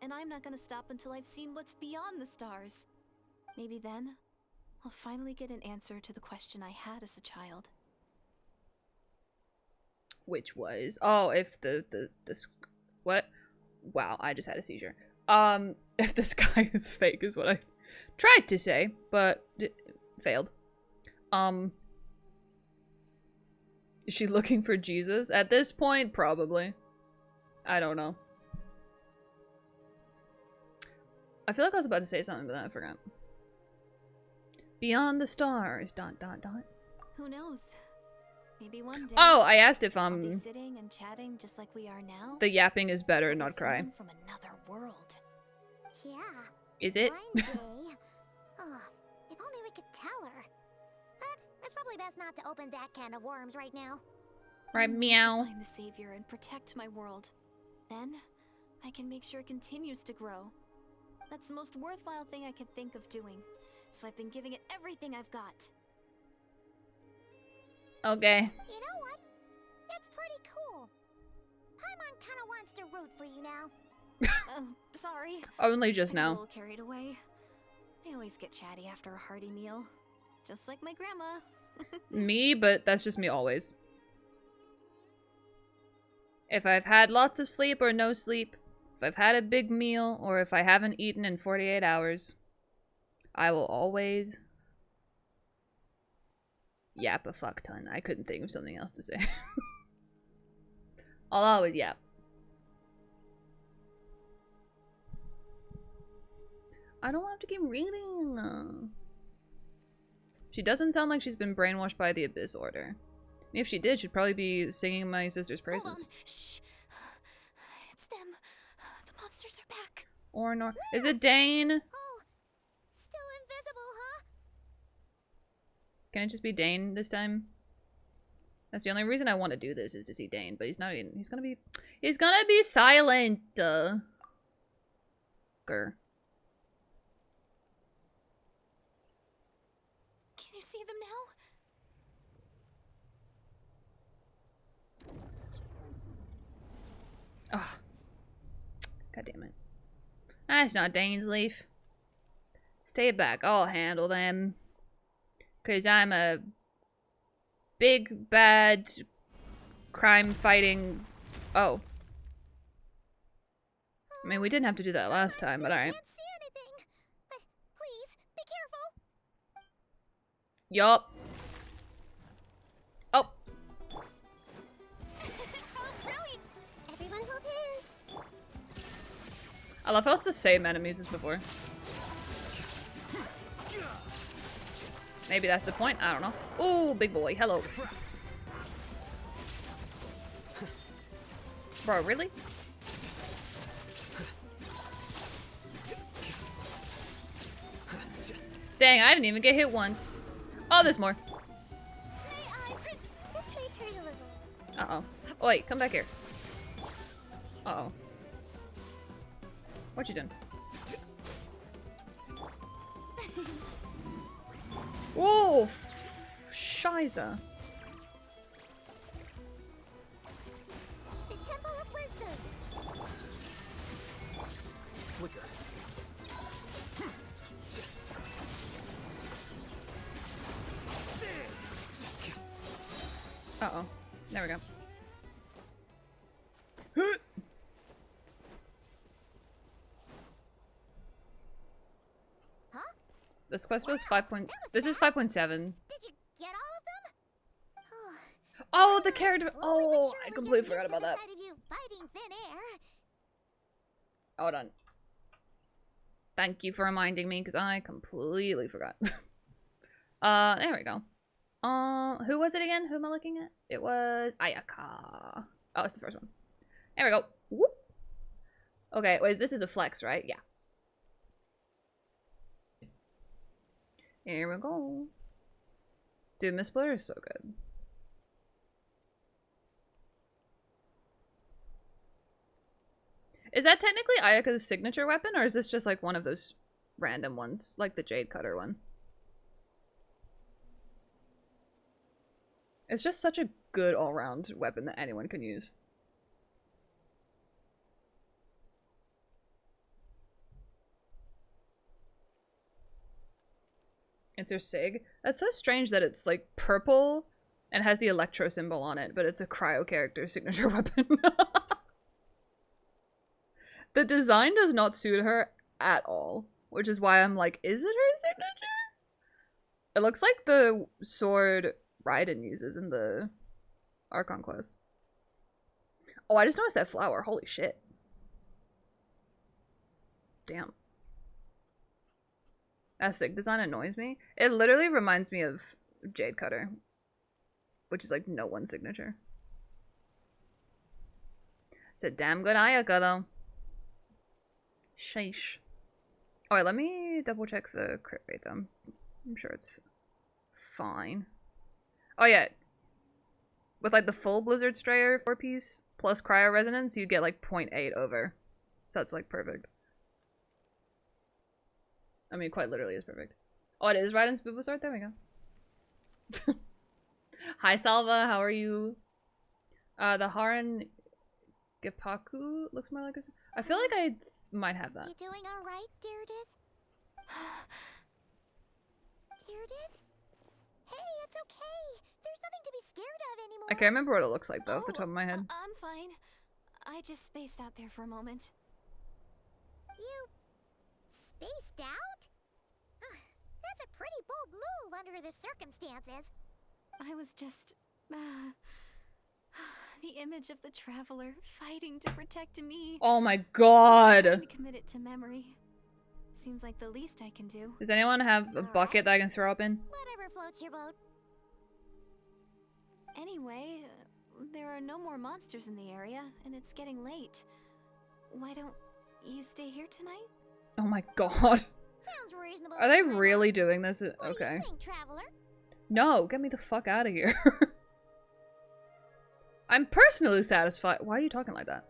And I'm not going to stop until I've seen what's beyond the stars. Maybe then, I'll finally get an answer to the question I had as a child.
Which was, oh, if what? Wow, I just had a seizure. If the sky is fake is what I tried to say, but it failed. Is she looking for Jesus? At this point, probably. I don't know. I feel like I was about to say something, but then I forgot. Beyond the stars, ...
Who knows? Maybe one day.
Oh, I asked if,
I'll be sitting and chatting just like we are now.
the yapping is better, not
with
cry.
someone from another world.
Yeah.
Is it?
One day. Oh, if only we could tell her. But it's probably best not to open that can of worms right now.
Right,
I need to
meow.
find the savior and protect my world. Then, I can make sure it continues to grow. That's the most worthwhile thing I can think of doing. So I've been giving it everything I've got.
Okay.
You know what? That's pretty cool. Paimon kinda wants to root for you now.
Sorry.
Only just
I got a
now.
little carried away. I always get chatty after a hearty meal. Just like my grandma.
Me, but that's just me always. If I've had lots of sleep or no sleep, if I've had a big meal, or if I haven't eaten in 48 hours, I will always yap a fuck ton. I couldn't think of something else to say. I'll always yap. I don't have to keep reading. She doesn't sound like she's been brainwashed by the Abyss Order. If she did, she'd probably be singing my sister's praises.
Hold on. Shh. It's them. The monsters are back.
Or nor. Is it Dane?
Oh, still invisible, huh?
Can it just be Dane this time? That's the only reason I want to do this is to see Dane, but he's not even. He's gonna be silent. Grr.
Can you see them now?
Ugh. God damn it. That's not Dane's leaf. Stay back. I'll handle them. Because I'm a big, bad, crime-fighting... Oh. I mean, we didn't have to do that last time, but alright.
Can't see anything. But please, be careful.
Yup. Oh.
Oh, brilliant. Everyone hold hands.
I love how it's the same enemies as before. Maybe that's the point. I don't know. Ooh, big boy. Hello. Bro, really? Dang, I didn't even get hit once. Oh, there's more.
This way turn a little.
Uh-oh. Oh, wait, come back here. Uh-oh. What you done? Ooh, Shiza.
The Temple of Wisdom.
Flicker.
Uh-oh. There we go.
Huh?
This quest was 5. This is 5.7.
Did you get all of them?
Oh, the character.
Slowly but
Oh, I
surely
completely
getting
forgot
used to
about
the
that.
sight of you fighting thin air.
Hold on. Thank you for reminding me, because I completely forgot. There we go. Who was it again? Who am I looking at? It was Ayaka. Oh, it's the first one. There we go. Whoop. Okay, wait, this is a flex, right? Yeah. Here we go. Dude, Miss Blair is so good. Is that technically Ayaka's signature weapon, or is this just like one of those random ones, like the Jade Cutter one? It's just such a good all-round weapon that anyone can use. It's her sig. That's so strange that it's like purple and has the electro symbol on it, but it's a cryo character signature weapon. The design does not suit her at all, which is why I'm like, is it her signature? It looks like the sword Raiden uses in the Archon quest. Oh, I just noticed that flower. Holy shit. Damn. That sig design annoys me. It literally reminds me of Jade Cutter, which is like no one's signature. It's a damn good Ayaka though. Sheesh. Oh wait, let me double check the crit rate though. I'm sure it's fine. Oh yeah. With like the full Blizzard Strayer 4-piece plus Cryo Resonance, you get like 0.8 over. So that's like perfect. I mean, quite literally is perfect. Oh, it is Raiden's Bulbasaur? There we go. Hi Salva, how are you? The Haran Gipaku looks more like a... I feel like I might have that.
You doing all right, Deirdith? Deirdith? Hey, it's okay. There's nothing to be scared of anymore.
I can't remember what it looks like though, off the top of my head.
I'm fine. I just spaced out there for a moment.
You spaced out? That's a pretty bold move under the circumstances.
I was just... the image of the traveler fighting to protect me.
Oh my god!
I'm commit it to memory. Seems like the least I can do.
Does anyone have a bucket that I can throw up in?
Whatever floats your boat.
Anyway, there are no more monsters in the area, and it's getting late. Why don't you stay here tonight?
Oh my god.
Sounds reasonable.
Are they
to my
really
mind.
doing this?
What do
Okay.
you think, traveler?
No, get me the fuck out of here. I'm personally satisfied. Why are you talking like that?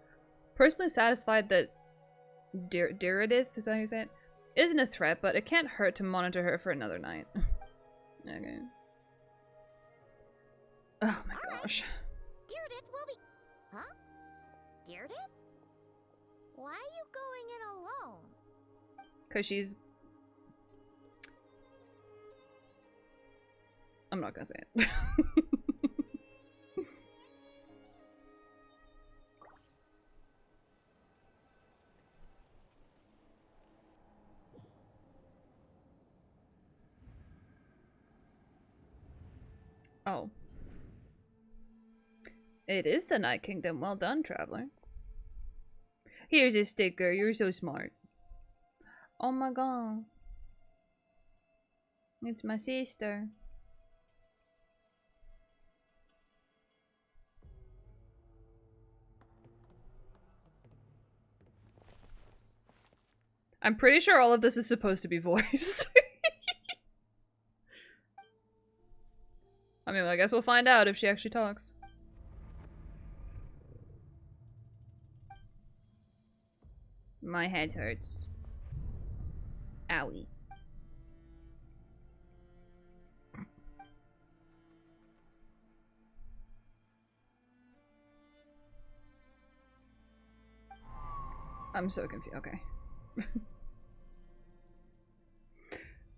Personally satisfied that Deirdith, is that how you say it? Isn't a threat, but it can't hurt to monitor her for another night. Okay. Oh my gosh.
Deirdith will be... Huh? Deirdith? Why are you going in alone?
Because she's... I'm not gonna say it. Oh. It is the Night Kingdom. Well done, traveler. Here's a sticker. You're so smart. Oh my god. It's my sister. I'm pretty sure all of this is supposed to be voiced. I mean, I guess we'll find out if she actually talks. My head hurts. Owie. I'm so confused. Okay.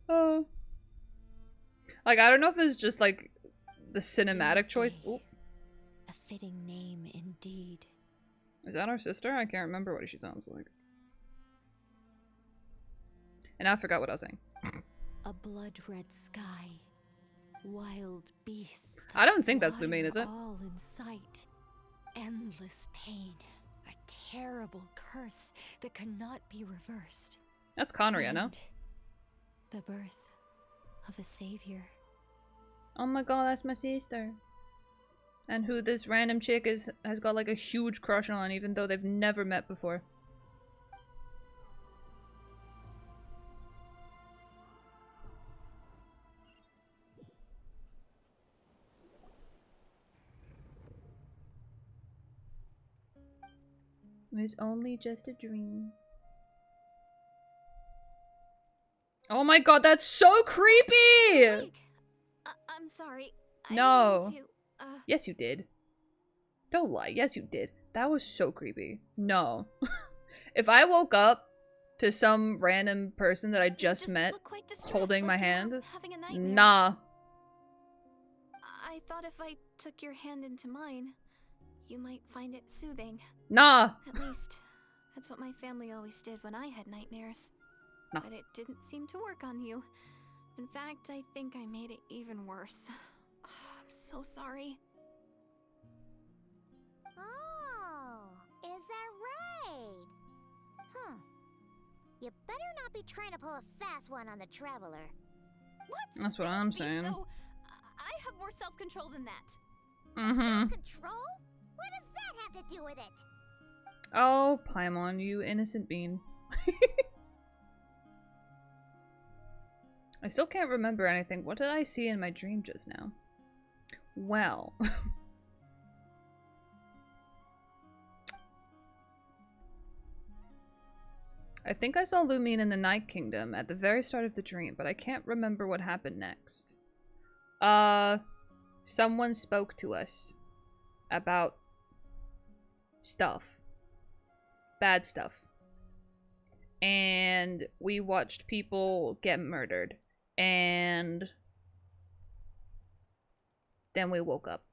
Oh. Like, I don't know if it's just like the cinematic choice. Ooh.
A fitting name indeed.
Is that our sister? I can't remember what she sounds like. And I forgot what I was saying.
A blood-red sky. Wild beasts.
I don't think that's Lumine, is it?
All in sight. Endless pain. A terrible curse that cannot be reversed.
That's Connery, I know.
The birth of a savior.
Oh my god, that's my sister. And who this random chick has got like a huge crush on, even though they've never met before. It's only just a dream. Oh my god, that's so creepy!
Like, I'm sorry.
No.
I didn't mean to,
Yes, you did. Don't lie. Yes, you did. That was so creepy. No. If I woke up to some random person that I just met
look quite distressed,
holding my
like you were
hand,
having a nightmare.
nah.
I thought if I took your hand into mine, you might find it soothing.
Nah.
At least, that's what my family always did when I had nightmares.
No.
But it didn't seem to work on you. In fact, I think I made it even worse. I'm so sorry.
Oh, is that right? Huh. You better not be trying to pull a fast one on the traveler.
What?
That's what
Don't
I'm
be
saying.
So, I have more self-control than that.
Mm-hmm.
Self-control? What does that have to do with it?
Oh, Paimon, you innocent bean. I still can't remember anything. What did I see in my dream just now? Well. I think I saw Lumine in the Night Kingdom at the very start of the dream, but I can't remember what happened next. Someone spoke to us about stuff. Bad stuff. And we watched people get murdered. And then we woke up.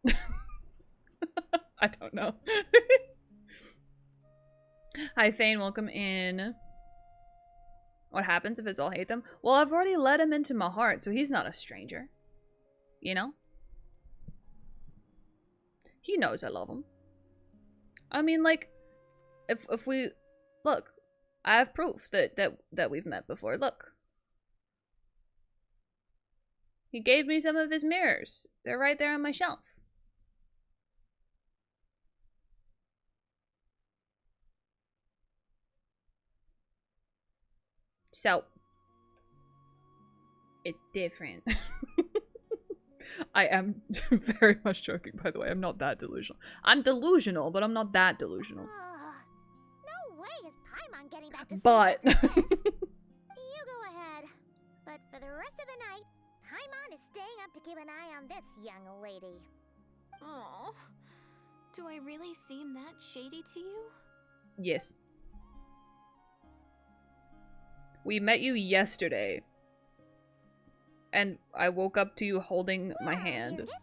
I don't know. Hi, Thane. Welcome in. What happens if it's all hate them? Well, I've already let him into my heart, so he's not a stranger. You know? He knows I love him. I mean, like, if we... Look, I have proof that we've met before. Look. He gave me some of his mirrors. They're right there on my shelf. So, it's different. I am very much joking, by the way. I'm not that delusional. I'm delusional, but I'm not that delusional.
No way is Paimon getting back to
But...
sleep after this. You go ahead. But for the rest of the night, Paimon is staying up to keep an eye on this young lady.
Oh, do I really seem that shady to you?
Yes. We met you yesterday. And I woke up to you holding my
Wow,
hand.
Meredith,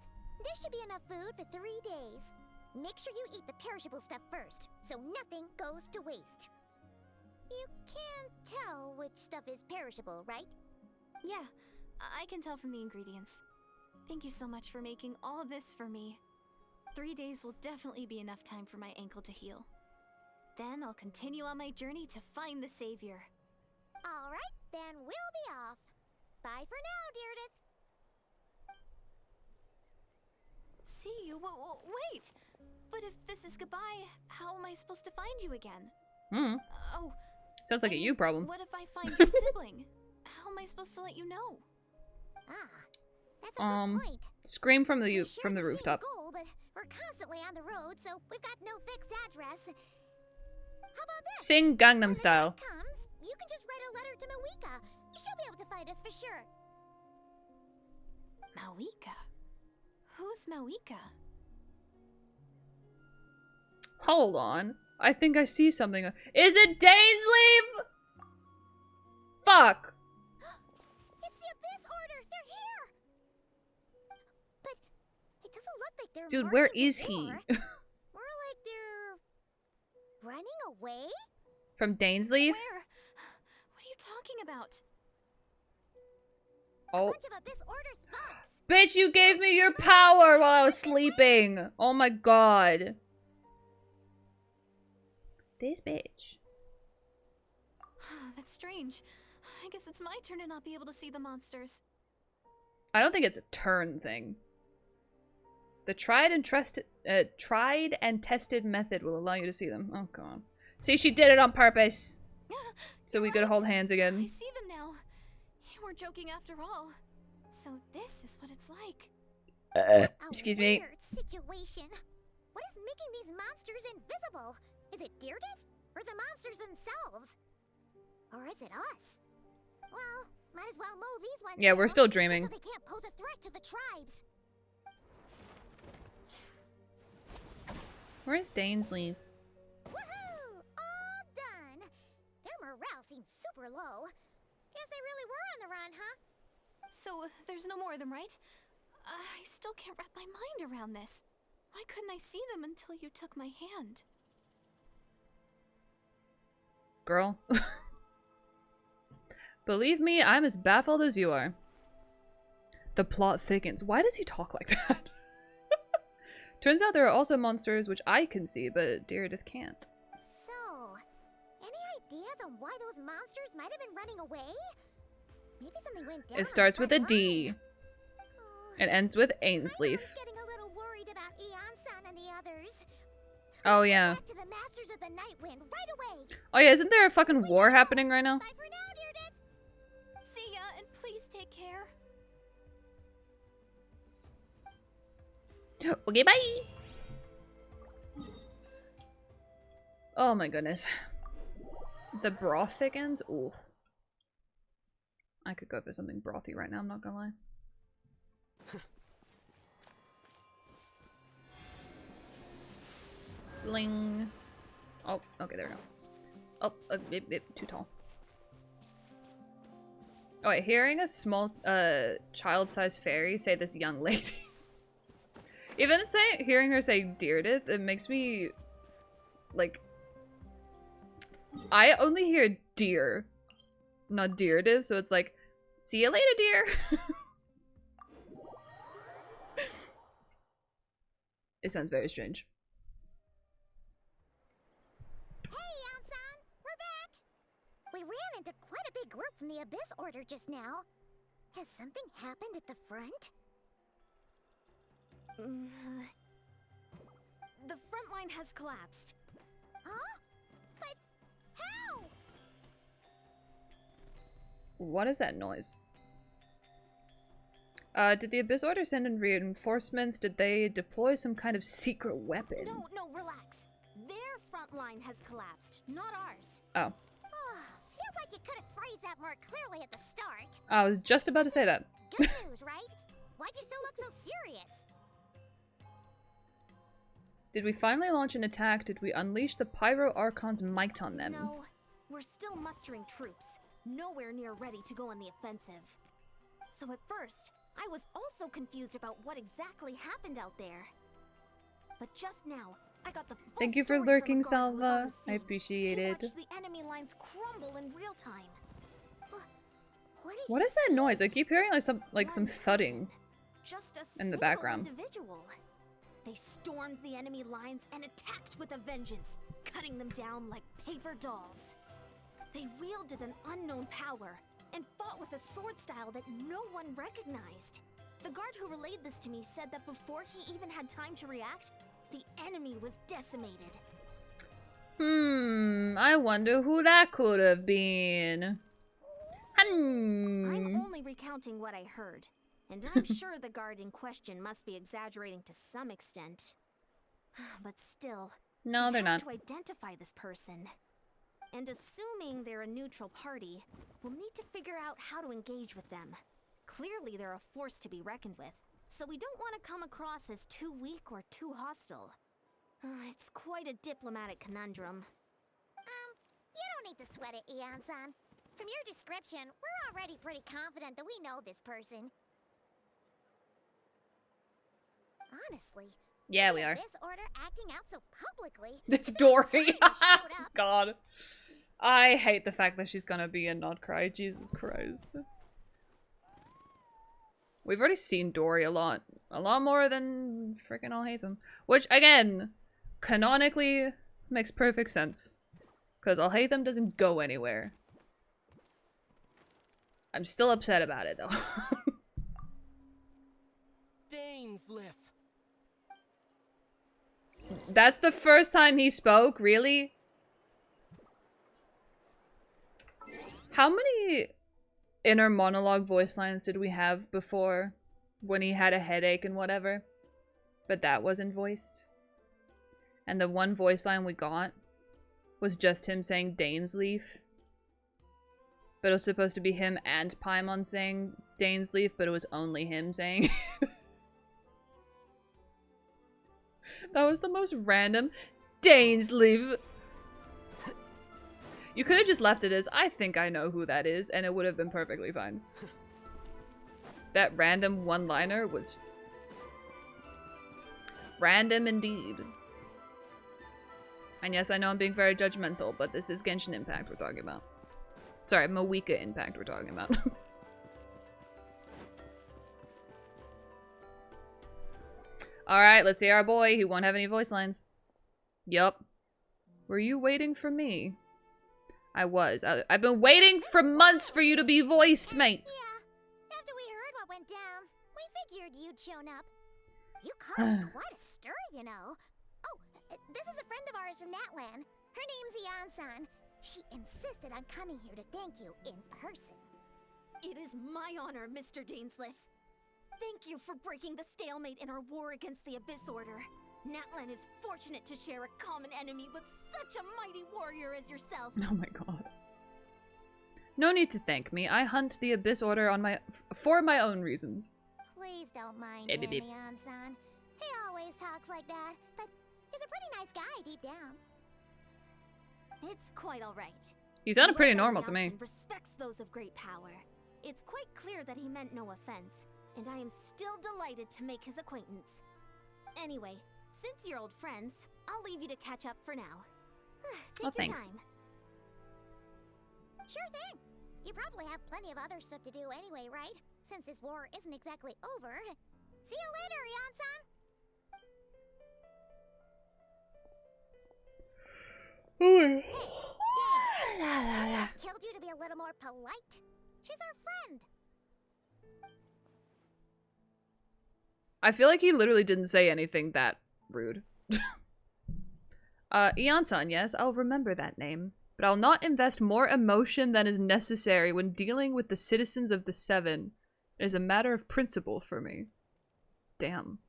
there should be enough food for 3 days. Make sure you eat the perishable stuff first, so nothing goes to waste. You can't tell which stuff is perishable, right?
Yeah, I can tell from the ingredients. Thank you so much for making all this for me. 3 days will definitely be enough time for my ankle to heal. Then I'll continue on my journey to find the savior.
All right, then we'll be off. Bye for now, Deirdre.
See you? Wait! But if this is goodbye, how am I supposed to find you again? Oh.
Sounds like a you problem.
What if I find your sibling? How am I supposed to let you know?
That's a good point.
Scream from the
We share
from the
same
rooftop.
goal, but we're constantly on the road, so we've got no fixed address. How about this?
Sing Gangnam Style.
When the time comes, you can just write a letter to Mawika. She'll be able to find us for sure.
Mawika? Who's Mawika?
Hold on. I think I see something. Is it Dainsleif? Fuck.
It's the Abyss Order. They're here. But it doesn't look like they're
Dude, where
marching
is
to
he?
war. More like they're running away?
From Dainsleif?
Where? What are you talking about?
Oh.
Bunch of Abyss Order thugs.
Bitch, you gave me your power while I was sleeping. Oh my god. This bitch.
That's strange. I guess it's my turn to not be able to see the monsters.
I don't think it's a turn thing. The tried and tested method will allow you to see them. Oh god. See, she did it on purpose. So we could hold hands
I
again.
see them now. You weren't joking after all. So this is what it's like.
Excuse me.
Weird situation. What is making these monsters invisible? Is it Deirdre? Or the monsters themselves? Or is it us? Well, might as well mow these ones
Yeah, we're
down,
still
just
dreaming.
so they can't pose a threat to the tribes.
Where's Dainsleif?
Woohoo! All done. Their morale seems super low. Guess they really were on the run, huh?
So there's no more of them, right? I still can't wrap my mind around this. Why couldn't I see them until you took my hand?
Girl. Believe me, I'm as baffled as you are. The plot thickens. Why does he talk like that? Turns out there are also monsters which I can see, but Deirdre can't.
So, any ideas on why those monsters might have been running away? Maybe something went down.
It starts with a D. It ends with Ainsleif.
Getting a little worried about Eon-san and the others.
Oh yeah.
Back to the Masters of the Nightwind right away.
Oh yeah, isn't there a fucking war happening right now?
Bye for now, Deirdre.
See ya, and please take care.
Okay, bye! Oh my goodness. The broth thickens? Ooh. I could go for something brothy right now, I'm not gonna lie. Bling. Oh, okay, there we go. Oh, too tall. Oh wait, hearing a small, child-sized fairy say this young lady. Even hearing her say Deirdre, it makes me, like, I only hear deer, not Deirdre, so it's like, see you later, dear. It sounds very strange.
Hey, Eon-san, we're back. We ran into quite a big group from the Abyss Order just now. Has something happened at the front?
The front line has collapsed.
Huh? But how?
What is that noise? Did the Abyss Order send in reinforcements? Did they deploy some kind of secret weapon?
No, relax. Their front line has collapsed, not ours.
Oh.
Feels like you could have phrased that more clearly at the start.
I was just about to say that.
Good news, right? Why'd you still look so serious?
Did we finally launch an attack? Did we unleash the Pyro Archon's might on them?
No, we're still mustering troops. Nowhere near ready to go on the offensive. So at first, I was also confused about what exactly happened out there. But just now, I got the full
Thank you for
story
lurking,
from a guard who was on
Salva.
the
I
scene.
appreciate
He
it.
watched the enemy lines crumble in real time.
What is that noise? I keep hearing like some
One
thudding
person, just a
in the
single
background.
Individual. They stormed the enemy lines and attacked with a vengeance, cutting them down like paper dolls. They wielded an unknown power and fought with a sword style that no one recognized. The guard who relayed this to me said that before he even had time to react, the enemy was decimated.
I wonder who that could have been.
I'm only recounting what I heard, and I'm sure the guard in question must be exaggerating to some extent. But still,
No,
we
they're
have
not.
to identify this person. And assuming they're a neutral party, we'll need to figure out how to engage with them. Clearly, they're a force to be reckoned with, so we don't want to come across as too weak or too hostile. It's quite a diplomatic conundrum.
You don't need to sweat it, Ian-san. From your description, we're already pretty confident that we know this person. Honestly.
Yeah, we are.
This order acting out so publicly.
It's
the
Dory.
time they showed up.
God. I hate the fact that she's gonna be in Not Cry. Jesus Christ. We've already seen Dory a lot. A lot more than freaking Alhaitham. Which, again, canonically makes perfect sense. Because Alhaitham doesn't go anywhere. I'm still upset about it, though.
Dainsliff.
That's the first time he spoke? Really? How many inner monologue voice lines did we have before when he had a headache and whatever? But that wasn't voiced. And the one voice line we got was just him saying Dainsleaf. But it was supposed to be him and Paimon saying Dainsleaf, but it was only him saying. That was the most random Dainsleaf. You could have just left it as, I think I know who that is, and it would have been perfectly fine. That random one-liner was random indeed. And yes, I know I'm being very judgmental, but this is Genshin Impact we're talking about. Sorry, Moeka Impact we're talking about. Alright, let's see our boy who won't have any voice lines. Yup. Were you waiting for me? I was. I've been waiting for months for you to be voiced, mate.
Yeah. After we heard what went down, we figured you'd shown up. You caused quite a stir, you know. Oh, this is a friend of ours from Natlan. Her name's Ian-san. She insisted on coming here to thank you in person.
It is my honor, Mr. Dainsliff. Thank you for breaking the stalemate in our war against the Abyss Order. Natlan is fortunate to share a common enemy with such a mighty warrior as yourself.
Oh my god. No need to thank me. I hunt the Abyss Order on for my own reasons.
Please don't mind
Beep,
him,
beep, beep.
Ian-san. He always talks like that, but he's a pretty nice guy deep down.
It's quite all right.
You sounded
He
pretty
loves
normal to
everyone
me.
else and respects those of great power. It's quite clear that he meant no offense, and I am still delighted to make his acquaintance. Anyway, since you're old friends, I'll leave you to catch up for now. Take your
thanks.
time.
Sure thing. You probably have plenty of other stuff to do anyway, right? Since this war isn't exactly over. See you later, Ian-san. Hey, Dang. Killed you to be a little more polite. She's our friend.
I feel like he literally didn't say anything that rude. Ian-san, yes, I'll remember that name. But I'll not invest more emotion than is necessary when dealing with the citizens of the Seven. It is a matter of principle for me. Damn.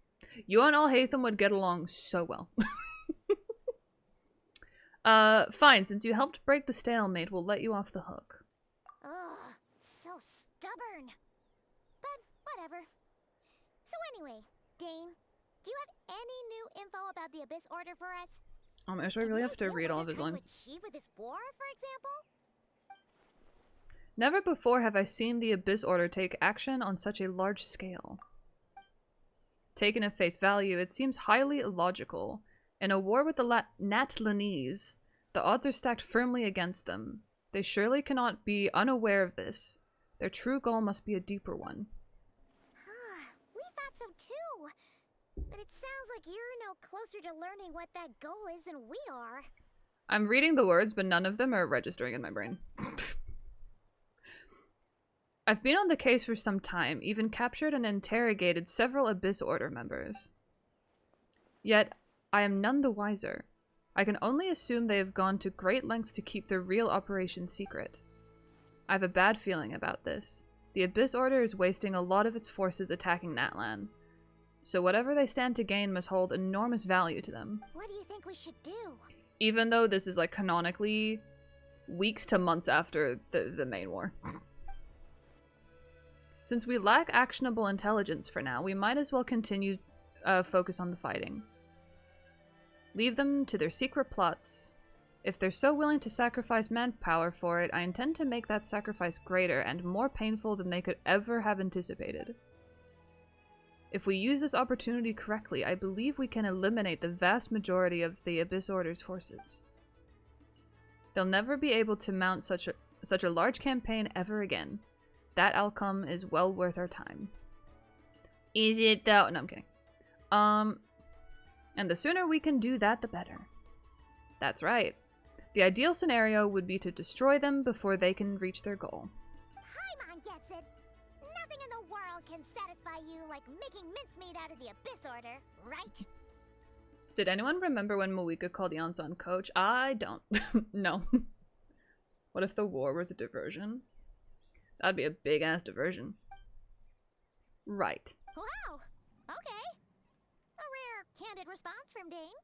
You and Alhaitham would get along so well. Fine, since you helped break the stalemate, we'll let you off the hook.
Ugh, so stubborn. But whatever. So anyway, Dane, do you have any new info about the Abyss Order for us?
Oh my gosh, do I really have to read all of his lines?
Achieve with this war, for example?
Never before have I seen the Abyss Order take action on such a large scale. Taken at face value, it seems highly illogical. In a war with the Natlanese, the odds are stacked firmly against them. They surely cannot be unaware of this. Their true goal must be a deeper one.
We thought so too. But it sounds like you're no closer to learning what that goal is than we are.
I'm reading the words, but none of them are registering in my brain. I've been on the case for some time, even captured and interrogated several Abyss Order members. Yet, I am none the wiser. I can only assume they have gone to great lengths to keep their real operation secret. I have a bad feeling about this. The Abyss Order is wasting a lot of its forces attacking Natlan. So whatever they stand to gain must hold enormous value to them.
What do you think we should do?
Even though this is like canonically weeks to months after the main war. Since we lack actionable intelligence for now, we might as well continue focus on the fighting. Leave them to their secret plots. If they're so willing to sacrifice manpower for it, I intend to make that sacrifice greater and more painful than they could ever have anticipated. If we use this opportunity correctly, I believe we can eliminate the vast majority of the Abyss Order's forces. They'll never be able to mount such a large campaign ever again. That outcome is well worth our time. Is it though? No, I'm kidding. And the sooner we can do that, the better. That's right. The ideal scenario would be to destroy them before they can reach their goal.
Paimon gets it. Nothing in the world can satisfy you like making mincemeat out of the Abyss Order, right?
Did anyone remember when Moika called Yansan coach? I don't. No. What if the war was a diversion? That'd be a big-ass diversion. Right.
Wow. Okay. A rare, candid response from Dane.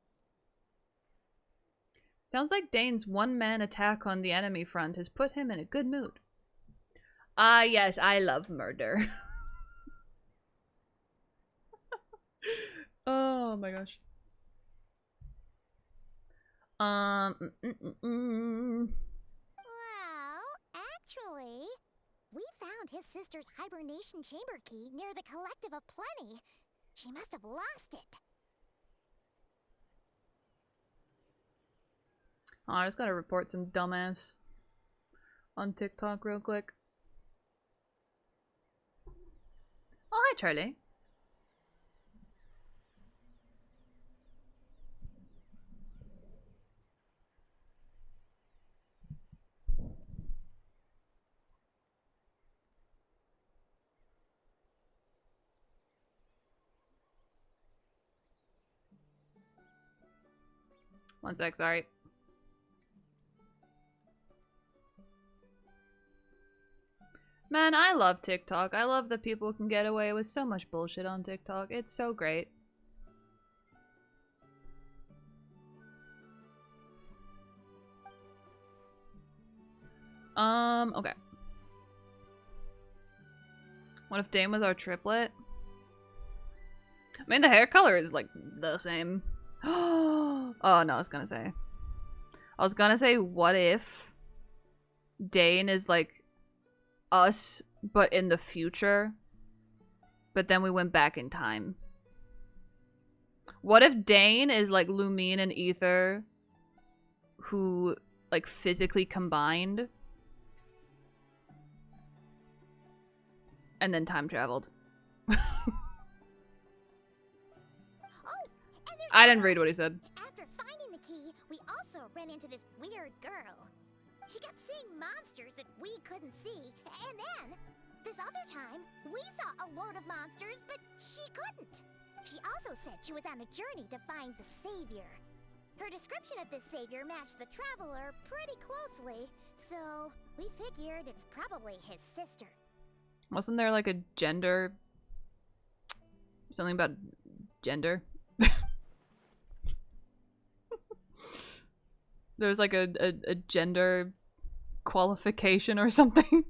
Sounds like Dane's one-man attack on the enemy front has put him in a good mood. Ah, yes, I love murder. Oh my gosh.
Well, actually, we found his sister's hibernation chamber key near the Collective of Plenty. She must have lost it.
Oh, I just gotta report some dumbass on TikTok real quick. Oh, hi, Charlie. One sec, sorry. Man, I love TikTok. I love that people can get away with so much bullshit on TikTok. It's so great. Okay. What if Dame was our triplet? I mean, the hair color is, like, the same. Oh, no, I was gonna say, what if Dane is, like, us, but in the future, but then we went back in time? What if Dane is, like, Lumine and Ether, who, like, physically combined, and then time traveled? I didn't read what he said.
After finding the key, we also ran into this weird girl. She kept seeing monsters that we couldn't see, and then, this other time, we saw a load of monsters, but she couldn't. She also said she was on a journey to find the Savior. Her description of this Savior matched the Traveler pretty closely, so we figured it's probably his sister.
Wasn't there like a gender... something about gender? There's like a gender qualification or something.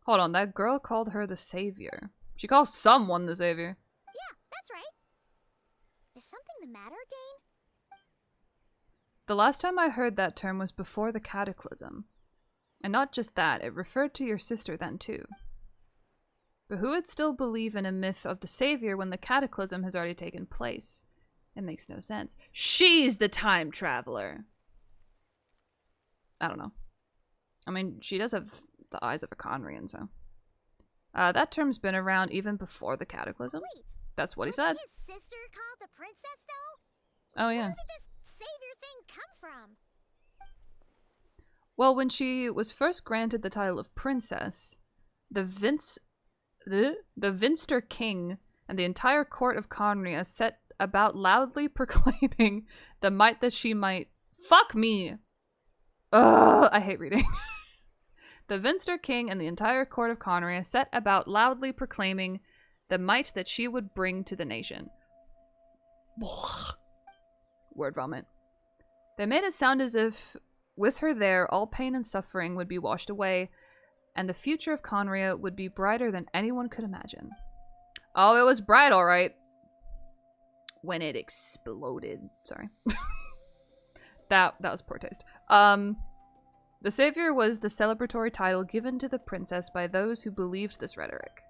Hold on, that girl called her the Savior. She calls someone the Savior.
Yeah, that's right. Is something the matter, Dane?
The last time I heard that term was before the Cataclysm. And not just that, it referred to your sister then too. But who would still believe in a myth of the savior when the cataclysm has already taken place? It makes no sense. She's the time traveler! I don't know. I mean, she does have the eyes of a Conrian, so. That term's been around even before the cataclysm.
Wait,
that's what he said.
His sister called the princess, though?
Oh, yeah.
Where did this savior thing come from?
Well, when she was first granted the title of princess, the Vinster king and the entire court of Conria set about loudly proclaiming the might that she might. Fuck me! Ugh, I hate reading. The Vinster king and the entire court of Conria set about loudly proclaiming the might that she would bring to the nation. Word vomit. They made it sound as if, with her there, all pain and suffering would be washed away, and the future of Conria would be brighter than anyone could imagine. Oh, it was bright, alright. When it exploded. Sorry. that was poor taste. The savior was the celebratory title given to the princess by those who believed this rhetoric.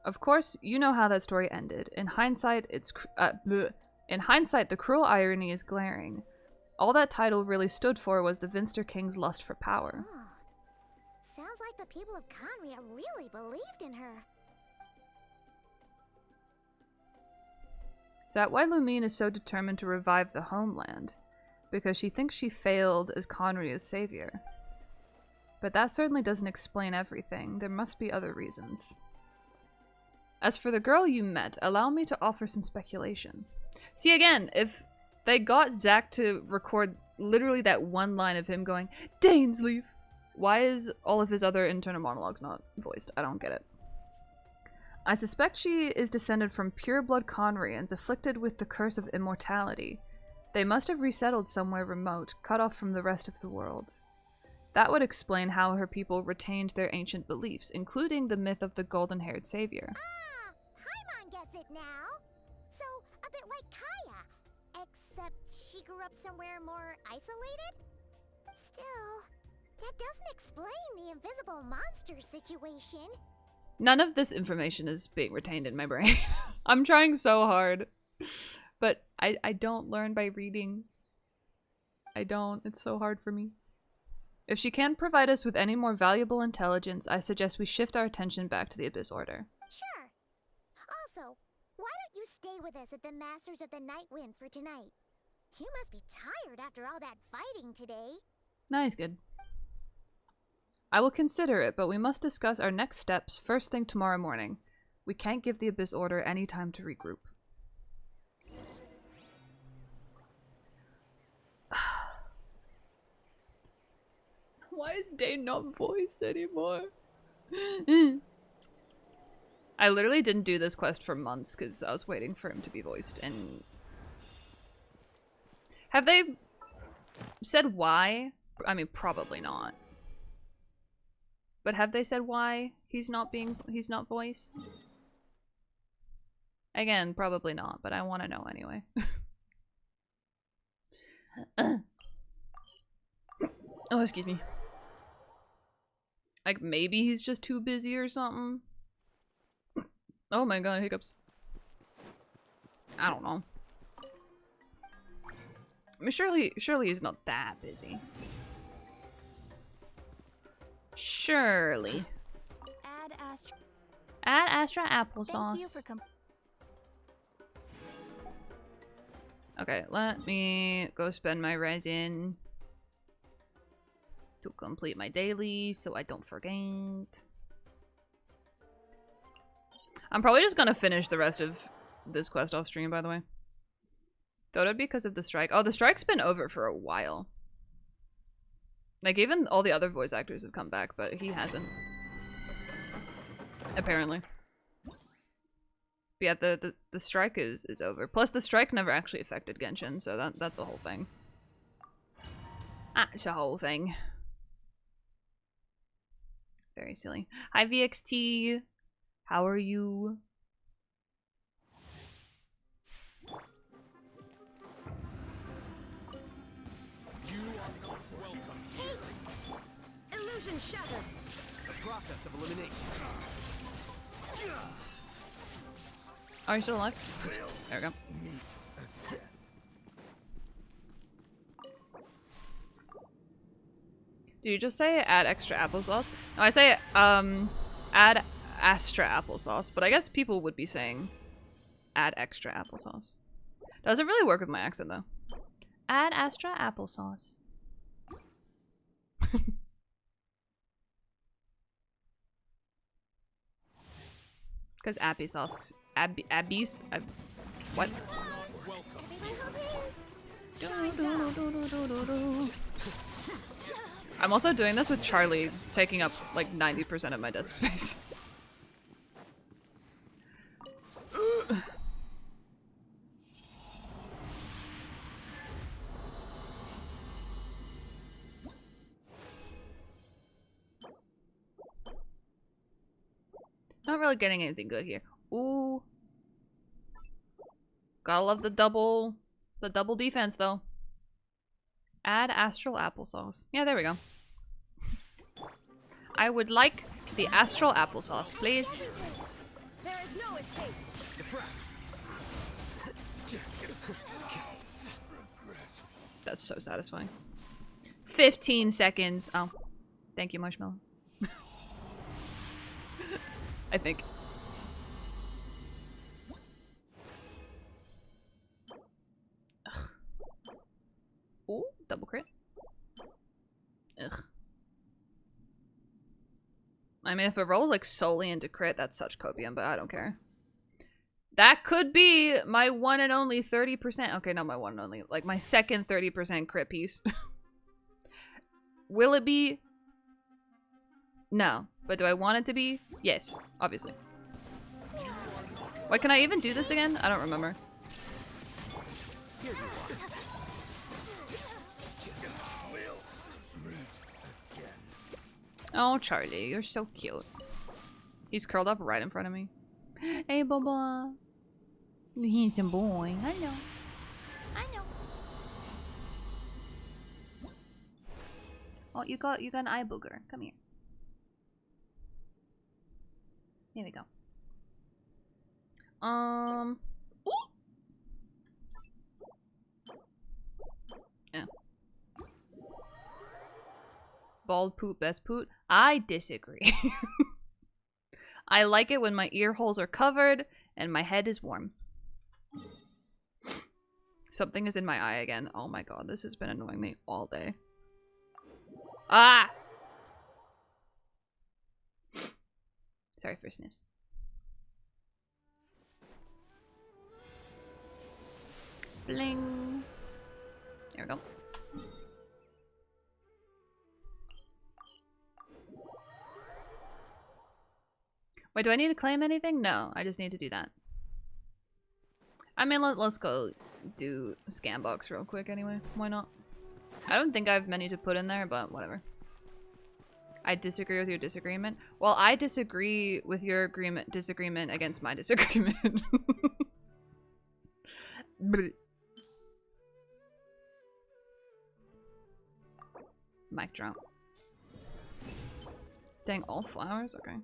Of course, you know how that story ended. In hindsight, the cruel irony is glaring. All that title really stood for was the Vinster King's lust for power.
Oh. Sounds like the people of Conria really believed in her.
Is that why Lumine is so determined to revive the homeland? Because she thinks she failed as Conria's savior. But that certainly doesn't explain everything. There must be other reasons. As for the girl you met, allow me to offer some speculation. See, again, if they got Zack to record literally that one line of him going, Dainsleif, why is all of his other internal monologues not voiced? I don't get it. I suspect she is descended from pure-blood Conrians afflicted with the curse of immortality. They must have resettled somewhere remote, cut off from the rest of the world. That would explain how her people retained their ancient beliefs, including the myth of the golden-haired savior.
Ah, Paimon gets it now. So, a bit like Kaya, except she grew up somewhere more isolated? Still, that doesn't explain the invisible monster situation.
None of this information is being retained in my brain. I'm trying so hard. But I don't learn by reading. I don't. It's so hard for me. If she can't provide us with any more valuable intelligence, I suggest we shift our attention back to the Abyss Order.
Sure. Also, why don't you stay with us at the Masters of the Night Wind for tonight? You must be tired after all that fighting today.
Nice, good. I will consider it, but we must discuss our next steps first thing tomorrow morning. We can't give the Abyss Order any time to regroup. Why is Dane not voiced anymore? I literally didn't do this quest for months because I was waiting for him to be voiced, and... Have they said why? I mean, probably not. But have they said why he's not voiced? Again, probably not, but I want to know anyway. Oh, excuse me. Like, maybe he's just too busy or something. Oh my god, hiccups. I don't know. I mean, surely he's not that busy. Surely. Add Astra applesauce. Okay, let me go spend my resin to complete my daily so I don't forget. I'm probably just gonna finish the rest of this quest off stream, by the way. Thought it'd be because of the strike. Oh, the strike's been over for a while. Like, even all the other voice actors have come back, but he hasn't. Apparently. But yeah, the strike is over. Plus, the strike never actually affected Genshin, so that's a whole thing. That's a whole thing. Very silly. Hi, VXT. How are you?
been shattered. The process of elimination.
Are you still alive? There we go. Do you just say add extra applesauce? No, I say add Astra applesauce, but I guess people would be saying add extra applesauce. Doesn't really work with my accent though. Add Astra applesauce. Because appy sauce, abbies, what? I'm also doing this with Charlie taking up like 90% of my desk space. Not really getting anything good here. Ooh. Gotta love the double defense though. Add astral applesauce. Yeah, there we go. I would like the astral applesauce, please.
There is no escape.
That's so satisfying. 15 seconds. Oh. Thank you, Marshmallow. I think. Ugh. Ooh, double crit. Ugh. I mean, if it rolls like solely into crit, that's such copium, but I don't care. That could be my one and only 30%. Okay, not my one and only. Like my second 30% crit piece. Will it be? No. But do I want it to be? Yes, obviously. Wait, can I even do this again? I don't remember. Oh, Charlie, you're so cute. He's curled up right in front of me. Hey, Baba. You handsome boy. I know. I know. Oh, you got an eye booger. Come here. Here we go. Ooh. Yeah. Bald poot, best poot. I disagree. I like it when my ear holes are covered and my head is warm. Something is in my eye again. Oh my god, this has been annoying me all day. Ah! Sorry for sniffs. Bling. There we go. Wait, do I need to claim anything? No, I just need to do that. I mean, let's go do scan box real quick anyway. Why not? I don't think I have many to put in there, but whatever. I disagree with your disagreement. Well, I disagree with your disagreement against my disagreement. Mic drop. Dang, all flowers? Okay.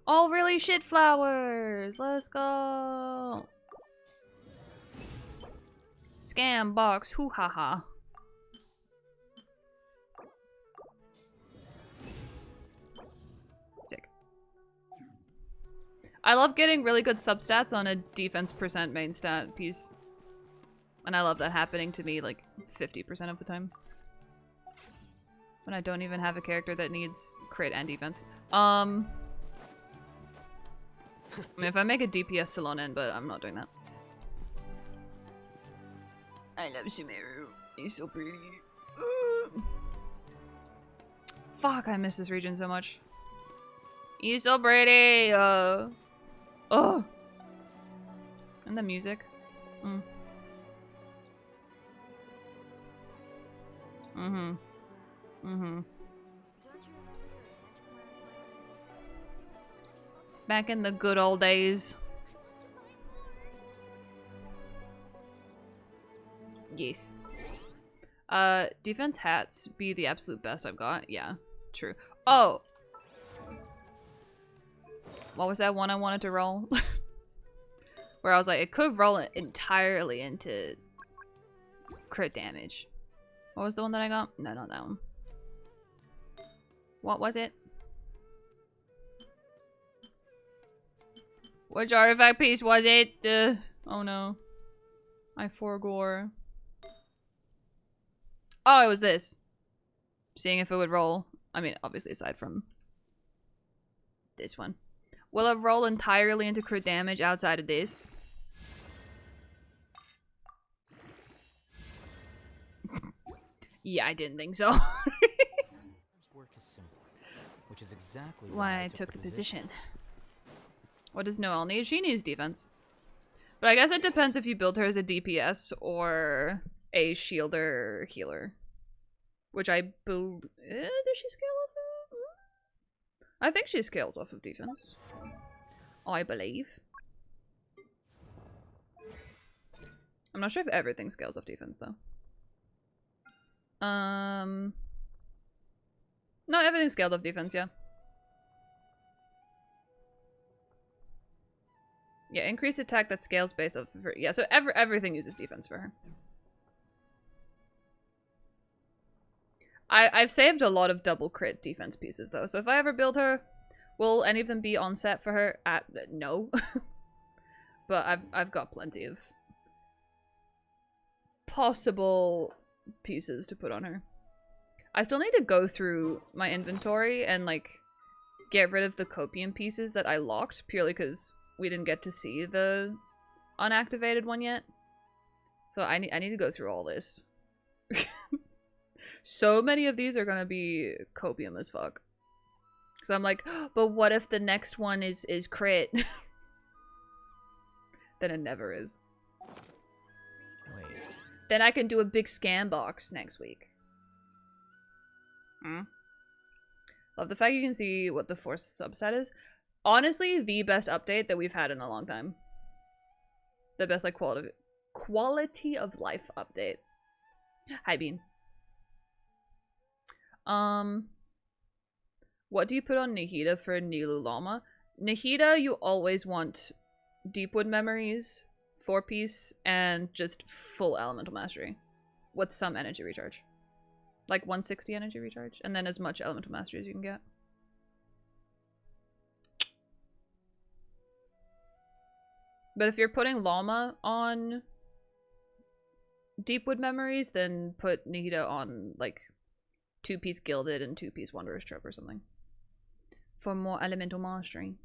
All really shit flowers! Let's go! Scam box, hoo ha ha. Sick. I love getting really good substats on a defense percent main stat piece. And I love that happening to me like 50% of the time. When I don't even have a character that needs crit and defense. I mean, if I make a DPS Salon in, but I'm not doing that. I love Sumeru. He's so pretty. Fuck, I miss this region so much. He's so pretty. Oh. And the music. Back in the good old days. Yes. Defense hats be the absolute best I've got. Yeah, true. Oh. What was that one I wanted to roll? Where I was like, it could roll it entirely into crit damage. What was the one that I got? No, not that one. What was it? Which artifact piece was it? Oh no. I forgore. Oh, it was this. Seeing if it would roll. I mean, obviously aside from this one. Will it roll entirely into crit damage outside of this? Yeah, I didn't think so.
Work is simple, which is exactly
why I took the position. What does Noelle need? She needs defense. But I guess it depends if you build her as a DPS or a shielder healer. Which I build. Does she scale off of? I think she scales off of defense. I believe. I'm not sure if everything scales off defense though. No, everything's scaled off defense, yeah. Yeah, increased attack that scales based off of her. Yeah, so everything uses defense for her. I've saved a lot of double crit defense pieces though, so if I ever build her, will any of them be on set for her? No. But I've got plenty of possible pieces to put on her. I still need to go through my inventory and like get rid of the copium pieces that I locked purely because we didn't get to see the unactivated one yet. So I need to go through all this. So many of these are gonna be copium as fuck. Cause I'm like, but what if the next one is crit? Then it never is.
Wait.
Then I can do a big scan box next week. Love the fact you can see what the force subset is. Honestly, the best update that we've had in a long time. The best like quality of life update. Hi Bean. What do you put on Nahida for Nilu Llama? Nahida, you always want Deepwood Memories, 4-piece, and just full elemental mastery. With some energy recharge. Like 160 energy recharge, and then as much elemental mastery as you can get. But if you're putting Llama on Deepwood Memories, then put Nahida on like 2-piece Gilded and 2-piece Wanderer's Trip or something. For more elemental mastery.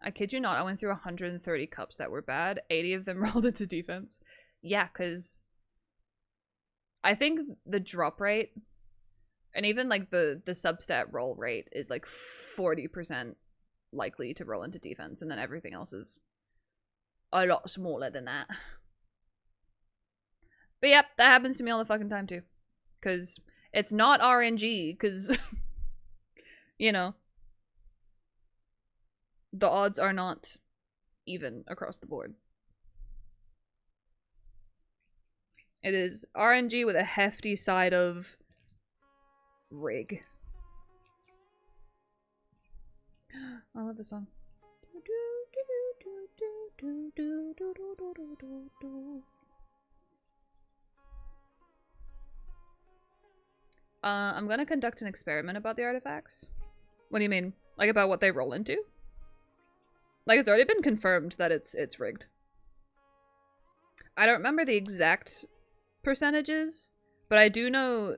I kid you not, I went through 130 cups that were bad. 80 of them rolled into defense. Yeah, because I think the drop rate and even like the substat roll rate is like 40% likely to roll into defense, and then everything else is a lot smaller than that. But yep, that happens to me all the fucking time too. Because it's not RNG, because, you know, the odds are not even across the board. It is RNG with a hefty side of rig. I love this song. I'm gonna conduct an experiment about the artifacts. What do you mean? Like about what they roll into? Like it's already been confirmed that it's rigged. I don't remember the exact percentages, but I do know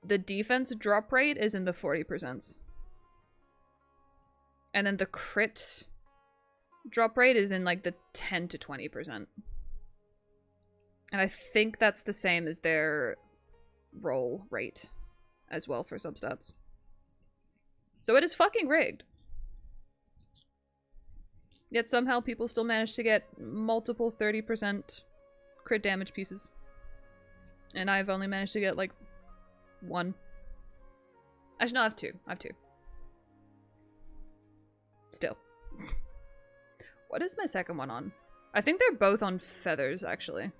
the defense drop rate is in the 40%. And then the crit drop rate is in like the 10 to 20%. And I think that's the same as their roll rate as well for substats. So it is fucking rigged. Yet somehow people still manage to get multiple 30% crit damage pieces. And I've only managed to get like 1. Actually, no, I have 2. I have 2. Still. What is my second one on? I think they're both on feathers, actually.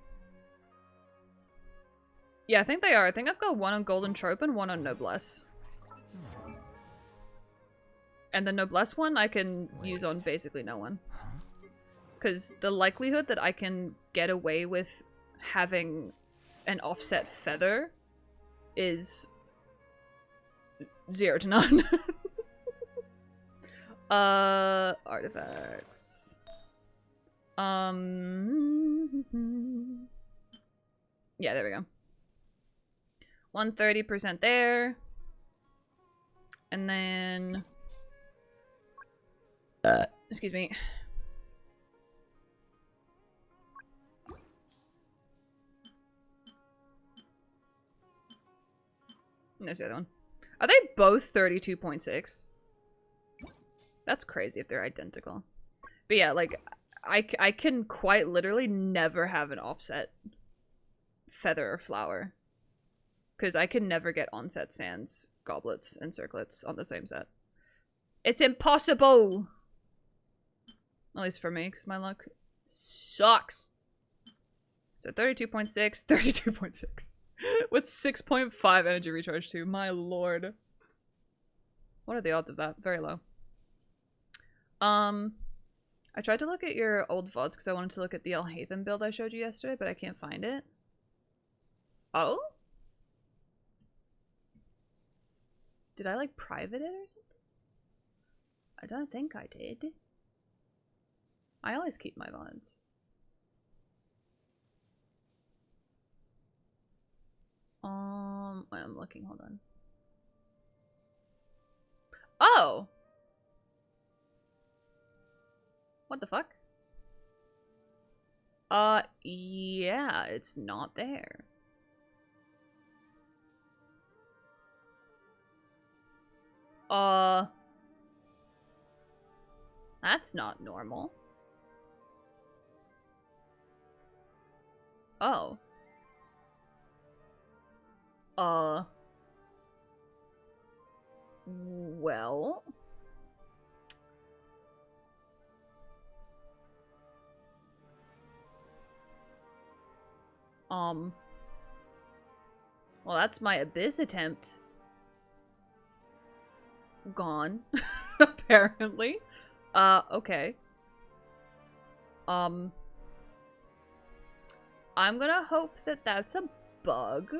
Yeah, I think they are. I think I've got one on Golden Trope and one on Noblesse. And the Noblesse one I can use on basically no one. Because the likelihood that I can get away with having an offset feather is 0 to none. Artifacts. Yeah, there we go. 130% there. And then... excuse me. And there's the other one. Are they both 32.6? That's crazy if they're identical. But yeah, like, I can quite literally never have an offset feather or flower. Because I can never get onset sands, goblets, and circlets on the same set. It's impossible! At least for me, because my luck sucks. So 32.6, 32.6. With 6.5 energy recharge too, my lord. What are the odds of that? Very low. I tried to look at your old VODs because I wanted to look at the 𝗧𝗜𝗠𝗘𝗦𝗦 build I showed you yesterday, but I can't find it. Oh? Did I, like, private it or something? I don't think I did. I always keep my VODs. I'm looking, hold on. Oh! What the fuck? Yeah, it's not there. That's not normal. Oh. Well. Well, that's my abyss attempt. Gone. Apparently. Okay. I'm gonna hope that that's a bug.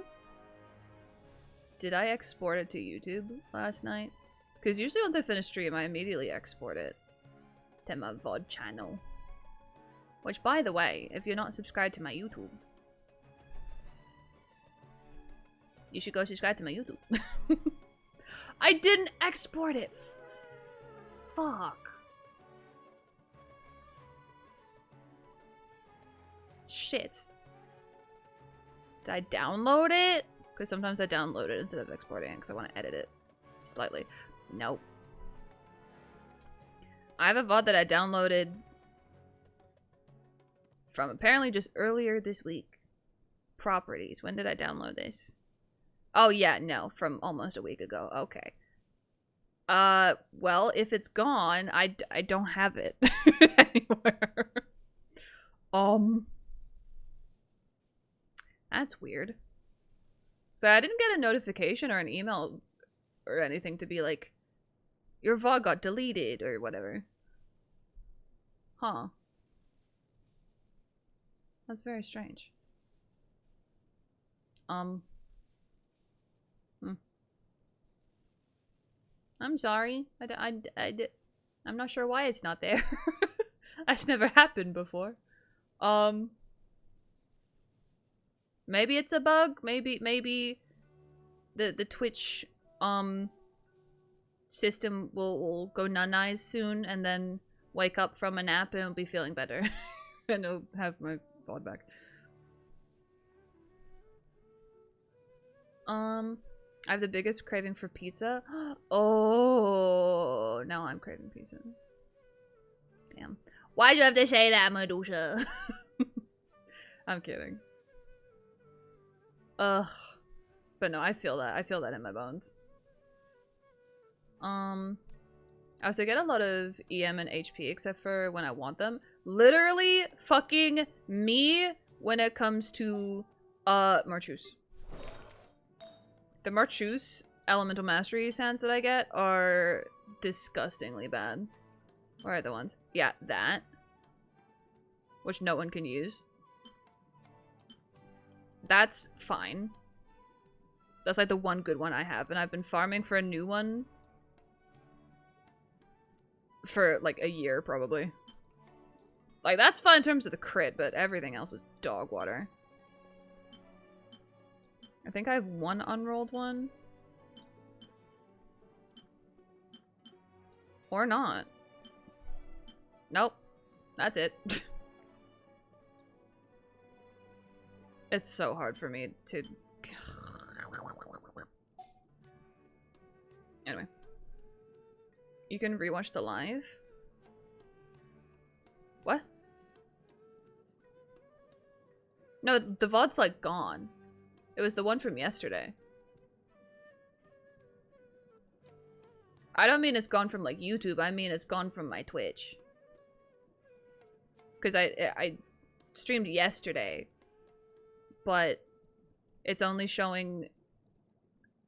Did I export it to YouTube last night? Because usually once I finish stream, I immediately export it to my VOD channel. Which, by the way, if you're not subscribed to my YouTube, you should go subscribe to my YouTube. I didn't export it! Fuck. Shit. Did I download it? Because sometimes I download it instead of exporting it because I want to edit it slightly. Nope. I have a VOD that I downloaded from apparently just earlier this week. Properties. When did I download this? Oh yeah, no, from almost a week ago. Okay. Well, if it's gone, I don't have it anywhere. That's weird. So I didn't get a notification or an email or anything to be like, your VOD got deleted or whatever. Huh. That's very strange. I'm sorry. I'm not sure why it's not there. That's never happened before. Maybe it's a bug. Maybe the Twitch system will go nun-eyes soon and then wake up from a nap and will be feeling better. And I'll have my VOD back. I have the biggest craving for pizza. Oh, now I'm craving pizza. Damn. Why'd you have to say that, Medusa? I'm kidding. Ugh. But no, I feel that. I feel that in my bones. I also get a lot of EM and HP except for when I want them. Literally fucking me when it comes to Marchus. The Marchus Elemental Mastery sands that I get are disgustingly bad. Where are the ones? Yeah, that. Which no one can use. That's fine. That's like the one good one I have, and I've been farming for a new one for like a year, probably. Like, that's fine in terms of the crit, but everything else is dog water. I think I have one unrolled one. Or not. Nope. That's it. It's so hard for me to... Anyway. You can rewatch the live? What? No, the VOD's like gone. It was the one from yesterday. I don't mean it's gone from like YouTube, I mean it's gone from my Twitch. Because I streamed yesterday, but it's only showing,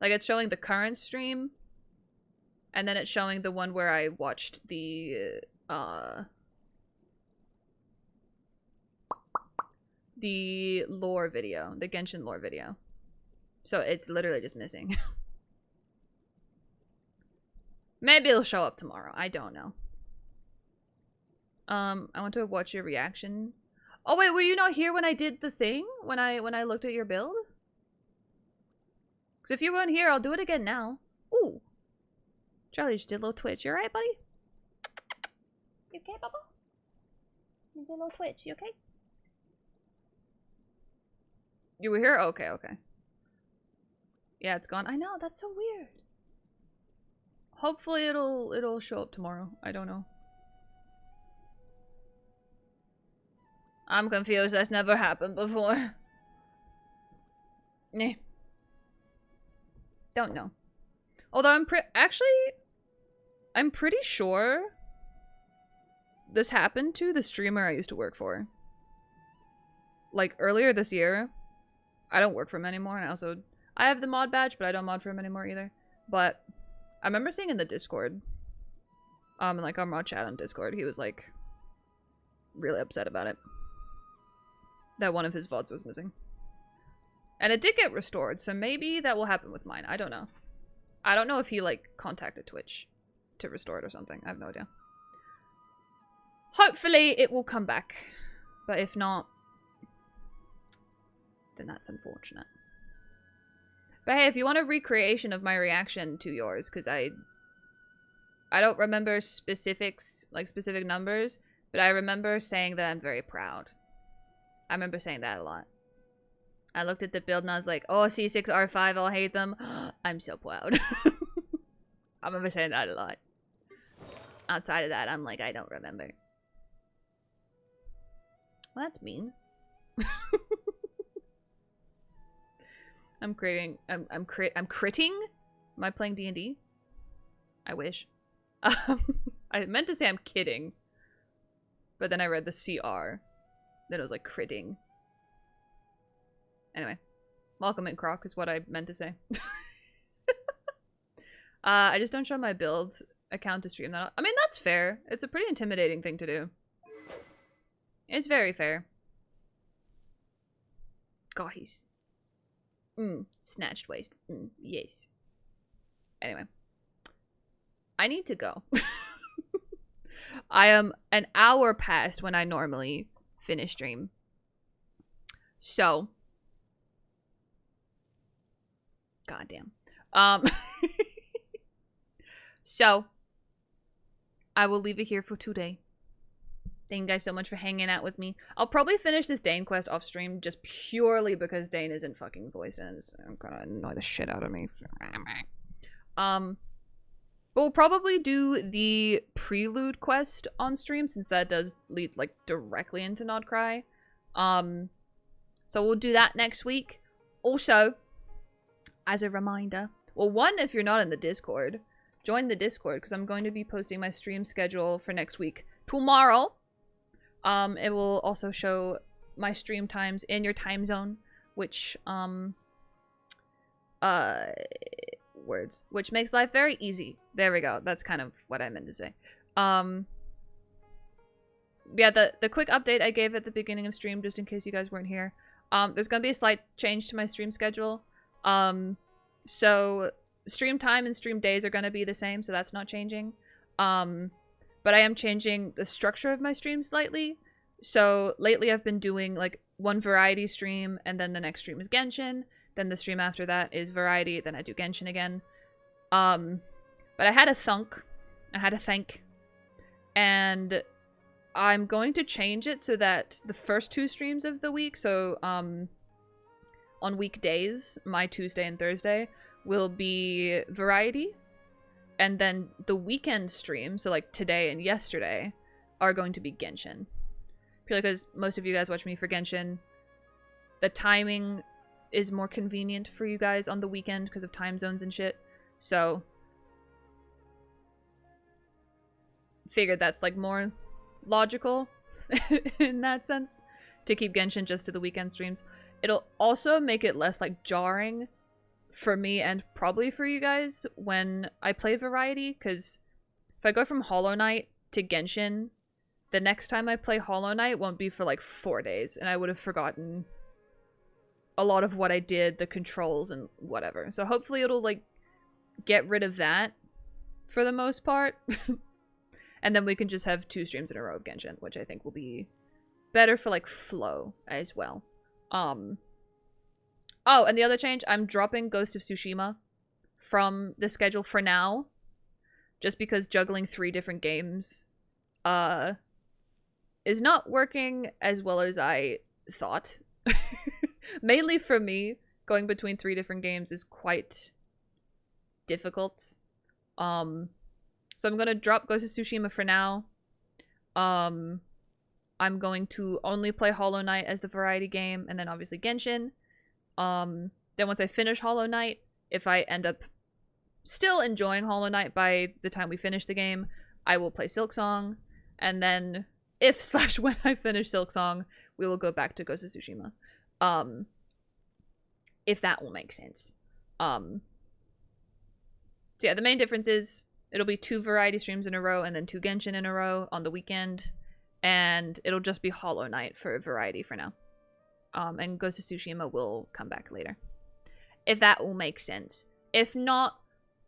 like, it's showing the current stream, and then it's showing the one where I watched the lore video, the Genshin lore video. So it's literally just missing. Maybe it'll show up tomorrow. I don't know. I want to watch your reaction. Oh wait, were you not here when I did the thing? When I looked at your build? Because if you weren't here, I'll do it again now. Ooh. Charlie just did a little twitch. You alright, buddy? You okay, Bubba? You did a little twitch. You okay? You were here? Okay, okay. Yeah, it's gone. I know, that's so weird. Hopefully it'll show up tomorrow. I don't know. I'm confused. That's never happened before. Nah. Don't know. Although I'm pretty sure this happened to the streamer I used to work for. Like earlier this year. I don't work for him anymore, and I have the mod badge, but I don't mod for him anymore either. But I remember seeing in the Discord, like our mod chat on Discord, he was like really upset about it. That one of his VODs was missing. And it did get restored, so maybe that will happen with mine. I don't know. I don't know if he like contacted Twitch to restore it or something. I have no idea. Hopefully it will come back. But if not, then that's unfortunate. But hey, if you want a recreation of my reaction to yours, because I don't remember specifics, like specific numbers, but I remember saying that I'm very proud. I remember saying that a lot. I looked at the build and I was like, oh, C6, R5, I'll hate them. I'm so proud. I remember saying that a lot. Outside of that, I'm like, I don't remember. Well, that's mean. I'm critting. Am I playing D&D? I wish. I meant to say I'm kidding. But then I read the CR. Then it was like critting. Anyway. Welcome in Croc is what I meant to say. I just don't show my build account to stream that. I mean, that's fair. It's a pretty intimidating thing to do. It's very fair. God, he's... snatched waist. Yes. Anyway. I need to go. I am an hour past when I normally finish stream. So. Goddamn. So. I will leave it here for today. Thank you guys so much for hanging out with me. I'll probably finish this Dane quest off stream just purely because Dane isn't fucking voiced and it's gonna annoy the shit out of me. But we'll probably do the prelude quest on stream since that does lead like directly into Nodcry. So we'll do that next week. Also, as a reminder, well, one, if you're not in the Discord, join the Discord because I'm going to be posting my stream schedule for next week tomorrow. It will also show my stream times in your time zone, which words, which makes life very easy. There we go. That's kind of what I meant to say. Yeah, the quick update I gave at the beginning of stream, just in case you guys weren't here. There's gonna be a slight change to my stream schedule. So stream time and stream days are gonna be the same, so that's not changing. But I am changing the structure of my stream slightly. So lately I've been doing like one variety stream, and then the next stream is Genshin. Then the stream after that is variety, then I do Genshin again. But I had a thunk. And I'm going to change it so that the first 2 streams of the week, so on weekdays, my Tuesday and Thursday, will be variety. And then the weekend stream, so like today and yesterday, are going to be Genshin. Purely because most of you guys watch me for Genshin. The timing is more convenient for you guys on the weekend because of time zones and shit. So figured that's like more logical in that sense to keep Genshin just to the weekend streams. It'll also make it less like jarring for me and probably for you guys when I play variety, because if I go from Hollow Knight to Genshin, the next time I play Hollow Knight won't be for like 4 days, and I would have forgotten a lot of what I did, the controls and whatever. So hopefully it'll like get rid of that for the most part. And then we can just have 2 streams in a row of Genshin, which I think will be better for like flow as well. Oh, and the other change, I'm dropping Ghost of Tsushima from the schedule for now, just because juggling 3 different games is not working as well as I thought. Mainly for me, going between 3 different games is quite difficult. So I'm gonna drop Ghost of Tsushima for now. I'm going to only play Hollow Knight as the variety game, and then obviously Genshin. Then once I finish Hollow Knight, if I end up still enjoying Hollow Knight by the time we finish the game, I will play Silksong. And then if / when I finish Silksong, we will go back to Ghost of Tsushima. If that will make sense. So yeah, the main difference is it'll be 2 variety streams in a row and then 2 Genshin in a row on the weekend. And it'll just be Hollow Knight for variety for now. And Ghost of Tsushima will come back later. If that will make sense. If not,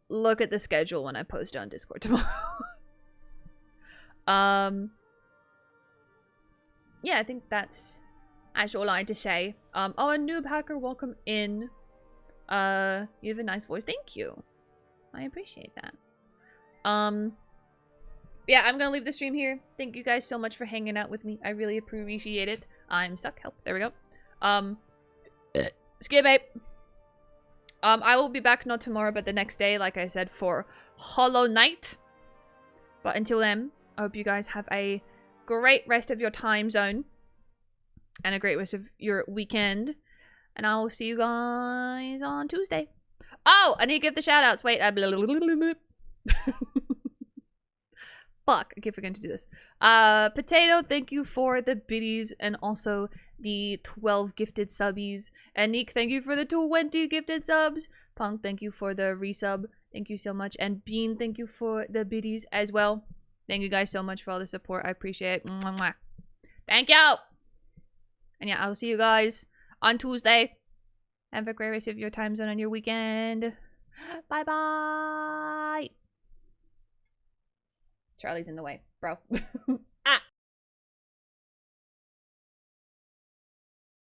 look at the schedule when I post it on Discord tomorrow. Yeah, I think that's all I had to say. Oh, a noob hacker, welcome in. You have a nice voice. Thank you. I appreciate that. Yeah, I'm gonna leave the stream here. Thank you guys so much for hanging out with me. I really appreciate it. I'm stuck. Help. There we go. Skip ape. I will be back not tomorrow, but the next day, like I said, for Hollow Knight. But until then, I hope you guys have a great rest of your time zone. And a great rest of your weekend. And I will see you guys on Tuesday. Oh, I need to give the shout outs. Wait. Fuck, I keep forgetting to do this. Potato, thank you for the biddies and also the 12 gifted subbies. And Nick, thank you for the 20 gifted subs. Punk, thank you for the resub. Thank you so much. And Bean, thank you for the biddies as well. Thank you guys so much for all the support. I appreciate it. Mwah, mwah. Thank you. And yeah, I'll see you guys on Tuesday. Have a great rest of your time zone on your weekend. Bye-bye. Charlie's in the way, bro.